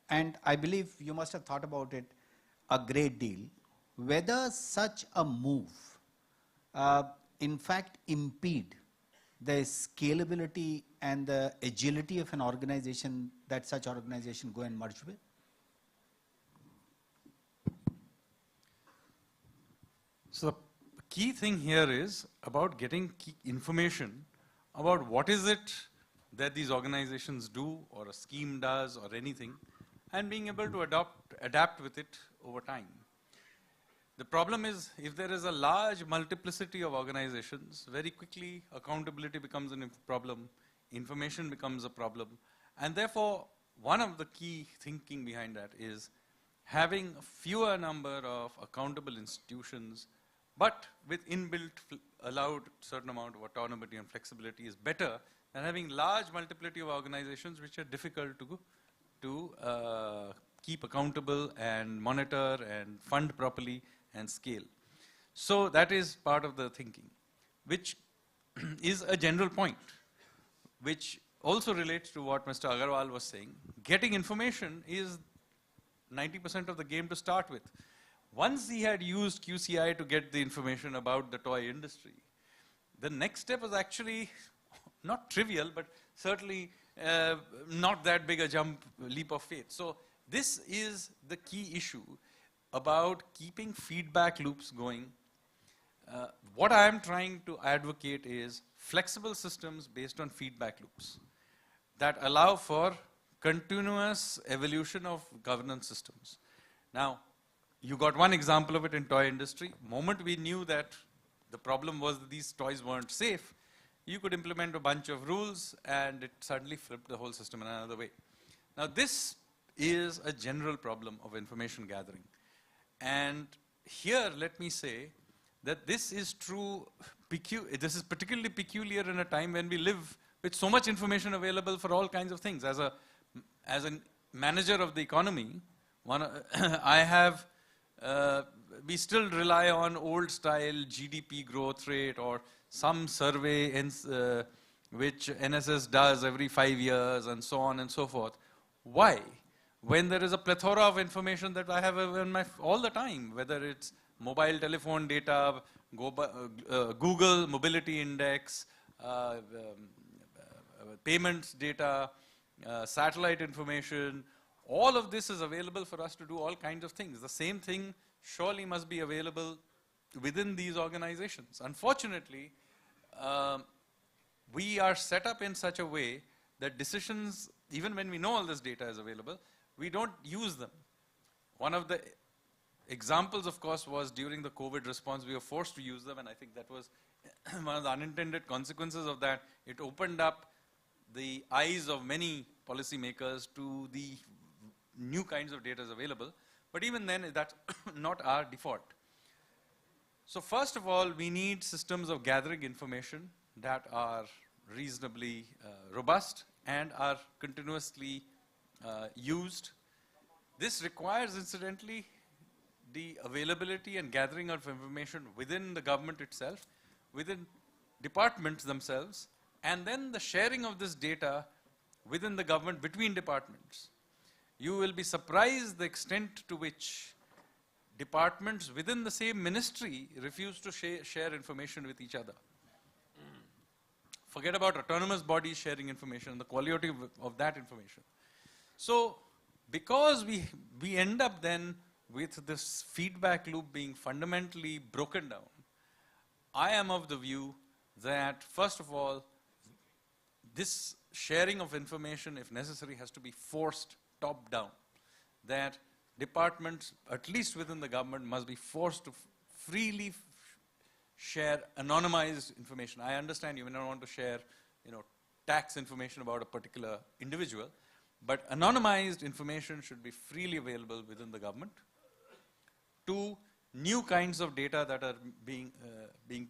and I believe you must have thought about it a great deal, whether such a move in fact impede the scalability and the agility of an organization that such organization go and merge with? So the key thing here is about getting key information about what is it that these organizations do or a scheme does or anything, and being able to adapt with it over time. The problem is, if there is a large multiplicity of organizations, very quickly accountability becomes a problem, information becomes a problem, and therefore one of the key thinking behind that is having a fewer number of accountable institutions, but with inbuilt allowed certain amount of autonomy and flexibility is better than having large multiplicity of organizations which are difficult to to keep accountable and monitor and fund properly and scale. So that is part of the thinking, which is a general point, which also relates to what Mr. Agarwal was saying. Getting information is 90% of the game to start with. Once he had used QCI to get the information about the toy industry, the next step was actually not trivial, but certainly not that big a leap of faith. So this is the key issue about keeping feedback loops going. What I am trying to advocate is flexible systems based on feedback loops that allow for continuous evolution of governance systems. Now, you got one example of it in toy industry. Moment we knew that the problem was that these toys weren't safe, you could implement a bunch of rules and it suddenly flipped the whole system in another way. Now this is a general problem of information gathering. And here let me say that this is true, this is particularly peculiar in a time when we live with so much information available for all kinds of things. As a manager of the economy, we still rely on old style GDP growth rate or some survey which NSS does every 5 years and so on and so forth. Why? When there is a plethora of information that I have all the time, whether it's mobile telephone data, Google mobility index, payments data, satellite information, all of this is available for us to do all kinds of things. The same thing surely must be available within these organizations. Unfortunately, we are set up in such a way that decisions, even when we know all this data is available, we don't use them. One of the examples, of course, was during the COVID response, we were forced to use them, and I think that was one of the unintended consequences of that. It opened up the eyes of many policymakers to the new kinds of data available, but even then, that's not our default. So first of all, we need systems of gathering information that are reasonably robust and are continuously used. This requires, incidentally, the availability and gathering of information within the government itself, within departments themselves, and then the sharing of this data within the government between departments. You will be surprised the extent to which departments within the same ministry refuse to share information with each other. Forget about autonomous bodies sharing information, the quality of that information. So, because we end up then with this feedback loop being fundamentally broken down, I am of the view that, first of all, this sharing of information, if necessary, has to be forced top-down. That departments, at least within the government, must be forced to freely share anonymized information. I understand you may not want to share, tax information about a particular individual, but anonymized information should be freely available within the government. 2, new kinds of data that are being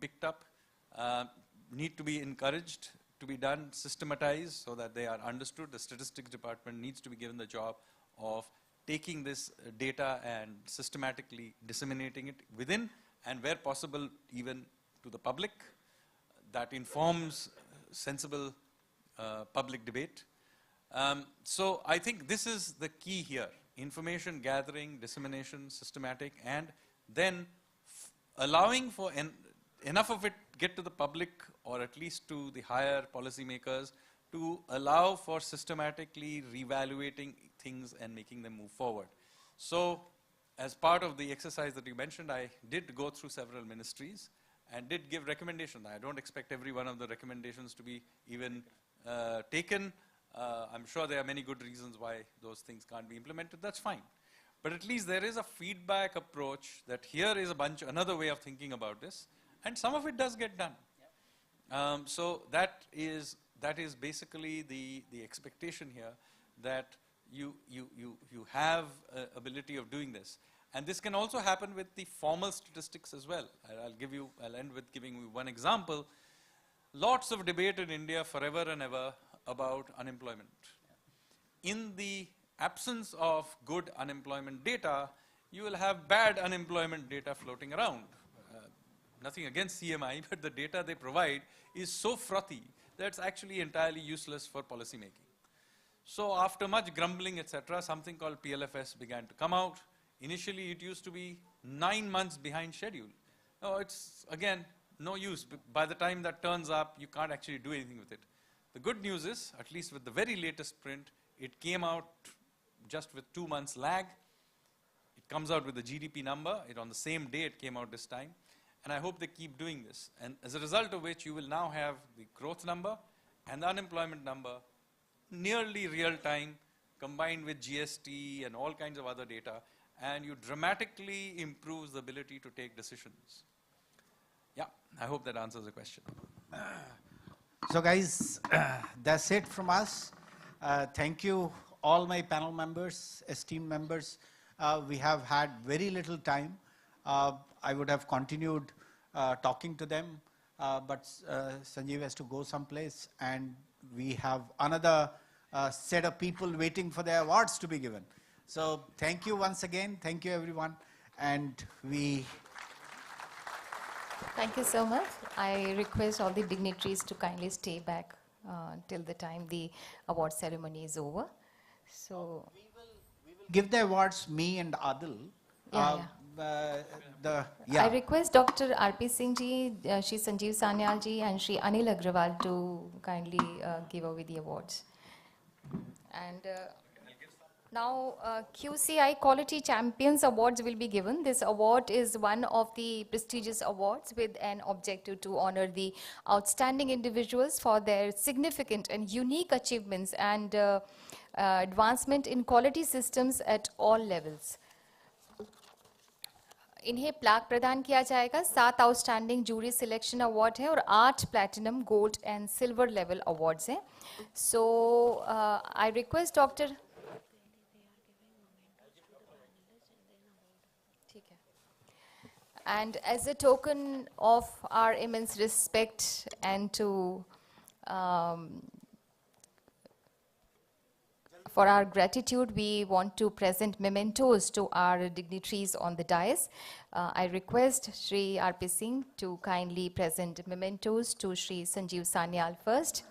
picked up need to be encouraged to be done, systematized so that they are understood. The statistics department needs to be given the job of taking this data and systematically disseminating it within and where possible even to the public. That informs sensible public debate. So I think this is the key here. Information gathering, dissemination, systematic, and then allowing for enough of it get to the public or at least to the higher policymakers to allow for systematically reevaluating things and making them move forward. So as part of the exercise that you mentioned, I did go through several ministries and did give recommendations. I don't expect every one of the recommendations to be even taken. I'm sure there are many good reasons why those things can't be implemented. That's fine. But at least there is a feedback approach that here is another way of thinking about this, and some of it does get done. Yep. So that is basically the expectation here, that you have ability of doing this. And this can also happen with the formal statistics as well. I'll end with giving you one example. Lots of debate in India forever and ever about unemployment. In the absence of good unemployment data, you will have bad unemployment data floating around. Nothing against CMI, but the data they provide is so frothy that it's actually entirely useless for policy making. So after much grumbling, etc., something called PLFS began to come out. Initially, it used to be 9 months behind schedule. No, it's, again, no use. By the time that turns up, you can't actually do anything with it. The good news is, at least with the very latest print, it came out just with 2 months lag. It comes out with the GDP number. On the same day it came out this time. And I hope they keep doing this. And as a result of which, you will now have the growth number and the unemployment number nearly real time, combined with GST and all kinds of other data, and you dramatically improves the ability to take decisions. Yeah, I hope that answers the question. So guys, that's it from us. Thank you all my panel members, esteemed members. We have had very little time. I would have continued talking to them, but Sanjeev has to go someplace, and we have another set of people waiting for their awards to be given. So thank you once again. Thank you, everyone. And we... Thank you so much. I request all the dignitaries to kindly stay back till the time the award ceremony is over. So we will give the awards, me and Adil. I request Dr. R.P. Singh ji, Shri Sanjeev Sanyal ji, and Shri Anil Agrawal to kindly give away the awards. And now QCI Quality Champions Awards will be given. This award is one of the prestigious awards with an objective to honor the outstanding individuals for their significant and unique achievements and advancement in quality systems at all levels. इन्हें plaque प्रदान किया जाएगा. 7 outstanding jury selection award है और 8 platinum, gold and silver level awards हैं. So I request doctor, ठीक है, and as a token of our immense respect and to for our gratitude, we want to present mementos to our dignitaries on the dais. I request Shri R.P. Singh to kindly present mementos to Shri Sanjeev Sanyal first.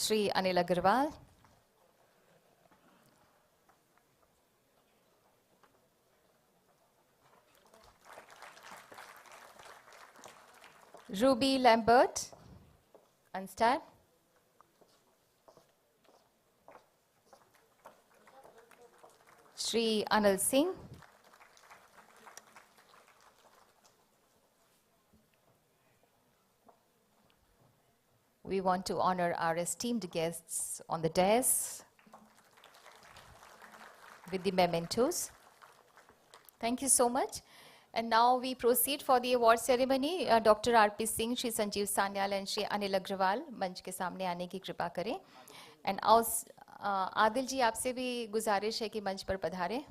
Shri Anil Agrawal. Ruby Lambert, Unstand. Shri Anil Singh. We want to honor our esteemed guests on the dais with the mementos. Thank you so much. And now we proceed for the award ceremony. Dr. R.P. Singh, Shri Sanjeev Sanyal and Shri Anil Agrawal मंच के सामने आने की कृपा करें. And Adil जी, आपसे भी गुजारिश है कि मंच पर पधारें.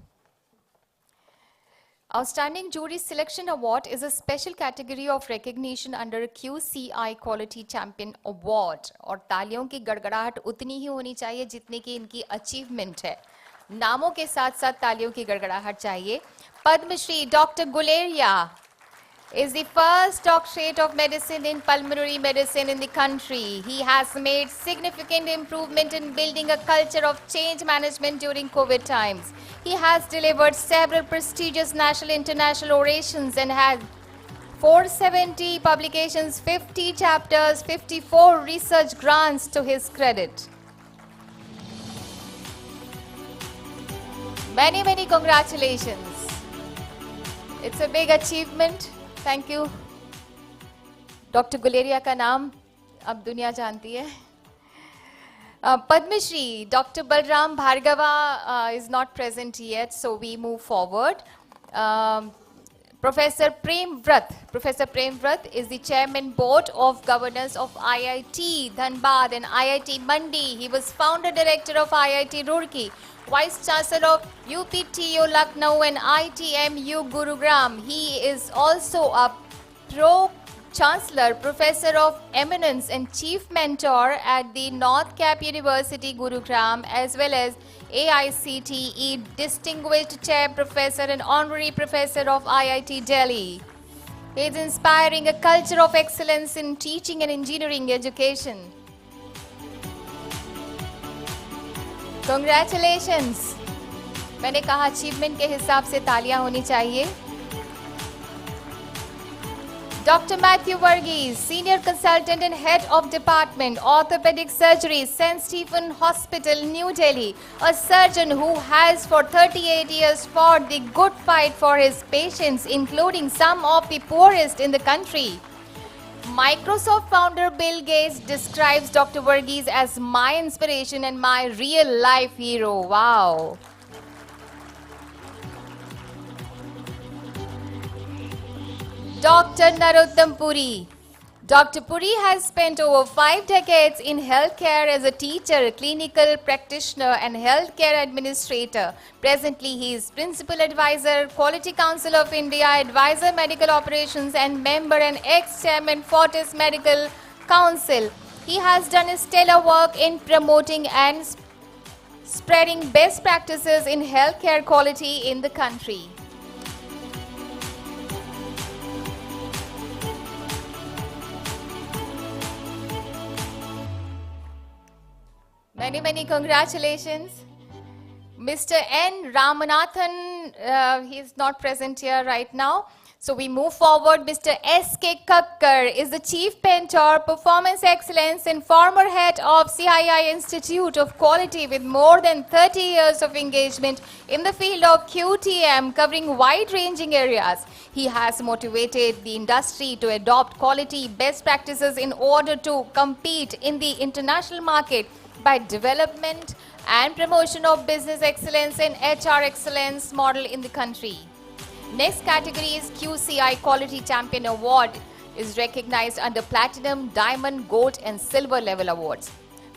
Outstanding Jury Selection Award is a special category of recognition under QCI Quality Champion Award. और तालियों की गड़गड़ाहट उतनी ही होनी चाहिए जितनी की इनकी अचीवमेंट है. नामों के साथ साथ तालियों की गड़गड़ाहट चाहिए. Padma Shri Dr. Guleria is the first doctorate of medicine in pulmonary medicine in the country. He has made significant improvement in building a culture of change management during COVID times. He has delivered several prestigious national and international orations and had 470 publications, 50 chapters, 54 research grants to his credit. Many, many congratulations. It's a big achievement. Thank you. Dr. Guleria का नाम अब दुनिया जानती है. Padma Shri Dr. Balram Bhargava is not present yet, so we move forward. Professor Prem Vrat. Professor Prem Vrat is the Chairman Board of Governors of IIT Dhanbad and IIT Mandi. He was founder director of IIT Roorkee, Vice Chancellor of UPTO Lucknow and ITMU Gurugram. He is also a Chancellor, Professor of Eminence and Chief Mentor at the North Cap University, Gurugram, as well as AICTE Distinguished Chair Professor and Honorary Professor of IIT Delhi. He is inspiring a culture of excellence in teaching and engineering education. Congratulations! मैंने कहा achievement के हिसाब से तालियां होनी चाहिए. Dr. Matthew Varghese, Senior Consultant and Head of Department, Orthopedic Surgery, St. Stephen Hospital, New Delhi, a surgeon who has for 38 years fought the good fight for his patients, including some of the poorest in the country. Microsoft founder Bill Gates describes Dr. Varghese as my inspiration and my real-life hero. Wow. Dr. Narottam Puri. Dr. Puri has spent over 5 decades in healthcare as a teacher, clinical practitioner and healthcare administrator. Presently, he is Principal Advisor, Quality Council of India, Advisor Medical Operations and member and ex-chairman Fortis Medical Council. He has done stellar work in promoting and spreading best practices in healthcare quality in the country. Many congratulations. Mr. N. Ramanathan, he is not present here right now. So we move forward. Mr. S.K. Kakkar is the Chief Mentor, Performance Excellence and former head of CII Institute of Quality with more than 30 years of engagement in the field of QTM, covering wide-ranging areas. He has motivated the industry to adopt quality best practices in order to compete in the international market by development and promotion of business excellence and HR excellence model in the country. Next category is QCI Quality Champion Award is recognized under Platinum, Diamond, Gold and Silver level awards.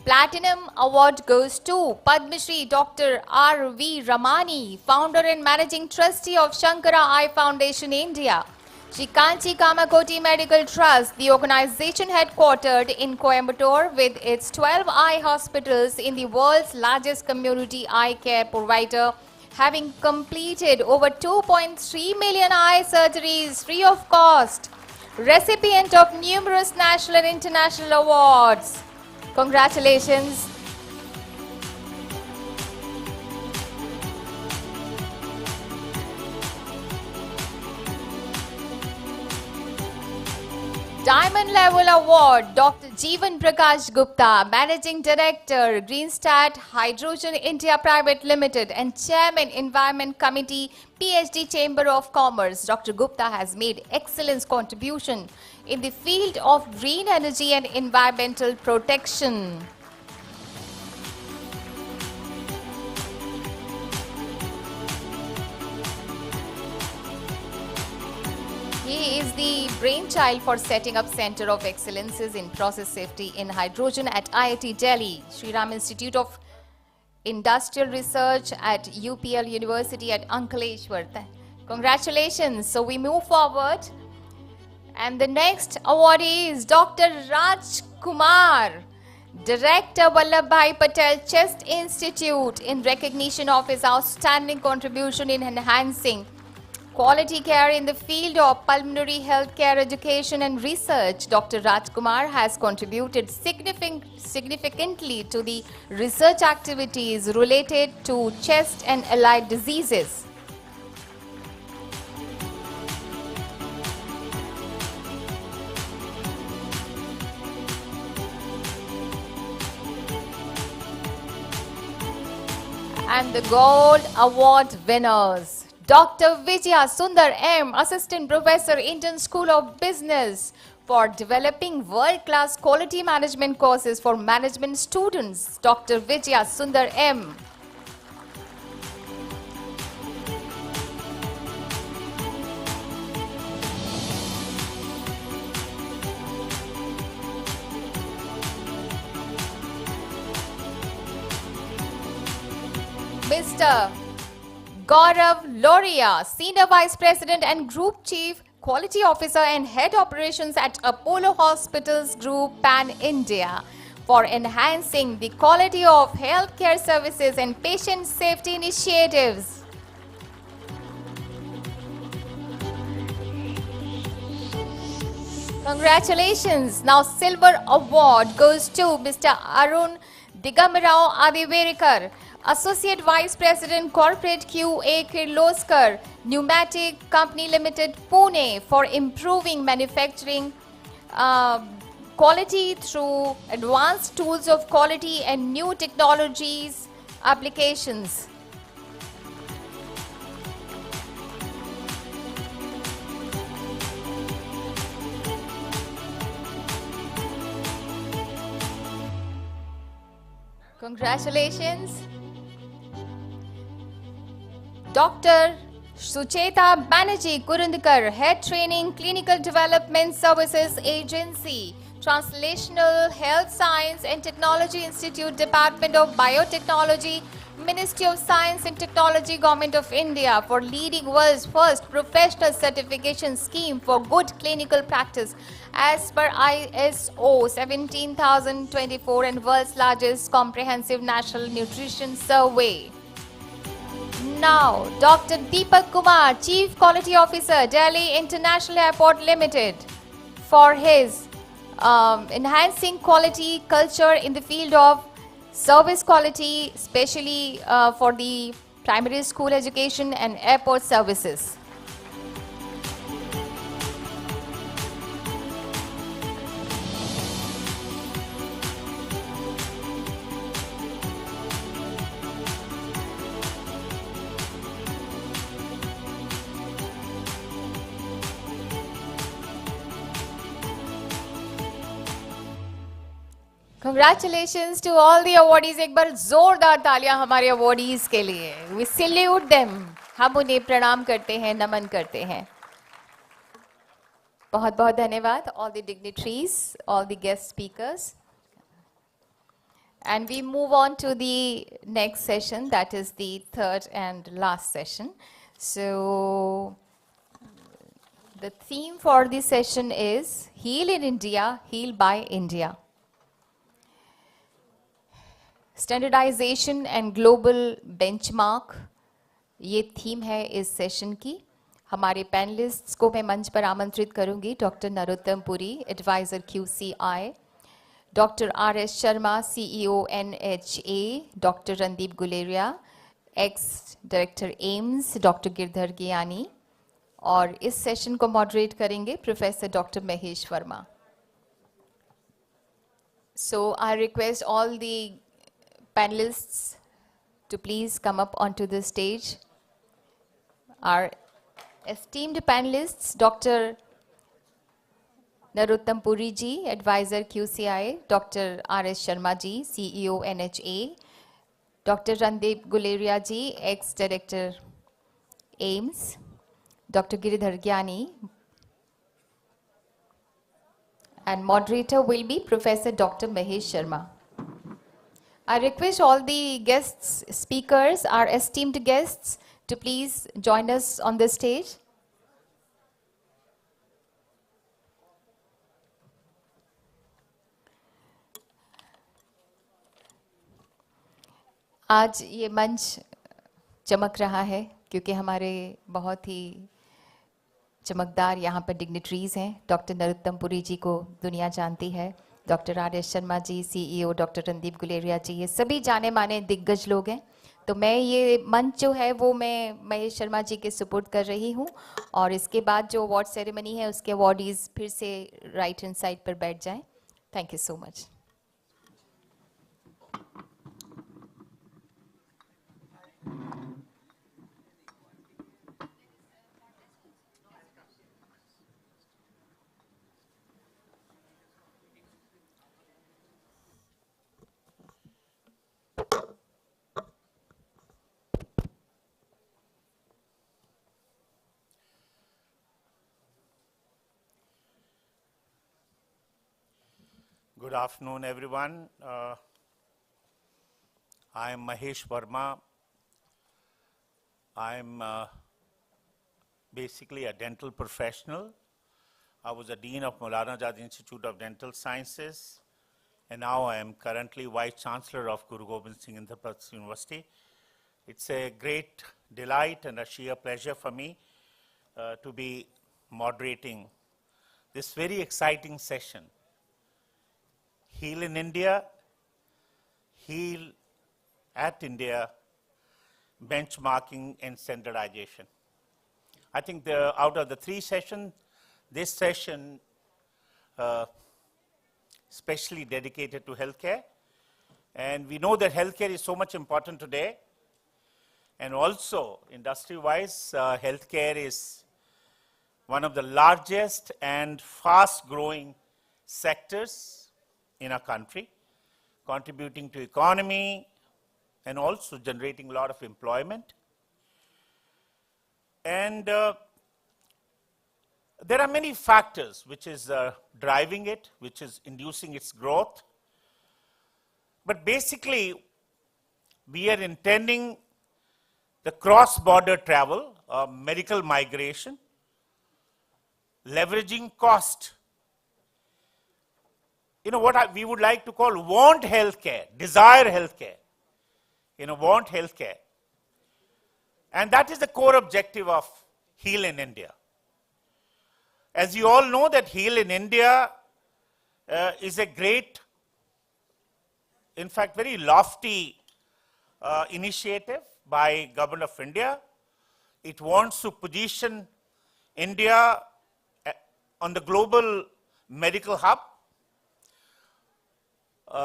Platinum Award goes to Padma Shri Dr. R.V. Ramani, founder and managing trustee of Shankara Eye Foundation, India. Shri Kanchi Kamakoti Medical Trust, the organization headquartered in Coimbatore with its 12 eye hospitals in the world's largest community eye care provider, having completed over 2.3 million eye surgeries free of cost. Recipient of numerous national and international awards. Congratulations. Diamond Level Award, Dr. Jeevan Prakash Gupta, Managing Director, Greenstat Hydrogen India Private Limited and Chairman, Environment Committee, PhD Chamber of Commerce. Dr. Gupta has made excellent contribution in the field of green energy and environmental protection. He is the brainchild for setting up Center of Excellences in Process Safety in Hydrogen at IIT Delhi, Sri Ram Institute of Industrial Research at UPL University at Ankleshwar. Congratulations. So we move forward. And the next awardee is Dr. Raj Kumar, Director Vallabhbhai Patel Chest Institute, in recognition of his outstanding contribution in enhancing quality care in the field of pulmonary healthcare education and research. Dr. Rajkumar has contributed significantly to the research activities related to chest and allied diseases. And the Gold Award winners. Dr. Vijaya Sundar M., Assistant Professor, Indian School of Business, for developing world-class quality management courses for management students. Dr. Vijaya Sundar M. Mr. Gaurav Loria, Senior Vice President and Group Chief, Quality Officer and Head Operations at Apollo Hospitals Group Pan India, for enhancing the quality of healthcare services and patient safety initiatives. Congratulations. Now Silver Award goes to Mr. Arun Digamarao Adiverikar, Associate Vice President Corporate QA Kirloskar, Pneumatic Company Limited, Pune, for improving manufacturing quality through advanced tools of quality and new technologies applications. Congratulations. Dr. Sucheta Banerjee Kurundkar, Head Training Clinical Development Services Agency, Translational Health Science and Technology Institute, Department of Biotechnology, Ministry of Science and Technology, Government of India, for leading world's first professional certification scheme for good clinical practice as per ISO 17024 and world's largest comprehensive national nutrition survey. Now, Dr. Deepak Kumar, Chief Quality Officer, Delhi International Airport Limited, for his enhancing quality culture in the field of service quality, especially for the primary school education and airport services. Congratulations to all the awardees. एक बार जोरदार तालियां हमारे awardees के लिए. We salute them. हम उन्हें प्रणाम करते हैं, नमन करते हैं. बहुत बहुत धन्यवाद all the dignitaries, all the guest speakers. And we move on to the next session, that is the third and last session. So the theme for this session is Heal in India, Heal by India. Standardisation and global benchmark, ये theme है इस session की. हमारे panellists को मैं मंच पर आमंत्रित करूंगी. Doctor Narottam Puri, adviser QCI, doctor RS Sharma, CEO NHA, doctor Randeep Guleria, ex director AIIMS, doctor Girdhar Gyani, और इस सेशन को मॉडरेट करेंगे professor doctor Mahesh Verma. So I request all the panelists to please come up onto the stage. Our esteemed panelists, Dr. Narottam Puri ji, Advisor QCI, Dr. RS Sharma ji, CEO NHA, Dr. Randeep Guleria ji, Ex-Director AIMS, Dr. Giridhar Gyani, and moderator will be Professor Dr. Mahesh Sharma. I request all the guests, speakers, our esteemed guests, to please join us on the stage. आज ये मंच चमक रहा है क्योंकि हमारे बहुत ही चमकदार यहाँ पर डिग्निटरीज हैं. डॉक्टर नरोत्तम पुरी जी को दुनिया जानती है, doctor RS Sharma ji, CEO, doctor Randeep Guleria जी, ये सभी जाने माने दिग्गज लोग हैं. तो मैं ये मंच जो है वो मैं महेश शर्मा जी के सुपुर्द कर रही हूँ, और इसके बाद जो अवार्ड सेरेमनी है उसके अवार्डीज फिर से राइट हैंड साइड पर बैठ जाएं. Thank you so much. Good afternoon, everyone. I am Mahesh Verma. I am basically a dental professional. I was a dean of Maulana Azad Institute of Dental Sciences, and now I am currently Vice Chancellor of Guru Gobind Singh Indraprasth University. It's a great delight and a sheer pleasure for me to be moderating this very exciting session. Heal in India, Heal at India, benchmarking and standardization. I think out of the 3 sessions, this session especially dedicated to healthcare. And we know that healthcare is so much important today. And also, industry-wise, healthcare is one of the largest and fast-growing sectors in our country, contributing to economy and also generating a lot of employment. And there are many factors which is driving it, which is inducing its growth. But basically, we are intending the cross-border travel, medical migration, leveraging cost. You know, what we would like to call want healthcare, desire healthcare. You know, want healthcare. And that is the core objective of Heal in India. As you all know, that Heal in India is a great, in fact, very lofty initiative by Government of India. It wants to position India on the global medical hub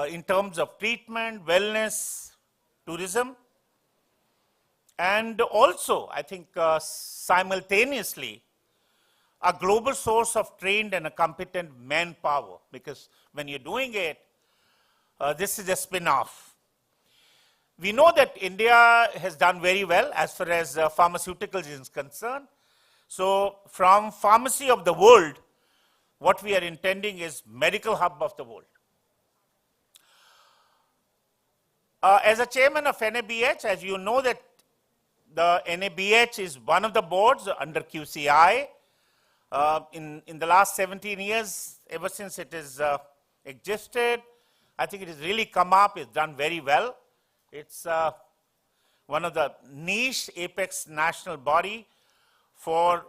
in terms of treatment, wellness, tourism, and also, I think, simultaneously, a global source of trained and a competent manpower, because when you're doing it, this is a spin-off. We know that India has done very well as far as pharmaceuticals is concerned. So from pharmacy of the world, what we are intending is medical hub of the world. As a chairman of NABH, as you know that the NABH is one of the boards under QCI. In the last 17 years, ever since it has existed, I think it has really come up, it's done very well. It's one of the niche apex national body for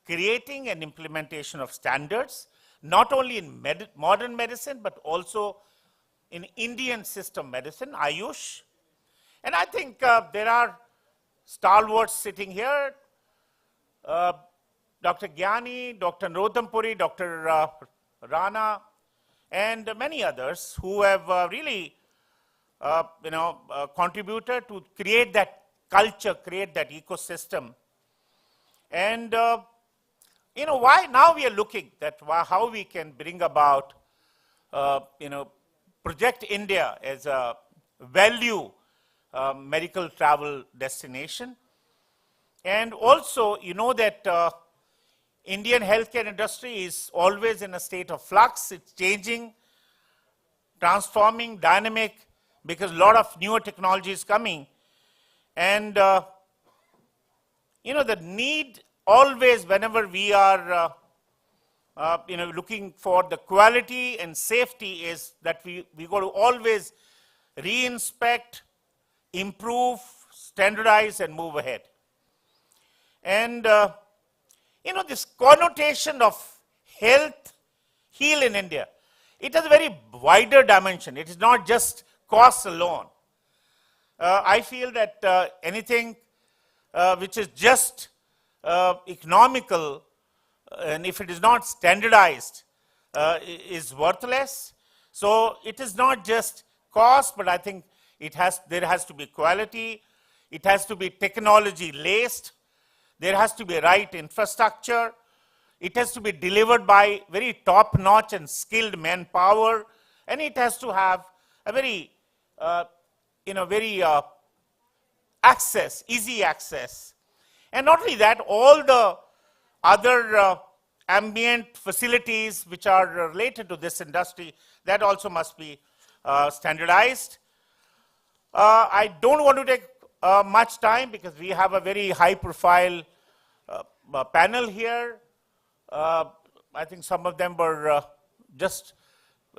creating and implementation of standards, not only in modern medicine, but also in Indian system medicine, Ayush. And I think there are stalwarts sitting here, Dr. Gyani, Dr. Narotam Puri, Dr. Rana, and many others who have really contributed to create that culture, create that ecosystem. And why now we are looking at how we can bring about, project India as a value medical travel destination. And also, you know that Indian healthcare industry is always in a state of flux. It's changing, transforming, dynamic, because a lot of newer technology is coming. And, the need always, whenever we are, looking for the quality and safety, is that we got to always re-inspect, improve, standardize, and move ahead. And, this connotation of health, heal in India, it has a very wider dimension. It is not just costs alone. I feel that anything which is just economical, and if it is not standardized, is worthless. So it is not just cost, but I think there has to be quality. It has to be technology laced. There has to be right infrastructure. It has to be delivered by very top-notch and skilled manpower, and it has to have a very, easy access. And not only that, all the other ambient facilities which are related to this industry, that also must be standardized. I don't want to take much time because we have a very high-profile panel here. I think some of them were just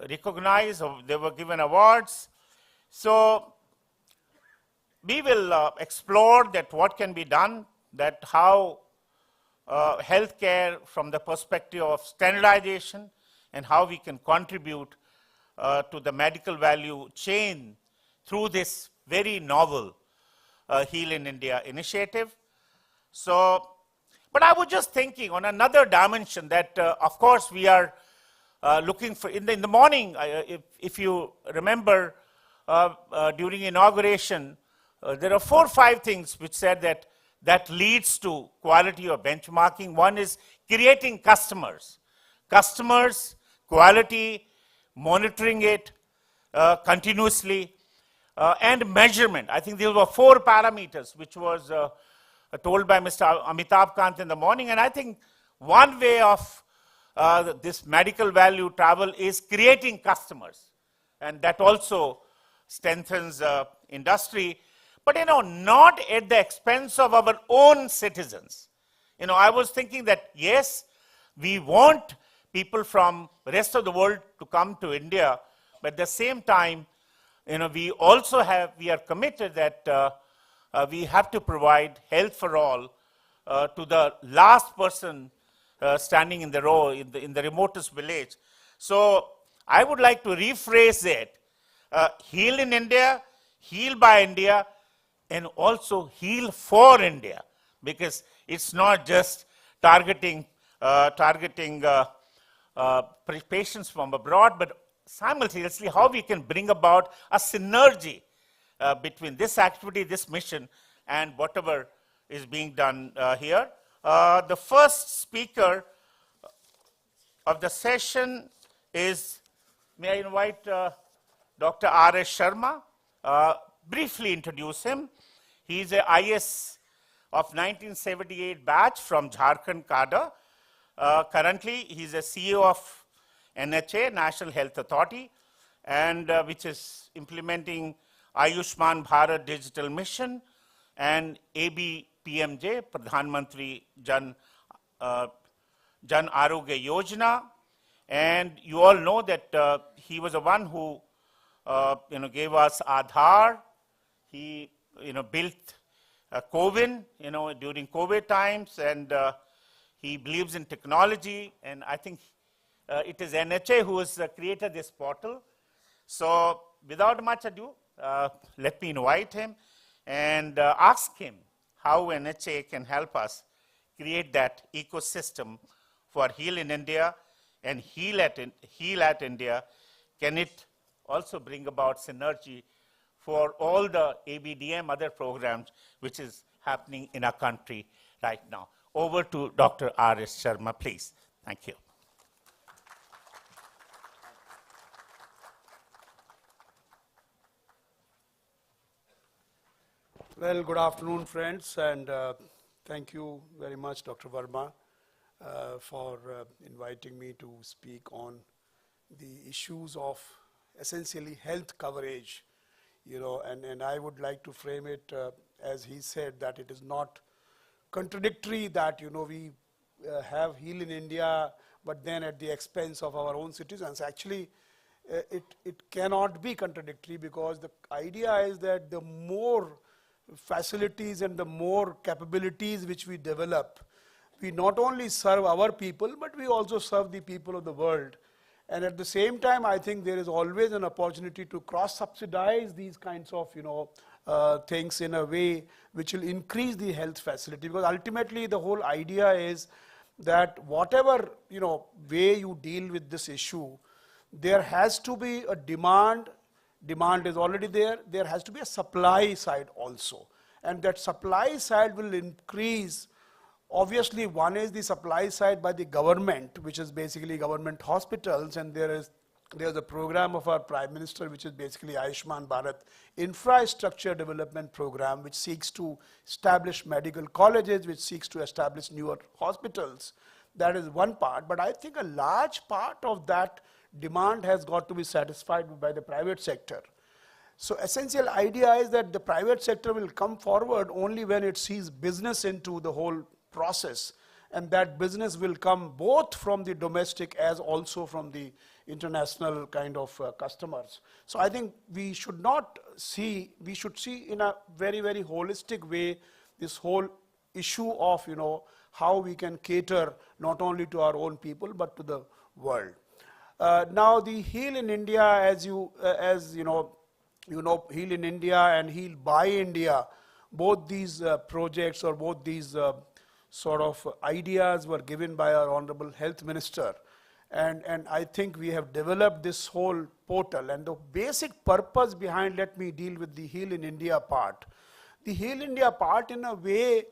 recognized, or they were given awards. So we will explore that what can be done, that how healthcare from the perspective of standardization and how we can contribute to the medical value chain through this very novel Heal in India initiative. So, but I was just thinking on another dimension that, of course, we are looking for, in the morning, if you remember, during inauguration, there are 4 or 5 things which said that leads to quality or benchmarking. One is creating customers. Customers, quality, monitoring it continuously, and measurement. I think there were 4 parameters which was told by Mr. Amitabh Kant in the morning. And I think one way of this medical value travel is creating customers. And that also strengthens industry. But, not at the expense of our own citizens. I was thinking that, yes, we want people from the rest of the world to come to India, but at the same time, we also we are committed that we have to provide health for all to the last person standing in the row in the remotest village. So I would like to rephrase it: heal in India, heal by India, and also heal for India, because it's not just targeting patients from abroad, but simultaneously how we can bring about a synergy between this activity, this mission, and whatever is being done here. The first speaker of the session is, may I invite Dr. R.S. Sharma, briefly introduce him. He is a IS of 1978 batch from Jharkhand cadre. Currently, he is a CEO of NHA, National Health Authority, and which is implementing Ayushman Bharat Digital Mission and ABPMJ, Pradhan Mantri Jan Arogya Yojana. And you all know that he was the one who gave us Aadhaar. He built CoWIN during COVID times, and he believes in technology, and I think it is NHA who has created this portal. So without much ado, let me invite him and ask him how NHA can help us create that ecosystem for Heal in India and Heal at India. Can it also bring about synergy for all the ABDM other programs which is happening in our country right now? Over to Dr. R.S. Sharma, please. Thank you. Well, good afternoon, friends, and thank you very much, Dr. Verma, for inviting me to speak on the issues of essentially health coverage, and I would like to frame it as he said, that it is not contradictory that, we have Heal in India, but then at the expense of our own citizens. Actually, it cannot be contradictory, because the idea is that the more facilities and the more capabilities which we develop, we not only serve our people, but we also serve the people of the world. And at the same time, I think there is always an opportunity to cross-subsidize these kinds of, things in a way which will increase the health facility. Because ultimately, the whole idea is that whatever, way you deal with this issue, there has to be a demand. Demand is already there. There has to be a supply side also. And that supply side will increase. Obviously, one is the supply side by the government, which is basically government hospitals, and there's a program of our Prime Minister, which is basically Ayushman Bharat Infrastructure Development Program, which seeks to establish medical colleges, which seeks to establish newer hospitals. That is one part. But I think a large part of that demand has got to be satisfied by the private sector. So essential idea is that the private sector will come forward only when it sees business into the whole process, and that business will come both from the domestic as also from the international kind of customers. So I think we should see in a very, very holistic way this whole issue of, how we can cater not only to our own people but to the world. Now the Heal in India, as you know, Heal in India and Heal by India, both these projects or both these sort of ideas were given by our Honorable Health Minister. And I think we have developed this whole portal. And the basic purpose behind, let me deal with the Heal in India part. The Heal India part in a way,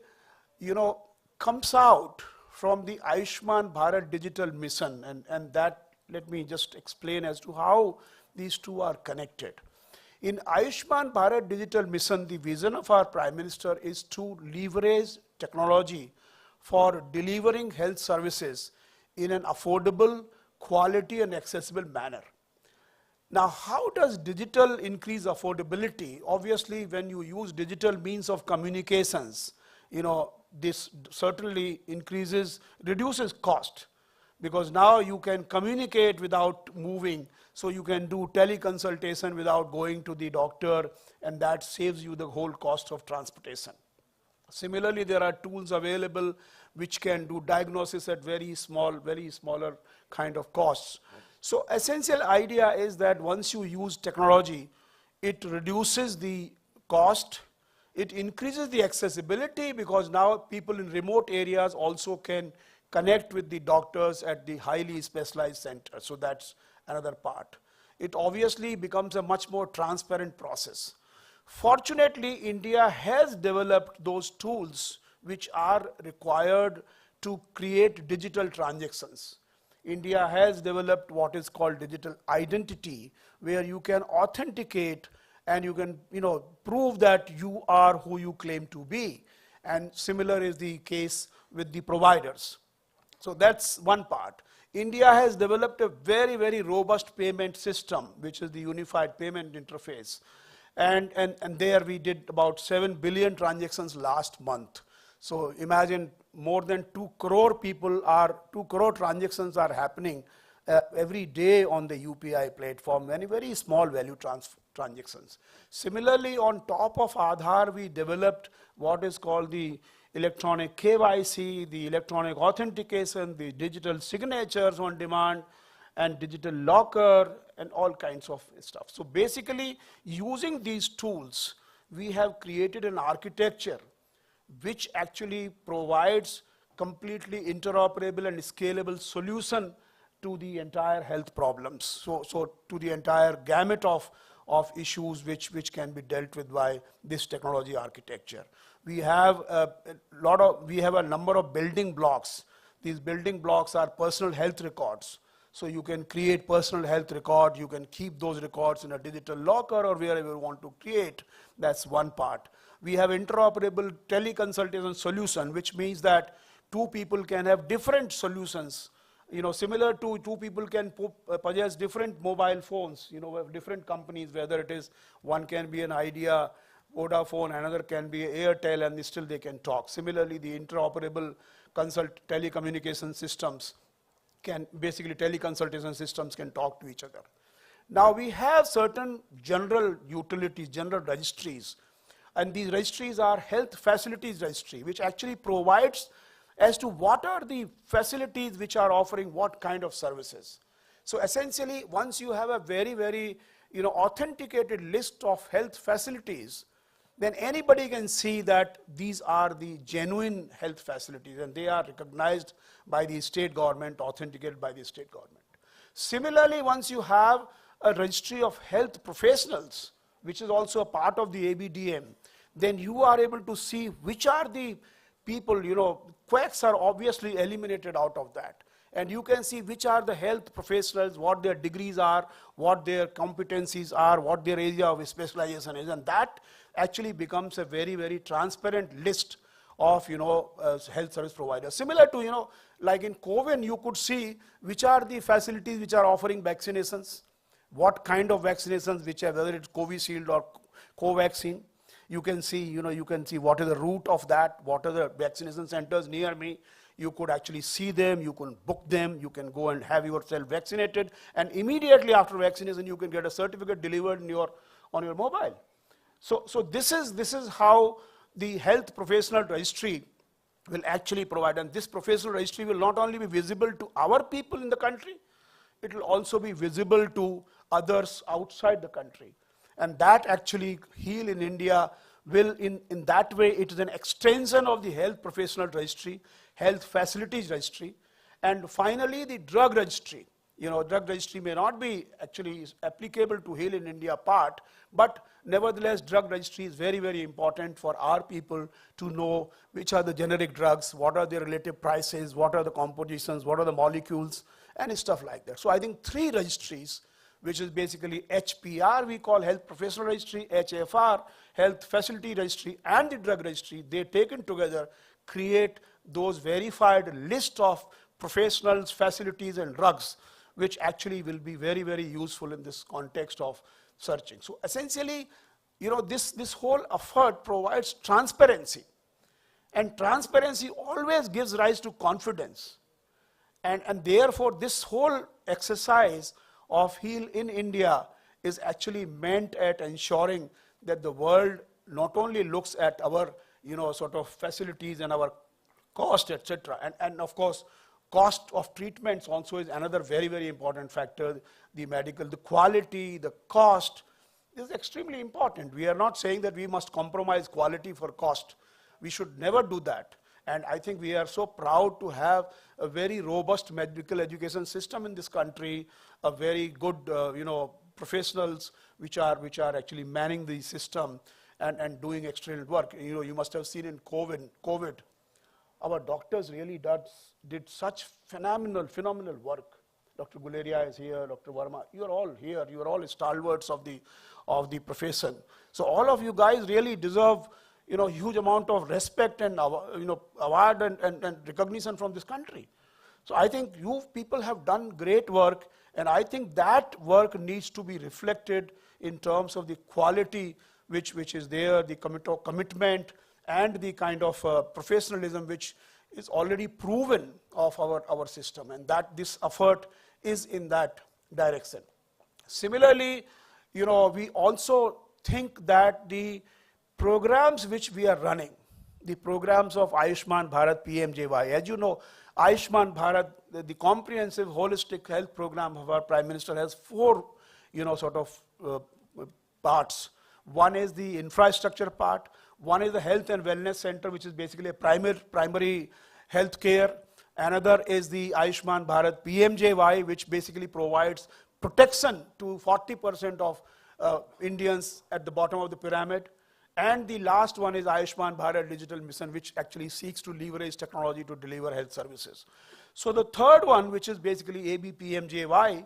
comes out from the Ayushman Bharat Digital Mission. And that, let me just explain as to how these two are connected. In Ayushman Bharat Digital Mission, the vision of our Prime Minister is to leverage technology for delivering health services in an affordable, quality and accessible manner. Now, how does digital increase affordability? Obviously, when you use digital means of communications, this certainly reduces cost, because now you can communicate without moving, so you can do teleconsultation without going to the doctor, and that saves you the whole cost of transportation. Similarly, there are tools available which can do diagnosis at very smaller kind of costs. So essential idea is that once you use technology, it reduces the cost, it increases the accessibility, because now people in remote areas also can connect with the doctors at the highly specialized center. So that's another part. It obviously becomes a much more transparent process. Fortunately, India has developed those tools which are required to create digital transactions. India has developed what is called digital identity, where you can authenticate and you can prove that you are who you claim to be. And similar is the case with the providers. So that's one part. India has developed a very, very robust payment system, which is the unified payment interface. And there we did about 7 billion transactions last month. So imagine more than 2 crore transactions are happening every day on the UPI platform, and very small value transactions. Similarly, on top of Aadhaar, we developed what is called the electronic KYC, the electronic authentication, the digital signatures on demand, and digital locker, and all kinds of stuff. So basically, using these tools, we have created an architecture which actually provides completely interoperable and scalable solution to the entire health problems. So to the entire gamut of issues which can be dealt with by this technology architecture. We have a number of building blocks. These building blocks are personal health records. So you can create personal health record, you can keep those records in a digital locker or wherever you want to create. That's one part. We have interoperable teleconsultation solution, which means that 2 people can have different solutions. Similar to 2 people can possess different mobile phones, different companies, whether it is one can be an Idea, Vodafone, another can be Airtel, and still they can talk. Similarly, the interoperable telecommunication systems teleconsultation systems can talk to each other. Now we have certain general utilities, general registries, and these registries are health facilities registry, which actually provides as to what are the facilities which are offering what kind of services. So essentially, once you have a very, very authenticated list of health facilities, then anybody can see that these are the genuine health facilities and they are recognized by the state government, authenticated by the state government. Similarly, once you have a registry of health professionals, which is also a part of the ABDM, then you are able to see which are the people, quacks are obviously eliminated out of that. And you can see which are the health professionals, what their degrees are, what their competencies are, what their area of specialization is, and that actually becomes a very, very transparent list of, health service providers. Similar to, like in COVID, you could see which are the facilities which are offering vaccinations, what kind of vaccinations, whether it's Covishield or Covaxin. You can see, you can see what is the route of that, what are the vaccination centers near me. You could actually see them, you can book them, you can go and have yourself vaccinated, and immediately after vaccination, you can get a certificate delivered on your mobile. So this is how the health professional registry will actually provide, and this professional registry will not only be visible to our people in the country, it will also be visible to others outside the country. And that actually Heal in India will, in that way, it is an extension of the health professional registry, health facilities registry, and finally the drug registry. Drug registry may not be actually applicable to Heal in India part, but nevertheless, drug registry is very, very important for our people to know which are the generic drugs, what are their relative prices, what are the compositions, what are the molecules, and stuff like that. So I think 3 registries, which is basically HPR, we call Health Professional Registry, HFR, Health Facility Registry, and the Drug Registry, they taken together create those verified list of professionals, facilities, and drugs, which actually will be very, very useful in this context of searching. So essentially, this whole effort provides transparency. And transparency always gives rise to confidence. And therefore, this whole exercise of Heal in India is actually meant at ensuring that the world not only looks at our, sort of facilities and our cost, etc. And of course, cost of treatments also is another very, very important factor. The quality, the cost is extremely important. We are not saying that we must compromise quality for cost. We should never do that. And I think we are so proud to have a very robust medical education system in this country, a very good, professionals which are actually manning the system and doing excellent work. You must have seen in COVID, our doctors really did such phenomenal work. Dr. Guleria is here, Dr. Verma, you are all here, you are all stalwarts of the profession. So all of you guys really deserve huge amount of respect and award and recognition from this country. So I think you people have done great work, and I think that work needs to be reflected in terms of the quality which is there, the commitment, and the kind of professionalism which is already proven of our system, and that this effort is in that direction. Similarly, we also think that the programs which we are running, the programs of Ayushman Bharat PMJY, as you know, Ayushman Bharat, the comprehensive holistic health program of our Prime Minister has 4, parts. One is the infrastructure part, one is the health and wellness center, which is basically a primary health care. Another is the Ayushman Bharat PMJY, which basically provides protection to 40% of Indians at the bottom of the pyramid. And the last one is Ayushman Bharat Digital Mission, which actually seeks to leverage technology to deliver health services. So the third one, which is basically ABPMJY,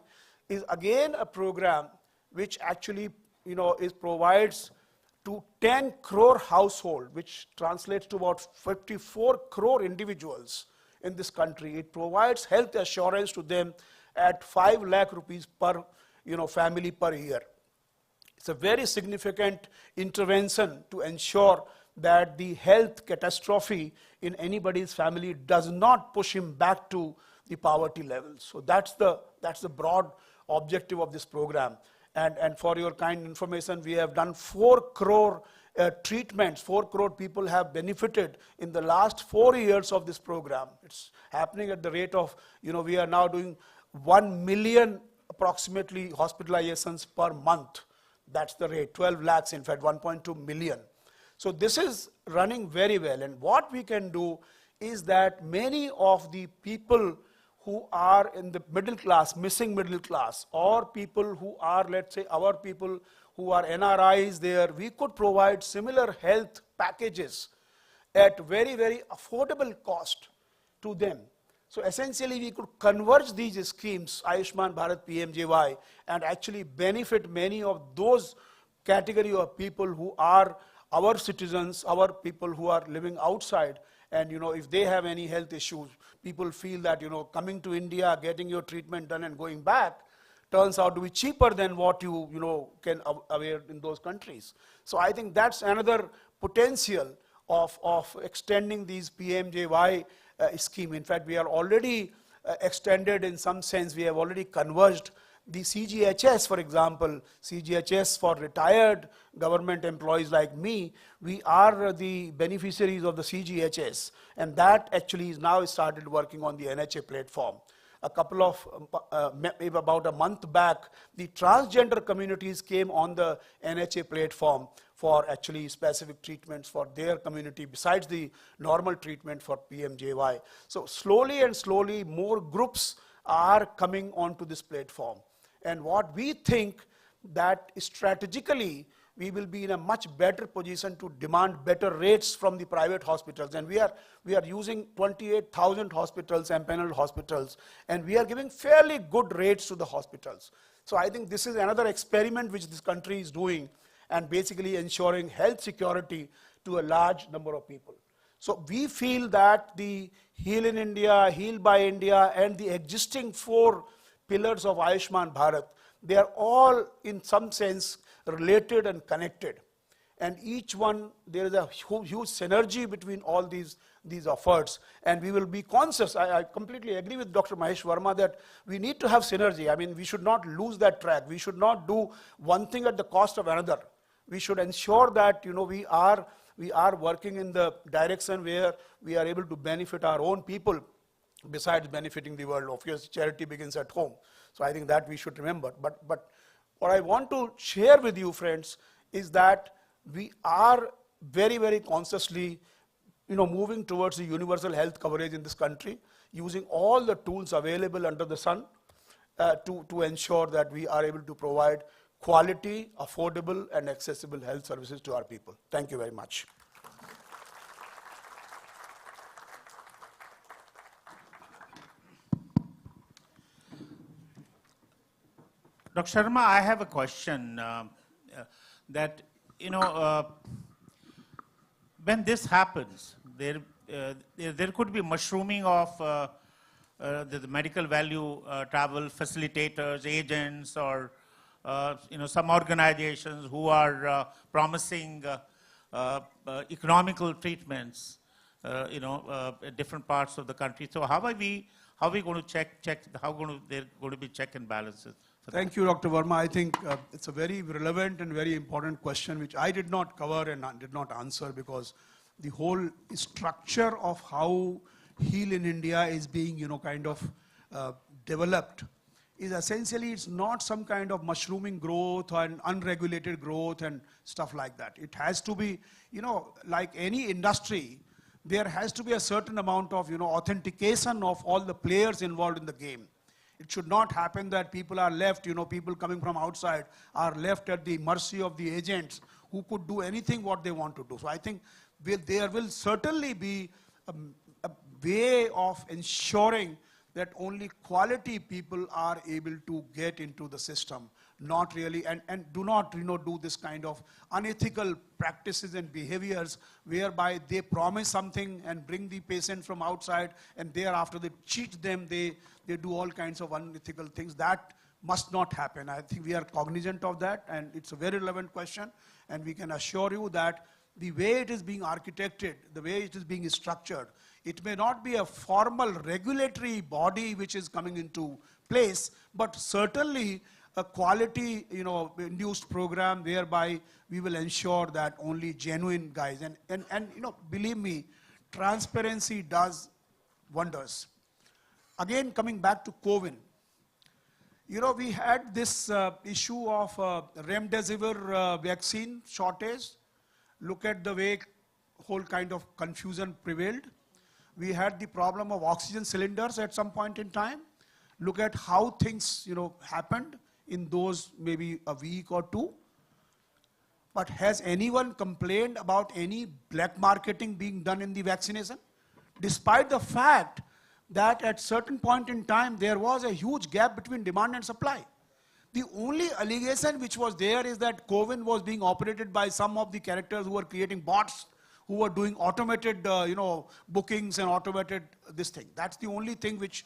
is again a program which actually provides to 10 crore household, which translates to about 54 crore individuals in this country. It provides health assurance to them at 5 lakh rupees per family per year. It's a very significant intervention to ensure that the health catastrophe in anybody's family does not push him back to the poverty levels. So that's the broad objective of this program. And for your kind information, we have done 4 crore treatments. 4 crore people have benefited in the last 4 years of this program. It's happening at the rate of, we are now doing 1 million approximately hospitalizations per month. That's the rate, 12 lakhs, in fact, 1.2 million. So this is running very well. And what we can do is that many of the people who are in the middle class, missing middle class, or people who are, let's say, our people who are NRIs there, we could provide similar health packages at very, very affordable cost to them. So essentially, we could converge these schemes, Ayushman Bharat PMJY, and actually benefit many of those category of people who are our citizens, our people who are living outside. And if they have any health issues, people feel that coming to India, getting your treatment done and going back turns out to be cheaper than what you can avail in those countries. So I think that's another potential of extending these PMJY scheme. In fact, we are already extended in some sense. We have already converged the CGHS, for example, CGHS for retired government employees like me. We are the beneficiaries of the CGHS, and that actually is now started working on the NHA platform. A couple of, maybe about a month back, the transgender communities came on the NHA platform for actually specific treatments for their community besides the normal treatment for PMJY. So slowly and slowly more groups are coming onto this platform. And what we think that strategically we will be in a much better position to demand better rates from the private hospitals. And we are using 28,000 hospitals, empaneled hospitals, and we are giving fairly good rates to the hospitals. So I think this is another experiment which this country is doing, and basically ensuring health security to a large number of people. So we feel that the Heal in India, Heal by India, and the existing 4 pillars of Ayushman Bharat, they are all in some sense related and connected. And each one, there is a huge synergy between all these efforts. And we will be conscious. I completely agree with Dr. Mahesh Verma that we need to have synergy. I mean, we should not lose that track. We should not do one thing at the cost of another. We should ensure that we are working in the direction where we are able to benefit our own people besides benefiting the world. Obviously, charity begins at home. So I think that we should remember. But what I want to share with you, friends, is that we are very, very consciously moving towards the universal health coverage in this country, using all the tools available under the sun to ensure that we are able to provide quality, affordable, and accessible health services to our people. Thank you very much. Dr. Sharma, I have a question that, when this happens, there could be mushrooming of the medical value travel facilitators, agents, or some organizations who are promising economical treatments, in different parts of the country. So how are we going to check? How there going to be check and balances? Thank you, Dr. Verma. I think it's a very relevant and very important question which I did not cover and did not answer, because the whole structure of how Heal in India is being, developed is essentially, it's not some kind of mushrooming growth and unregulated growth and stuff like that. It has to be, like any industry, there has to be a certain amount of, authentication of all the players involved in the game. It should not happen that people are left, people coming from outside are left at the mercy of the agents who could do anything what they want to do. So I think there will certainly be a way of ensuring that only quality people are able to get into the system, not really, and do not do this kind of unethical practices and behaviors whereby they promise something and bring the patient from outside, and thereafter they cheat them, they do all kinds of unethical things. That must not happen. I think we are cognizant of that, and it's a very relevant question, and we can assure you that the way it is being architected, the way it is being structured, it may not be a formal regulatory body which is coming into place, but certainly a quality, induced program whereby we will ensure that only genuine guys, and believe me, transparency does wonders. Again, coming back to COVID, we had this issue of remdesivir vaccine shortage. Look at the way whole kind of confusion prevailed. We had the problem of oxygen cylinders at some point in time. Look at how things, happened in those maybe a week or two. But has anyone complained about any black marketing being done in the vaccination? Despite the fact that at certain point in time, there was a huge gap between demand and supply. The only allegation which was there is that COVID was being operated by some of the characters who were creating bots, who were doing automated, bookings and automated this thing. That's the only thing which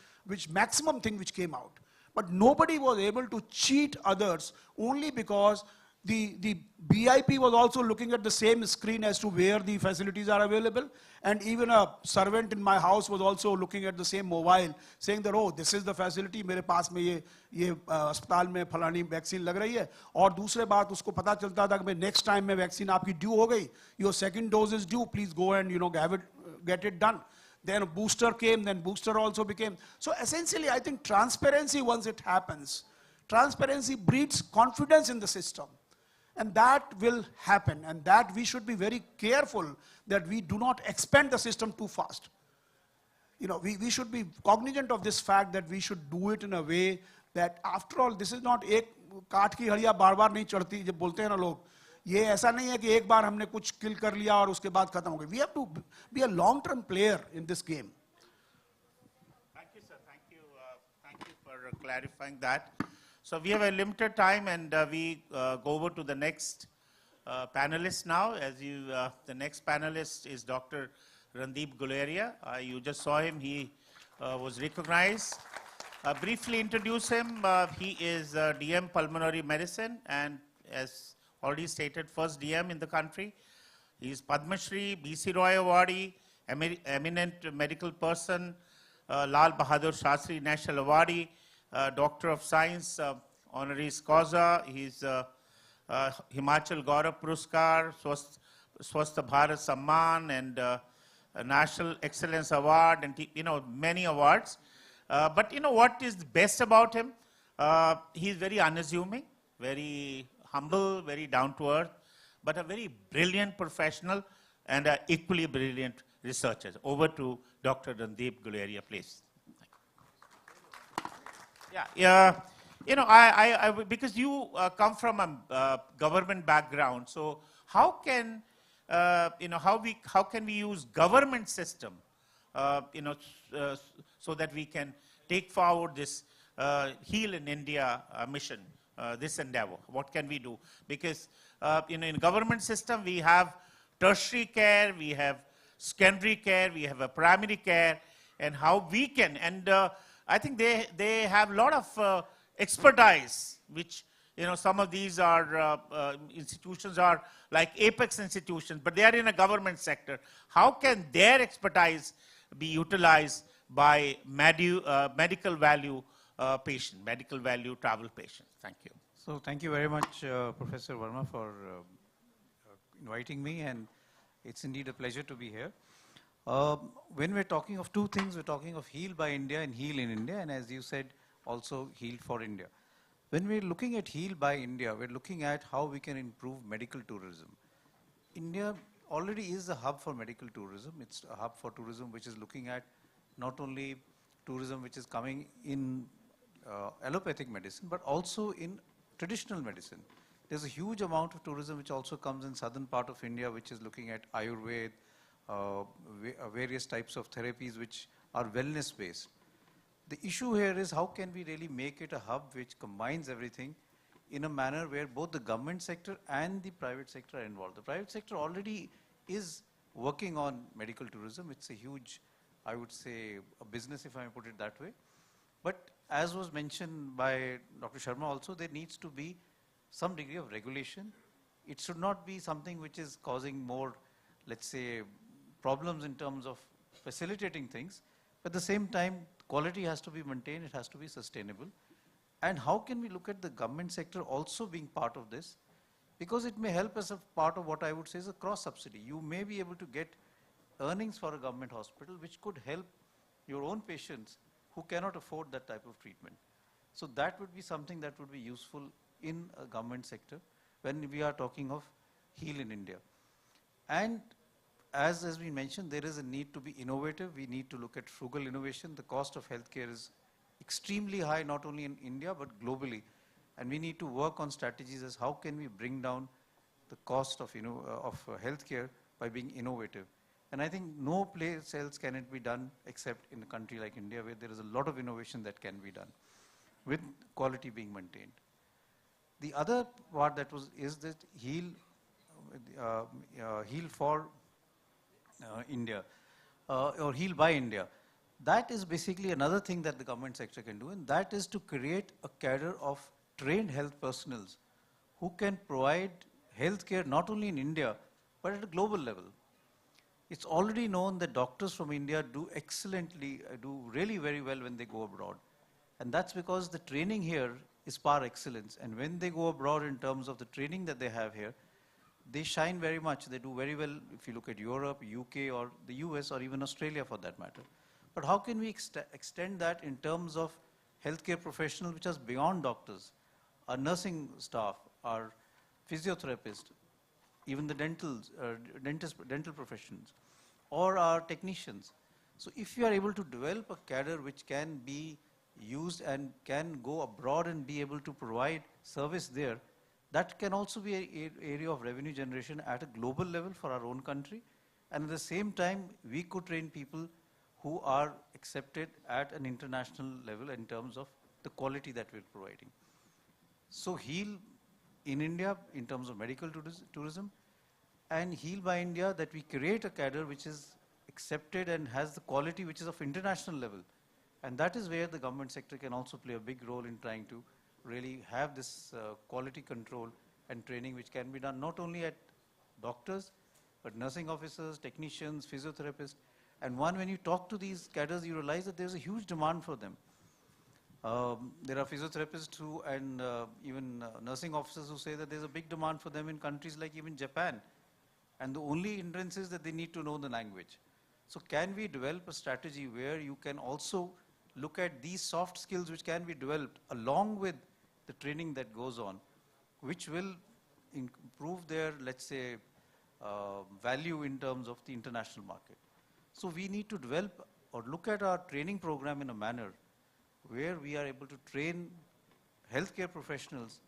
maximum thing which came out. but nobody was able to cheat others only because the BIP was also looking at the same screen as to where the facilities are available, and even a servant in my house was also looking at the same mobile, saying that, oh, this is the facility, मेरे पास में ये अस्पताल में फलानी vaccine लग रही है, और दूसरे बात उसको पता चलता था कि next time में वैक्सीन आपकी ड्यू हो गई, your second dose is due, please go and get it done. Then a booster came, then booster also became. So essentially, I think transparency, once it happens, transparency breeds confidence in the system. And that will happen, and that we should be very careful that we do not expand the system too fast. We should be cognizant of this fact that we should do it in a way that, after all, this is not एक काठ की हड़िया बार-बार नहीं चढ़ती, जब बोलते हैं ना लोग, ये ऐसा नहीं है कि एक बार हमने कुछ किल कर लिया और उसके बाद खत्म हो गया. We have to be a long-term player in this game. Thank you, sir. Thank you for clarifying that. So we have a limited time, and we go over to the next panelist now. The next panelist is Dr. Randeep Guleria. You just saw him. He was recognized. Briefly introduce him. He is DM Pulmonary Medicine, and as already stated, first DM in the country. He is Padma Shri, B.C. Roy Awardee, eminent medical person, Lal Bahadur Shastri National Awardee, Doctor of Science, honoris causa. He's Himachal Gaurav Puruskar, Swasth Bharat Samman, and National Excellence Award, and many awards. But what is best about him? He's very unassuming, very humble, very down to earth, but a very brilliant professional and an equally brilliant researcher. Over to Dr. Randeep Guleria, please. Yeah. Because you come from a government background, so how can we use government system, so that we can take forward this Heal in India mission, this endeavor? What can we do? Because in government system we have tertiary care, we have secondary care, we have a primary care, and how we can, and I think they have a lot of expertise, which some of these are institutions are like apex institutions, but they are in a government sector. How can their expertise be utilized by medical value patient, medical value travel patients? Thank you. So thank you very much, Professor Verma, for inviting me, and it's indeed a pleasure to be here. When we're talking of two things, we're talking of Heal by India and Heal in India, and as you said, also Heal for India. When we're looking at Heal by India, we're looking at how we can improve medical tourism. India already is a hub for medical tourism. It's a hub for tourism which is looking at not only tourism which is coming in allopathic medicine, but also in traditional medicine. There's a huge amount of tourism which also comes in southern part of India, which is looking at Ayurveda, various types of therapies which are wellness based. The issue here is how can we really make it a hub which combines everything in a manner where both the government sector and the private sector are involved. The private sector already is working on medical tourism. It's a huge, I would say, a business, if I may put it that way. But as was mentioned by Dr. Sharma also, there needs to be some degree of regulation. It should not be something which is causing more, let's say, problems in terms of facilitating things. But at the same time, quality has to be maintained, it has to be sustainable. And how can we look at the government sector also being part of this? Because it may help as a part of what I would say is a cross subsidy. You may be able to get earnings for a government hospital which could help your own patients who cannot afford that type of treatment. So that would be something that would be useful in a government sector when we are talking of Heal in India. And as has been mentioned, there is a need to be innovative. We need to look at frugal innovation. The cost of healthcare is extremely high, not only in India, but globally. And we need to work on strategies as how can we bring down the cost of healthcare by being innovative. And I think no place else can it be done except in a country like India, where there is a lot of innovation that can be done with quality being maintained. The other part that is that Heal for India, or Heal by India. That is basically another thing that the government sector can do, and that is to create a cadre of trained health personnels who can provide healthcare not only in India, but at a global level. It's already known that doctors from India do excellently, do really very well when they go abroad. And that's because the training here is par excellence. And when they go abroad in terms of the training that they have here, they shine very much. They do very well if you look at Europe, UK, or the US, or even Australia for that matter. But how can we extend that in terms of healthcare professionals which are beyond doctors, our nursing staff, our physiotherapists, even the dental professions, or our technicians. So if you are able to develop a cadre which can be used and can go abroad and be able to provide service there, that can also be an area of revenue generation at a global level for our own country. And at the same time, we could train people who are accepted at an international level in terms of the quality that we're providing. So HEAL in India in terms of medical tourism, and HEAL by India, that we create a cadre which is accepted and has the quality which is of international level. And that is where the government sector can also play a big role in trying to really have this quality control and training which can be done not only at doctors, but nursing officers, technicians, physiotherapists. And when you talk to these cadres, you realize that there's a huge demand for them. There are physiotherapists who, and even nursing officers who say that there's a big demand for them in countries like even Japan. And the only hindrance is that they need to know the language. So can we develop a strategy where you can also look at these soft skills which can be developed along with the training that goes on, which will improve their, let's say, value in terms of the international market. So we need to develop or look at our training program in a manner where we are able to train healthcare professionals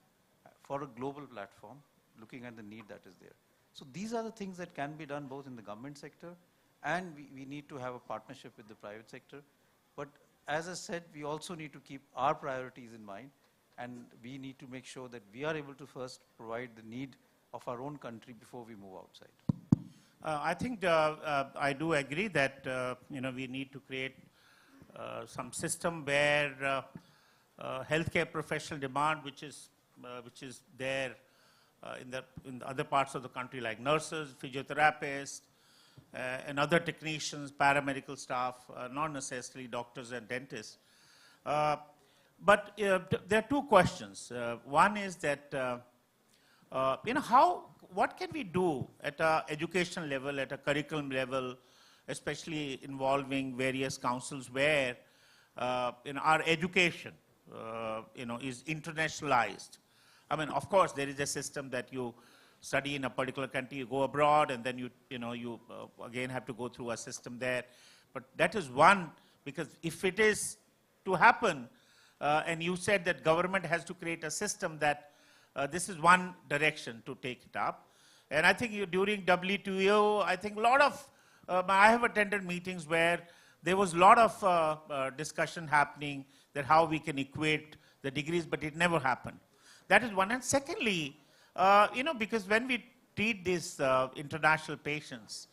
for a global platform, looking at the need that is there. So these are the things that can be done both in the government sector, and we need to have a partnership with the private sector. But as I said, we also need to keep our priorities in mind, and we need to make sure that we are able to first provide the need of our own country before we move outside. I think I do agree that we need to create some system where healthcare professional demand, which is there in the other parts of the country, like nurses, physiotherapists, and other technicians, paramedical staff, not necessarily doctors and dentists. But there are two questions. One is that what can we do at an education level, at a curriculum level, especially involving various councils where our education is internationalized. I mean, of course, there is a system that you study in a particular country, you go abroad, and then you again have to go through a system there. But that is one, because if it is to happen, and you said that government has to create a system that this is one direction to take it up. And I think during WTO, I think a lot of, I have attended meetings where there was a lot of discussion happening that how we can equate the degrees, but it never happened. That is one. And secondly, because when we treat these international patients,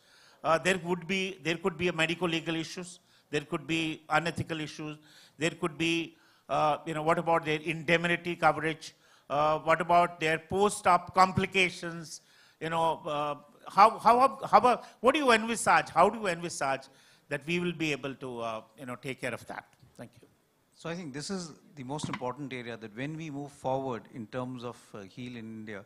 there could be a medical legal issues, there could be unethical issues, there could be, what about their indemnity coverage, what about their post-op complications, what do you envisage, how do you envisage that we will be able to, take care of that? Thank you. So I think this is the most important area, that when we move forward in terms of HEAL in India,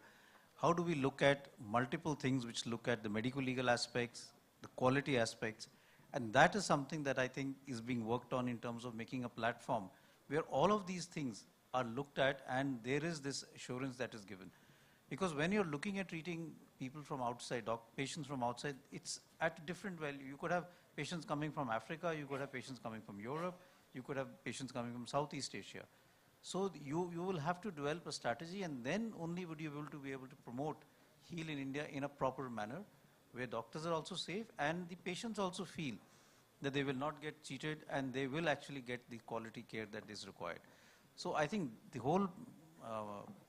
how do we look at multiple things which look at the medical legal aspects, the quality aspects, and that is something that I think is being worked on in terms of making a platform where all of these things are looked at and there is this assurance that is given. Because when you're looking at treating people from outside, patients from outside, it's at a different value. You could have patients coming from Africa, you could have patients coming from Europe, you could have patients coming from Southeast Asia. So you will have to develop a strategy, and then only would you be able to promote HEAL in India in a proper manner, where doctors are also safe and the patients also feel that they will not get cheated and they will actually get the quality care that is required. So I think the whole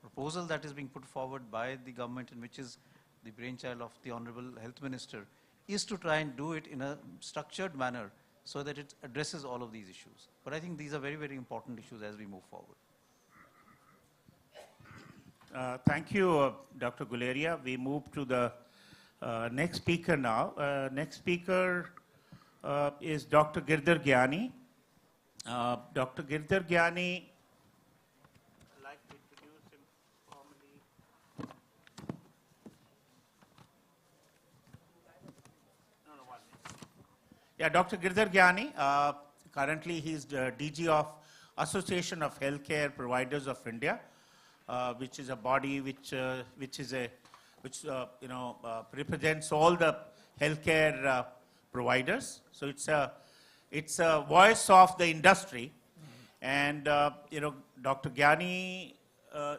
proposal that is being put forward by the government, and which is the brainchild of the Honorable Health Minister, is to try and do it in a structured manner so that it addresses all of these issues. But I think these are very, very important issues as we move forward. Thank you, Dr. Guleria. We move to the next speaker now. Next speaker is Dr. Girdhar Gyani. Dr. Girdhar Gyani, I'd like to introduce him formally. Yeah, Dr. Girdhar Gyani, currently he's the DG of Association of Healthcare Providers of India, which is a body which represents all the healthcare providers. So it's a voice of the industry, and Dr. Gyani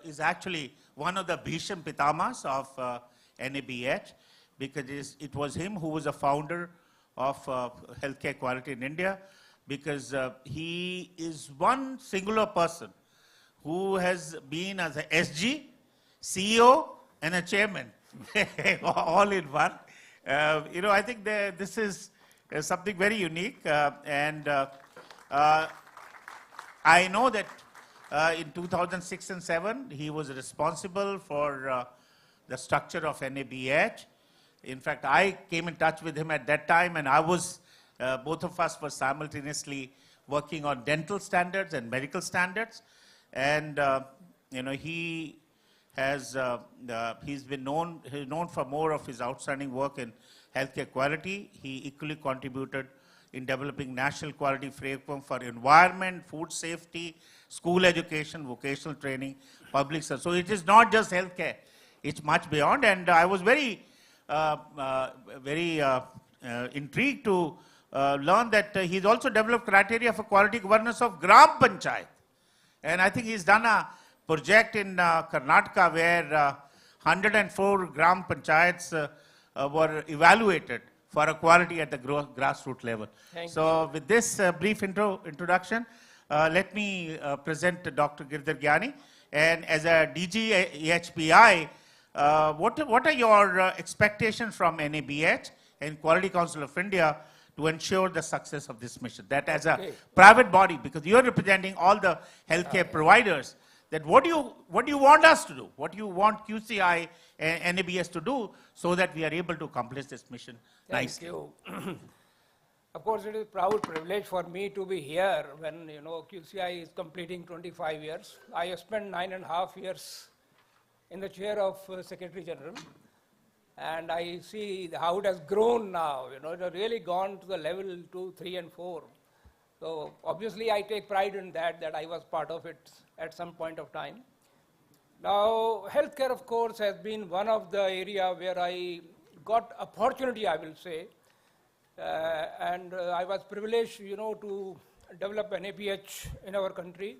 is actually one of the Bhisham Pitamas of NABH, because it was him who was a founder of healthcare quality in India, because he is one singular person who has been as a SG, CEO, and a chairman, all in one. I think this is something very unique, and I know that in 2006 and 7, he was responsible for the structure of NABH. In fact, I came in touch with him at that time, and I was, both of us were simultaneously working on dental standards and medical standards. And he has he's known for more of his outstanding work in healthcare quality. He equally contributed in developing national quality framework for environment, food safety, school education, vocational training, public service. So it is not just healthcare; it's much beyond. And I was very intrigued to learn that he's also developed criteria for quality governance of Gram Panchayat. And I think he's done a project in Karnataka where 104 Gram Panchayats were evaluated for equality at the grassroots level. So with this brief introduction, let me present Dr. Girdhar Gyani. And as a DG EHPI, what are your expectations from NABH and Quality Council of India to ensure the success of this mission? That as a private body, because you're representing all the healthcare providers, that what do you want us to do? What do you want QCI and NABH to do so that we are able to accomplish this mission nicely? Thank you. Of course, it is a proud privilege for me to be here when QCI is completing 25 years. I have spent 9.5 years in the chair of Secretary General. And I see how it has grown now. It has really gone to the level 2, 3, and 4. So obviously I take pride in that I was part of it at some point of time. Now, healthcare, of course, has been one of the area where I got opportunity, I will say. And I was privileged, to develop NABH in our country.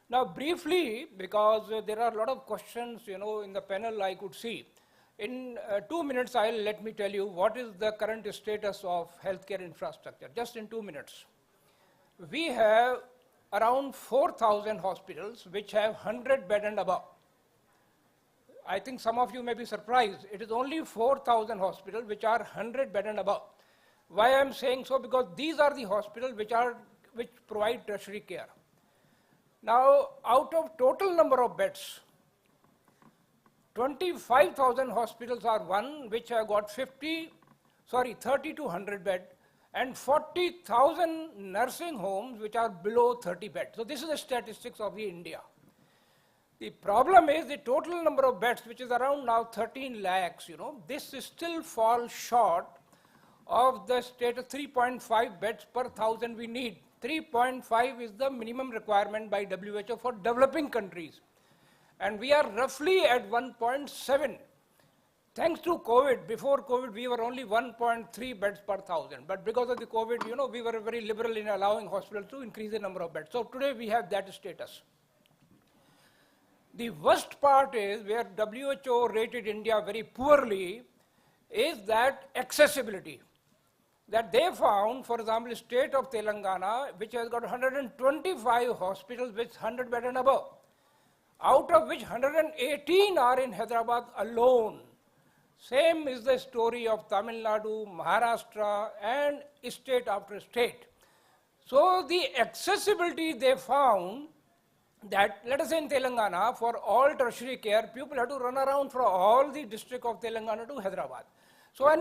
Now, briefly, because there are a lot of questions, in the panel I could see. In 2 minutes, let me tell you what is the current status of healthcare infrastructure, just in 2 minutes. We have around 4,000 hospitals which have 100 bed and above. I think some of you may be surprised. It is only 4,000 hospitals which are 100 bed and above. Why I am saying so? Because these are the hospitals which provide tertiary care. Now, out of total number of beds, 25,000 hospitals are one which have got 30 to 100 bed, and 40,000 nursing homes which are below 30 beds. So this is the statistics of India. The problem is the total number of beds, which is around now 13 lakhs, this still falls short of the state of 3.5 beds per 1,000 we need. 3.5 is the minimum requirement by WHO for developing countries. And we are roughly at 1.7. Thanks to COVID, before COVID, we were only 1.3 beds per 1,000. But because of the COVID, we were very liberal in allowing hospitals to increase the number of beds. So today we have that status. The worst part is where WHO rated India very poorly is that accessibility. That they found, for example, the state of Telangana, which has got 125 hospitals with 100 bed and above, out of which 118 are in Hyderabad alone. Same is the story of Tamil Nadu, Maharashtra, and state after state. So the accessibility they found that, let us say in Telangana, for all tertiary care, people have to run around from all the district of Telangana to Hyderabad. So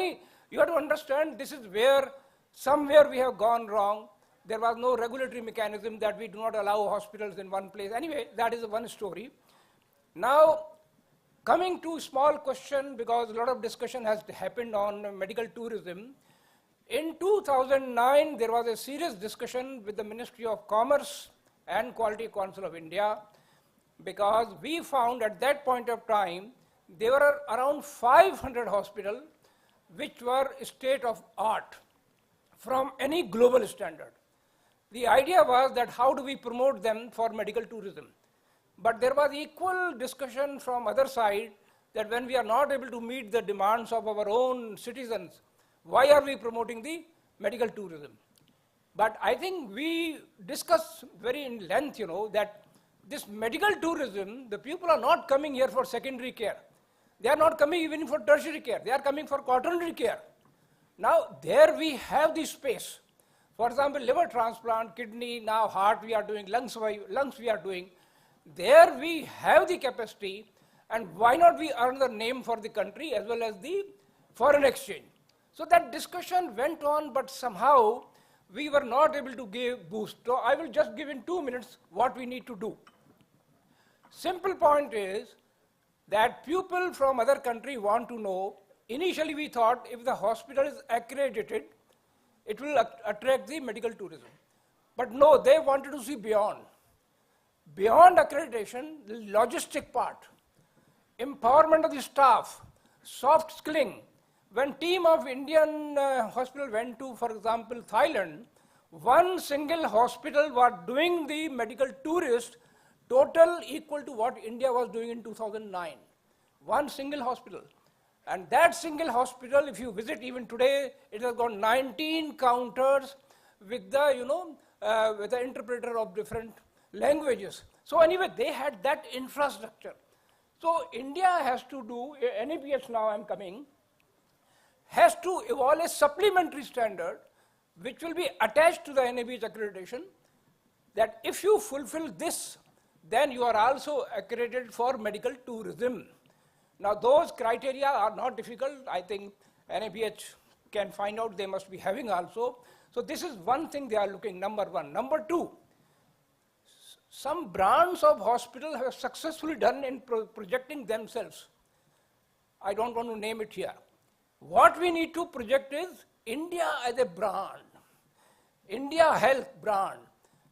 you have to understand this is where somewhere we have gone wrong. There was no regulatory mechanism that we do not allow hospitals in one place. Anyway, that is one story. Now, coming to small question, because a lot of discussion has happened on medical tourism. In 2009, there was a serious discussion with the Ministry of Commerce and Quality Council of India, because we found at that point of time, there were around 500 hospitals which were state of art from any global standard. The idea was that how do we promote them for medical tourism? But there was equal discussion from other side that when we are not able to meet the demands of our own citizens, why are we promoting the medical tourism? But I think we discussed very in length, that this medical tourism, the people are not coming here for secondary care. They are not coming even for tertiary care. They are coming for quaternary care. Now, there we have the space. For example, liver transplant, kidney, now heart we are doing, lungs we are doing. There we have the capacity, and why not we earn the name for the country as well as the foreign exchange? So that discussion went on, but somehow we were not able to give boost. So I will just give in 2 minutes what we need to do. Simple point is that people from other country want to know, initially we thought if the hospital is accredited, it will attract the medical tourism. But no, they wanted to see beyond. Beyond accreditation, the logistic part, empowerment of the staff, soft skilling. When team of Indian hospital went to, for example, Thailand, one single hospital was doing the medical tourist total equal to what India was doing in 2009. One single hospital. And that single hospital, if you visit even today, it has got 19 counters with the, with the interpreter of different languages. So anyway, they had that infrastructure. So India has to do, NABH now I'm coming, has to evolve a supplementary standard which will be attached to the NABH accreditation, that if you fulfill this, then you are also accredited for medical tourism. Now those criteria are not difficult. I think NABH can find out, they must be having also. So this is one thing they are looking, number one. Number two, some brands of hospital have successfully done in projecting themselves. I don't want to name it here. What we need to project is India as a brand, India Health brand,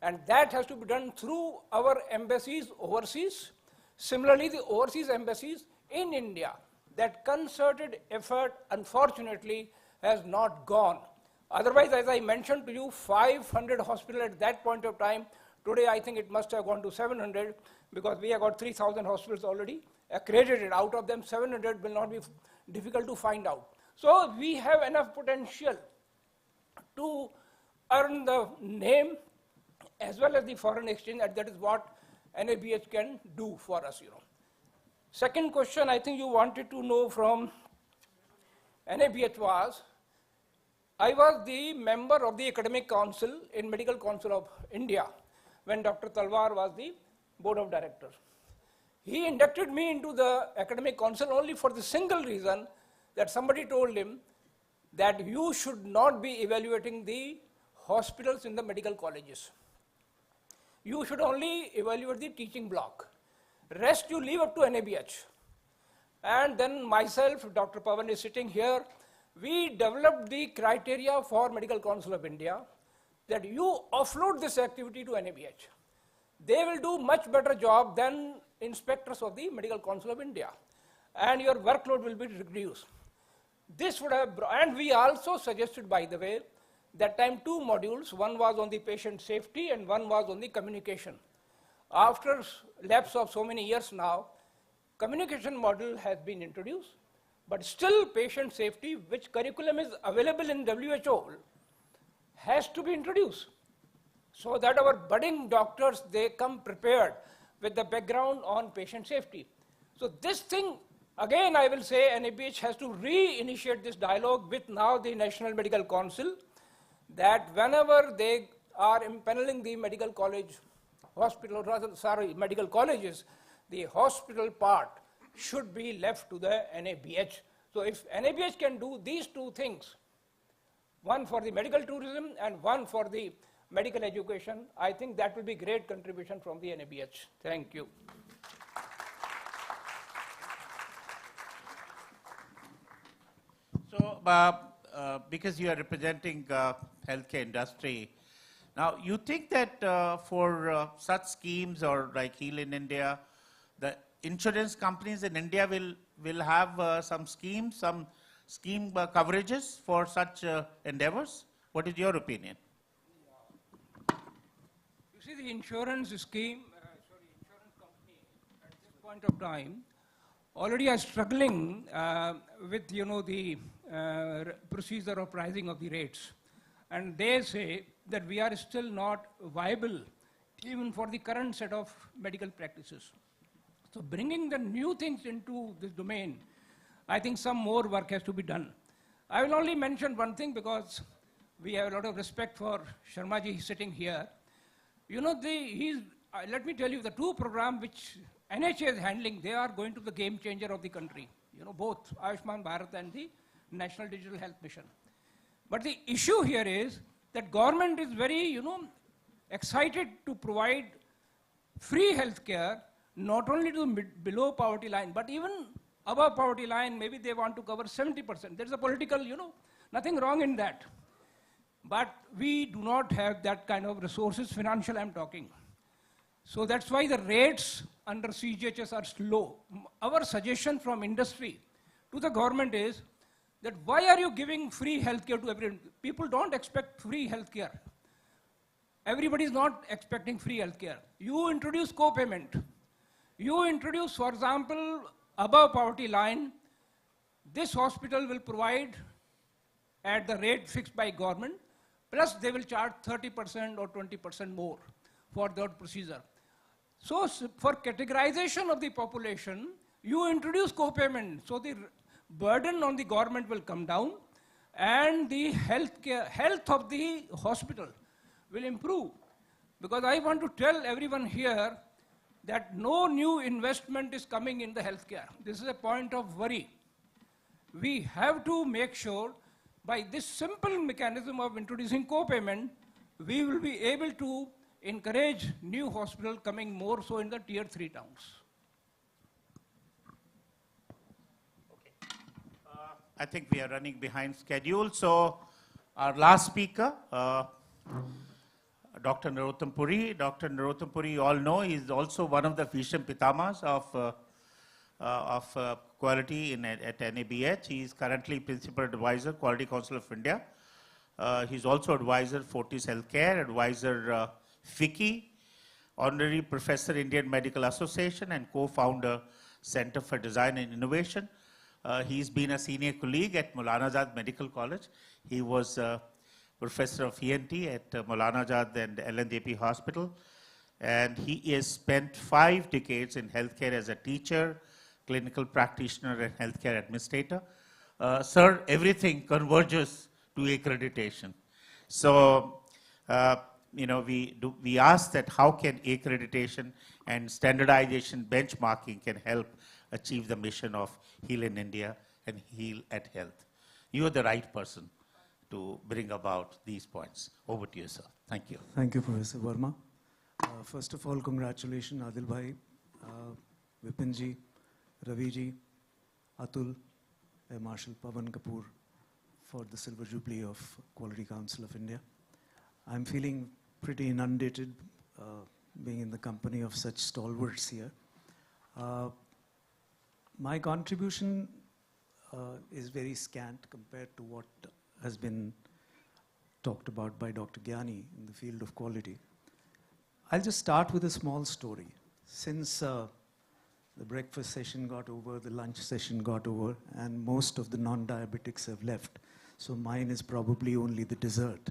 and that has to be done through our embassies overseas. Similarly, the overseas embassies in India, that concerted effort unfortunately has not gone. Otherwise, as I mentioned to you, 500 hospitals at that point of time. Today, I think it must have gone to 700 because we have got 3,000 hospitals already accredited. Out of them, 700 will not be difficult to find out. So we have enough potential to earn the name as well as the foreign exchange, and that is what NABH can do for us. Second question I think you wanted to know from NABH was, I was the member of the Academic Council in Medical Council of India when Dr. Talwar was the board of directors. He inducted me into the Academic Council only for the single reason that somebody told him that you should not be evaluating the hospitals in the medical colleges. You should only evaluate the teaching block. Rest you leave up to NABH. And then myself, Dr. Pavan is sitting here, we developed the criteria for Medical Council of India that you offload this activity to NABH. They will do much better job than inspectors of the Medical Council of India, and your workload will be reduced. This would have, and we also suggested, by the way, that time 2 modules, one was on the patient safety and one was on the communication. After lapse of so many years now, communication model has been introduced, but still patient safety, which curriculum is available in WHO, has to be introduced so that our budding doctors, they come prepared with the background on patient safety. So this thing Again, I will say NABH has to re-initiate this dialogue with now the National Medical Council, that whenever they are impaneling the medical college, medical colleges, the hospital part should be left to the NABH. So if NABH can do these two things, one for the medical tourism and one for the medical education, I think that will be great contribution from the NABH. Thank you. So, because you are representing healthcare industry, now you think that for such schemes or like Heal in India, the insurance companies in India will have some schemes, some scheme coverages for such endeavors? What is your opinion? You see, the insurance scheme, insurance company at this point of time already are struggling with, the procedure of pricing of the rates. And they say that we are still not viable even for the current set of medical practices. So bringing the new things into this domain, I think some more work has to be done. I will only mention one thing because we have a lot of respect for Sharma ji sitting here. Let me tell you, the two programs which NHA is handling, they are going to be the game changer of the country. Both Ayushman Bharat and the National Digital Health Mission. But the issue here is that government is very, excited to provide free health care, not only to below poverty line, but even above poverty line, maybe they want to cover 70%. There's a political, nothing wrong in that. But we do not have that kind of resources, financial I'm talking. So that's why the rates under CGHS are slow. Our suggestion from industry to the government is that why are you giving free healthcare to everyone? People don't expect free healthcare. Everybody is not expecting free healthcare. You introduce co-payment. You introduce, for example, above poverty line, this hospital will provide at the rate fixed by government, plus they will charge 30% or 20% more for that procedure. So for categorization of the population, you introduce co-payment, so the burden on the government will come down and the health of the hospital will improve. Because I want to tell everyone here that no new investment is coming in the healthcare. This is a point of worry. We have to make sure by this simple mechanism of introducing co-payment, we will be able to encourage new hospital coming more so in the tier 3 towns. I think we are running behind schedule. So our last speaker, Dr. Narottam Puri. Dr. Narottam Puri, you all know, is also one of the Bhisham Pitamas of quality at NABH. He is currently Principal Advisor, Quality Council of India. He's also Advisor, Fortis Healthcare, Advisor, FICCI, Honorary Professor, Indian Medical Association, and co-founder, Center for Design and Innovation. He's been a senior colleague at Maulana Azad Medical College. He was Professor of ENT at Maulana Azad and LNJP Hospital. And he has spent 5 decades in healthcare as a teacher, clinical practitioner, and healthcare administrator. Sir, everything converges to accreditation. So, we ask that how can accreditation and standardization benchmarking can help achieve the mission of Heal in India and Heal at Health. You are the right person to bring about these points. Over to you, sir. Thank you. Thank you, Professor Verma. First of all, congratulations, Adil Bhai, Vipin ji, Ravi ji, Atul, Air Marshal Pavan Kapoor for the Silver Jubilee of Quality Council of India. I'm feeling pretty inundated being in the company of such stalwarts here. My contribution is very scant compared to what has been talked about by Dr. Gyani in the field of quality. I'll just start with a small story. Since the breakfast session got over, the lunch session got over, and most of the non-diabetics have left, so mine is probably only the dessert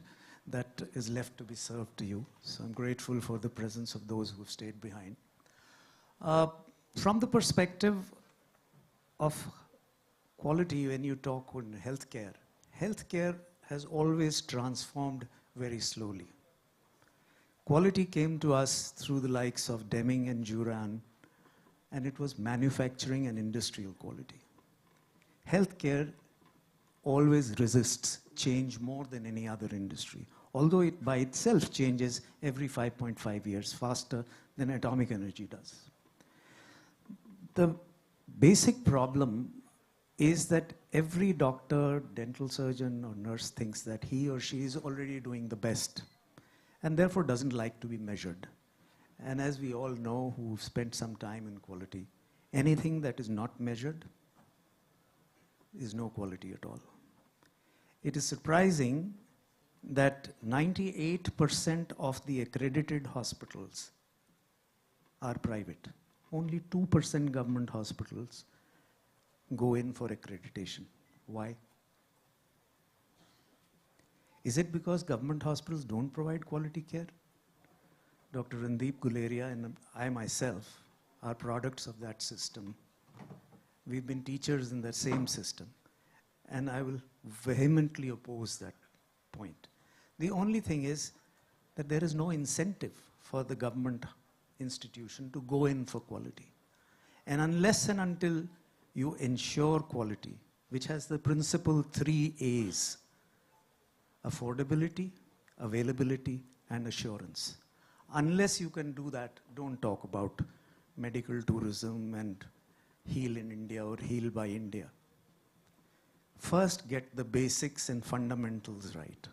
that is left to be served to you. So I'm grateful for the presence of those who have stayed behind. From the perspective of quality when you talk on healthcare. Healthcare has always transformed very slowly. Quality came to us through the likes of Deming and Juran, and it was manufacturing and industrial quality. Healthcare always resists change more than any other industry, although it by itself changes every 5.5 years, faster than atomic energy does. The basic problem is that every doctor, dental surgeon, or nurse thinks that he or she is already doing the best, and therefore doesn't like to be measured. And as we all know who've spent some time in quality, anything that is not measured is no quality at all. It is surprising that 98% of the accredited hospitals are private. Only 2% government hospitals go in for accreditation. Why? Is it because government hospitals don't provide quality care? Dr. Randeep Guleria and I myself are products of that system. We've been teachers in that same system, and I will vehemently oppose that point. The only thing is that there is no incentive for the government institution to go in for quality. And unless and until you ensure quality, which has the principal 3 A's, affordability, availability, and assurance. Unless you can do that, don't talk about medical tourism and heal in India or heal by India. First, get the basics and fundamentals right.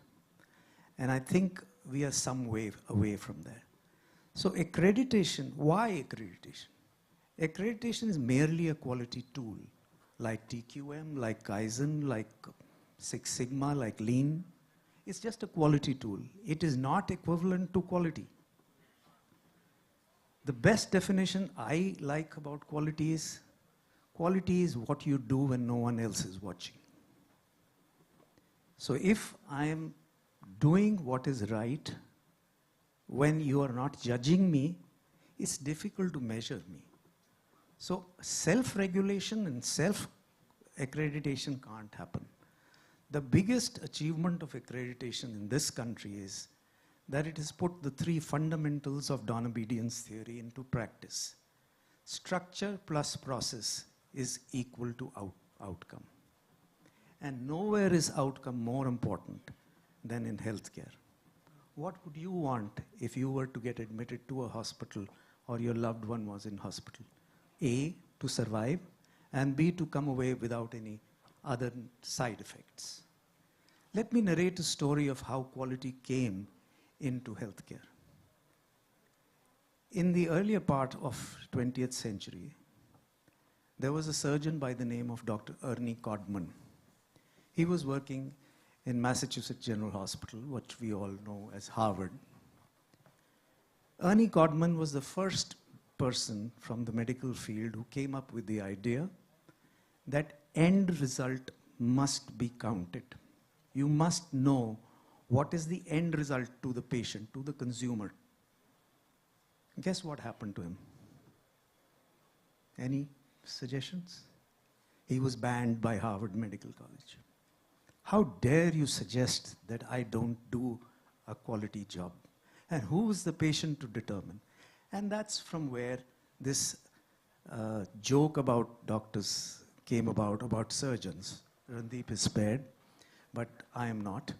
And I think we are some way away from there. So accreditation, why accreditation? Accreditation is merely a quality tool, like TQM, like Kaizen, like Six Sigma, like Lean. It's just a quality tool. It is not equivalent to quality. The best definition I like about quality is what you do when no one else is watching. So if I am doing what is right when you are not judging me, it's difficult to measure me. So self-regulation and self-accreditation can't happen. The biggest achievement of accreditation in this country is that it has put the 3 fundamentals of non-obedience theory into practice. Structure plus process is equal to outcome. And nowhere is outcome more important than in healthcare. What would you want if you were to get admitted to a hospital or your loved one was in hospital? A, to survive, and B, to come away without any other side effects. Let me narrate a story of how quality came into healthcare. In the earlier part of 20th century, there was a surgeon by the name of Dr. Ernie Codman. He was working in Massachusetts General Hospital, which we all know as Harvard. Ernie Codman was the first person from the medical field who came up with the idea that end result must be counted. You must know what is the end result to the patient, to the consumer. Guess what happened to him? Any suggestions? He was banned by Harvard Medical College. How dare you suggest that I don't do a quality job? And who is the patient to determine? And that's from where this joke about doctors came about surgeons. Randeep is spared, but I am not.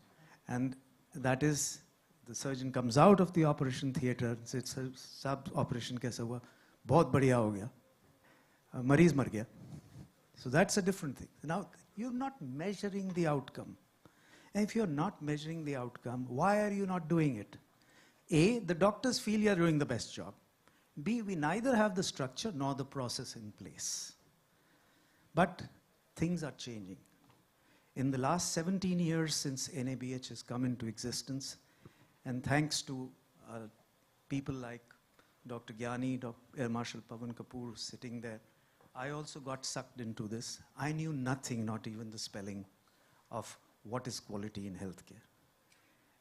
And that is, the surgeon comes out of the operation theater and says, "Sab operation kaisa hua? Bahut badhiya ho gaya. Mareez mar gaya." So that's a different thing. Now, you're not measuring the outcome. And if you're not measuring the outcome, why are you not doing it? A, the doctors feel you're doing the best job. B, we neither have the structure nor the process in place. But things are changing. In the last 17 years since NABH has come into existence, and thanks to people like Dr. Gyani, Air Marshal Pavan Kapoor sitting there, I also got sucked into this. I knew nothing, not even the spelling of what is quality in healthcare.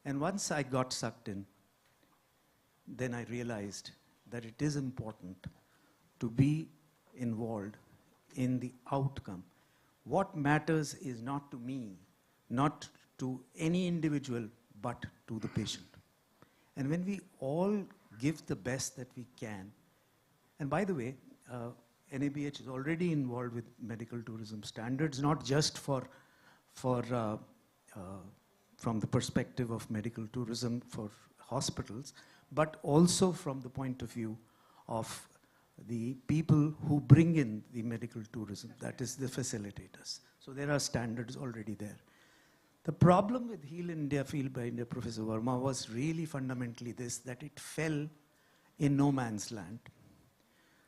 And once I got sucked in, then I realized that it is important to be involved in the outcome. What matters is not to me, not to any individual, but to the patient. And when we all give the best that we can, and by the way, NABH is already involved with medical tourism standards, not just from the perspective of medical tourism for hospitals, but also from the point of view of the people who bring in the medical tourism, that is the facilitators. So there are standards already there. The problem with Heal India, Feel by India, Professor Verma, was really fundamentally this, that it fell in no man's land.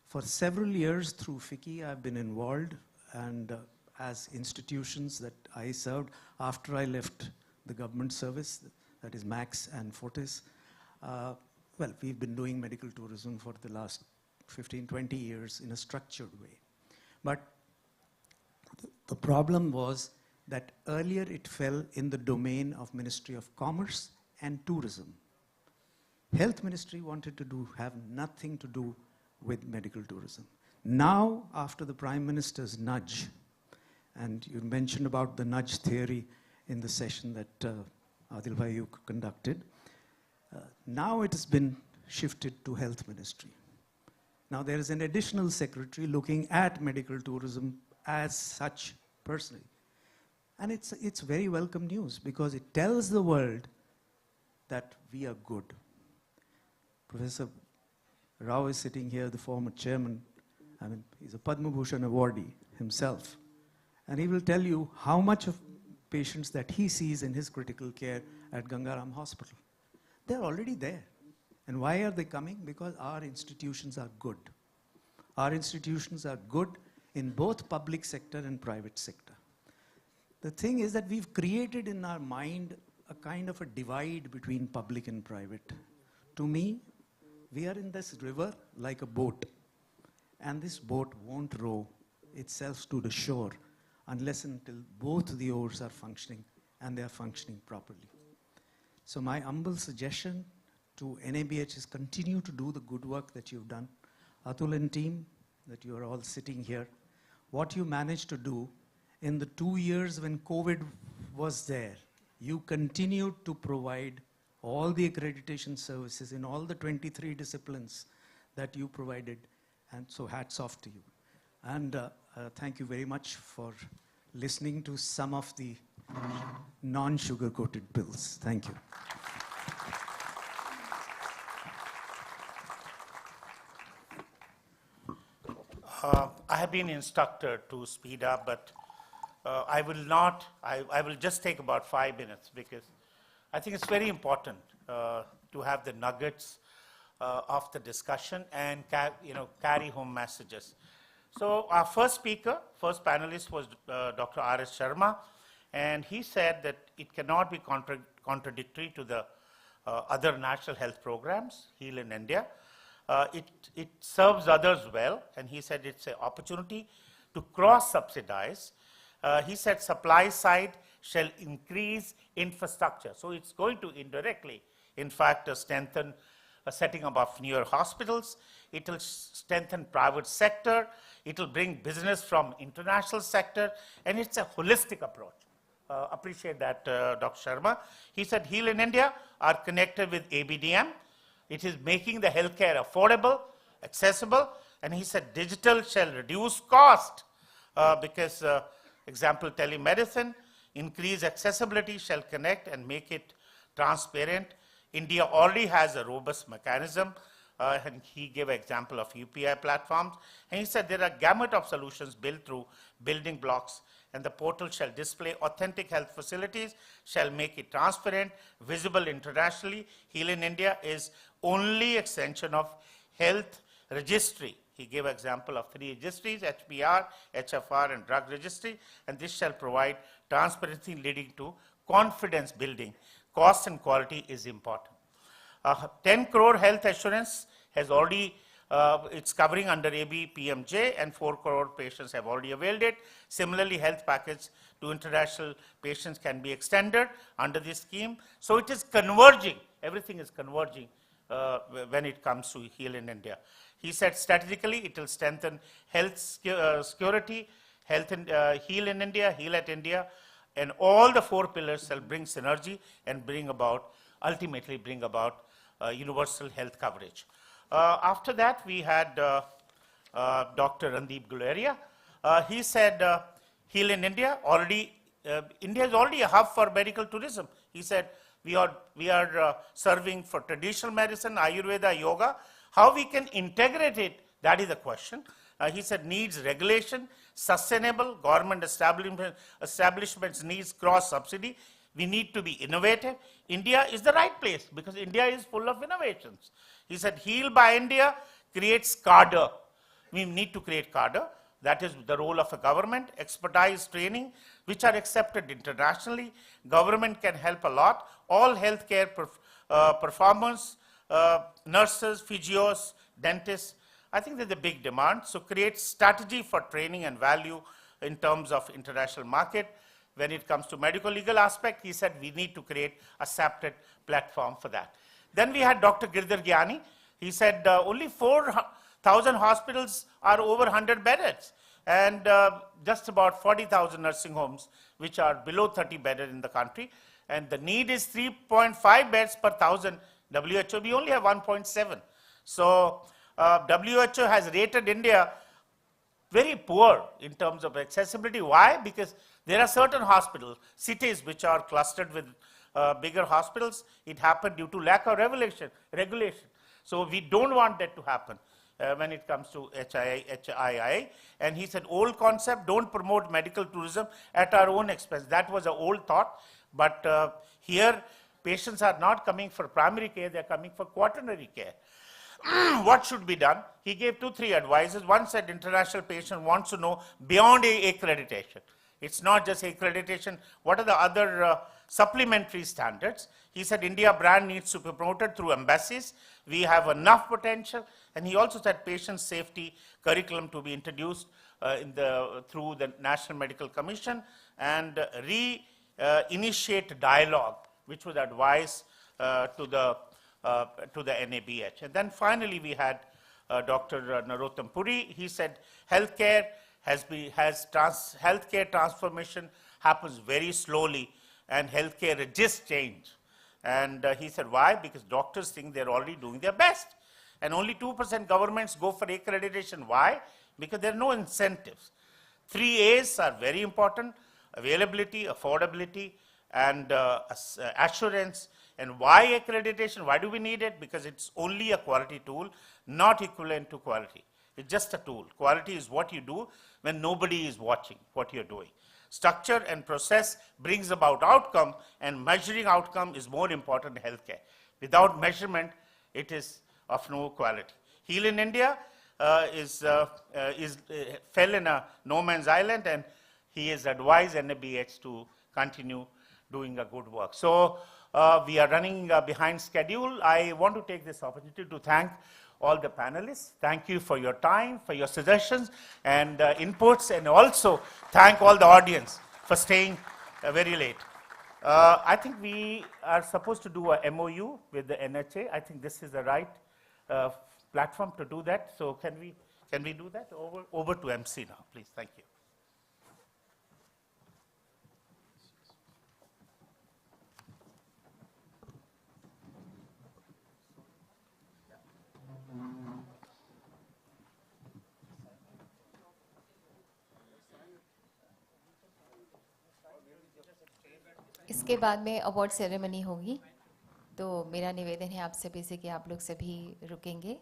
For several years through FICCI, I've been involved, and as institutions that I served after I left the government service, that is Max and Fortis, well, we've been doing medical tourism for the last 15, 20 years in a structured way. But the problem was that earlier it fell in the domain of Ministry of Commerce and Tourism. Health Ministry wanted to have nothing to do with medical tourism. Now, after the Prime Minister's nudge, and you mentioned about the nudge theory in the session that Adil Bhai you conducted, now it has been shifted to Health Ministry. Now there is an additional secretary looking at medical tourism as such personally. And it's very welcome news because it tells the world that we are good. Professor Rao is sitting here, the former chairman. I mean, he's a Padma Bhushan awardee himself. And he will tell you how much of patients that he sees in his critical care at Gangaram Hospital. They're already there. And why are they coming? Because our institutions are good. Our institutions are good in both public sector and private sector. The thing is that we've created in our mind a kind of a divide between public and private. To me, we are in this river like a boat. And this boat won't row itself to the shore unless until both the oars are functioning and they are functioning properly. So my humble suggestion to NABH is continue to do the good work that you've done. Atul and team, that you are all sitting here, what you managed to do in the 2 years when COVID was there, you continued to provide all the accreditation services in all the 23 disciplines that you provided, and so hats off to you. And thank you very much for listening to some of the non-sugar-coated pills. Thank you. I have been instructed to speed up, but I will just take about 5 minutes because I think it's very important to have the nuggets of the discussion and carry home messages. So our first panelist was Dr. R.S. Sharma, and he said that it cannot be contradictory to the other national health programs, Heal in India. It serves others well, and he said it's an opportunity to cross-subsidize. He said supply side shall increase infrastructure. So it's going to indirectly, in fact, strengthen setting up of newer hospitals. It will strengthen private sector. It will bring business from international sector, and it's a holistic approach. Appreciate that, Dr. Sharma. He said Heal in India are connected with ABDM. It is making the healthcare affordable, accessible, and he said digital shall reduce cost because, example, telemedicine, increase accessibility, shall connect and make it transparent. India already has a robust mechanism, and he gave an example of UPI platforms. And he said there are gamut of solutions built through building blocks, and the portal shall display authentic health facilities, shall make it transparent, visible internationally. Heal in India is only extension of health registry. He gave example of 3 registries, HBR, HFR, and drug registry, and this shall provide transparency leading to confidence building. Cost and quality is important. 10 crore health assurance has already, it's covering under AB PMJ, and 4 crore patients have already availed it. Similarly, health package to international patients can be extended under this scheme. So it is converging, everything is converging when it comes to Heal in India. He said strategically it will strengthen health security, Heal in India, Heal at India, and all the 4 pillars shall bring synergy and ultimately bring about universal health coverage. After that, we had Dr. Randeep Guleria. He said, Heal in India, India is already a hub for medical tourism. He said, we are serving for traditional medicine, Ayurveda, yoga. How we can integrate it, that is the question. He said, needs regulation, sustainable, government establishments needs cross-subsidy. We need to be innovative. India is the right place because India is full of innovations. He said, Heal by India creates cadre. We need to create cadre. That is the role of a government, expertise training, which are accepted internationally. Government can help a lot. All healthcare performers, nurses, physios, dentists, I think there's a big demand. So create strategy for training and value in terms of international market. When it comes to medical legal aspect, he said we need to create a separate platform for that. Then we had Dr. Girdhar Gyani. He said only 4,000 hospitals are over 100 beds and just about 40,000 nursing homes which are below 30 bedded in the country. And the need is 3.5 beds per 1,000. WHO, we only have 1.7. So WHO has rated India very poor in terms of accessibility. Why? Because there are certain hospitals, cities which are clustered with bigger hospitals. It happened due to lack of regulation. So we don't want that to happen when it comes to HII. And he said, old concept, don't promote medical tourism at our own expense. That was an old thought. But here, patients are not coming for primary care, they're coming for quaternary care. What should be done? He gave 2-3 advices. One said international patient wants to know beyond accreditation. It's not just accreditation. What are the other supplementary standards? He said India brand needs to be promoted through embassies. We have enough potential. And he also said patient safety curriculum to be introduced through the National Medical Commission and initiate dialogue, which was advice to the NABH. And then finally we had Dr. Narottam Puri. He said healthcare healthcare transformation happens very slowly and healthcare resists change. And he said why? Because doctors think they're already doing their best. And only 2% governments go for accreditation. Why? Because there are no incentives. 3 A's are very important: availability, affordability, and assurance. And why accreditation? Why do we need it? Because it's only a quality tool, not equivalent to quality. It's just a tool. Quality is what you do when nobody is watching what you're doing. Structure and process brings about outcome, and measuring outcome is more important in healthcare. Without measurement, it is of no quality. Heal in India fell in a no man's island, and he has advised NABH to continue doing a good work. So we are running behind schedule. I want to take this opportunity to thank all the panelists. Thank you for your time, for your suggestions and inputs, and also thank all the audience for staying very late. I think we are supposed to do a MOU with the NHA. I think this is the right platform to do that. So can we do that? Over to MC now, please. Thank you. इसके बाद में award ceremony होगी, तो मेरा निवेदन है आप सभी से कि आप लोग सभी रुकेंगे.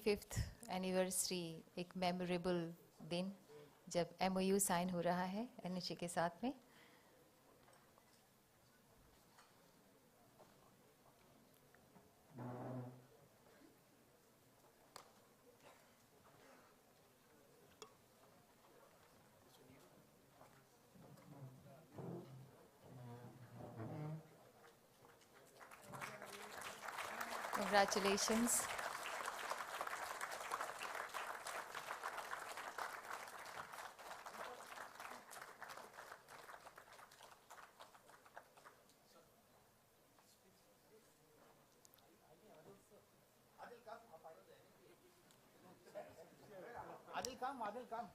फिफ्थ एनिवर्सरी, एक मेमोरेबल दिन जब MOU साइन हो रहा है NHA के साथ में. Congratulations. Adil, come.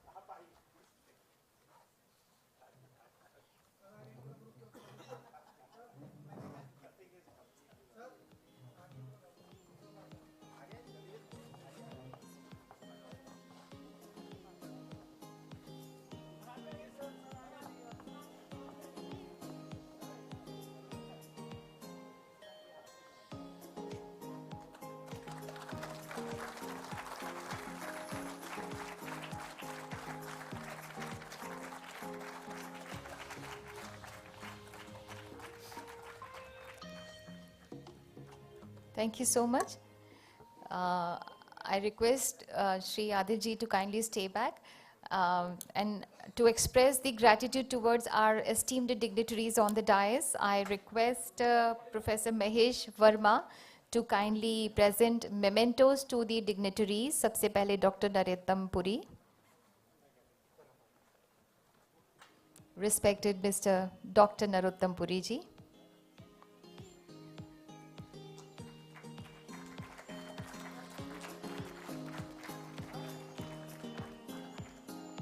Thank you so much. I request Shri Adil ji to kindly stay back and to express the gratitude towards our esteemed dignitaries on the dais. I request Professor Mahesh Verma to kindly present mementos to the dignitaries. सबसे पहले Dr. Narottam Puri. Respected Mr. Dr. Narottam Puri ji.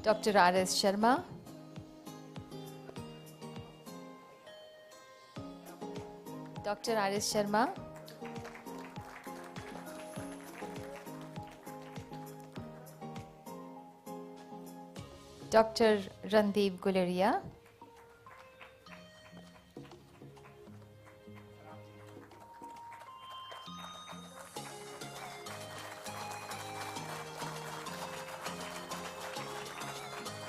Dr. R.S. Sharma. Dr. R.S. Sharma. Dr. Randeep Guleria.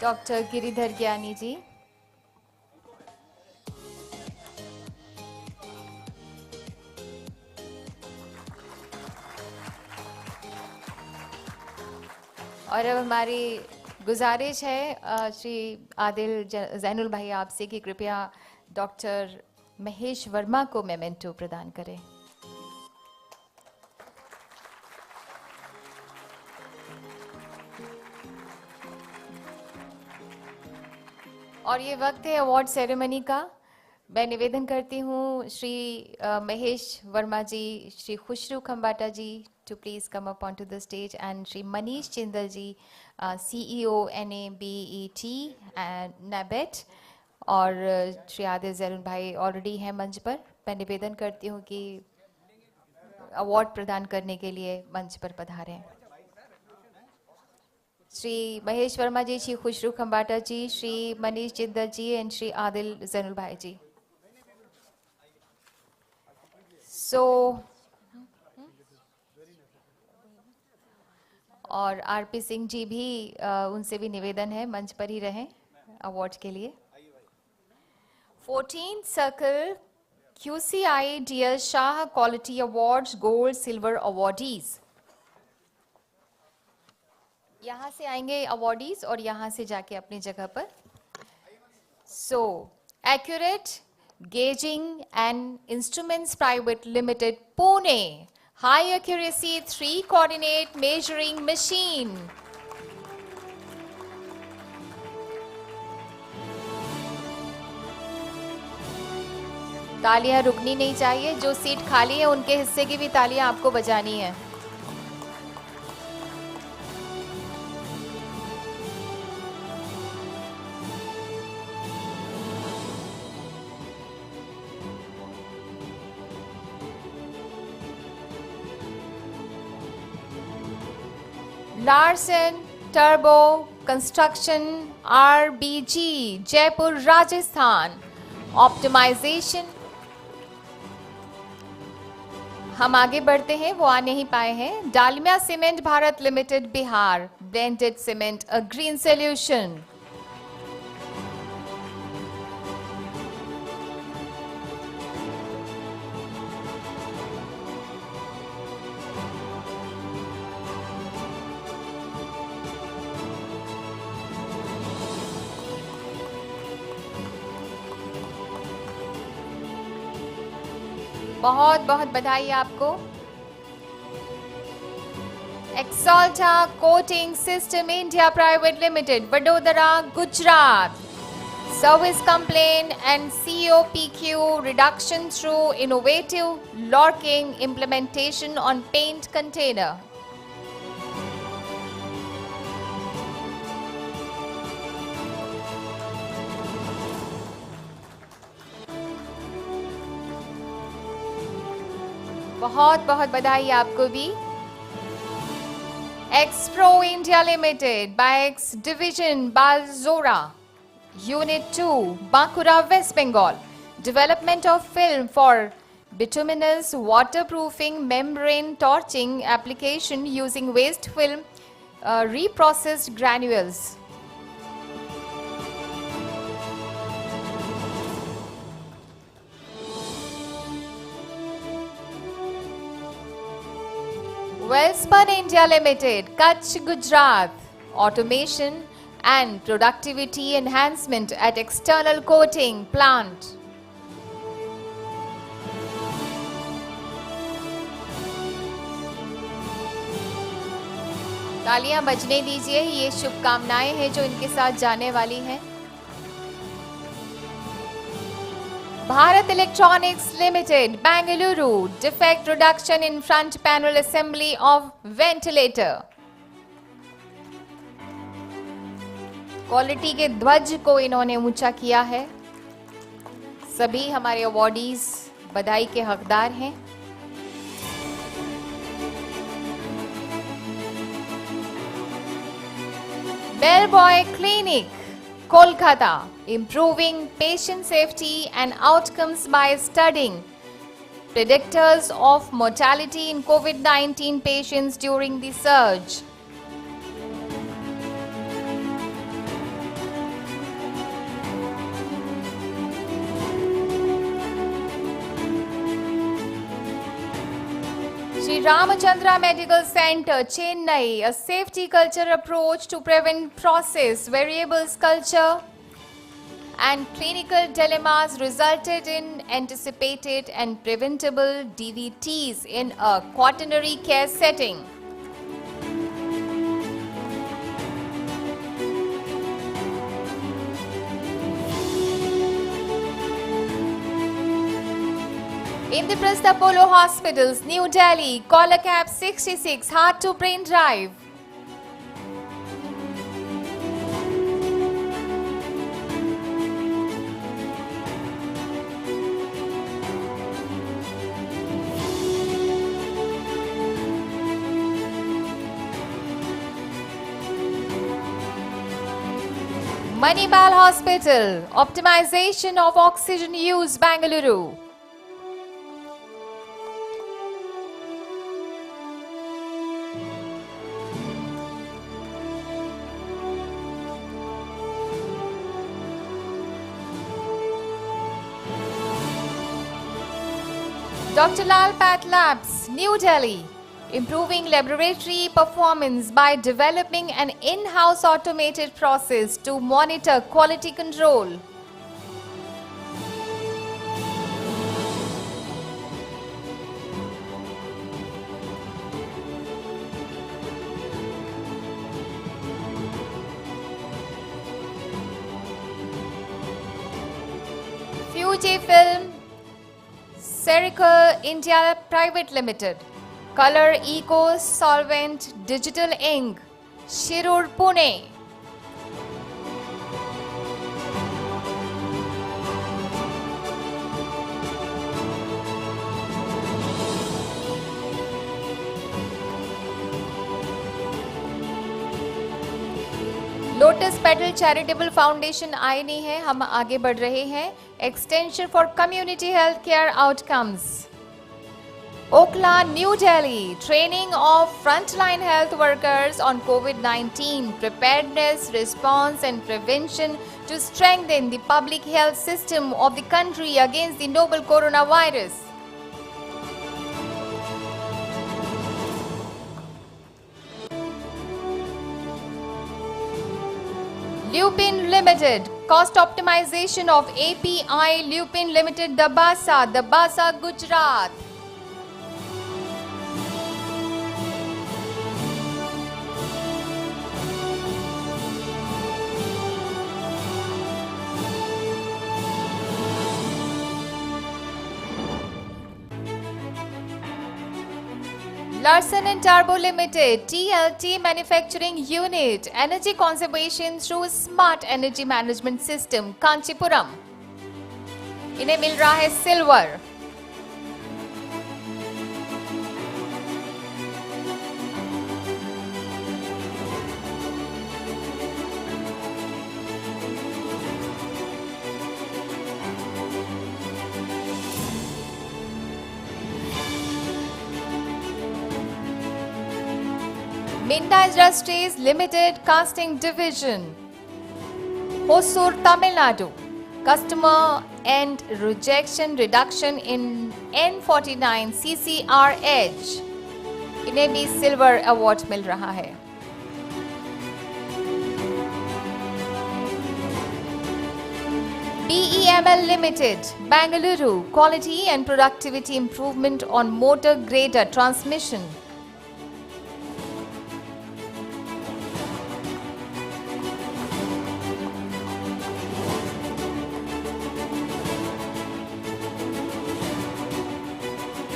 Dr. Giridhar Gyani ji. और अब हमारी गुजारिश है श्री आदिल जैनुल भाई आपसे कि कृपया डॉक्टर महेश वर्मा को मेमेंटो प्रदान करें. और ये वक्त है अवार्ड सेरेमनी का. मैं निवेदन करती हूँ श्री महेश वर्मा जी, श्री खुशरू खंबाटा जी to please come up onto the stage, and Shri Manish Chindal ji, CEO NABET and NABET, और श्री आदिल जैनुल भाई ऑलरेडी हैं मंच पर. मैं निवेदन करती हूँ कि अवार्ड प्रदान करने के लिए मंच पर पधारें. श्री महेश वर्मा जी, श्री खुशरू खंबाटा जी, श्री मनीष चिंदल जी एंड श्री आदिल जैनुल भाई जी. और आरपी सिंह जी भी उनसे भी निवेदन है मंच पर ही रहें अवार्ड के लिए. 14th Circle QCI Dear Shah Quality Awards Gold Silver Awardees. यहाँ से आएंगे अवार्डीज और यहाँ से जाके अपनी जगह पर. Accurate Gauging and Instruments Private Limited, Pune. High Accuracy 3 Coordinate Measuring Machine. तालियां रुकनी नहीं चाहिए. जो सीट खाली है उनके हिस्से की भी तालियां आपको बजानी है. Larsen Turbo Construction RBG, Jaipur, Rajasthan. Optimization. हम आगे बढ़ते हैं, वो आ नहीं पाए हैं. Dalmia cement Bharat limited, Bihar. Blended cement, a green solution. बहुत बहुत बधाई आपको. Salta Coating System India Private Limited, Vadodara, Gujarat. Service complaint and COPQ reduction through innovative locking implementation on paint container. बहुत बहुत बधाई आपको भी. Expro India Limited by X Division Balzora, Unit 2, Bankura, West Bengal. Development of film for bituminous waterproofing membrane torching application using waste film reprocessed granules. Wellspun India Limited, Kutch, Gujarat. Automation and productivity enhancement at external coating plant. तालियां बजने दीजिए, ये शुभकामनाएं हैं जो इनके साथ जाने वाली हैं. Bharat Electronics Limited, Bangalore, defect reduction in front panel assembly of ventilator. Quality के ध्वज को इन्होंने ऊंचा किया है. सभी हमारे अवॉर्डीज बधाई के हकदार हैं. Bellboy Clinic, Kolkata, improving patient safety and outcomes by studying predictors of mortality in COVID-19 patients during the surge. Sri Ramachandra Medical Center, Chennai, a safety culture approach to prevent process variables culture and clinical dilemmas resulted in anticipated and preventable DVTs in a quaternary care setting. Indraprastha Apollo Hospitals, New Delhi, Caller Cab 66, Heart to Brain Drive. Manipal Hospital, optimization of oxygen use, Bangalore. Dr. Lal Path Labs, New Delhi, improving laboratory performance by developing an in-house automated process to monitor quality control. Fujifilm, Serical India Private Limited, Color Eco Solvent Digital Ink, Shirur, Pune. Lotus petal charitable foundation आए नहीं है, हम आगे बढ़ रहे हैं. Extension for community health care outcomes. Okla, New Delhi, training of frontline health workers on COVID-19 preparedness, response and prevention to strengthen the public health system of the country against the novel coronavirus. Lupin Limited, cost optimization of API Lupin Limited, Dabasa, Gujarat. Larsen and Turbo Limited, TLT Manufacturing Unit, Energy Conservation through Smart Energy Management System, Kanchipuram. इन्हें मिल रहा है silver. Minda Industries Limited Casting Division, Hosur, Tamil Nadu. Customer and rejection reduction in N49 CCR Edge. इन्हें भी silver award मिल रहा है. BEML Limited, Bangalore, quality and productivity improvement on motor grader transmission.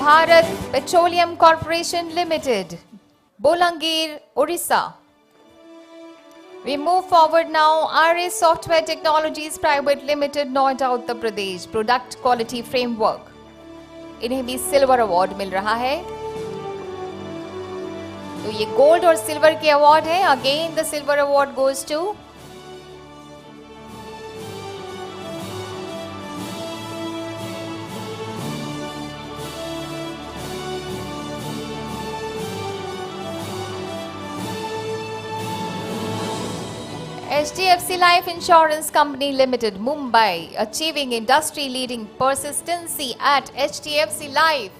Bharat Petroleum Corporation Limited, Bolangir, Orissa. We move forward now. RA Software Technologies Private Limited, Noida, Uttar Pradesh, Product Quality Framework. इन्हें भी silver award मिल रहा है. तो ये gold और silver के award है. Again the silver award goes to HDFC Life Insurance Company Limited, Mumbai, achieving industry-leading persistency at HDFC Life.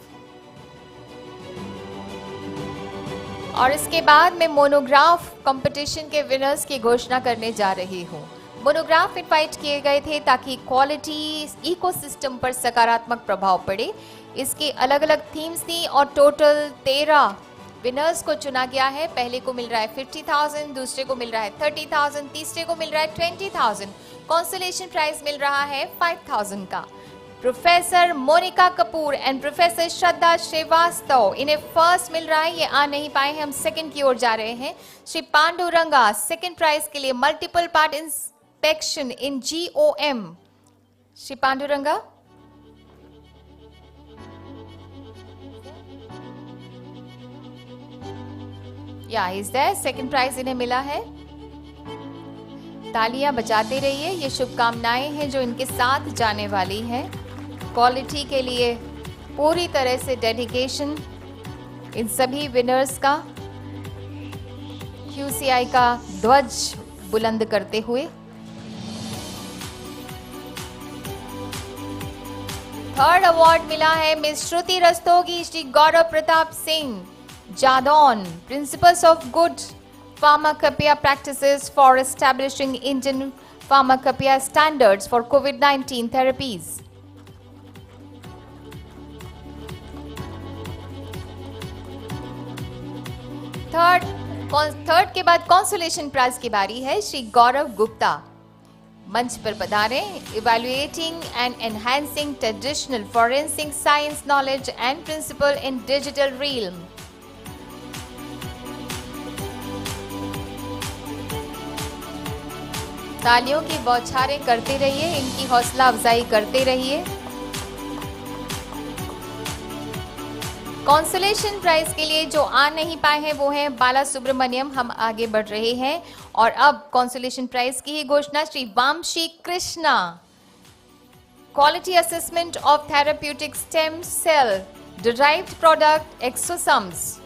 और इसके बाद मैं मोनोग्राफ कंपटीशन के विनर्स की घोषणा करने जा रही हूँ. मोनोग्राफ इनवाइट किए गए थे ताकि क्वालिटी इकोसिस्टम पर सकारात्मक प्रभाव पड़े. इसकी अलग-अलग थीम्स थी और टोटल 13 विनर्स को चुना गया है. पहले को मिल रहा है 50,000, दूसरे को मिल रहा है 30,000, तीसरे को मिल रहा है 20,000. कॉन्सोलेशन प्राइज मिल रहा है 5,000 का. Professor Monika Kapoor and professor Shraddha Srivastava, इन्हें फर्स्ट मिल रहा है. ये आ नहीं पाए हैं, हम सेकंड की ओर जा रहे हैं. श्री पांडुरंगा सेकंड प्राइज के लिए मल्टीपल पार्ट इंस्पेक्शन इन GOM. श्री पांडुरंगा. या इज देयर. सेकंड प्राइज इन्हें मिला है. तालियां बजाते रहिए. ये शुभकामनाएं हैं जो इनके साथ जाने वाली हैं. क्वालिटी के लिए पूरी तरह से डेडिकेशन इन सभी विनर्स का. QCI का ध्वज बुलंद करते हुए. थर्ड अवार्ड मिला है miss Shruti Rastogi, Shri Gaurav Pratap Singh, Jadon, Principles of Good Pharmacopoeia Practices for Establishing Indian Pharmacopoeia Standards for COVID-19 Therapies. Third के बाद कंसोलेशन प्राइज की बारी है. श्री गौरव गुप्ता मंच पर पधारे. Evaluating and enhancing traditional forensic science knowledge and principle in digital realm. तालियों की बौछारें करते रहिए, इनकी हौसला अफजाई करते रहिए. कॉन्सोलेशन प्राइज के लिए जो आ नहीं पाए हैं वो हैं बाला सुब्रमण्यम. हम आगे बढ़ रहे हैं और अब कॉन्सोलेशन प्राइज की ही घोषणा. Shri Vamshi Krishna, quality assessment of therapeutic stem cell derived product exosomes.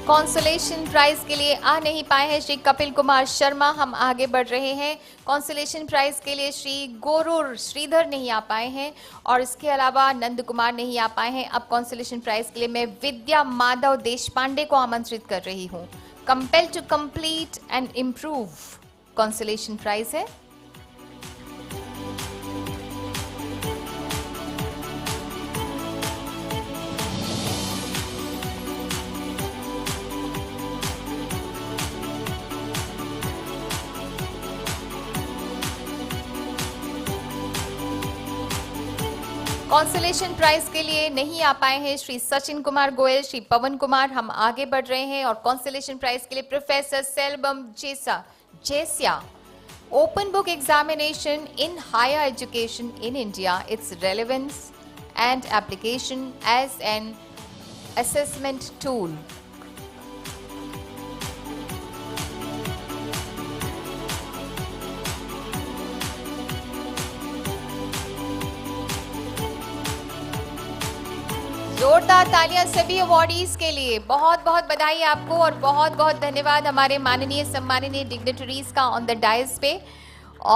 Consolation prize के लिए आ नहीं पाए हैं श्री कपिल कुमार शर्मा. हम आगे बढ़ रहे हैं. कॉन्सोलेशन प्राइज के लिए श्री गोरूर श्रीधर नहीं आ पाए हैं और इसके अलावा नंद कुमार नहीं आ पाए हैं. अब कॉन्सोलेशन प्राइज के लिए मैं विद्या माधव देशपांडे को आमंत्रित कर रही हूँ. Compel to complete and improve consolation prize है. कॉन्सोलेशन प्राइज के लिए नहीं आ पाए हैं श्री सचिन कुमार गोयल, श्री पवन कुमार। हम आगे बढ़ रहे हैं और कॉन्सोलेशन प्राइज के लिए professor Selvam Jesia, open book examination in higher education in India, its relevance and application as an assessment tool. जोरदार तालियां सभी अवॉर्डीज के लिए। बहुत बहुत बधाई आपको और बहुत बहुत धन्यवाद हमारे माननीय सम्माननीय डिग्नेटरीज का ऑन द डायस पे।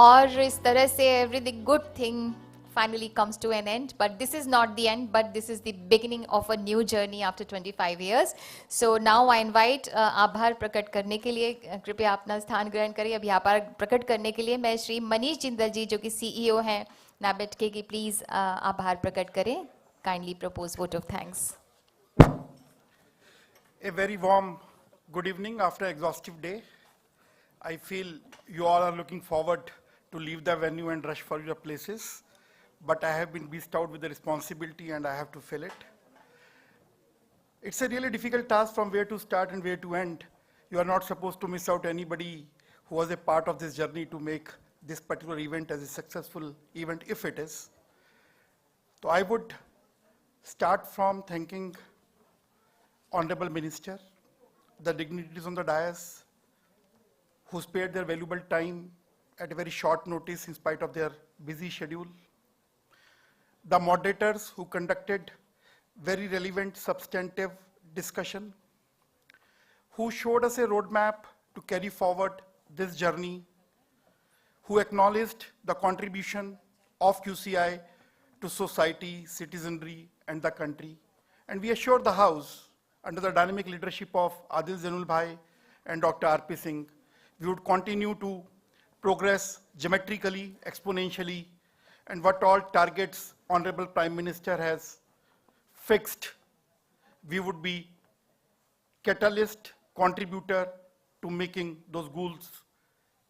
और इस तरह से every good thing finally comes to an end, but this is not the end, but this is the beginning of a new journey after 25 years. So now I invite आभार प्रकट करने के लिए कृपया अपना स्थान ग्रहण करें। अभी आभार प्रकट करने के लिए मैं श्री मनीष जिंदल जी जो कि CEO हैं नाबेड के, की प्लीज आभार प्रकट करें। Kindly propose vote of thanks. A very warm good evening after an exhaustive day. I feel you all are looking forward to leave the venue and rush for your places. But I have been bestowed with the responsibility and I have to fill it. It's a really difficult task from where to start and where to end. You are not supposed to miss out anybody who was a part of this journey to make this particular event as a successful event, if it is. So I would start from thanking Honorable Minister, the dignitaries on the dais, who spared their valuable time at a very short notice in spite of their busy schedule. The moderators who conducted very relevant substantive discussion, who showed us a roadmap to carry forward this journey, who acknowledged the contribution of QCI to society, citizenry, and the country. And we assured the House, under the dynamic leadership of Adil Zainul Bhai and Dr. R.P. Singh, we would continue to progress geometrically, exponentially, and what all targets Honorable Prime Minister has fixed, we would be catalyst, contributor to making those goals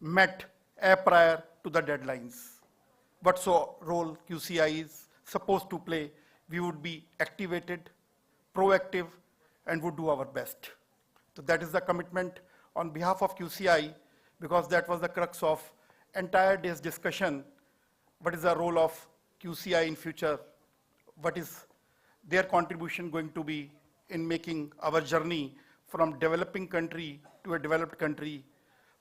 met prior to the deadlines. What so role QCI is supposed to play, we would be activated, proactive, and would do our best. So that is the commitment on behalf of QCI, because that was the crux of entire day's discussion. What is the role of QCI in future? What is their contribution going to be in making our journey from developing country to a developed country,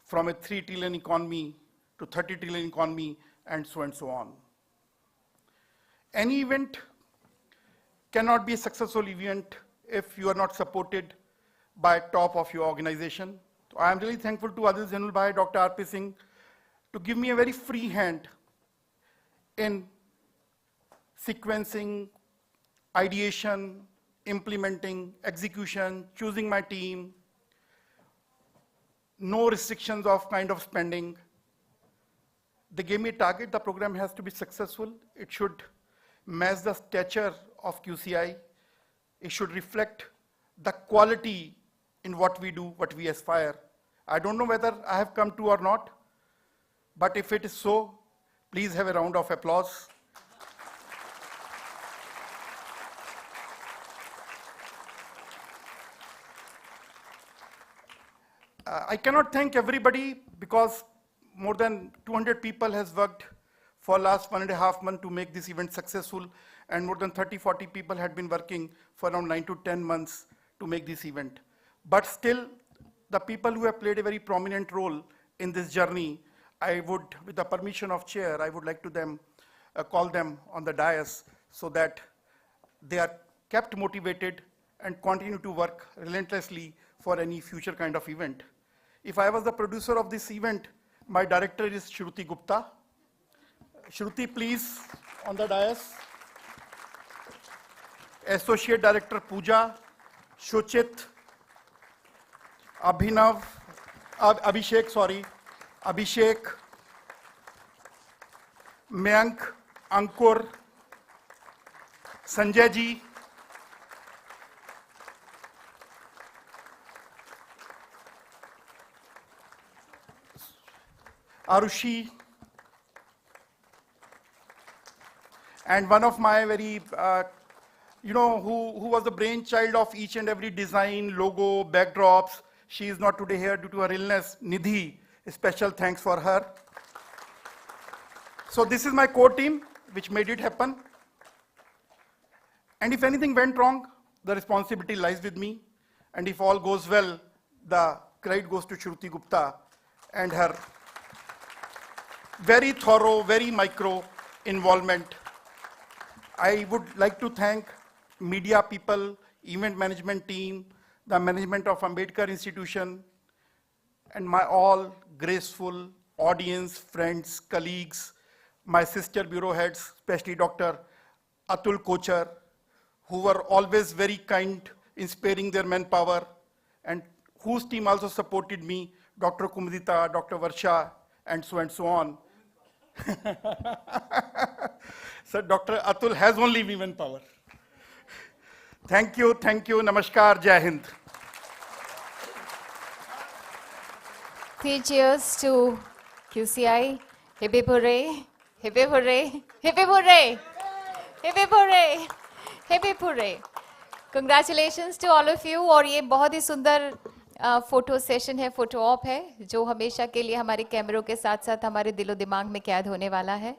from a 3 trillion economy to 30 trillion economy, and so on. Any event cannot be a successful event if you are not supported by top of your organization. So I am really thankful to Adil Zainul Bhai, Dr. R.P. Singh, to give me a very free hand in sequencing, ideation, implementing, execution, choosing my team, no restrictions of kind of spending. They gave me a target, the program has to be successful. It should match the stature of QCI. It should reflect the quality in what we do, what we aspire. I don't know whether I have come to or not, but if it is so, please have a round of applause. I cannot thank everybody because more than 200 people has worked for last 1.5 months to make this event successful, and more than 30-40 people had been working for around 9 to 10 months to make this event. But still, the people who have played a very prominent role in this journey, I would, with the permission of chair, I would like to call them on the dais so that they are kept motivated and continue to work relentlessly for any future kind of event. If I was the producer of this event, my director is Shruti Gupta. Shruti, please, on the dais. Associate Director Pooja, Shuchit, Abhishek, Mayank, Ankur, Sanjay ji, Arushi, and one of my very, who was the brainchild of each and every design, logo, backdrops. She is not today here due to her illness. Nidhi, a special thanks for her. So this is my core team, which made it happen. And if anything went wrong, the responsibility lies with me. And if all goes well, the credit goes to Shruti Gupta and her very thorough, very micro involvement. I would like to thank media people, event management team, the management of Ambedkar Institution, and my all graceful audience, friends, colleagues, my sister bureau heads, especially Dr. Atul Kochar, who were always very kind in sparing their manpower, and whose team also supported me, Dr. Kumudita, Dr. Varsha, and so on. So Dr. Atul has only women power. Thank you, namaskar, Jai Hind. 3 cheers to QCI. Hip hip hooray, hip hip hooray, hip hip hooray, hip hip hooray, hip hip hooray. Congratulations to all of you. और ये बहुत ही सुंदर photo session है, photo op है, जो हमेशा के लिए हमारे कैमरों के साथ साथ हमारे दिलो दिमाग में कैद होने वाला है.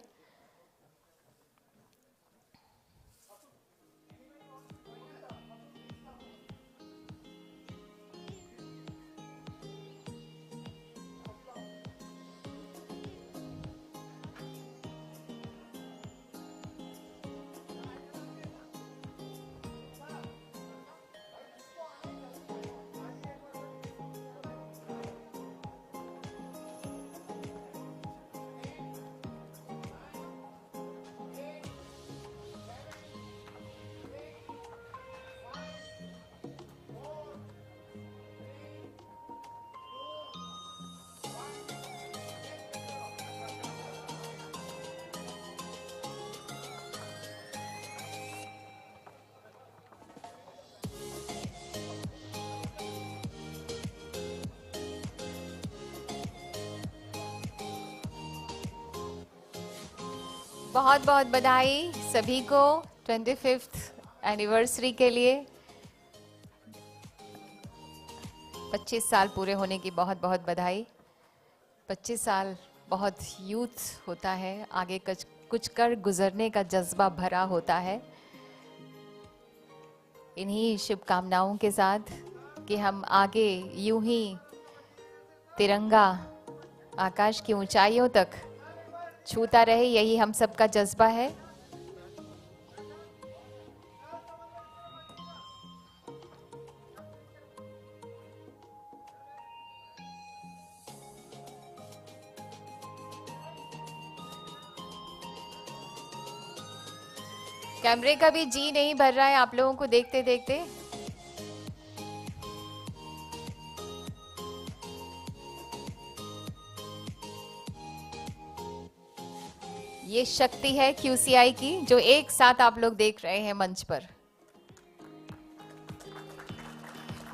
बहुत बहुत बधाई सभी को 25th एनिवर्सरी के लिए. 25 साल पूरे होने की बहुत बहुत बधाई. 25 साल बहुत यूथ होता है, आगे कुछ कर गुजरने का जज्बा भरा होता है. इन्हीं शुभकामनाओं के साथ कि हम आगे यूं ही तिरंगा आकाश की ऊंचाइयों तक छूता रहे, यही हम सबका जज्बा है. कैमरे का भी जी नहीं भर रहा है आप लोगों को देखते देखते. ये शक्ति है QCI की, जो एक साथ आप लोग देख रहे हैं मंच पर.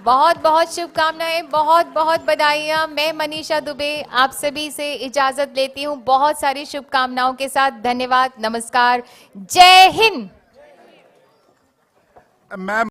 बहुत बहुत शुभकामनाएं, बहुत बहुत बधाइयां. मैं मनीषा दुबे आप सभी से इजाजत लेती हूं, बहुत सारी शुभकामनाओं के साथ. धन्यवाद, नमस्कार, जय हिंद.